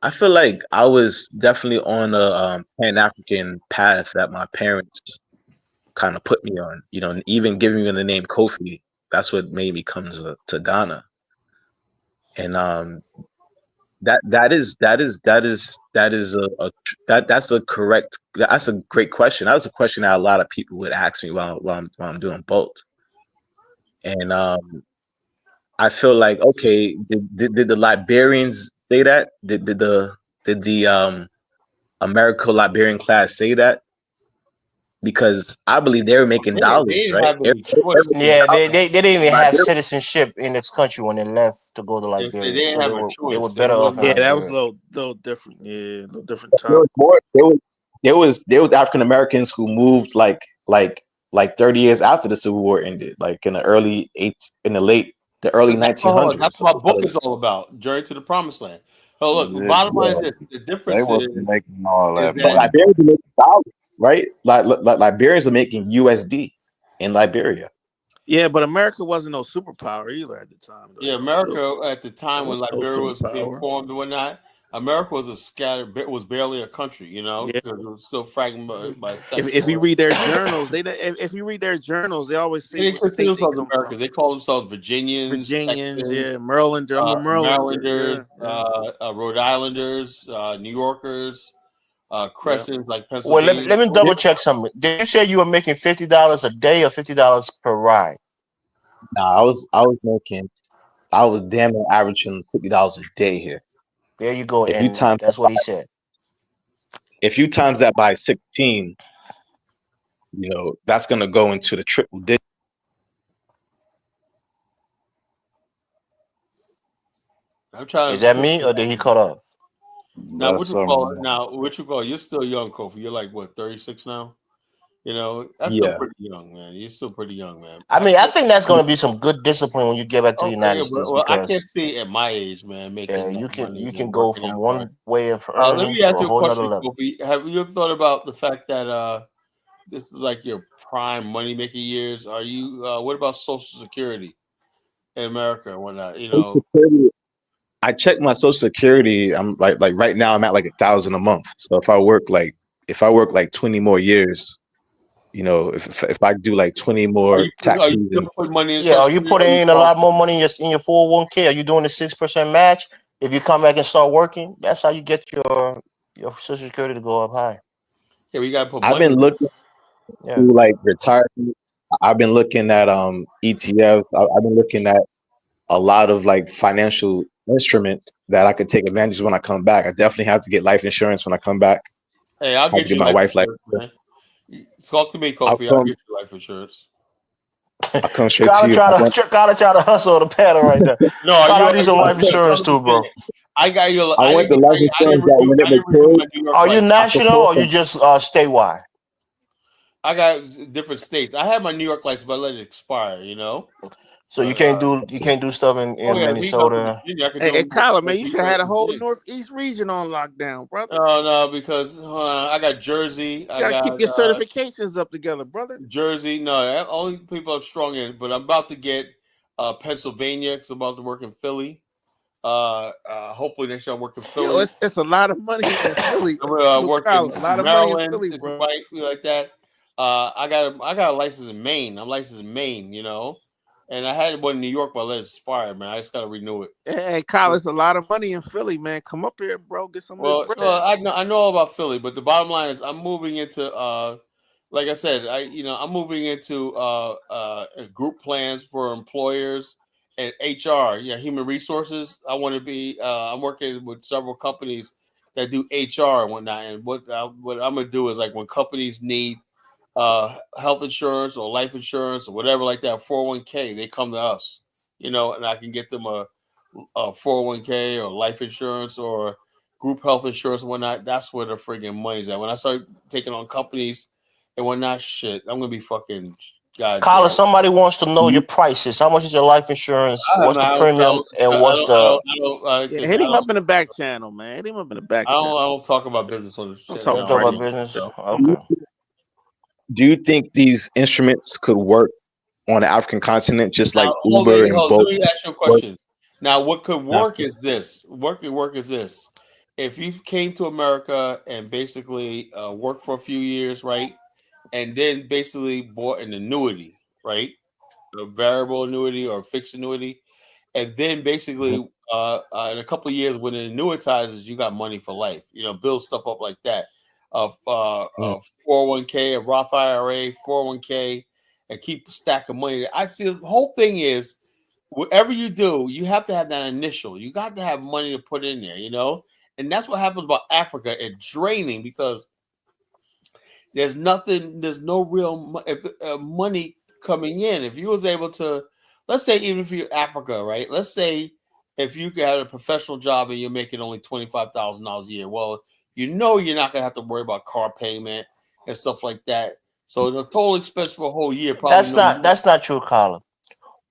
I feel like I was definitely on a Pan-African path that my parents kind of put me on. Even giving me the name Kofi, that's what made me come to Ghana. And that's a great question. That was a question that a lot of people would ask me while I'm doing Bolt. And I feel like, okay, did the Liberians say that? Did the Americo-Liberian class say that? Because I believe they were making dollars, right? They didn't even have citizenship in this country when they left to go to Liberia. So they were better off. Yeah, that was a little different. Yeah, a little different time. There was African Americans who moved like 30 years after the Civil War ended, like in the early 1900s. That's what my book is all about, Journey to the Promised Land. Oh, look, the bottom line is this: the difference is making all that. But Liberians are making dollars, right? Like Liberians are making USD in Liberia. Yeah, but America wasn't no superpower either at the time. Though. Yeah, America at the time when Liberia was being formed and whatnot, America was was barely a country, because it was still fragmented by. If you read their journals, if you read their journals, they always say they consider themselves Americans. They call themselves Virginians, Texans, Texans, Marylanders, Rhode Islanders, New Yorkers, Crescents, like Pennsylvania. Well, let me double check something. Did you say you were making $50 a day or $50 per ride? Nah, I was damn near averaging $50 a day here. There you go. That's what he said. If you times that by 16, that's gonna go into the triple digit. I'm trying. Is that me or did he cut off? Now what you call it? Now what you call it? You're still young, Kofi. You're like what, 36 now? You know, that's still pretty young, man. You're still pretty young, man. I mean, I think that's going to be some good discipline when you get back to the United States. Well, I can't see at my age, man, making you can money go from one way of earning let me ask to you a whole a other question, level. Kofi. Have you ever thought about the fact that this is like your prime money making years? Are you what about Social Security in America and whatnot? You know, I check my Social Security. I'm like right now I'm at like $1,000 a month. So if I work like 20 more years, you know, if I do like 20 more tax seasons. Are you putting in a lot more money in your 401k? Are you doing the 6% match? If you come back and start working, that's how you get your Social Security to go up high. Yeah, we gotta put I've been looking to like retirement. I've been looking at ETFs. I've been looking at a lot of like financial instruments that I could take advantage of when I come back. I definitely have to get life insurance when I come back. Hey, I'll get you my wife life insurance, man. Talk to me, Kofi. I'll get you life insurance. I'll come straight to you. Gotta try to hustle the paddle right now. No, I need some life insurance too, bro. I got you. I want the life insurance that when it matures. Are you national or you just statewide? I got different states. I have my New York license, but I let it expire. You know. So you can't do stuff in Minnesota. Hey, Tyler, man, you should have had a whole Northeast region on lockdown, brother. No, because I got Jersey. You gotta keep your certifications up together, brother. Jersey, no, only people I'm strong in. But I'm about to get Pennsylvania because I'm about to work in Philly. Hopefully next year I'll work in Philly. Yo, it's a lot of money in Philly. I'm working a lot of Maryland, money in Philly, bro. Like that. I got a license in Maine. I'm licensed in Maine, you know. And I had one in New York, but I let it expire, man. I just gotta renew it. Hey, Kyle, it's a lot of money in Philly, man. Come up here, bro. Get some of this bread. I know all about Philly, but the bottom line is I'm moving into like I said, I'm moving into group plans for employers and HR, human resources. I want to be I'm working with several companies that do HR and whatnot. And what I'm gonna do is like when companies need health insurance or life insurance or whatever like that, 401k, they come to us, you know, and I can get them a 401k or life insurance or group health insurance and whatnot. That's where the friggin' money's at. When I start taking on companies and whatnot, shit, I'm gonna be fucking Colin, somebody wants to know your prices. How much is your life insurance? What's the premium? And what's the? Hit him up in the back channel, man. Hit him up in the back channel. I don't talk about business on the channel. Don't talk about business. Okay. Do you think these instruments could work on the African continent, just like Uber and Bolt? Let me ask you a question. Now, what could work is this. What could work is this. If you came to America and basically worked for a few years, right, and then basically bought an annuity, right, a variable annuity or a fixed annuity, and then basically in a couple of years when it annuitizes, you got money for life. You know, build stuff up like that. 401k, a Roth IRA, 401k, and keep a stack of money. I see the whole thing is whatever you do, you have to have that initial. You got to have money to put in there, you know, and that's what happens about Africa. It's draining because there's no real money coming in. If you was able to, let's say, even if you're Africa, right? Let's say if you had a professional job and you're making only $25,000 a year, well, you know you're not gonna have to worry about car payment and stuff like that. So the total expense for a whole year probably that's not true, Colin.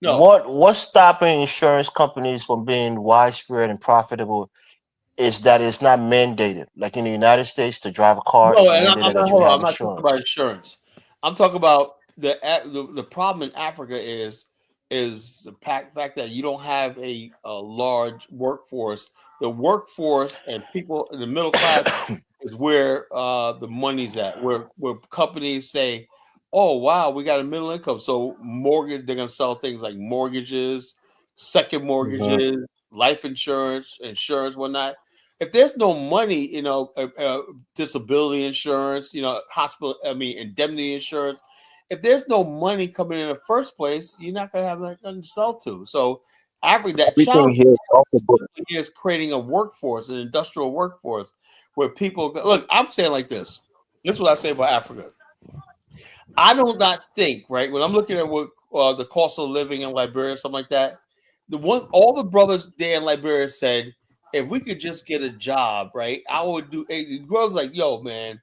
No. What's stopping insurance companies from being widespread and profitable is that it's not mandated, like in the United States, to drive a car. No, and I'm not talking about insurance. I'm talking about the problem in Africa is the fact that you don't have a large workforce. The workforce and people in the middle class is where the money's at. Where companies say, "Oh wow, we got a middle income." So mortgage, they're gonna sell things like mortgages, second mortgages, life insurance, whatnot. If there's no money, you know, disability insurance, you know, indemnity insurance. If there's no money coming in the first place, you're not gonna have nothing to sell to. So that challenge is creating a workforce, an industrial workforce, where people look. I'm saying like this. This is what I say about Africa. I do not think, right, when I'm looking at what the cost of living in Liberia, something like that, all the brothers there in Liberia said, if we could just get a job, right, I would do. The girls like, yo, man,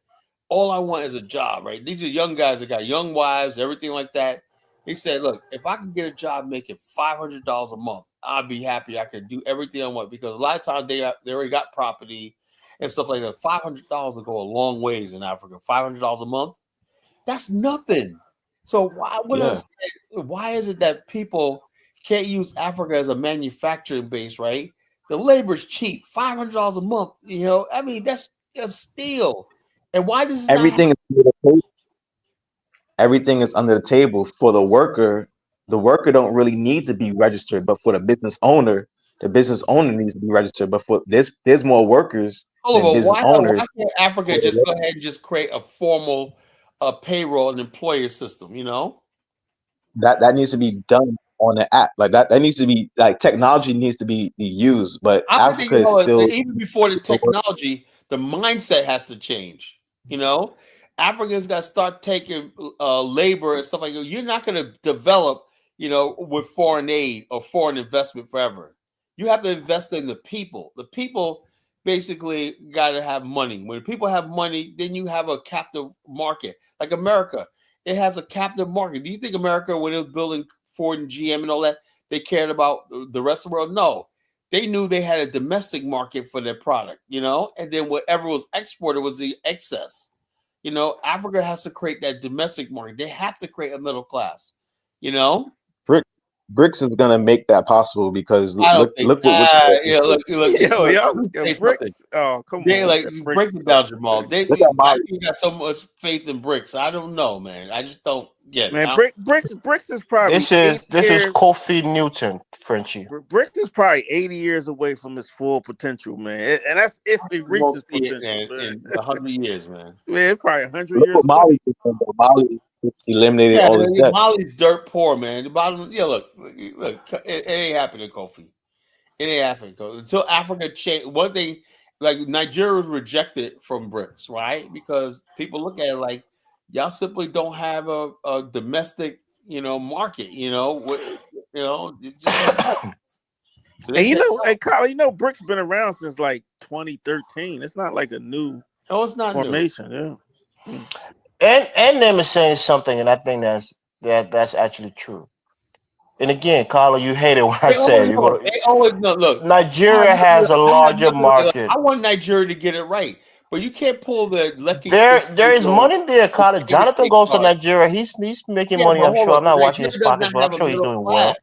all I want is a job, right? These are young guys that got young wives, everything like that. He said, look, if I can get a job making $500 a month, I'd be happy. I could do everything I want, because a lot of times they already got property and stuff like that. $500 will go a long ways in Africa. $500 a month, that's nothing. So why is it that people can't use Africa as a manufacturing base, right? The labor's cheap, $500 a month. You know, I mean, that's a steal. And why does everything is under the table for the worker? The worker don't really need to be registered, but for the business owner needs to be registered. But for there's more workers than business owners. Why can't Africa just go ahead and just create a formal payroll and employer system? You know, that needs to be done on the app. Like that needs to be, like, technology needs to be used. But Africa is still, even before the technology, the mindset has to change. You know, Africans got to start taking labor and stuff like that. You're not going to develop, you know, with foreign aid or foreign investment forever. You have to invest in the people. The people basically got to have money. When people have money, then you have a captive market. Like America, it has a captive market. Do you think America, when it was building Ford and GM and all that, they cared about the rest of the world? No. They knew they had a domestic market for their product, you know, and then whatever was exported was the excess. You know, Africa has to create that domestic market. They have to create a middle class, you know. BRICS is gonna make that possible, because look what BRICS. Oh, come they on, like break it down, Jamal. You got so much faith in BRICS. I don't know, man. I just don't get it. Man, BRICS is probably this is Kofi Newton, Frenchie. BRICS is probably 80 years away from its full potential, man. And that's if it reaches potential in 100 years, man. Man, probably 100 years. Mali eliminated all this debt. Mali's dirt poor, man. The bottom, look, it ain't happening, Kofi. It ain't happening, Kofi. Until Africa change. One thing, like Nigeria was rejected from BRICS, right? Because people look at it like, y'all simply don't have a domestic, market, So and Kyle, BRICS been around since like 2013. It's not like a new formation, yeah. And them is saying something, and I think that's actually true. And again, Carla, you hate it when I say it. They always know. Look, Nigeria has a larger market. I want Nigeria to get it right, but you can't pull the lucky. There is money there, Carla. Jonathan goes to Nigeria. He's making money. I'm sure. I'm not watching his pockets, but I'm sure he's doing well.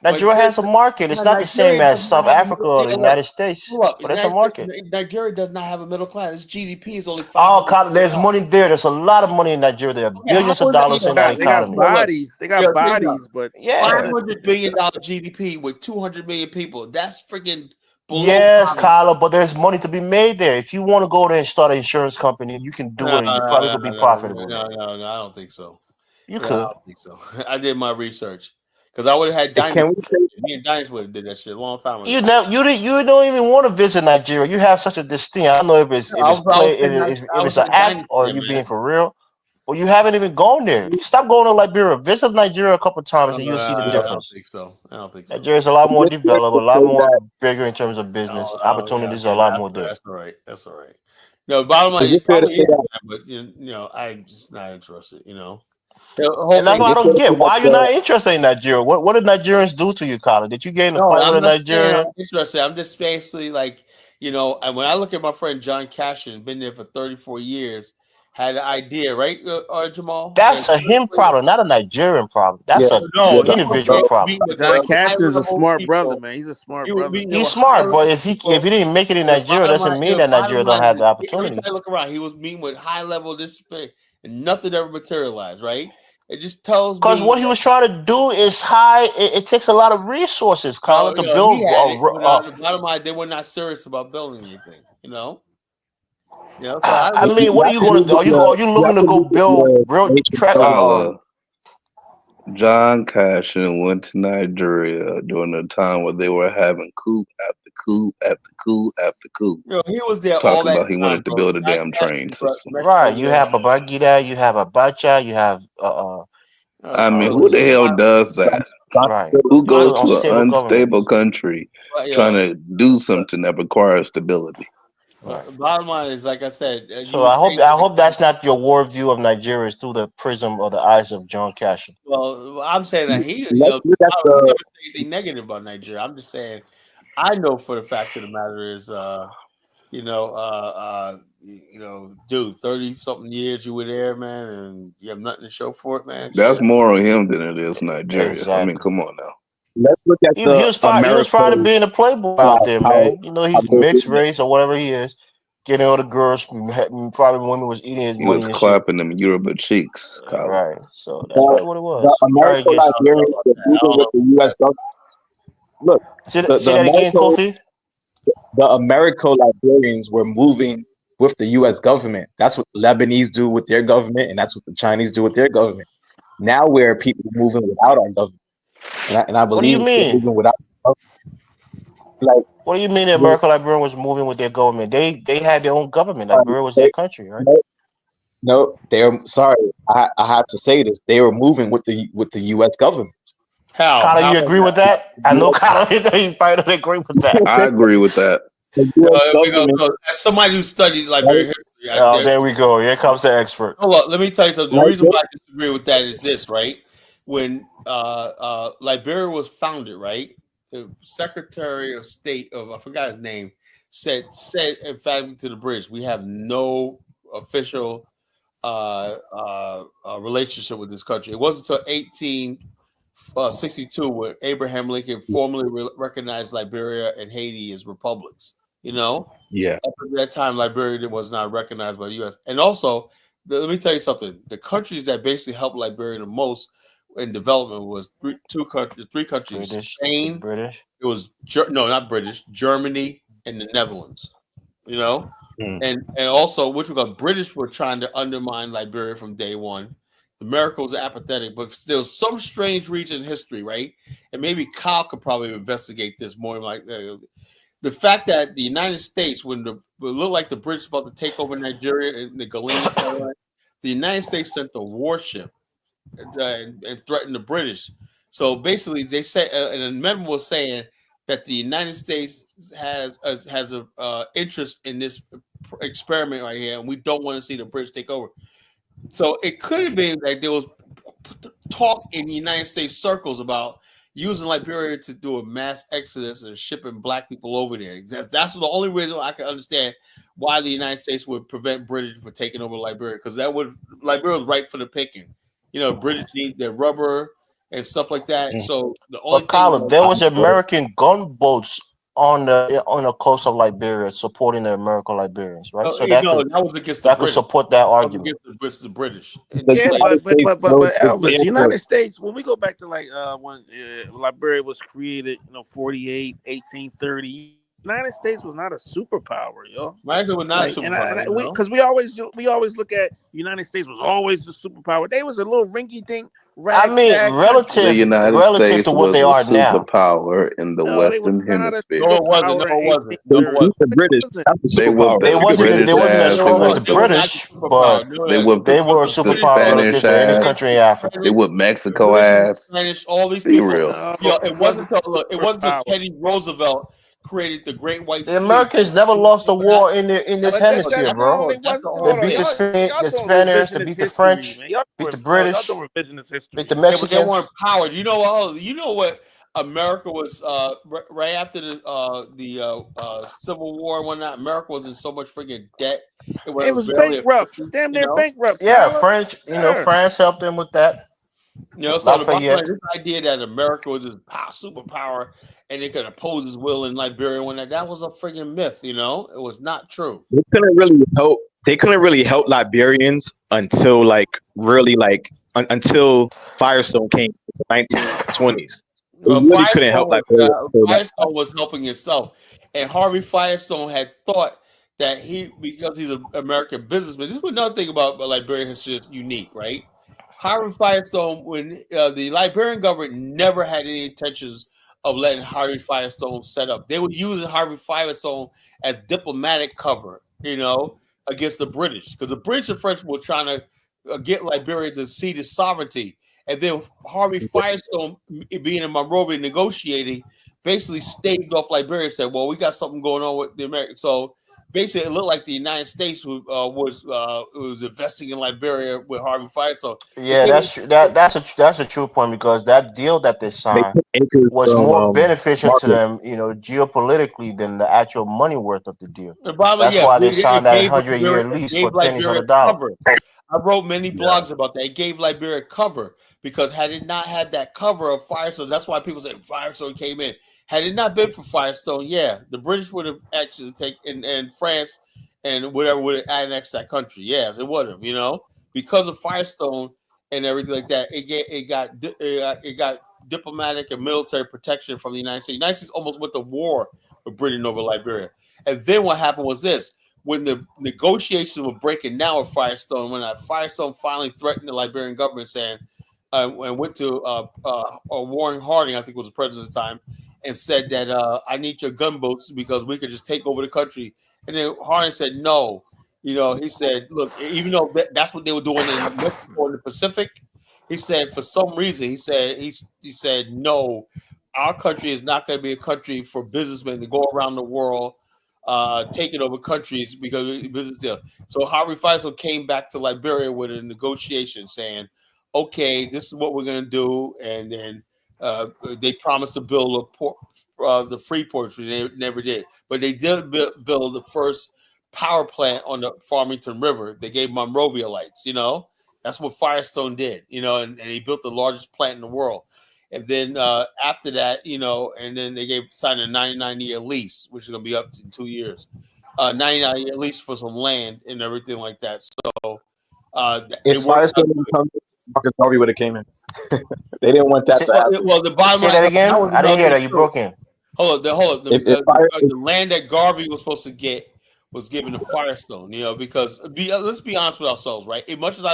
Nigeria has a market. It's not the same as South Africa or the United States, but it's a market. Nigeria does not have a middle class. Its GDP is only 5%. Oh, Carla, there's money there. There's a lot of money in Nigeria. There are billions of dollars in the economy. They got bodies, but $500 billion GDP with 200 million people. That's freaking. Yes, Carla, but there's money to be made there. If you want to go there and start an insurance company, you can do it. And you probably could be profitable. No, I don't think so. You could. I don't think so. I did my research. Because I would have had Diamonds. Me and Diamonds would have did that shit a long time ago. You don't even want to visit Nigeria. You have such a distinct. I don't know if it's an act or you being for real. Or you haven't even gone there. Stop going to Liberia. Visit Nigeria a couple of times and you'll see the difference. I don't think so. Nigeria's a lot more developed, a lot more bigger in terms of business. Opportunities are a lot more there. That's all right. No, bottom line, but I'm just not interested. And that's what I don't get. Why are you not interested in Nigeria? What did Nigerians do to you, Colin? Did you get in a fight with Nigeria? I'm interested. I'm just basically like, and when I look at my friend John Cashin, been there for 34 years, had an idea, right, Jamal? That's a him problem, not a Nigerian problem. That's an individual problem. John Cashin is a smart brother, man. He's a smart brother. He's smart, but if he didn't make it in Nigeria, doesn't mean that Nigeria don't have the opportunities. Every time I look around, he was meeting with high level discipline, and nothing ever materialized, right? It just tells me because what he was trying to do is high. It takes a lot of resources, Colin, to build. The bottom line, they were not serious about building anything. So I mean, what are you going to do? Are you looking to go build real track? John Cashin went to Nigeria during the time where they were having coup after coup after coup after coup. He was there. Talking about he wanted to build a damn train system. Right. You have Babangida, you have Abacha, you have. I mean, who the hell does that? Right. Who goes to an Unstable unstable country trying to do something that requires stability? Bottom line is, like I said, So I hope that's not your worldview of Nigeria is through the prism or the eyes of John Cashin. Well, I'm saying that he, Let's look at I don't never say anything negative about Nigeria. I'm just saying, I know for the fact of the matter is, dude, 30 something years you were there, man, and you have nothing to show for it, man. That's Shit. more on him than it is Nigeria. Exactly. I mean, come on now. Let's look at He was proud of being a playboy out there, man. You know, he's mixed race or whatever he is, getting all the girls. Probably women was eating his He money was and clapping them Yoruba cheeks. Kyle. Right. So that's probably what it was. The Americo-Liberians were moving with the U.S. government. Look, say that again, Kofi. The Americo-Liberians were moving with the U.S. government. That's what Lebanese do with their government, and that's what the Chinese do with their government. Now we're people moving without our government, and I believe What do you mean? moving without like. What do you mean the Americo-Liberian was moving with their government? They had their own government. Liberia was their country, right? No, they're sorry. I have to say this. They were moving with the U.S. government. How? Kyle, you agree with that? I know Kyle. You probably don't agree with that. I agree with that. As somebody who studied Liberian history, there we go. Here comes the expert. Hold on, let me tell you something. The reason why I disagree with that is this, right? When Liberia was founded, right? The Secretary of State of, I forgot his name, said emphatically to the British, we have no official relationship with this country. It wasn't until 1862 when Abraham Lincoln formally recognized Liberia and Haiti as republics. You know, yeah. Up at that time, Liberia was not recognized by the U.S. And also, let me tell you something: the countries that basically helped Liberia the most in development was three countries: British, Spain, British. It was not British, Germany, and the Netherlands. You know, and also, which we got British were trying to undermine Liberia from day one. America was apathetic, but still some strange reason in history, right? And maybe Kyle could probably investigate this more. Like the fact that the United States, when it looked like the British about to take over Nigeria and the Galena, the United States sent a warship and threatened the British. So basically, they say an amendment was saying that the United States has a interest in this experiment right here, and we don't want to see the British take over. So it could have been that there was talk in the United States circles about using Liberia to do a mass exodus and shipping black people over there. That's the only reason I can understand why the United States would prevent British from taking over Liberia, because Liberia was ripe for the picking. You know, British need their rubber and stuff like that. So the only Colin, there was American gunboats on the coast of Liberia supporting the Americo-Liberians, right? So that was against the could support that argument. Against the British. Yeah, but Elvis, United States, when we go back to when Liberia was created, 48, 1830, United States was not a superpower, yo. United States was not a superpower. Because we always look at United States was always the superpower. They was a little rinky dink. Relative to what they are now. Superpower in the Western Hemisphere. No, it wasn't. The British. They wasn't as strong as the British, but they were a superpower relative to any country in Africa. They whooped Mexico ass. Spanish, all these Be people. real. It wasn't until Teddy Roosevelt created the Great White Fleet. The Americans never lost a war in this hemisphere, bro. They beat the Spaniards, they beat the French, beat the British, beat the Mexicans. They weren't powered. You know what? America was right after the Civil War and whatnot. America was in so much freaking debt. It was bankrupt. Damn near bankrupt. Yeah, France helped them with that. So this idea that America was this superpower and they could oppose his will in Liberia when that was a friggin' myth, it was not true. They couldn't really help Liberians until until Firestone came in the 1920s. Really couldn't help Liberia. Firestone was helping himself, and Harvey Firestone had thought that because he's an American businessman. This is another thing about Liberian history that's unique, right? Harvey Firestone, when the Liberian government never had any intentions of letting Harvey Firestone set up. They were using Harvey Firestone as diplomatic cover, against the British. Because the British and French were trying to get Liberia to cede its sovereignty. And then Harvey Firestone, being in Monrovia negotiating, basically staved off Liberia and said, well, we got something going on with the Americans. So basically, it looked like the United States was investing in Liberia with Harvey Firestone. Yeah, that's a true point, because that deal that they signed was more beneficial to them, geopolitically, than the actual money worth of the deal. That's why they signed that 100-year lease for pennies on the dollar. I wrote many blogs about that. It gave Liberia cover, because had it not had that cover of Firestone, that's why people say Firestone came in. Had it not been for Firestone, the British would have actually taken, and France and whatever would have annexed that country. Yes, it would have, because of Firestone and everything like that. It got diplomatic and military protection from the United States. The United States almost went to war with Britain over Liberia. And then what happened was this. When the negotiations were breaking down with Firestone, when Firestone finally threatened the Liberian government, saying, and went to Warren Harding, I think was the president at the time, and said that I need your gunboats because we could just take over the country. And then Harding said no. He said, look, even though that's what they were doing in Mexico and the Pacific, he said for some reason, he said no, our country is not going to be a country for businessmen to go around the world taking over countries because of business deal. So Harvey Firestone came back to Liberia with a negotiation saying, okay, this is what we're going to do. And then they promised to build the Freeport, which they never did. But they did build the first power plant on the Farmington River. They gave Monrovia lights, That's what Firestone did, and he built the largest plant in the world. And then after that, and then they signed a 99-year lease, which is going to be up in 2 years. 99-year lease for some land and everything like that. So if Firestone didn't come, Marcus Garvey would have came in. They didn't want that to happen. Well, the bottom line. Say that again? I didn't hear that. You broke in. Hold on. The land that Garvey was supposed to get was given to Firestone, because let's be honest with ourselves, right? As much as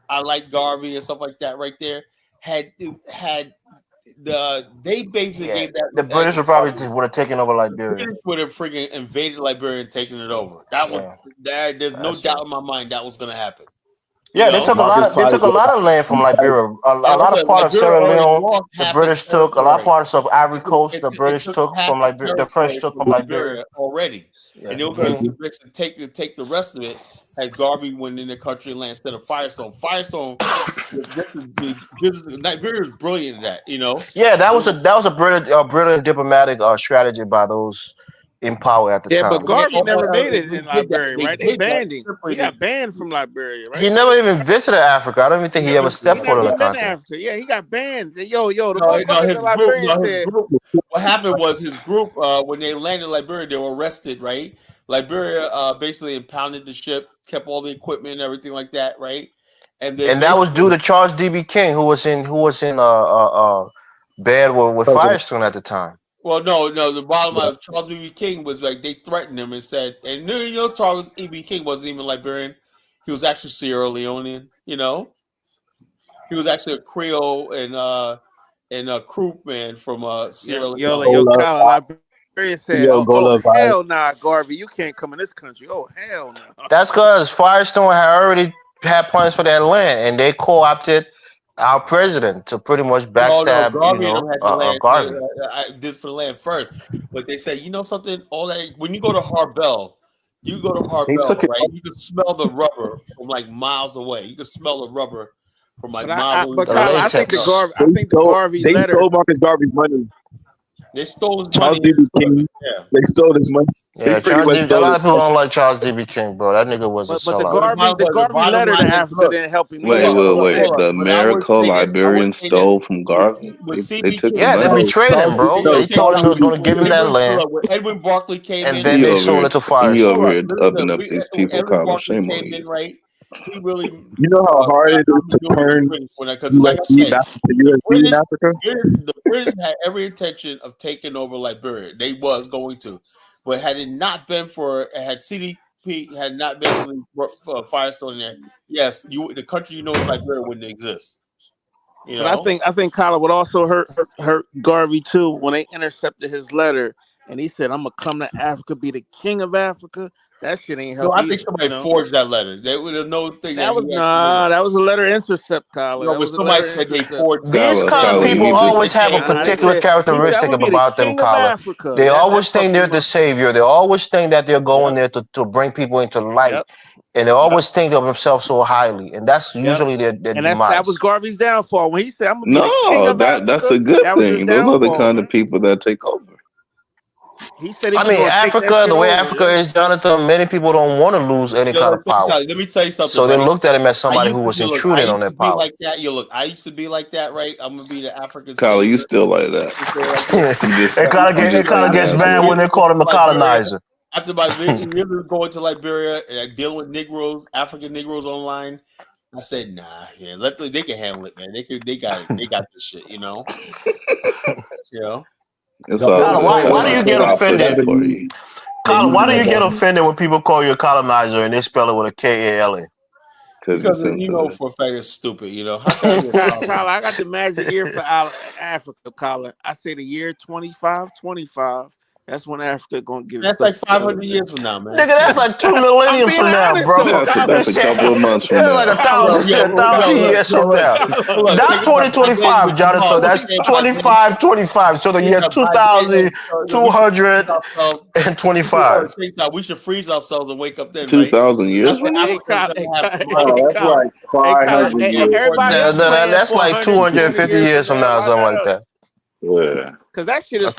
I like Garvey and stuff like that right there, had they basically gave that. The British would have taken over Liberia. The British would have freaking invaded Liberia and taken it over. There's no doubt in my mind that was going to happen. Yeah, they took a lot of land from Liberia. A lot of part of Sierra Leone, the British took. A lot of parts of Ivory Coast, the British took from Liberia. The French took from Liberia already. Yeah. And they were going to take the rest of it as Garvey went in the country and land instead of Firestone. Liberia is brilliant at that, Yeah, that was a brilliant diplomatic strategy by those in power at the time. Yeah, but Garvey never made it in Liberia, right? They banned him. He got banned from Liberia, right? He never even visited Africa. I don't even think he ever stepped foot on the continent. Yeah, he got banned. The motherfuckers in Liberia said. What happened was his group, when they landed in Liberia, they were arrested, right? Liberia basically impounded the ship, kept all the equipment and everything like that, right? And that was due to Charles D.B. King, who was in bed with Firestone at the time. Well, no. The bottom line of Charles D.B. King was like they threatened him and said, and Charles D.B. King wasn't even Liberian; he was actually Sierra Leonean. He was actually a Creole and a Croup man from Sierra Leone. Liberia said, hell nah, Garvey, you can't come in this country. Oh, hell no. That's because Firestone had already had plans for that land, and they co-opted our president to pretty much backstab Garvey. I did for the land first, but they said, something, all that, when you go to Harbel, right? You can smell the rubber from like miles away. You can smell the rubber from like miles away. I think the Garvey letter. They stole Marcus Garvey's money. They stole his Charles money. D.B. King. Yeah. They stole his money. Yeah, a lot of people don't like Charles D.B. King, bro. That nigga was a sellout. But the Garvey letter to Africa didn't help him. Wait. The American Liberians stole from Garvey. They took they betrayed him, bro. They told him they were going to give him that land. Edwin Barkley came in. And then they sold it to Firestone. He over here upping up these people, Kyle. Shame on you. Right? He really, how hard it is to turn UFC in Africa? The British had every intention of taking over Liberia. They was going to, but had it not been for CDP had not been for Firestone in there, yes, the country Liberia wouldn't exist. But I think Kyle would also hurt Garvey too when they intercepted his letter and he said, "I'm gonna come to Africa, be the king of Africa." That shit ain't No, help. I either, think somebody you know? forged that letter. There was no thing That was that was a letter intercept, Colin. No, That but was a somebody letter said they intercept. forged. These kind of people always have a particular He characteristic said, "I'm gonna be the about them, king of Colin. Africa." They always that think they're the savior. They always think that they're going there to bring people into light. And they always think of themselves so highly. And that's usually their and demise. that was Garvey's downfall when he said, "I'm gonna be the king No, of Africa." that's a good that was his thing. Those are the downfall, kind man. of people that take over. He said he I was mean, gonna take that Africa, shit the way over, Africa is, Jonathan, many people don't want to lose any kind of power. Let me tell you something. So they right? looked at him as somebody I who used was to be- look, intruding I on their used to be power. like that. You look, I used to be like that, right? I'm gonna be the African. Kyle, you savior. still like that. It kind of gets bad when they call him a colonizer. After my years going to Liberia and dealing with Negroes, African Negroes online, I said, nah, they can handle it, man. They got this shit, you know. Colin, why do you get offended? Colin, why do you get offended when people call you a colonizer and they spell it with a K-A-L-A? Because you know for a fact it's stupid, you know. How can I be a Colin, I got the magic year for Africa, Colin. I say the year 2525. That's when Africa gonna get. That's like 500 years from now, man. Nigga, that's like 2 millenniums from now, bro. That's a couple of months from That's now. like 1,000 years from now. Not 2025, Jonathan. That's 2525. So the year 2225. We should freeze ourselves and wake up then. 2,000 years from now? That's like 500 years. That's like 250 years from now, or something like that. Yeah. Because that shit is.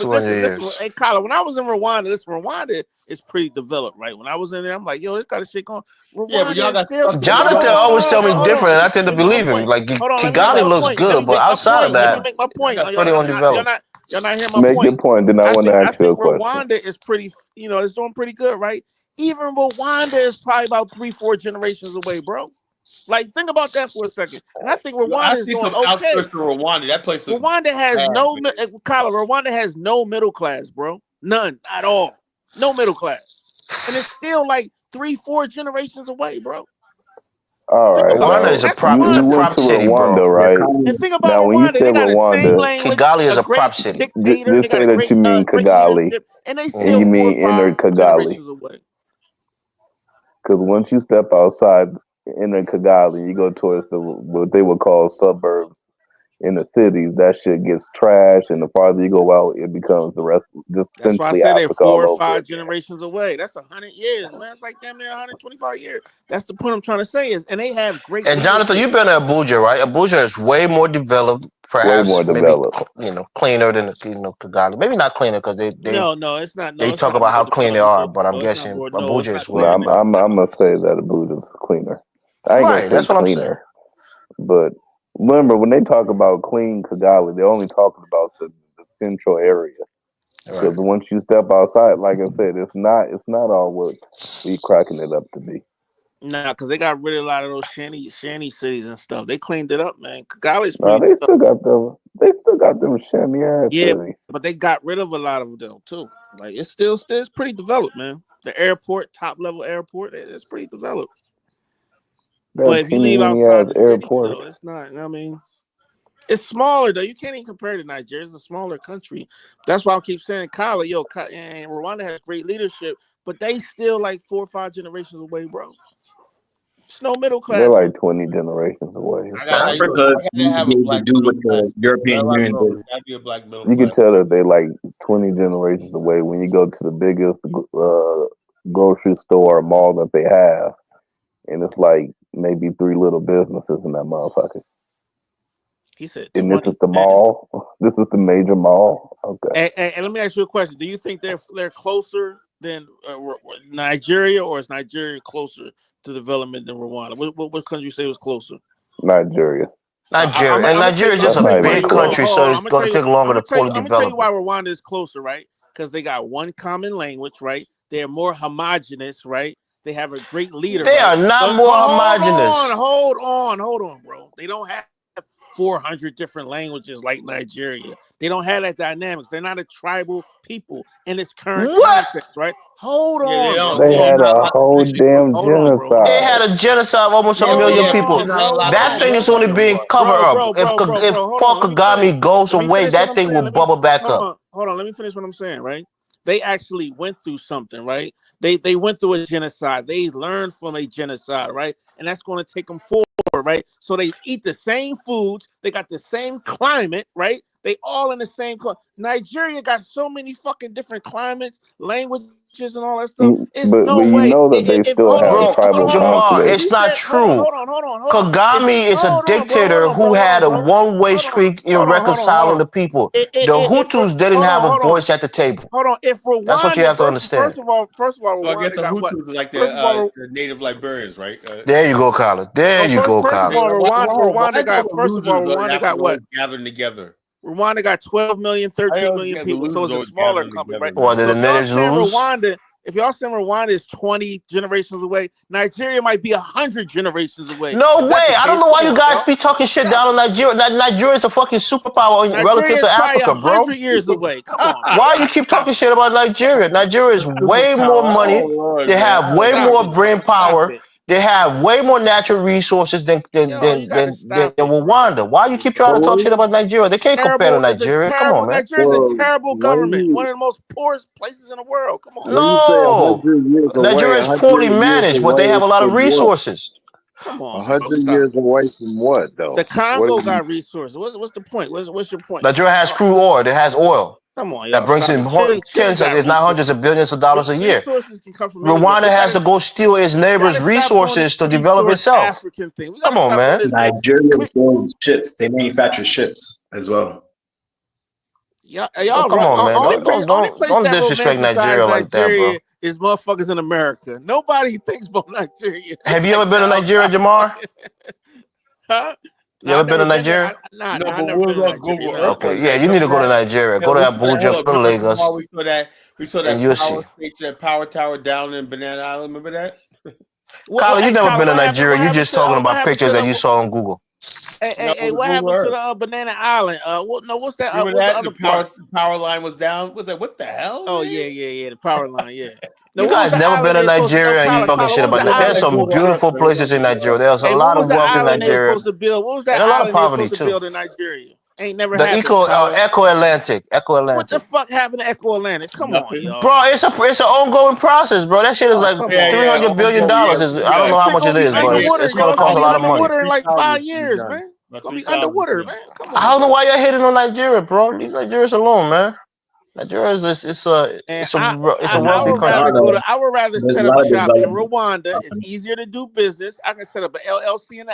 Hey, Colin, when I was in Rwanda, Rwanda is pretty developed, right? When I was in there, I'm like, yo, this kind of shit going. Rwanda Jonathan always tell me different, and I tend to believe him. Like Kigali looks good, but outside of that, let me make my point. pretty undeveloped. Y'all not hearing my Make point. your point, then I want to ask you a question. Rwanda is pretty, it's doing pretty good, right? Even Rwanda is probably about 3-4 generations away, bro. Like, think about that for a second. And I think Rwanda is doing okay. Rwanda, that place. Rwanda has Rwanda has no middle class, bro. None at all. No middle class, and it's still like 3-4 generations away, bro. All right. Rwanda is a prop city, Rwanda, bro. right? And think about now, when you Rwanda. say They got Rwanda, the same language. Kigali is a prop city. Just say that you mean Kigali, and they and still you mean 4 or 5 inner Kigali. generations away. Because once you step outside inner Kigali, you go towards what they would call suburbs in the cities. That shit gets trashed, and the farther you go out, it becomes the rest. Just That's why I essentially say they're Africa 4 all or 5 over. generations away. That's 100 years, man. It's like damn near 125 years. That's the point I'm trying to say is, and they have great. And Jonathan, you've been to Abuja, right? Abuja is way more developed, perhaps maybe cleaner than Kigali. Maybe not cleaner because they no, it's not. No, they talk about how clean they are, but I'm guessing Abuja is way. I'm gonna say that Abuja is cleaner. I ain't gonna say that's what cleaner, I'm saying. but remember when they talk about clean Kigali, they're only talking about the central area. Because once you step outside, like I said, it's not all what we cracking it up to be. Nah, because they got rid of a lot of those shanty cities and stuff. They cleaned it up, man. Kigali's No, pretty. they still got them shammy ass cities. But they got rid of a lot of them too. Like it's still pretty developed, man. The airport, top level airport, it's pretty developed. But if you leave outside the city, though, it's not. I mean, it's smaller though. You can't even compare to Nigeria. It's a smaller country. That's why I keep saying, Kyle, Rwanda has great leadership, but they still like 4 or 5 generations away, bro. It's no middle class. They're like 20 generations away. Africa needs to be able to do what the European Union did. You can tell that they like 20 generations away when you go to the biggest grocery store or mall that they have, and it's like maybe 3 little businesses in that motherfucker. He said, and this is the mall. This is the major mall. Okay. And let me ask you a question. Do you think they're closer than Nigeria, or is Nigeria closer to development than Rwanda? What country you say was closer? Nigeria. Nigeria is just a big country, so it's going to take longer to fully develop. I'm going to tell you why Rwanda is closer, right? Because they got one common language, right? They're more homogenous, right? They have a great leader. They are not more homogenous. Hold on, bro. They don't have 400 different languages like Nigeria. They don't have that dynamics. They're not a tribal people in its current context, right? Hold on. They had a whole damn genocide. They had a genocide of almost 1 million people. That thing is only being covered up. If Paul Kagame goes away, that thing will bubble back up. Hold on. Let me finish what I'm saying, right? they actually went through something, right? They went through a genocide. They learned from a genocide, right? And that's going to take them forward, right? So they eat the same foods. They got the same climate, right? They all in the same. Nigeria got so many fucking different climates, languages, and all that stuff. It's But no you way. know that they still have tribal Jamal, conflict. it's not true. Kagame is a dictator who had a one-way streak in reconciling the people. The Hutus didn't have a voice at the table. Hold on. If Rwanda, that's what you have to understand. First of all, So I guess Rwanda the got what? Hutus are like the native Liberians, right? There you go, Colin. There you go, Colin. First of all, Rwanda got. First of all, Rwanda got what? Gathering together. Rwanda got 12 million, 13 million people, so it's a smaller country, right? Well, did the natives lose? If y'all saying Rwanda is 20 generations away, Nigeria might be 100 generations away. No way! I don't know why you guys be talking shit down on Nigeria. Nigeria is a fucking superpower relative to Africa, bro. 100 years away. Come on. Why you keep talking shit about Nigeria? Nigeria is way more money. They have way more brain power. They have way more natural resources than Rwanda. Why you keep trying to talk shit about Nigeria? They can't compare to Nigeria. Come on, man. Nigeria is a terrible government. One of the most poorest places in the world. Come on. No. Nigeria is poorly managed, but they have a lot of resources. Come on. 100 years away from what, though? The Congo got resources. What's the point? What's your point? Nigeria has crude oil. It has oil. Come on, that brings in tens of, if not hundreds of billions of dollars a year. Rwanda has to go steal its neighbors' resources to develop itself. Come on, man. Nigeria builds ships. They manufacture ships as well. Y'all come on, man. Don't disrespect Nigeria like that, bro. Is motherfuckers in America. Nobody thinks about Nigeria. Have you ever been to Nigeria, Jamar? Huh? You ever been to Nigeria? No, but we'll Google. Okay, yeah, you need to go to Nigeria. Go to Abuja, go to Lagos. We saw that power tower down in Banana Island. Remember that? Colin, you never been to Nigeria. You just talking about pictures that you saw on Google. Hey, what happened to the Banana Island? What's that? Remember that? The power line was down. Was that what the hell? Oh, yeah. The power line, yeah. You guys never been to Nigeria and you talking shit about that. There's some beautiful places in Nigeria. There's a lot of wealth in Nigeria. What was that? And a lot of poverty too. Build in Nigeria. Ain't never the happened. Echo Atlantic. What the fuck happened to Echo Atlantic? Come on, y'all. Bro, it's an ongoing process, bro. That shit is like $300 billion. I don't know how much it is, but it's gonna cost a lot of money. In like 5 years, man. It's gonna be underwater, man. Come on. I don't know why you're hating on Nigeria, bro. Leave Nigeria alone, man. Nigeria is it's a wealthy country. I would rather set up a shop in Rwanda. It's easier to do business. I can set up an LLC and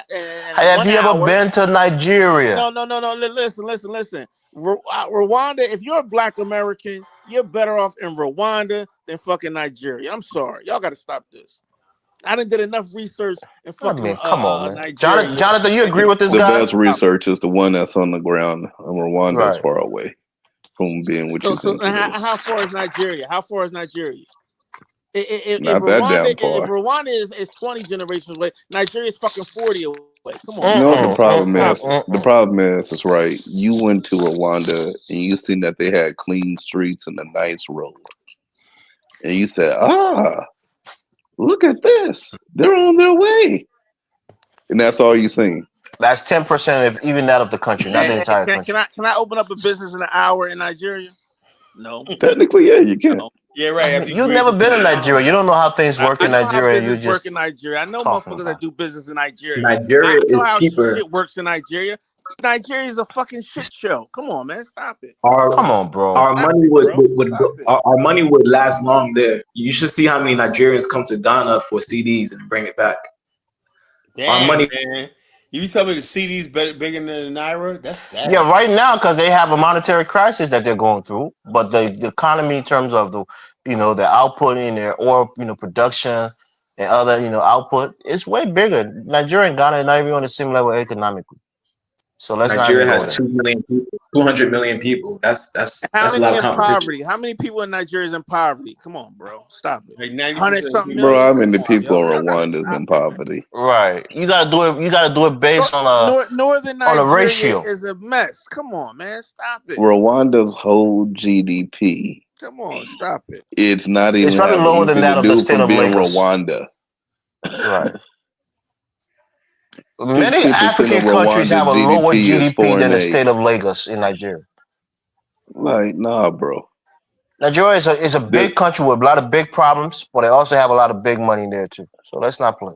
have you ever been to Nigeria? No. Listen. Rwanda. If you're a Black American, you're better off in Rwanda than fucking Nigeria. I'm sorry, y'all got to stop this. I didn't did enough research and fucking. Come on, man. Jonathan, you agree with this guy? The best research is the one that's on the ground. Rwanda is far away from being what you think. How far is Nigeria? How far is Nigeria? Not that damn far. If Rwanda is 20 generations away, Nigeria is fucking 40 away. Come on. You know what the problem is? The problem is right. You went to Rwanda and you seen that they had clean streets and a nice road, and you said, look at this. They're on their way. And that's all you seen. That's 10% of even that of the country, not the entire country. Can I open up a business in an hour in Nigeria? No. Technically, yeah, you can. Yeah, right. You've never been to Nigeria. You don't know how things work in Nigeria. You just work in Nigeria. I know motherfuckers that do business in Nigeria. Nigeria I know how cheaper. Shit works in Nigeria. Nigeria is a fucking shit show. Come on, man, stop it. Come on, bro. Our money our money would last long there. You should see how many Nigerians come to Ghana for CDs and bring it back. Damn, our money, man. You tell me the CD's bigger than the Naira? That's sad. Yeah, right now because they have a monetary crisis that they're going through. But the economy in terms of the output in their oil production and other output, it's way bigger. Nigeria and Ghana are not even on the same level economically. So let's Nigeria has 2 million people, 200 million people. That's how that's many a lot in of poverty? How many people in Nigeria is in poverty? Come on, bro, stop it. Like 100-something Bro, million. how many people in Rwanda is in poverty? Right. You gotta do it based on Northern on a Nigeria ratio. is a mess. Come on, man, stop it. Rwanda's whole GDP. Come on, stop it. It's not even. It's probably lower than that of the state of Lagos. Rwanda. Right. Many African countries have a lower GDP than the state of Lagos in Nigeria. Like, nah, bro. Nigeria is a big country with a lot of big problems, but they also have a lot of big money there too. So let's not play.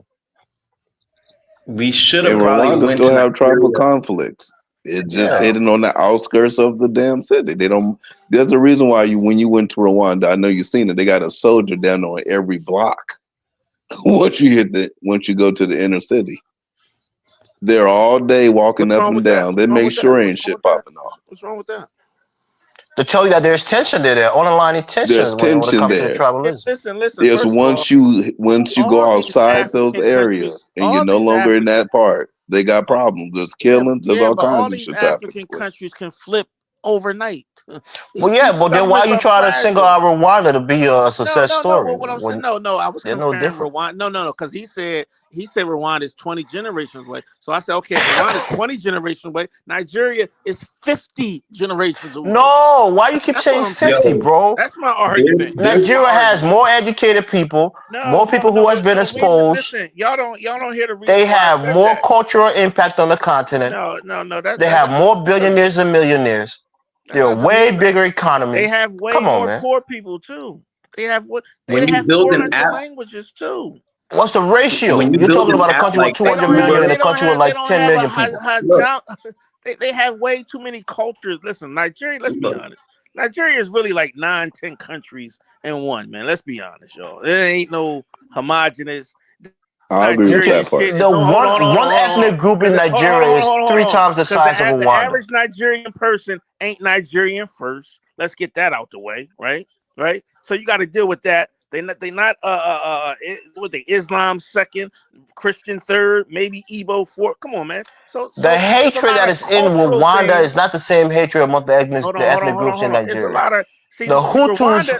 We should And have probably Rwanda went still to have tribal Nigeria. conflicts. It's just Yeah. hidden on the outskirts of the damn city. They don't. There's a reason why when you went to Rwanda, I know you've seen it. They got a soldier down on every block. once you go to the inner city, they're all day walking What's up wrong and with that? down. They What's wrong make with sure that? ain't What's wrong shit with that? popping off. What's wrong with that? To tell you that there's tension there, underlying tensions There's when it tension comes to there. tribalism. Listen. Yes, First of all, once you go all these outside those African areas countries, and you're all no these longer in African, that part, they got problems. There's killings. There's all but all kinds of these shit happening. African countries can flip overnight. Well, yeah, but then why you try to single out Rwanda to be a success story? Well, what I'm saying, I was they're comparing no different. Rwanda. No, because he said Rwanda is 20 generations away. So I said, okay, if Rwanda is 20 generations away, Nigeria is 50 generations away. No, why you keep saying 50, bro? That's my argument. Nigeria has more educated people, more people who has been exposed. Listen, y'all don't hear the reason They why I have said more that. cultural impact on the continent. No. They have more billionaires and millionaires. They're a way bigger economy. They have way Come on, more man. poor people too. They have When you have build an 400 app- languages too. What's the ratio? When you You're build talking an about a app country with like 200 Uber- million and a country with like 10 million people. They have way too many cultures. Listen, Nigeria, let's be honest. Nigeria is really like 9-10 countries in one, man. Let's be honest, y'all. There ain't no homogenous. I agree with that part. The one ethnic group in Nigeria is 3 times the size of The Rwanda. average Nigerian person ain't Nigerian first. Let's get that out the way, right? Right. So you got to deal with that. They not what they Islam second, Christian third, maybe Igbo fourth. Come on, man. So The hatred that is in Rwanda is not the same hatred among the ethnic groups in Nigeria. The Hutus,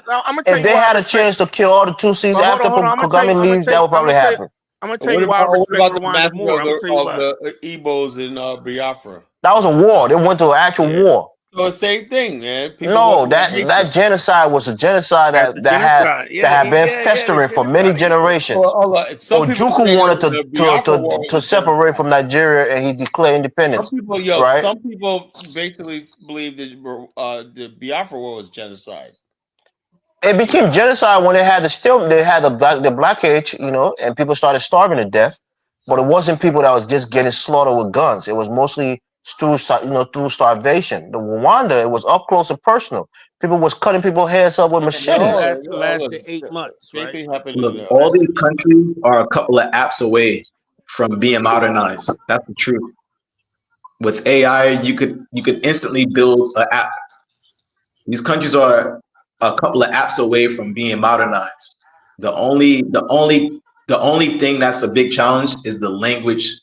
if they had a chance to kill all the Tutsis after Kagame leaves, that would probably happen. I'm gonna tell you why I respect about the Rwanda massacre more. of I'm gonna tell you why. the Igbos in Biafra? That was a war. They went to an actual war. So the same thing, man. People No, want that genocide was a genocide that had been festering for many generations. Ojukwu wanted to separate from Nigeria, and he declared independence. Some people basically believe that the Biafra war was genocide. It became genocide when they had the black age, and people started starving to death. But it wasn't people that was just getting slaughtered with guns. It was mostly through starvation. The Rwanda, it was up close and personal. People was cutting people's heads up with machetes. Lasted 8 months. Right? Look, all these countries are a couple of apps away from being modernized. That's the truth. With AI, you could instantly build an app. These countries are a couple of apps away from being modernized. The only thing that's a big challenge is the language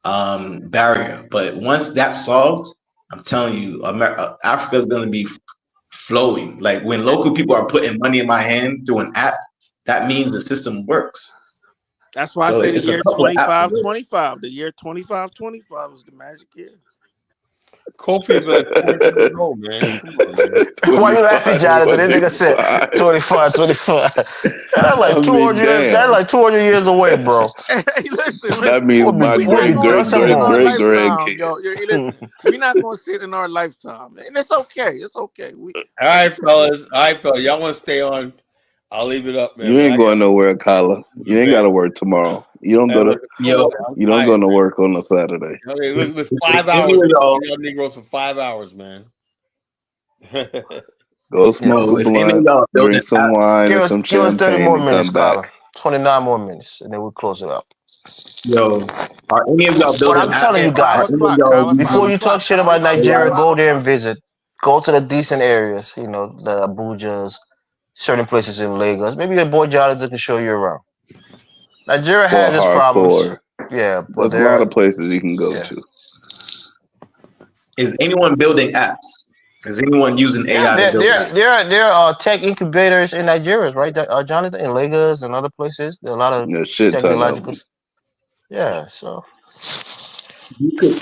barrier. But once that's solved, I'm telling you, Africa is going to be flowing. Like when local people are putting money in my hand through an app, that means the system works. That's why I say the year 2525. The year 2525 is the magic year. Kofi, man. Why you laughing, Jonathan? This nigga said 25. That's like 200 years. That's like 200 years away, bro. Hey, listen. That means my great Listen, we're not gonna sit in our lifetime, and it's okay. It's okay. All right, fellas. Y'all want to stay on? I'll leave it up, man. You ain't going nowhere, Kyla. You ain't got to work tomorrow. You don't go to. You don't go to work on a Saturday. Okay, look, 5 hours. Y'all Negroes for 5 hours, man. Go smoke a blunt, drink some wine, and some champagne. Give us 30 more minutes, Kyla. 29 more minutes, and then we'll close it up. Yo, are any of y'all building? But I'm telling you guys, before you talk shit about Nigeria, go there and visit. Go to the decent areas, the Abujas, certain places in Lagos. Maybe your boy Jonathan can show you around. Nigeria has its problems. Yeah, but there's a lot of places you can go to. Is anyone building apps? Is anyone using AI to build apps? There are tech incubators in Nigeria, right, Jonathan? In Lagos and other places. There are a lot of technological. Yeah, so you could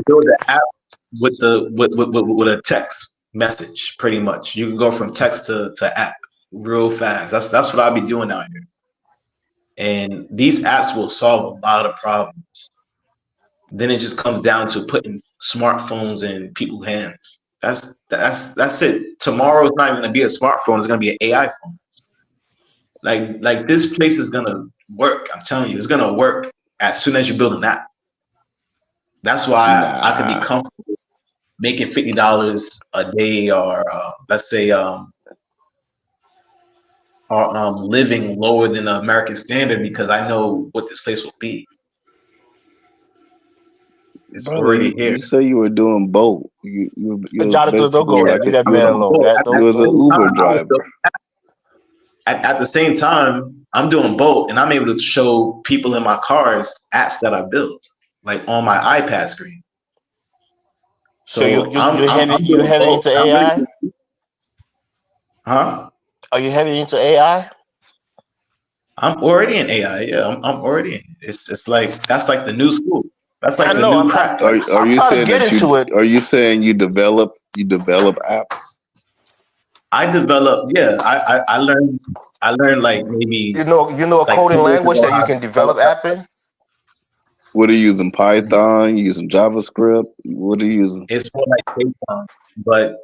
build an app with a text message, pretty much. You can go from text to app real fast. That's what I'll be doing out here. And these apps will solve a lot of problems. Then it just comes down to putting smartphones in people's hands. That's it. Tomorrow is not even gonna be a smartphone, it's gonna be an AI phone. Like this place is gonna work. I'm telling you, it's gonna work as soon as you build an app. That's why I could be comfortable making $50 a day, or let's say living lower than the American standard, because I know what this place will be. It's Brother, already here. you say you were doing both. You Jonathan, don't go there. Leave that man alone. You was an Uber driver. At the same time, I'm doing both, and I'm able to show people in my cars apps that I built, like on my iPad screen. So you're heading into AI? Huh? Are you heading into AI? I'm already in AI. Yeah, I'm already in. It's like that's like the new school. That's like the new crack. Are you saying that are you saying you develop apps? I develop. Yeah, I learned like maybe you know a like coding 2 years language ago, that you can develop app in. What are you using? Python? You using JavaScript? What are you using? It's more like Python, but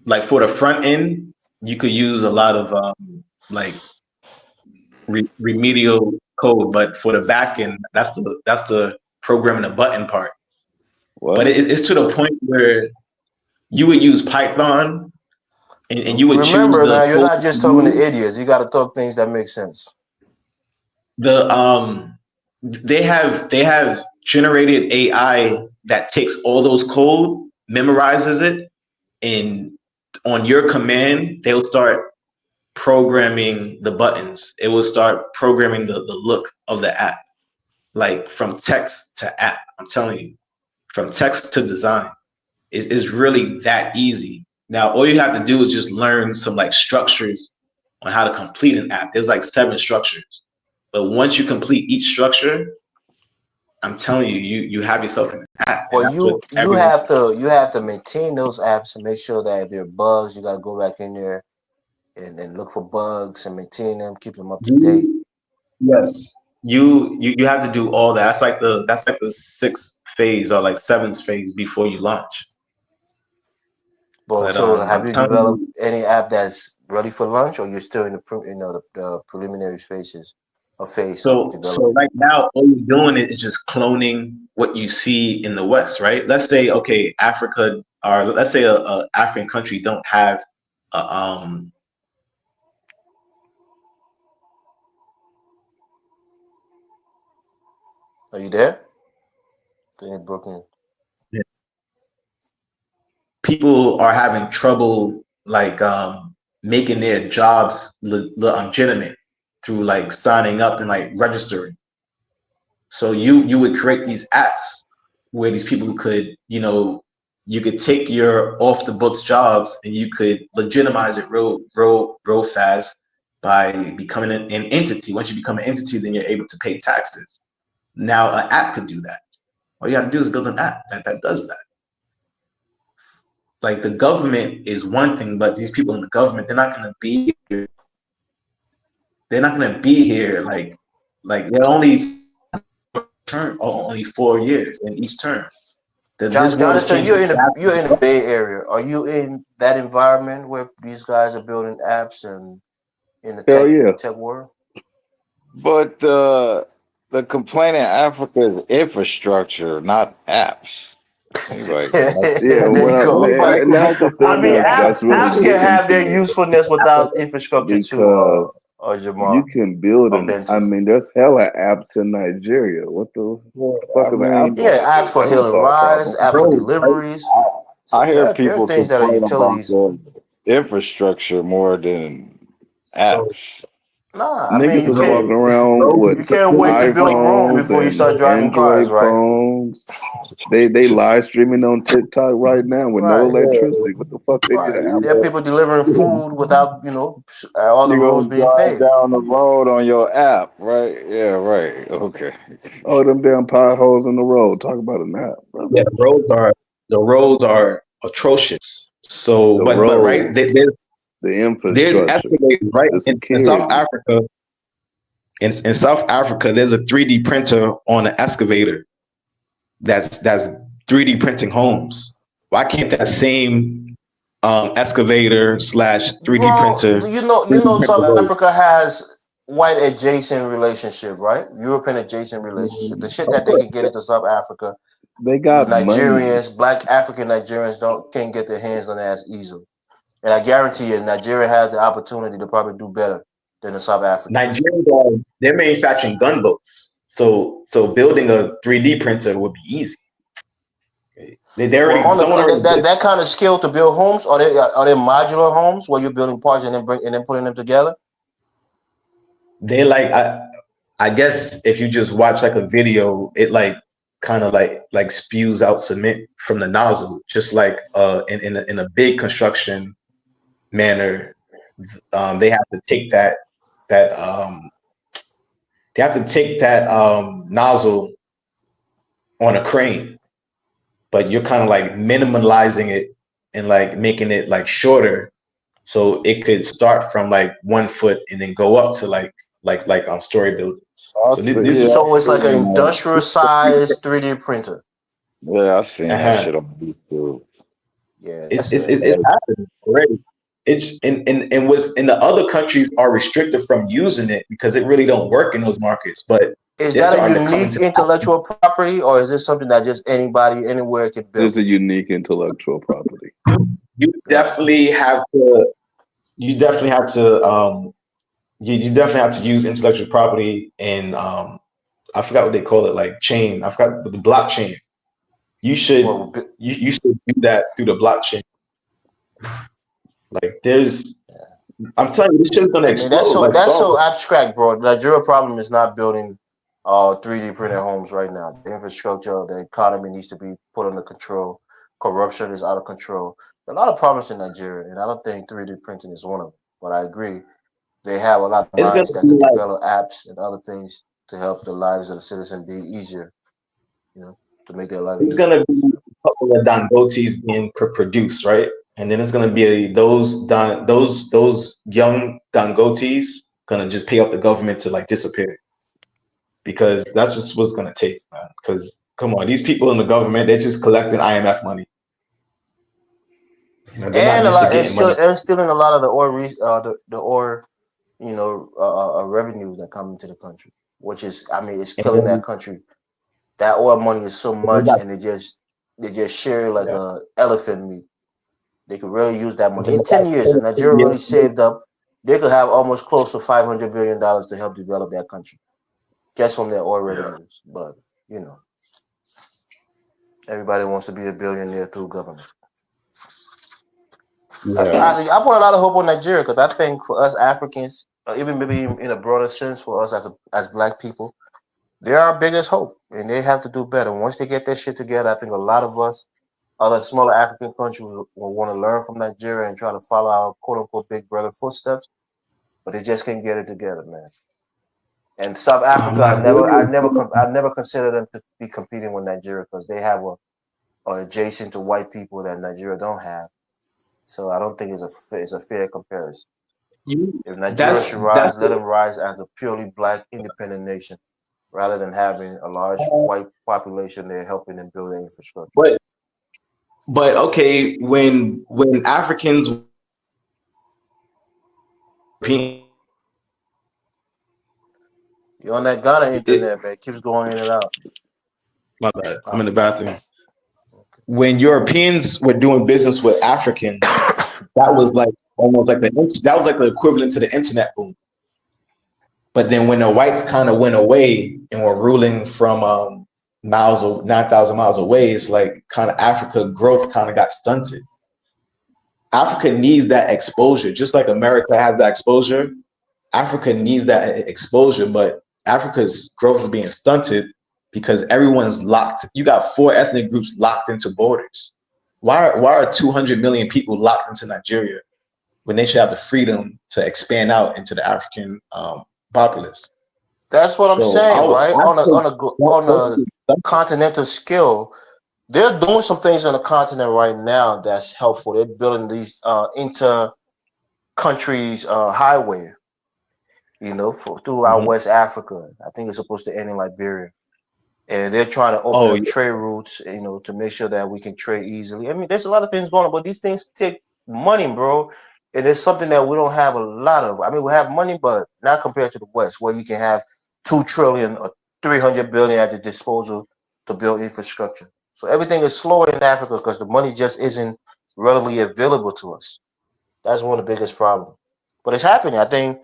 like for the front end, you could use a lot of like remedial code, but for the back end, that's the programming the button part. What? But it's to the point where you would use Python, and you would Remember choose the now, you're code not just talking to idiots. You got to talk things that make sense. They have generated AI that takes all those code, memorizes it, and on your command, they'll start programming the buttons. It will start programming the look of the app, like from text to app. I'm telling you, from text to design is really that easy. Now, all you have to do is just learn some like structures on how to complete an app. There's like 7 structures, but once you complete each structure, I'm telling you, you have yourself an app. Well, you have to maintain those apps and make sure that if there are bugs, you got to go back in there and look for bugs and maintain them, keep them up to date. Yes, you have to do all that. That's like the 6th phase or like 7th phase before you launch. But so have you developed any app that's ready for launch, or you're still in the preliminary phases of phase? So right now, all you're doing is just cloning what you see in the West, right? Let's say Africa, or let's say a African country don't have Are you there? In Brooklyn. Yeah. People are having trouble like making their jobs legitimate through like signing up and like registering. So you would create these apps where these people could, you could take your off the books jobs and you could legitimize it real fast by becoming an entity. Once you become an entity, then you're able to pay taxes. Now an app could do that. All you have to do is build an app that does that. Like the government is one thing, but these people in the government, they're not going to be here. They're not going to be here. Like they're only 4 years in each term. Jonathan, you're in the Bay Area. Are you in that environment where these guys are building apps and in the tech world? But the complaint in Africa is infrastructure, not apps. Like, apps can have their usefulness without infrastructure too. Jamal, you can build them. I mean, there's hella apps in Nigeria. What the fuck is an app? Yeah, apps for hailing rides, apps for deliveries. I hear people complain about the infrastructure more than apps. Nah, niggas is walking around with you can't wait to build Rome before you start driving cars, right? Phones. They live streaming on TikTok right now with no electricity. What the fuck they get an There are people delivering food without, all the roads being paved. Down the road on your app, right? Yeah, right. Okay. Oh, them damn potholes in the road. Talk about an app, bro. Yeah, the roads are atrocious. So, but right, there's escalators, right? In South Africa, in South Africa, there's a 3D printer on an excavator that's 3D printing homes. Why can't that same excavator / 3D Bro, printer. you know, South Africa has white adjacent relationship, right? European adjacent relationship. The shit that they can get into South Africa, They got money. Nigerians, black African Nigerians can't get their hands on that as easily. And I guarantee you, Nigeria has the opportunity to probably do better than the South Africans. Nigerians they're manufacturing gunboats, so building a 3D printer would be easy. They already that kind of skill to build homes. Are they modular homes where you're building parts and then putting them together? They like I guess if you just watch like a video, it like kind of like spews out cement from the nozzle, just like in a big construction manner. They have to take that nozzle on a crane, but you're kind of like minimalizing it and like making it like shorter, so it could start from like 1 foot and then go up to like story buildings. So it's like an industrial size 3D printer. Yeah, I've seen that shit on YouTube. Yeah, it's happening already. It's and what's in the other countries are restricted from using it because it really don't work in those markets. But is that a unique intellectual property, or is this something that just anybody anywhere can build? It's a unique intellectual property. You definitely have to. You definitely have to use intellectual property and I forgot what they call it, like chain. I forgot the blockchain. You should you should do that through the blockchain. Like I'm telling you, this shit's gonna explode. That's so abstract, bro. The Nigeria problem is not building 3D printed homes right now. The infrastructure, the economy needs to be put under control. Corruption is out of control. There are a lot of problems in Nigeria, and I don't think 3D printing is one of them. But I agree, they have a lot of minds that can develop apps and other things to help the lives of the citizen be easier. To make their life. It's gonna be a couple of Dangotes being produced, right? And then it's gonna be those young Dangotes gonna just pay off the government to like disappear, because that's just what's gonna take, man. Because come on, these people in the government, they're just collecting IMF money. And stealing a lot of the oil, revenues that come into the country, which is, it's killing that country. That oil money is so much, and they just share like a elephant meat. They could really use that money. In 10 years, if Nigeria really saved up, they could have almost close to $500 billion to help develop that country, just from their oil revenues. But everybody wants to be a billionaire through government. I put a lot of hope on Nigeria because I think for us Africans, even maybe in a broader sense for us as black people, they're our biggest hope, and they have to do better. Once they get their shit together, I think a lot of us, other smaller African countries, will want to learn from Nigeria and try to follow our quote-unquote big brother footsteps, but they just can't get it together, man. And South Africa, I never consider them to be competing with Nigeria because they have a adjacent to white people that Nigeria don't have. So I don't think it's a fair comparison. If Nigeria should rise, let them rise as a purely black independent nation, rather than having a large white population there helping them build their infrastructure. But okay, when Africans, you're on that Ghana internet, man. It keeps going in and out. My bad. I'm in the bathroom. When Europeans were doing business with Africans, that was like almost like the equivalent to the internet boom. But then when the whites kind of went away and were ruling from 9,000 miles away, it's like kind of Africa growth kind of got stunted. Africa needs that exposure, just like America has that exposure. Africa needs that exposure, but Africa's growth is being stunted because everyone's locked. You got 4 ethnic groups locked into borders. Why are 200 million people locked into Nigeria when they should have the freedom to expand out into the African populace? That's what I'm saying, right? On a continental scale, they're doing some things on the continent right now that's helpful. They're building these inter-countries highway, throughout West Africa. I think it's supposed to end in Liberia. And they're trying to open up trade routes, to make sure that we can trade easily. There's a lot of things going on, but these things take money, bro. And it's something that we don't have a lot of. I mean, we have money, but not compared to the West, where you can have $2 trillion or $300 billion at your disposal to build infrastructure. So everything is slower in Africa because the money just isn't readily available to us. That's one of the biggest problems. But it's happening. I think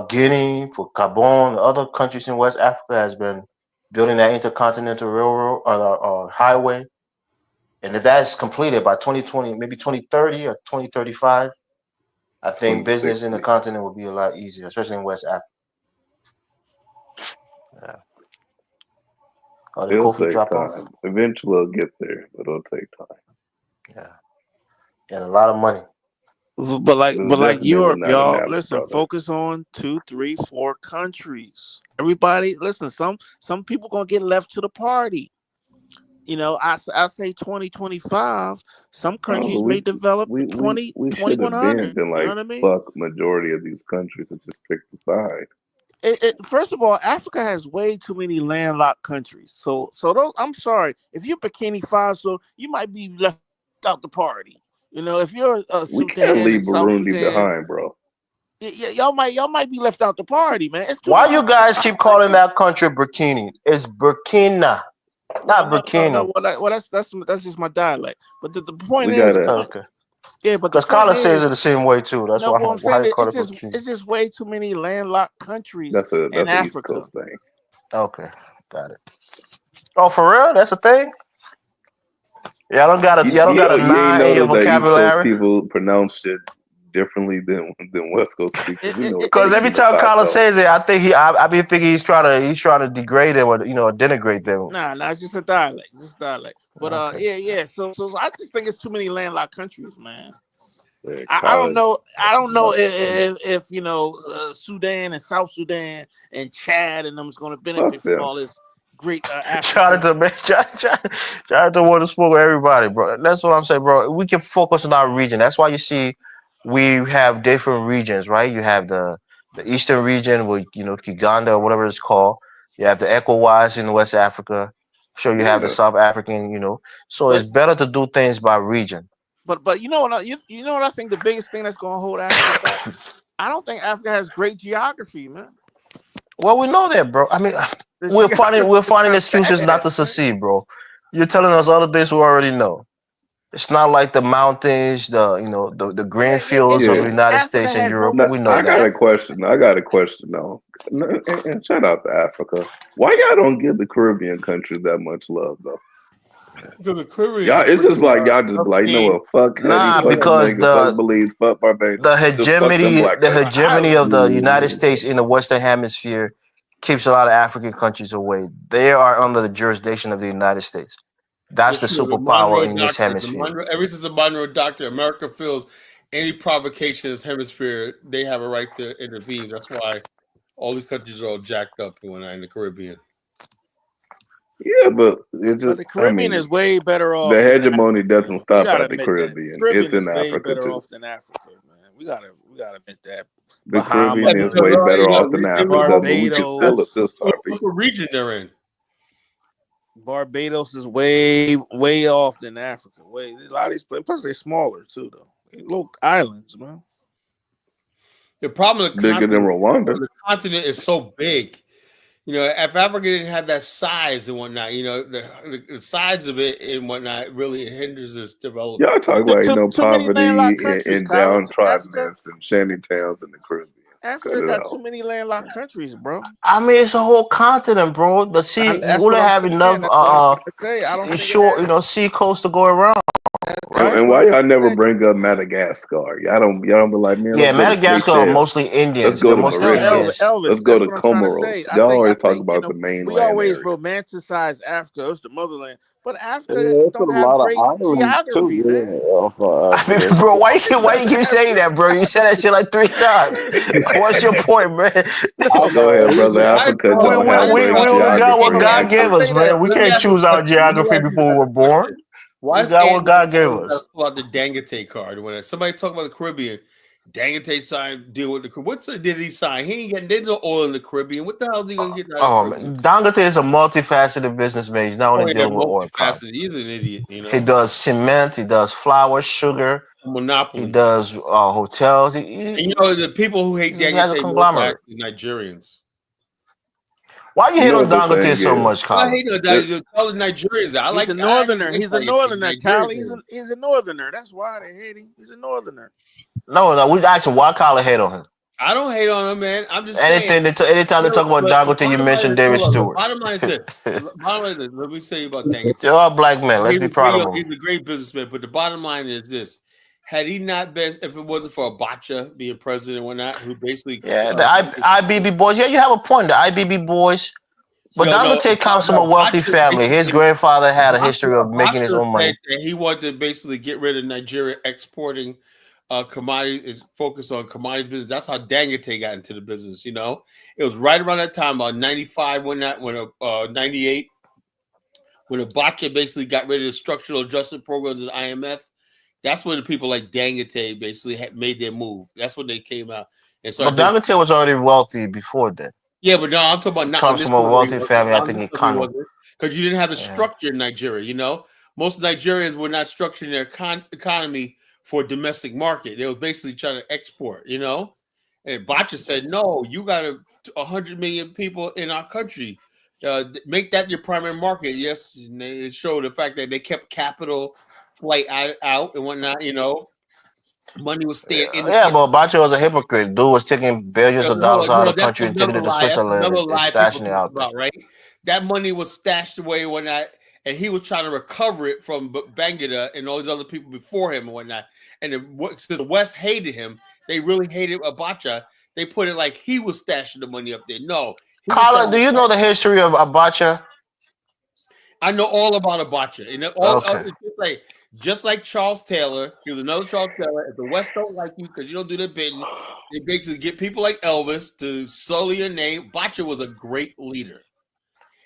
Guinea, for Gabon, other countries in West Africa has been building that intercontinental railroad or highway. And if that is completed by 2020, maybe 2030 or 2035, I think business in the continent will be a lot easier, especially in West Africa. Yeah. Oh, did It'll Kofi take drop time. off? Eventually, it'll get there, but it'll take time. Yeah. And a lot of money. But like Definitely Europe, not y'all, enough, listen, brother. focus on 2, 3, 4 countries. Everybody, listen, some people gonna get left to the party. You know, I say 2025. Some countries may develop we 2100. should have been You know like what I mean? fuck majority of these countries and just pick the side. First of all, Africa has way too many landlocked countries. So those, I'm sorry, if you're Burkina Faso, you might be left out the party. You know, if you're We can't Sudan leave and South Burundi Sudan, behind, bro. y'all might be left out the party, man. It's too Why many you guys keep calling that country Burkini? It's Burkina, not Burkina. Well, that's just my dialect. But the point We is, gotta. Okay. yeah, but the Because Carla point says is, it the same way too. That's no, why what I'm saying they is call it Burkina. it's just way too many landlocked countries That's in an East Africa. Coast thing. Okay, got it. Oh, for real? That's a thing? Y'all don't got a You ain't nine in your noticed that East Coast vocabulary? people pronounce shit differently than West Coast people. We know Because every time Carla says it, I think I be thinking he's trying to degrade them or denigrate them. Nah, it's just a dialect, But Okay. yeah. So I just think it's too many landlocked countries, man. Yeah, I don't know. I don't know College. if Sudan and South Sudan and Chad and them is going to benefit them. from all this great Trying African. to want to spoil with everybody, bro. That's what I'm saying, bro. We can focus on our region. That's why you see we have different regions, right? You have the eastern region with Kiganda or whatever it's called. You have the ECOWAS in West Africa. Sure, you have the South African, So it's better to do things by region. But you know what I think the biggest thing that's going to hold Africa back? I don't think Africa has great geography, man. Well, we know that, bro. I mean, we're finding excuses not to succeed, bro. You're telling us all the things we already know. It's not like the mountains, the green fields of the United States and Europe. We know I that. got a question though. And shout out to Africa. Why y'all don't give the Caribbean countries that much love though? Because the Caribbean, Y'all, it's just like y'all just be like, you know what, fuck Haiti, fuck because Jamaica, fuck Belize, fuck Barbados. The just fuck them hegemony of the United States in the Western Hemisphere keeps a lot of African countries away. They are under the jurisdiction of the United States. That's the superpower in this hemisphere. Ever since the Monroe Doctrine, America feels any provocation in this hemisphere, they have a right to intervene. That's why all these countries are all jacked up in the Caribbean. Yeah, but it's just, the Caribbean is way better off. The hegemony doesn't stop at the Caribbean. Caribbean It's in is way Africa better too. off than Africa, man. We gotta admit that. The Caribbean is way better off than Africa, but we can still assist our people. What region they're in? Barbados is way off than Africa. A lot of these places, plus they're smaller too, though. They're little islands, man. The problem with bigger than Rwanda. The continent is so big. If Africa didn't have that size and whatnot, the size of it and whatnot really hinders its development. Y'all talk about poverty and downtroddeness and shanty towns in the Caribbean. Africa got too many landlocked countries, bro. I mean, it's a whole continent, bro. The sea, you would have enough sea coast to go around. Right? And why y'all never bring up Madagascar? Y'all don't be like, man. Yeah, Madagascar are mostly Indians. Let's go to Mauritius. Let's go to Comoros. Y'all always talk about the mainland. We always romanticize Africa. It's the motherland. But Africa don't have great geography, man. I mean, bro, why you keep saying that, bro? You said that shit like 3 times. What's your point, man? Go ahead, brother. Africa don't have we got what God gave us, man. We can't choose our geography before we were born. Why is that what God gave us? About the Dangote card. When somebody talk about the Caribbean, Dangote signed deal with the Caribbean. What's the did he sign? He ain't getting there's no oil in the Caribbean. What the hell is he gonna get? Dangote is a multifaceted businessman. He's not only dealing with oil. He's an idiot. You know, he does cement. He does flour, sugar. Monopoly. He does hotels. And you know the people who hate Dangote has a conglomerate. Nigerians. Why you hate on Dangote so much, Carl? I hate on Dangote. All the Nigerians. I like a northerner. He's a northerner, Callie. He's a northerner. That's why they hate him. He's a northerner. No, we actually why Carl hate on him. I don't hate on him, man. I'm just anything. Anytime they talk about Dangote, you mention David Stewart. Bottom line is this. Let me say about Dangote. You're all black men. Let's be proud of him. He's a great businessman, but the bottom line is this: had he not been, if it wasn't for Abacha being president and whatnot, who basically the IBB boys. Yeah, you have a point. The IBB boys. But Dangote comes from a wealthy family. His grandfather had a history of making his own money. He wanted to basically get rid of Nigeria exporting commodities, is focused on commodities business. That's how Dangote got into the business. You know, it was right around that time, about 95, 98, when Abacha basically got rid of the structural adjustment programs of the IMF. That's when the people like Dangote basically had made their move. That's when they came out. And so, but Dangote was already wealthy before that. Yeah, but no, I'm talking about not comes from a wealthy family. I think economy because you didn't have the structure in Nigeria. You know, most Nigerians were not structuring their economy for a domestic market. They were basically trying to export. You know, and Abacha said, "No, you got 100 million people in our country. Make that your primary market." Yes, and it showed the fact that they kept capital flight out and whatnot. You know. Money was staying in. Yeah, but Abacha was a hypocrite. Dude was taking billions of dollars out of the country and taking it to Switzerland and stashing it out there. Right? That money was stashed away when that, and he was trying to recover it from Bangida and all these other people before him and whatnot. And since the West hated him, they really hated Abacha. They put it like he was stashing the money up there. No. Colin, do you know the history of Abacha? I know all about Abacha. And just like Charles Taylor, he was another Charles Taylor. If the West don't like you because you don't do their bidding, they basically get people like Elvis to sully your name. Abacha was a great leader.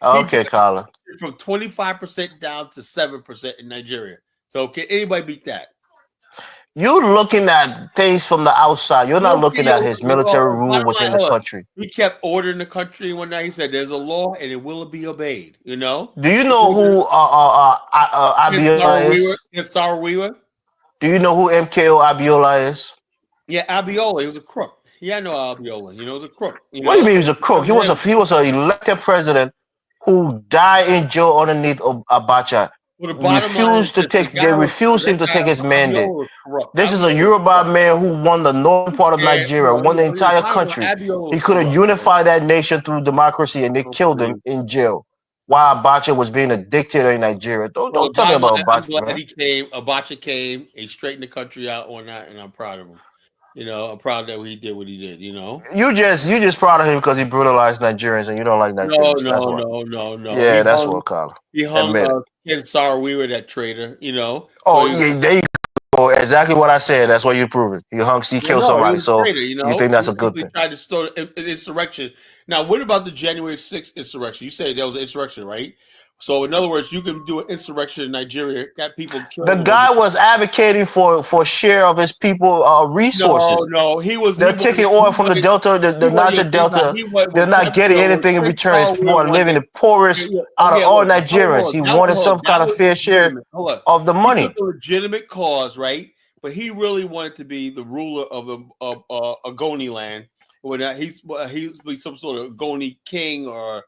Okay, Colin. From 25% down to 7% in Nigeria. So can anybody beat that? You're looking at things from the outside. You're not looking at his military rule within the country. He kept order in the country. One night he said, "There's a law and it will be obeyed." You know. Do you know who Abiola is? Sarawiwa. Do you know who MKO Abiola is? Yeah, Abiola. He was a crook. Yeah, I know Abiola. You know, he was a crook. What do you mean he was a crook? He was an elected president who died in jail underneath Abacha. They refused him to take his mandate. This is a Yoruba man who won the northern part of Nigeria, won the entire country. He could have unified that nation through democracy, and they killed him in jail while Abacha was being a dictator in Nigeria. Don't tell me about Abacha, man. Abacha came, he straightened the country out on that, and I'm proud of him. You know, I'm proud that he did what he did. You know, you just proud of him because he brutalized Nigerians, and you don't like Nigerians. No. Yeah, that's what Colin. He hung Ken Sarawiwa, that traitor. You know. There you go. Exactly what I said. That's what you're proving. He killed somebody. So traitor, you think that's a good thing? Tried to start an insurrection. Now, what about the January 6th insurrection? You say there was an insurrection, right? So, in other words, you can do an insurrection in Nigeria, got people killed. The guy was advocating for share of his people resources. No, They're taking oil from the Delta, the Niger Delta. They're not getting anything in return. His people are living the poorest out of all Nigerians. He wanted some kind of fair share of the money. It's a legitimate cause, right? But he really wanted to be the ruler of Ogoni land. When he's some sort of Ogoni king or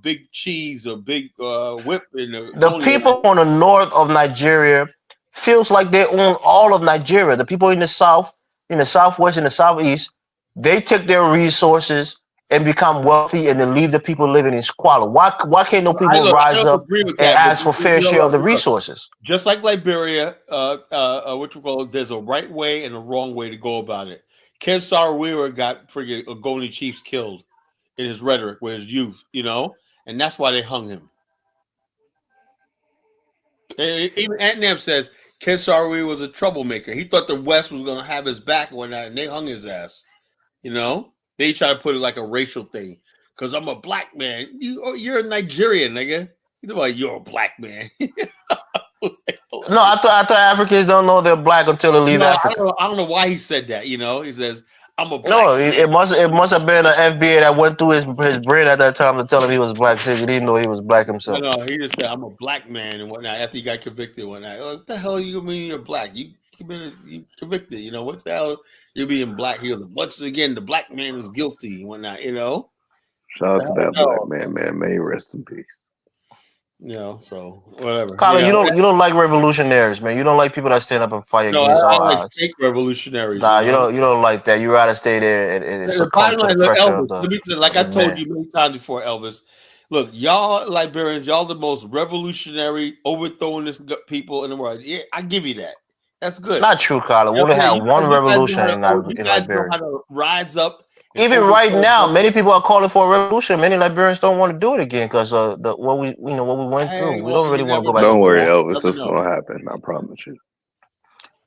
big cheese or big whip in the people on the north of Nigeria feels like they own all of Nigeria. The people in the south, in the southwest, in the southeast, they take their resources and become wealthy and then leave the people living in squalor. Why can't no people rise up and ask for fair share of the resources? Just like Liberia, there's a right way and a wrong way to go about it. Ken Sarawiwa got friggin' Ogoni chiefs killed in his rhetoric with his youth, you know, and that's why they hung him. And even Antnam says Ken Sarawiwa was a troublemaker. He thought the West was going to have his back and whatnot, and they hung his ass. You know, they try to put it like a racial thing because I'm a black man. You're a Nigerian, nigga. You know, you're a black man. No, I thought Africans don't know they're black until they leave Africa. I don't know why he said that. You know, he says, "I'm a black." No, it must have been an FBA that went through his brain at that time to tell him he was black. So he didn't know he was black himself. No, he just said, "I'm a black man" and whatnot. After he got convicted, whatnot. What the hell you mean you're black? You convicted. You know what the hell? You're being black. He goes, once again, the black man is guilty and whatnot. You know. Shout out to that black man. May he rest in peace. You know, so whatever. Colin, you don't like revolutionaries, man. You don't like people that stand up and fight against all I like odds. fake revolutionaries. Nah, you don't like that. You rather stay there and succumb to the pressure of the. Let me say, like I told you many times before, Elvis. Look, y'all Liberians, y'all the most revolutionary, overthrowing this people in the world. Yeah, I give you that. That's good. Not true, Colin. We only had one revolution in Liberia. Know how to rise up. Even right now, many people are calling for a revolution. Many Liberians don't want to do it again because what we went through. We don't really want to go back. Don't worry, Elvis. It's gonna happen. I promise you.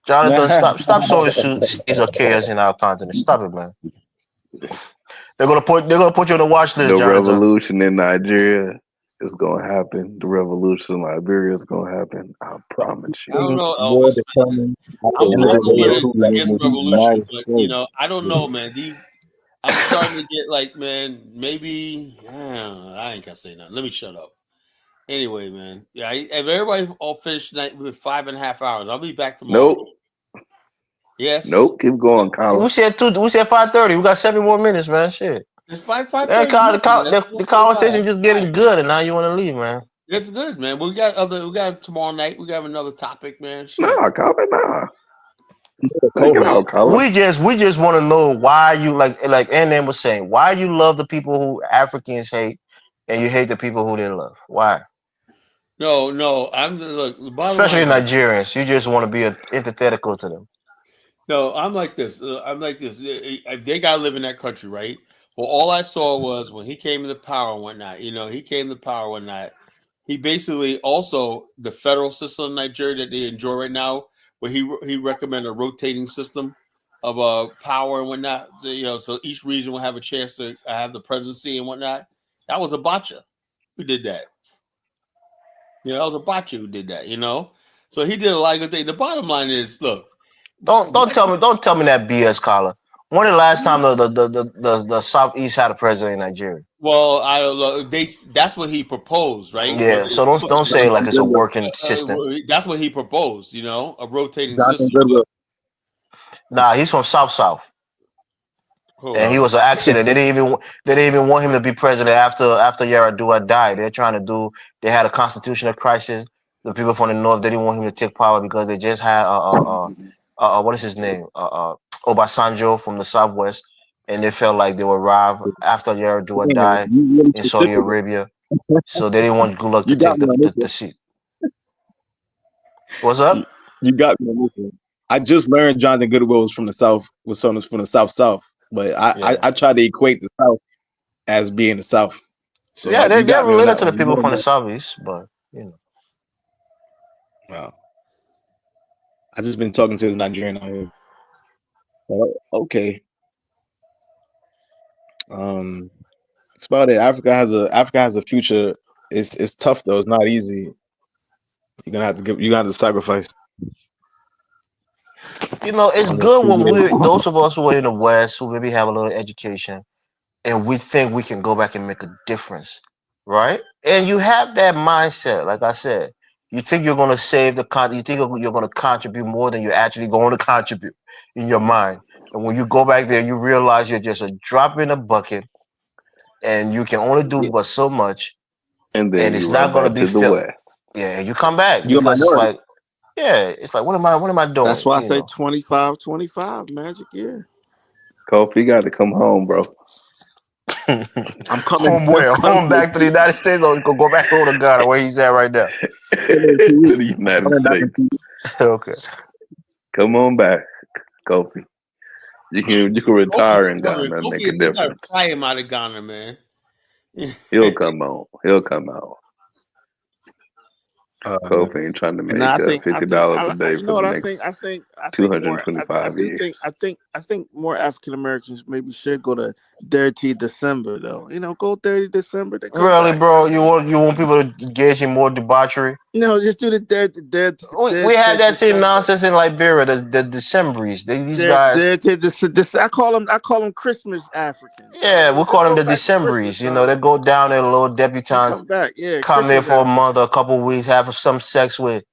Jonathan, stop sowing seeds of chaos in our continent. Stop it, man. They're gonna put you on the watch list. The Jonathan. revolution in Nigeria is gonna happen. The revolution in Liberia is gonna happen. I promise you. I don't know, Elvis. I'm against revolution, but you know, I don't know, man. I'm starting to get like, man, maybe I ain't gonna say nothing. Let me shut up. Anyway, man, yeah, if everybody all finished tonight with 5.5 hours, I'll be back tomorrow. Nope. Yes. Nope. Keep going, Colin. We said 5:30. We got 7 more minutes, man. Shit. It's 5:30. The conversation just getting good, and now you want to leave, man. It's good, man. We got tomorrow night. We got another topic, man. Nah, Colin, nah. We just want to know why you like Ann was saying, why you love the people who Africans hate and you hate the people who they love. Why? No. Especially Nigerians. You just want to be antithetical to them. No, I'm like this. They gotta live in that country, right? Well, all I saw was when he came to power and whatnot. You know, he basically also the federal system in Nigeria that they enjoy right now. Where he recommended a rotating system of power and whatnot. So, you know, so each region will have a chance to have the presidency and whatnot. That was Abacha who did that. You know, that was Abacha who did that. You know, so he did a lot of good things. The bottom line is, look, don't tell me that BS, Colin. When the last time the Southeast had a president in Nigeria? Well, I don't know. That's what he proposed, right? Yeah. So don't say like it's a working system. That's what he proposed. You know, a rotating system. Nah, he's from South. And he was an accident. They didn't even want him to be president after Yar'Adua died. They had a constitutional crisis. The people from the North, they didn't want him to take power because they just had what is his name? Obasanjo from the Southwest, and they felt like they were robbed after Yar'Adua died in Saudi Arabia. So they didn't want Goodluck to take the seat. What's up? You got me. I just learned Jonathan Goodwill was from the South, from the South. But I try to equate the South as being the South. So yeah, they're related to the people from the Southeast, but you know. Wow. I just been talking to this Nigerian out here. Well, okay. That's about it. Africa has a future. It's tough though. It's not easy. You're gonna have to sacrifice. You know, it's good when those of us who are in the West who maybe have a little education and we think we can go back and make a difference, right? And you have that mindset, like I said. You think you're going to save the country. You think you're going to contribute more than you're actually going to contribute in your mind. And when you go back there, you realize you're just a drop in a bucket and you can only do but so much. And then it's not going to be filled. Yeah, you come back. Because it's like, it's like, what am I doing? That's why I say 25-25 Magic year. Kofi, you got to come home, bro. I'm coming home. Where? Home back to the United States, or go back home to Ghana, where he's at right now. To the United States. Okay. Come on back, Kofi. You can retire in Ghana and make a difference. You gotta fly him out of Ghana, man. He'll come on. He'll come out. Kofi ain't trying to make $50 a day for the next 225 years. I think more African Americans maybe should go to Dirty December though. Go Dirty December. Really, bro? You want people to engage in more debauchery? No, just do the dirty. We had that same nonsense in Liberia. The Decemberies. These guys. I call them Christmas Africans. Yeah, we call them the Decemberies. They go down there, little debutantes. Come there for a month or a couple of weeks, have some sex with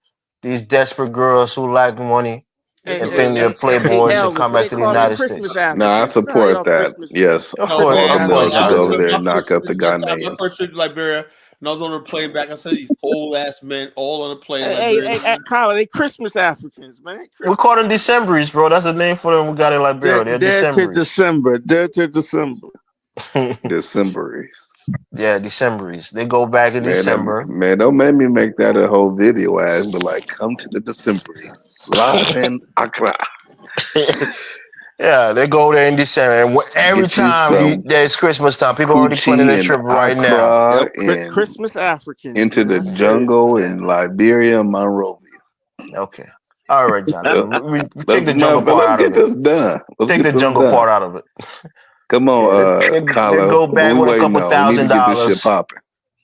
these desperate girls who lack money. And think they're playboys and come back to the United States. Nah, I support that. Yes, of course. All the males should go over there and knock up the Ghanaians. My first trip to Liberia, and I was on the plane back. I said these old ass men all on the plane. Hey, Kyle, they Christmas Africans, man. We call them Decemberies, bro. That's the name for them we got in Liberia. They're Decemberies. December. Decemberies. Yeah, Decemberies. They go back in December. Man, don't make me make that a whole video ad, but like, come to the Decemberies. Live in Accra. Yeah, they go there in December. And every time there's Christmas time, people already planning their trip right now. Christmas Africans. Into the jungle in Liberia, Monrovia. Okay. All right, John. We take the jungle part out of it. Let's get this done. Take the jungle part out of it. Come on, Kyle. They go back with a couple $1,000.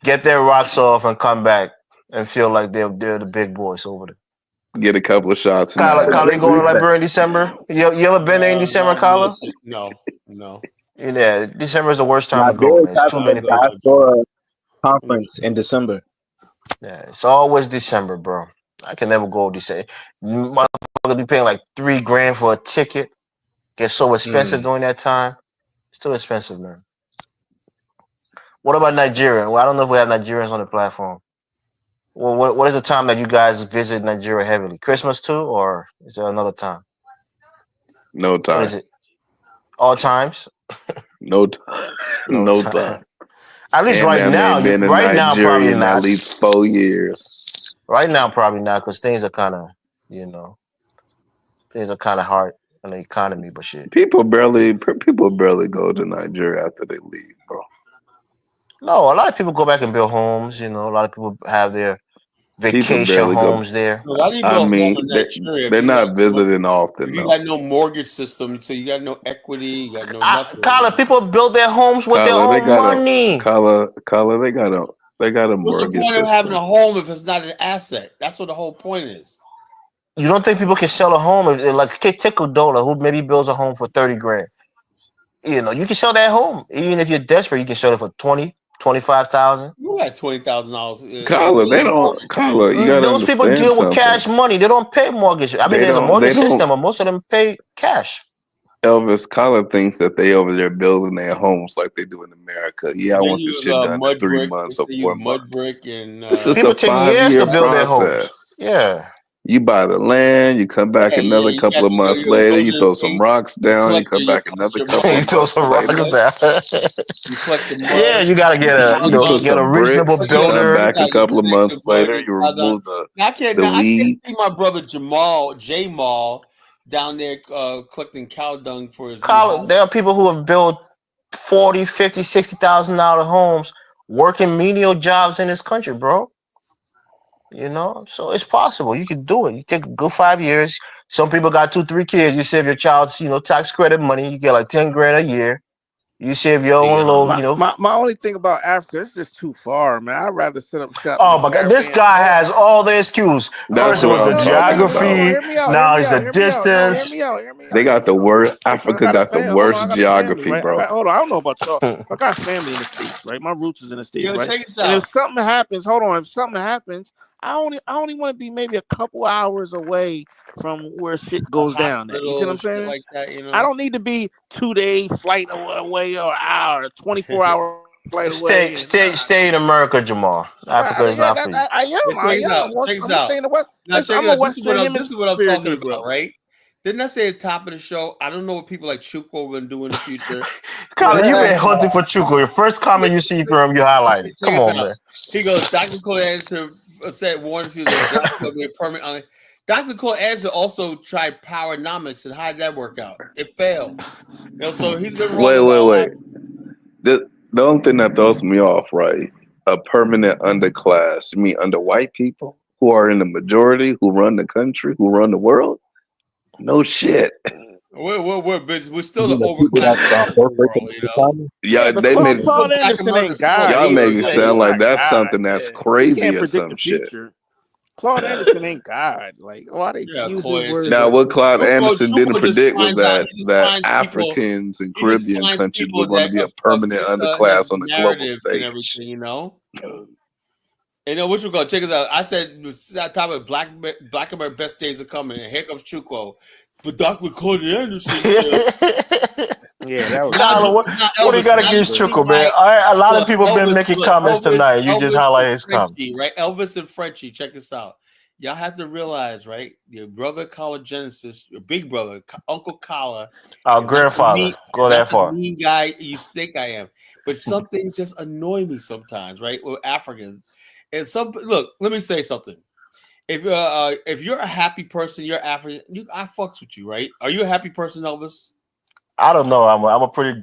Get their rocks off and come back and feel like they're the big boys over there. Get a couple of shots. Kyle, you going to Liberia in December? You ever been there in December, Kyle? No. Yeah, December is the worst time to go. There's too many people. Conference in December. Yeah, it's always December, bro. I can never go December. Motherfucker be paying like $3,000 for a ticket. Gets so expensive during that time. It's too expensive, man. What about Nigeria? Well, I don't know if we have Nigerians on the platform. Well, what is the time that you guys visit Nigeria heavily? Christmas too, or is there another time? No time. What is it? All times? No time. No time. At least right now. Right now, probably not. At least 4 years. Right now, probably not, because things are kind of, hard on the economy, but shit. People barely go to Nigeria after they leave, bro. No, a lot of people go back and build homes. A lot of people have their vacation homes there. I mean, they're not visiting often. You got no mortgage system, so you got no equity. You got no nothing. Kyle, people build their homes with their own money. Kyle, they got a mortgage What's the point system. of having a home if it's not an asset? That's what the whole point is. You don't think people can sell a home like Tickle Dola, who maybe builds a home for $30,000? You can sell that home even if you're desperate. You can sell it for $20,000, $25,000. You got $20,000. Kyle, they don't. Kyle, you gotta Those people understand deal with cash money. They don't pay mortgage. I mean, there's a mortgage system, but most of them pay cash. Elvis, Kyle thinks that they over there building their homes like they do in America. Yeah, I want this shit done in 3 months or 4 months. Brick and This is people a take years to 5-year build their homes. process. Yeah. You buy the land, you come back another couple of months later, you throw some rocks down, you come back another couple You of throw months some later. rocks down. Yeah, you gotta get a reasonable bricks, builder. Come back a couple of months later, you remove the I can't weeds. see my brother Jamal down there collecting cow dung for his. There are people who have built $40,000, $50,000, $60,000 homes, working menial jobs in this country, bro. So it's possible. You can do it. You take a good 5 years. Some people got 2-3 kids. You save your child's, tax credit money. You get like $10,000 a year. You save your own little, My only thing about Africa, it's just too far, man. I'd rather set up shop. Oh my God, this guy has all the excuse. First it was the geography, now it's the distance. They got the worst. Africa got the worst geography, bro. Hold on, I don't know about y'all. I got family in the States, right? My roots is in the States, Yo, right? check this And out. if something happens, I only want to be maybe a couple hours away from where shit goes down. You see what I'm saying? Like that, I don't need to be 2-day flight away or hour, 24-hour flight away. Stay in America, Jamal. Africa is not for you. I am. Check this out. This is what I'm talking about, right? Didn't I say at the top of the show? I don't know what people like Chuko are going to do in the future. Colin, you've been hunting for Chuko. Your first comment you see from him, you highlight it. Come on, man. He goes, Dr. Cole Anderson warned a few days ago going to be a permit on it. Dr. Cole Anderson also tried Powernomics, and how did that work out? It failed. So he's been Wait. The only thing that throws me off, right? A permanent underclass. You mean under white people who are in the majority, who run the country, who run the world? No shit. We're still the overclass world, you know. Yeah, but they made it. Claude Anderson ain't God. Y'all make it He's sound like not that's God. something that's He crazy can't or predict some the shit. future. Claude Anderson ain't God. Like, why they use his words? Now, like what that? Claude Anderson didn't Chuko just predict was finds out. that He just that finds people. Africans and He just Caribbean finds countries were people going to that be a permanent his underclass on the global narrative stage. and everything, you know. You know, which we're gonna check us out. I said that time of Black America best days are coming, and here comes Chuko. But Dr. Claude Anderson said, yeah, that was Kyler, what do you got against Chuko, man? A lot of people been making comments tonight. You just highlight his comment. Right? Elvis and Frenchie, check this out. Y'all have to realize, right? Your brother, Collar Genesis, your big brother, Uncle Collar, our grandfather, go that far. Mean guy you think I am, but some things just annoy me sometimes, right? With Africans, and look. Let me say something. If you're a happy person, you're African. I fucks with you, right? Are you a happy person, Elvis? I don't know. I'm a pretty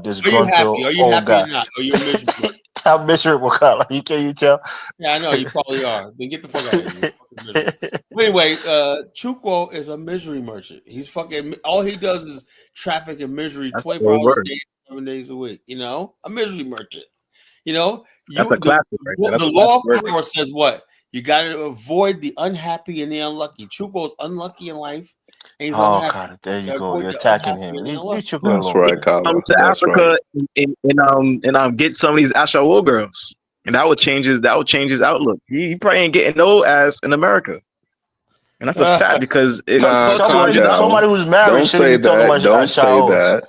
disgruntled Are you old happy guy. or not? Are you miserable? I'm miserable, Kyler. Can you tell? Yeah, I know you probably are. Then get the fuck out of here. But anyway, Chuko is a misery merchant. He's fucking. All he does is traffic and misery 24 hours a day, 7 days a week. You know, a misery merchant. You know, That's a classic. Right there. That's the a law of classic power says what? You got to avoid the unhappy and the unlucky. Chuko's unlucky in life. And he's unhappy. God, there you go. You're attacking him. Leave Chuko alone. That's right, Kyler. Come to That's Africa right. and get some of these Ashawo girls, and that would change his outlook. He probably ain't getting no ass in America, and that's a fact because somebody who's married. Don't say that. Don't say that.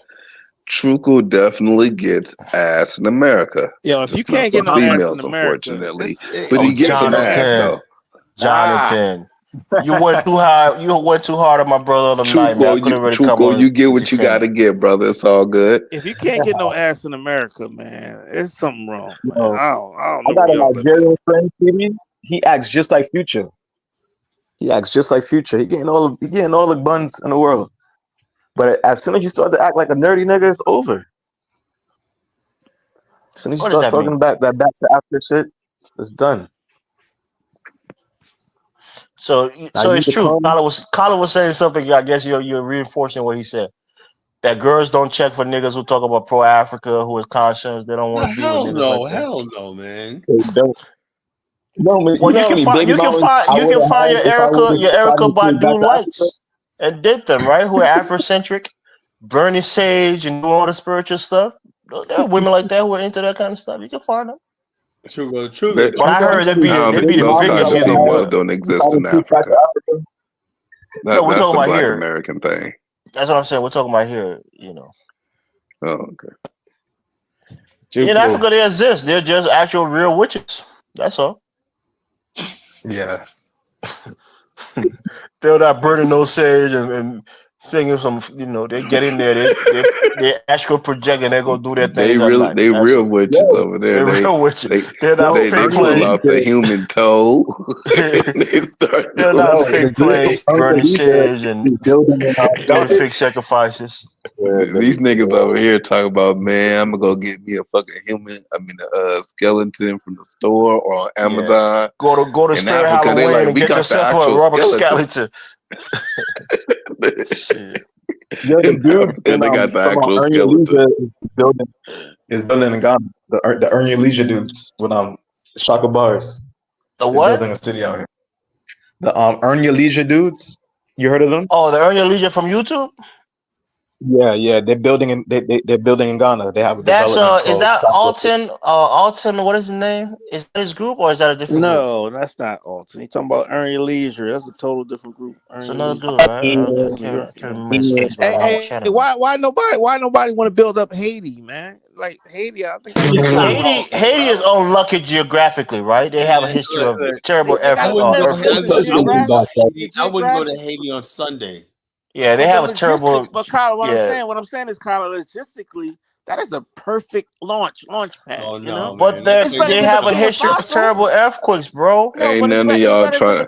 Chuko definitely gets ass in America. Yo, if just you can't get no females, ass in America, unfortunately, but he gets some ass though. Jonathan, you went too high. You went too hard on my brother the night, man. I couldn't really come on. You get what you got to get, brother. It's all good. If you can't get no ass in America, man, there's something wrong. Man. I don't know. I got a Nigerian friend, he acts just like Future. He acts just like Future. He getting all the buns in the world. But as soon as you start to act like a nerdy nigga, it's over. As soon as you start talking about that back to Africa shit, it's done. So it's true. Colin was saying something. I guess you're reinforcing what he said. That girls don't check for niggas who talk about pro Africa, who is conscious. They don't want to be with niggas like that. Hell no, man. Well, you can find your Erica Badu likes and date them, right? Who are Afrocentric, Bernie Sage, and do all the spiritual stuff. There are women like that who are into that kind of stuff. You can find them. True. But I heard they'd be the biggest females don't exist in Africa. No, we're talking about here. American thing. That's what I'm saying. We're talking about here. You know. Oh, okay. In Africa, they exist. They're just actual real witches. That's all. Yeah. They're not burning no sage and singing some. You know, they get in there. They astral project and they go do their thing. They real witches over there. They're real witches. They're not they fake pull playing. out the human toe. They're not fake playing, burning sage and doing fake sacrifices. These niggas over here talking about, man, I'm gonna go get me a fucking skeleton from the store or on Amazon. Go to Spirit Halloween and get yourself a rubber skeleton. Yo, the dudes and they got the actual skeleton. Is building in Ghana. The Earn Your Leisure dudes with Shaka Bars. The what? Building a city out here. The Earn Your Leisure dudes. You heard of them? Oh, the Earn Your Leisure from YouTube. Yeah. They're building in Ghana. They have. That's is that Alton? Alton, what is his name? Is that his group or is that a different? No, that's not Alton. He's talking about Earn Your Leisure. That's a total different group. It's another dude, right? Hey, why nobody want to build up Haiti, man? Like Haiti, I think Haiti is unlucky geographically, right? They have a history of terrible earthquakes. I wouldn't go to Haiti on Sunday. Yeah, they have a terrible. But Kyle, what I'm saying is, Kyle, logistically, that is a perfect launch pad. Oh, you know? But they have a history of terrible earthquakes, bro. Ain't none of y'all trying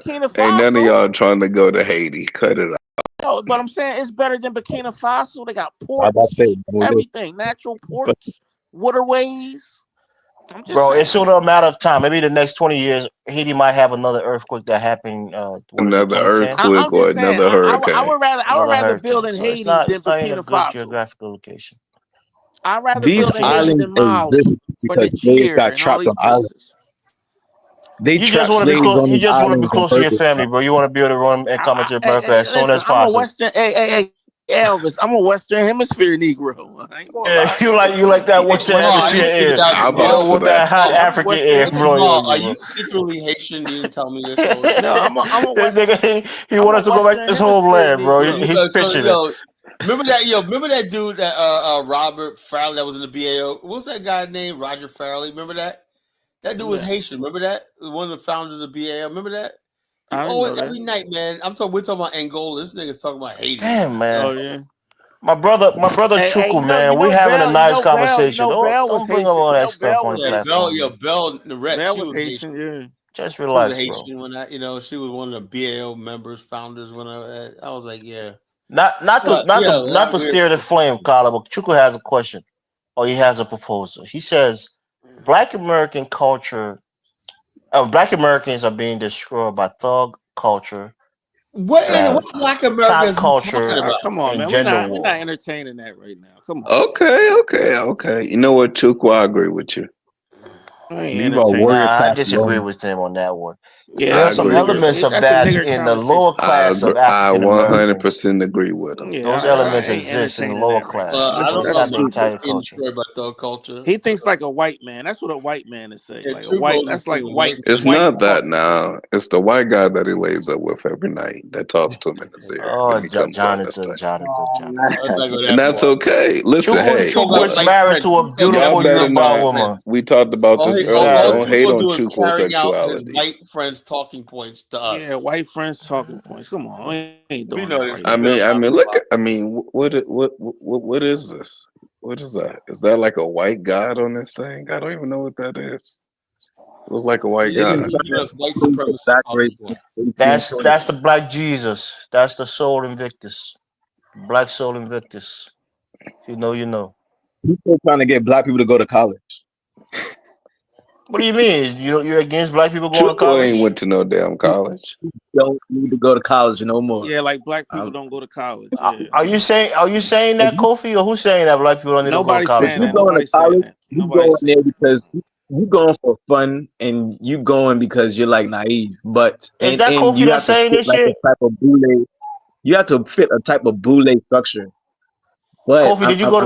to go to Haiti. Cut it out. No, but I'm saying it's better than Burkina Faso. They got ports, everything, natural ports, waterways. Bro, it's only a matter of time. Maybe the next 20 years, Haiti might have another earthquake that happened. Another earthquake or another hurricane. I would rather build in Haiti than a Burkina good Faso. geographical location. I'd rather These build in Haiti islands than Mali exist or because slaves Niger got and all trapped these on islands. places. They You just trapped want to be slaves close. on You these just want to be islands on close to your purpose. family, bro. You want to be able to run and come to America as soon as I'm a possible. Western. Hey, Elvis. I'm a Western Hemisphere Negro. I ain't gonna Yeah, lie. you like that Western Hemisphere air. With that hot African air, bro. Are you secretly Haitian? You didn't tell me this. No, I'm a Western. He want us to go back to his homeland, bro. He's pitching it. Remember that dude that Robert Farley that was in the BAO. What was that guy named? Roger Farley. Remember that? That dude was Haitian. Remember that? One of the founders of BAO. Remember that? Every night, man. We're talking about Angola. This nigga's talking about Haiti. Damn, man. Oh yeah. My brother Chuku, man. We having a nice conversation. Don't bring up all that stuff on the platform. Bell, the rep. Bell she was was Haitian. Yeah. Just relax, she bro. was Haitian when she was one of the BAO members, founders. When I was like, yeah. Not to steer the flame, Carla, but Chuku has a question, or he has a proposal. He says, Black American culture, Black Americans are being destroyed by thug culture. What Black Americans culture? Come on, man. We're not entertaining that right now. Come on. Okay. You know what, Chuku? I agree with you. I disagree with him on that one. Yeah, there are some elements of that in the lower class of African Americans. I 100% agree with him. Those elements exist in the lower class. I don't not the entire culture. About thug culture. He thinks like a white man. That's what a white man is saying. Like a white. That's like white. It's not that now. It's the white guy that he lays up with every night that talks to him in his ear. Oh, Jonathan. And that's okay. Listen, hey, Chuku was married to a beautiful Yoruba woman. We talked about this earlier. Don't hate on Chuku's sexuality. White friends talking points to us. Yeah, white friends talking points. Come on, we ain't doing that. I mean, look. What is this? What is that? Is that like a white god on this thing? I don't even know what that is. It looks like a white god. That's the Black Jesus. That's the Soul Invictus. Black Soul Invictus. If you know, you know. He's still trying to get black people to go to college. What do you mean? You're against black people going to college? Ain't went to no damn college. Don't need to go to college no more. Yeah, like black people don't go to college. Yeah. Are you saying that, Kofi, or who's saying that black people don't need to go to college? You going to college? You going there because you going for fun, and you going because you're like naive. But is that Kofi that's saying this shit? You have to fit a type of boule structure. But Kofi, did you go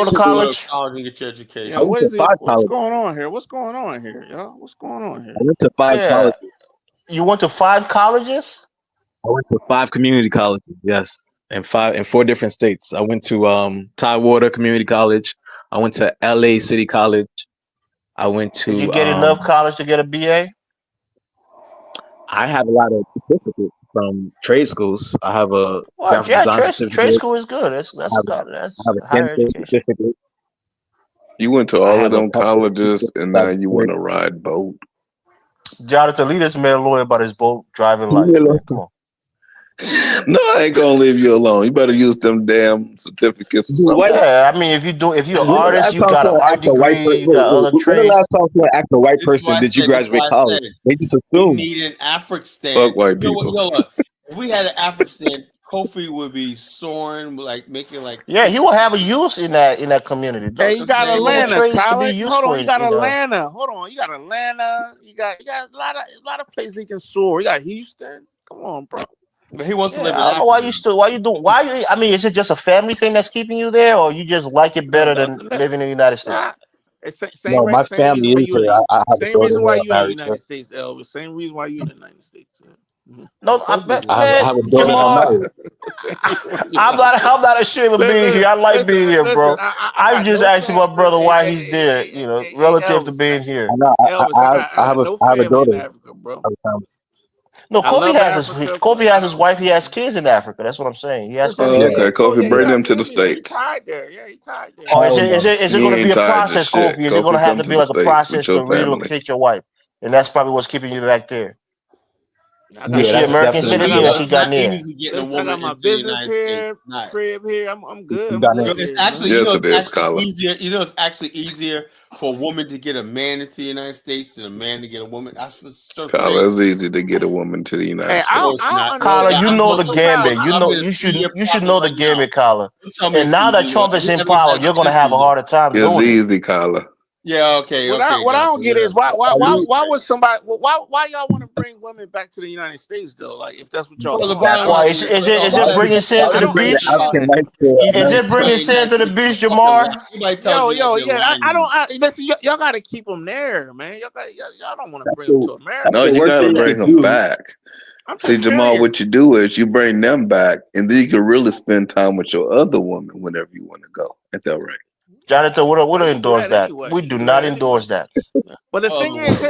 to college? And get your education. Yeah, what's going on here? What's going on here, y'all? What's going on here? I went to 5 colleges. You went to 5 colleges? I went to 5 community colleges, yes, in 4 different states. I went to Tidewater Community College. I went to LA City College. I went to. Did you get enough college to get a BA? I have a lot of certificates from trade schools. I have a trade school is good. That's higher education. You went to all of them colleges, and now you want to ride boat. Jonathan, leave this man lawyer about his boat driving life. Come on. No, I ain't gonna leave you alone. You better use them damn certificates. Yeah, I mean, if you're an artist, you got an art degree, you got other trades. When the last time to ask a white person, did you graduate college? They just assume. We need an African. Fuck white people. If we had an African, Kofi would be soaring, like making like. Yeah, he will have a use in that community. Hey, you got Atlanta. Hold on, you got Atlanta. You got a lot of places he can soar. You got Houston. Come on, bro. But he wants to live in Africa. I mean, is it just a family thing that's keeping you there, or you just like it better than living in the United States? My family is here. Same reason why you in the United States, Elvis. Same reason why you in the United States. No, Jamal, I'm not ashamed of being here. I like being here, bro. I'm just asking my brother why he's there. Relative to being here. I have a daughter in Africa, bro. No, Kofi has his wife. He has kids in Africa. That's what I'm saying. He has. Okay, Kofi, bring them to the States. He tied there. Yeah, he tied there. Oh, is it going to be a process, Kofi? Is it going to have to be like a process to relocate your wife? And that's probably what's keeping you back there. Is she American citizen or she Ghanaian? Easy getting a I woman got my into the business United here, States. Not. crib here. I'm good. I'm Yo, good it's here, actually, you know? you know, Yes, it's it is, actually Colin. easier. You know, it's actually easier for a woman to get a man into the United States than a man to get a woman. That's what's so Colin, crazy. it's easy to get a woman to the United Hey, States. I No, don't, it's I don't not. understand. Colin, you know the gambit. You I'm know in a you should 3-year you should process know the right now. gambit, Colin. Don't tell me And it's now that easy. Trump is in Every power, time you're gonna it's have a easy. harder time It's doing it. easy, Colin. Yeah, okay, What okay. I don't Jonathan, get is why whatever. would somebody why y'all want to bring women back to the United States though? Like if that's what y'all Well, the want. bottom Why line is it bringing sand to I the don't beach? understand that. Is it bringing sand to the beach, Jamar? Somebody tells you that they're Yeah. I lying. don't. Listen, y'all got to keep them there, man. Y'all don't want to bring them to America. No, you gotta bring them back. See, Jamal, what you do is you bring them back, and then you can really spend time with your other woman whenever you want to go. Ain't that right? Jonathan, we don't endorse that. Anyway. We do not endorse that. But the thing is,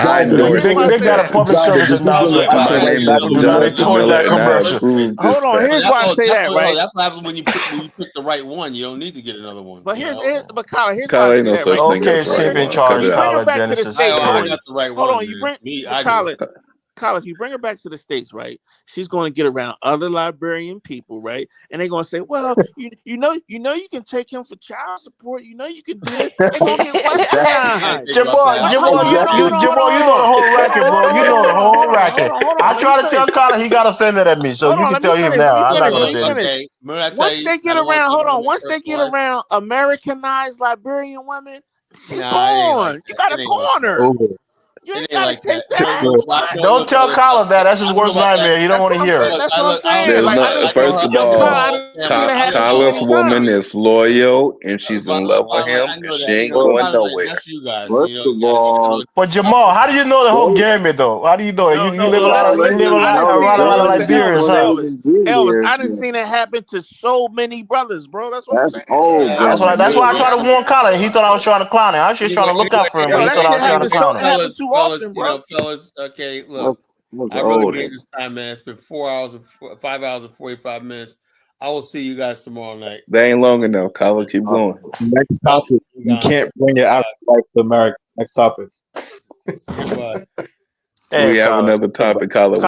I endorse They got a public service announcement, My Colin. name is We do not Jonathan endorse Miller, that and I commercial. approve this Hold on, fact. here's why I say that, right? That's what happens when you pick the right one. You don't need to get another one. But here's but Colin, here's Colin, why I ain't say no that, such right? thing as right one. Cut it Bring her out. back to the States. I got the right Hold one. on, you bring Me, but Colin, if you bring her back to the States, right, she's going to get around other Liberian people, right, and they're going to say, "Well, you know, you can take him for child support. You know, you can do this." They're going to get westernized. Jamal, you know the whole racket, bro. You know the whole racket. I try to tell Colin, he got offended at me, so you can tell him now. I'm not going to say anything. Once they get around, once they get around Americanized Liberian women, she's gone. You got a corner. You ain't gotta take that. Don't tell Colin that. That's his worst nightmare. He don't want to hear it. That's what I'm saying. There's Like, no, first of all, Colin's woman is loyal and she's in love with him, and she ain't going nowhere. That's you guys. First of all, But Jamal, how do you know the whole gambit though? How do you know that? You live around a lot of Liberians, huh? Elvis, I done seen it happen to so many brothers, bro. That's what I'm saying. That's why I try to warn Colin. He thought I was trying to clown him. I was just trying to look out for him, but he thought I was trying to clown him. Happen too often, bro. Fellas, okay, look, I really made this time, man. It's been 5 hours and 45 minutes. I will see you guys tomorrow night. They ain't long enough. Colin, keep going. Next topic. You can't bring it out like to America. Next topic. Goodbye. We have another topic, Colin.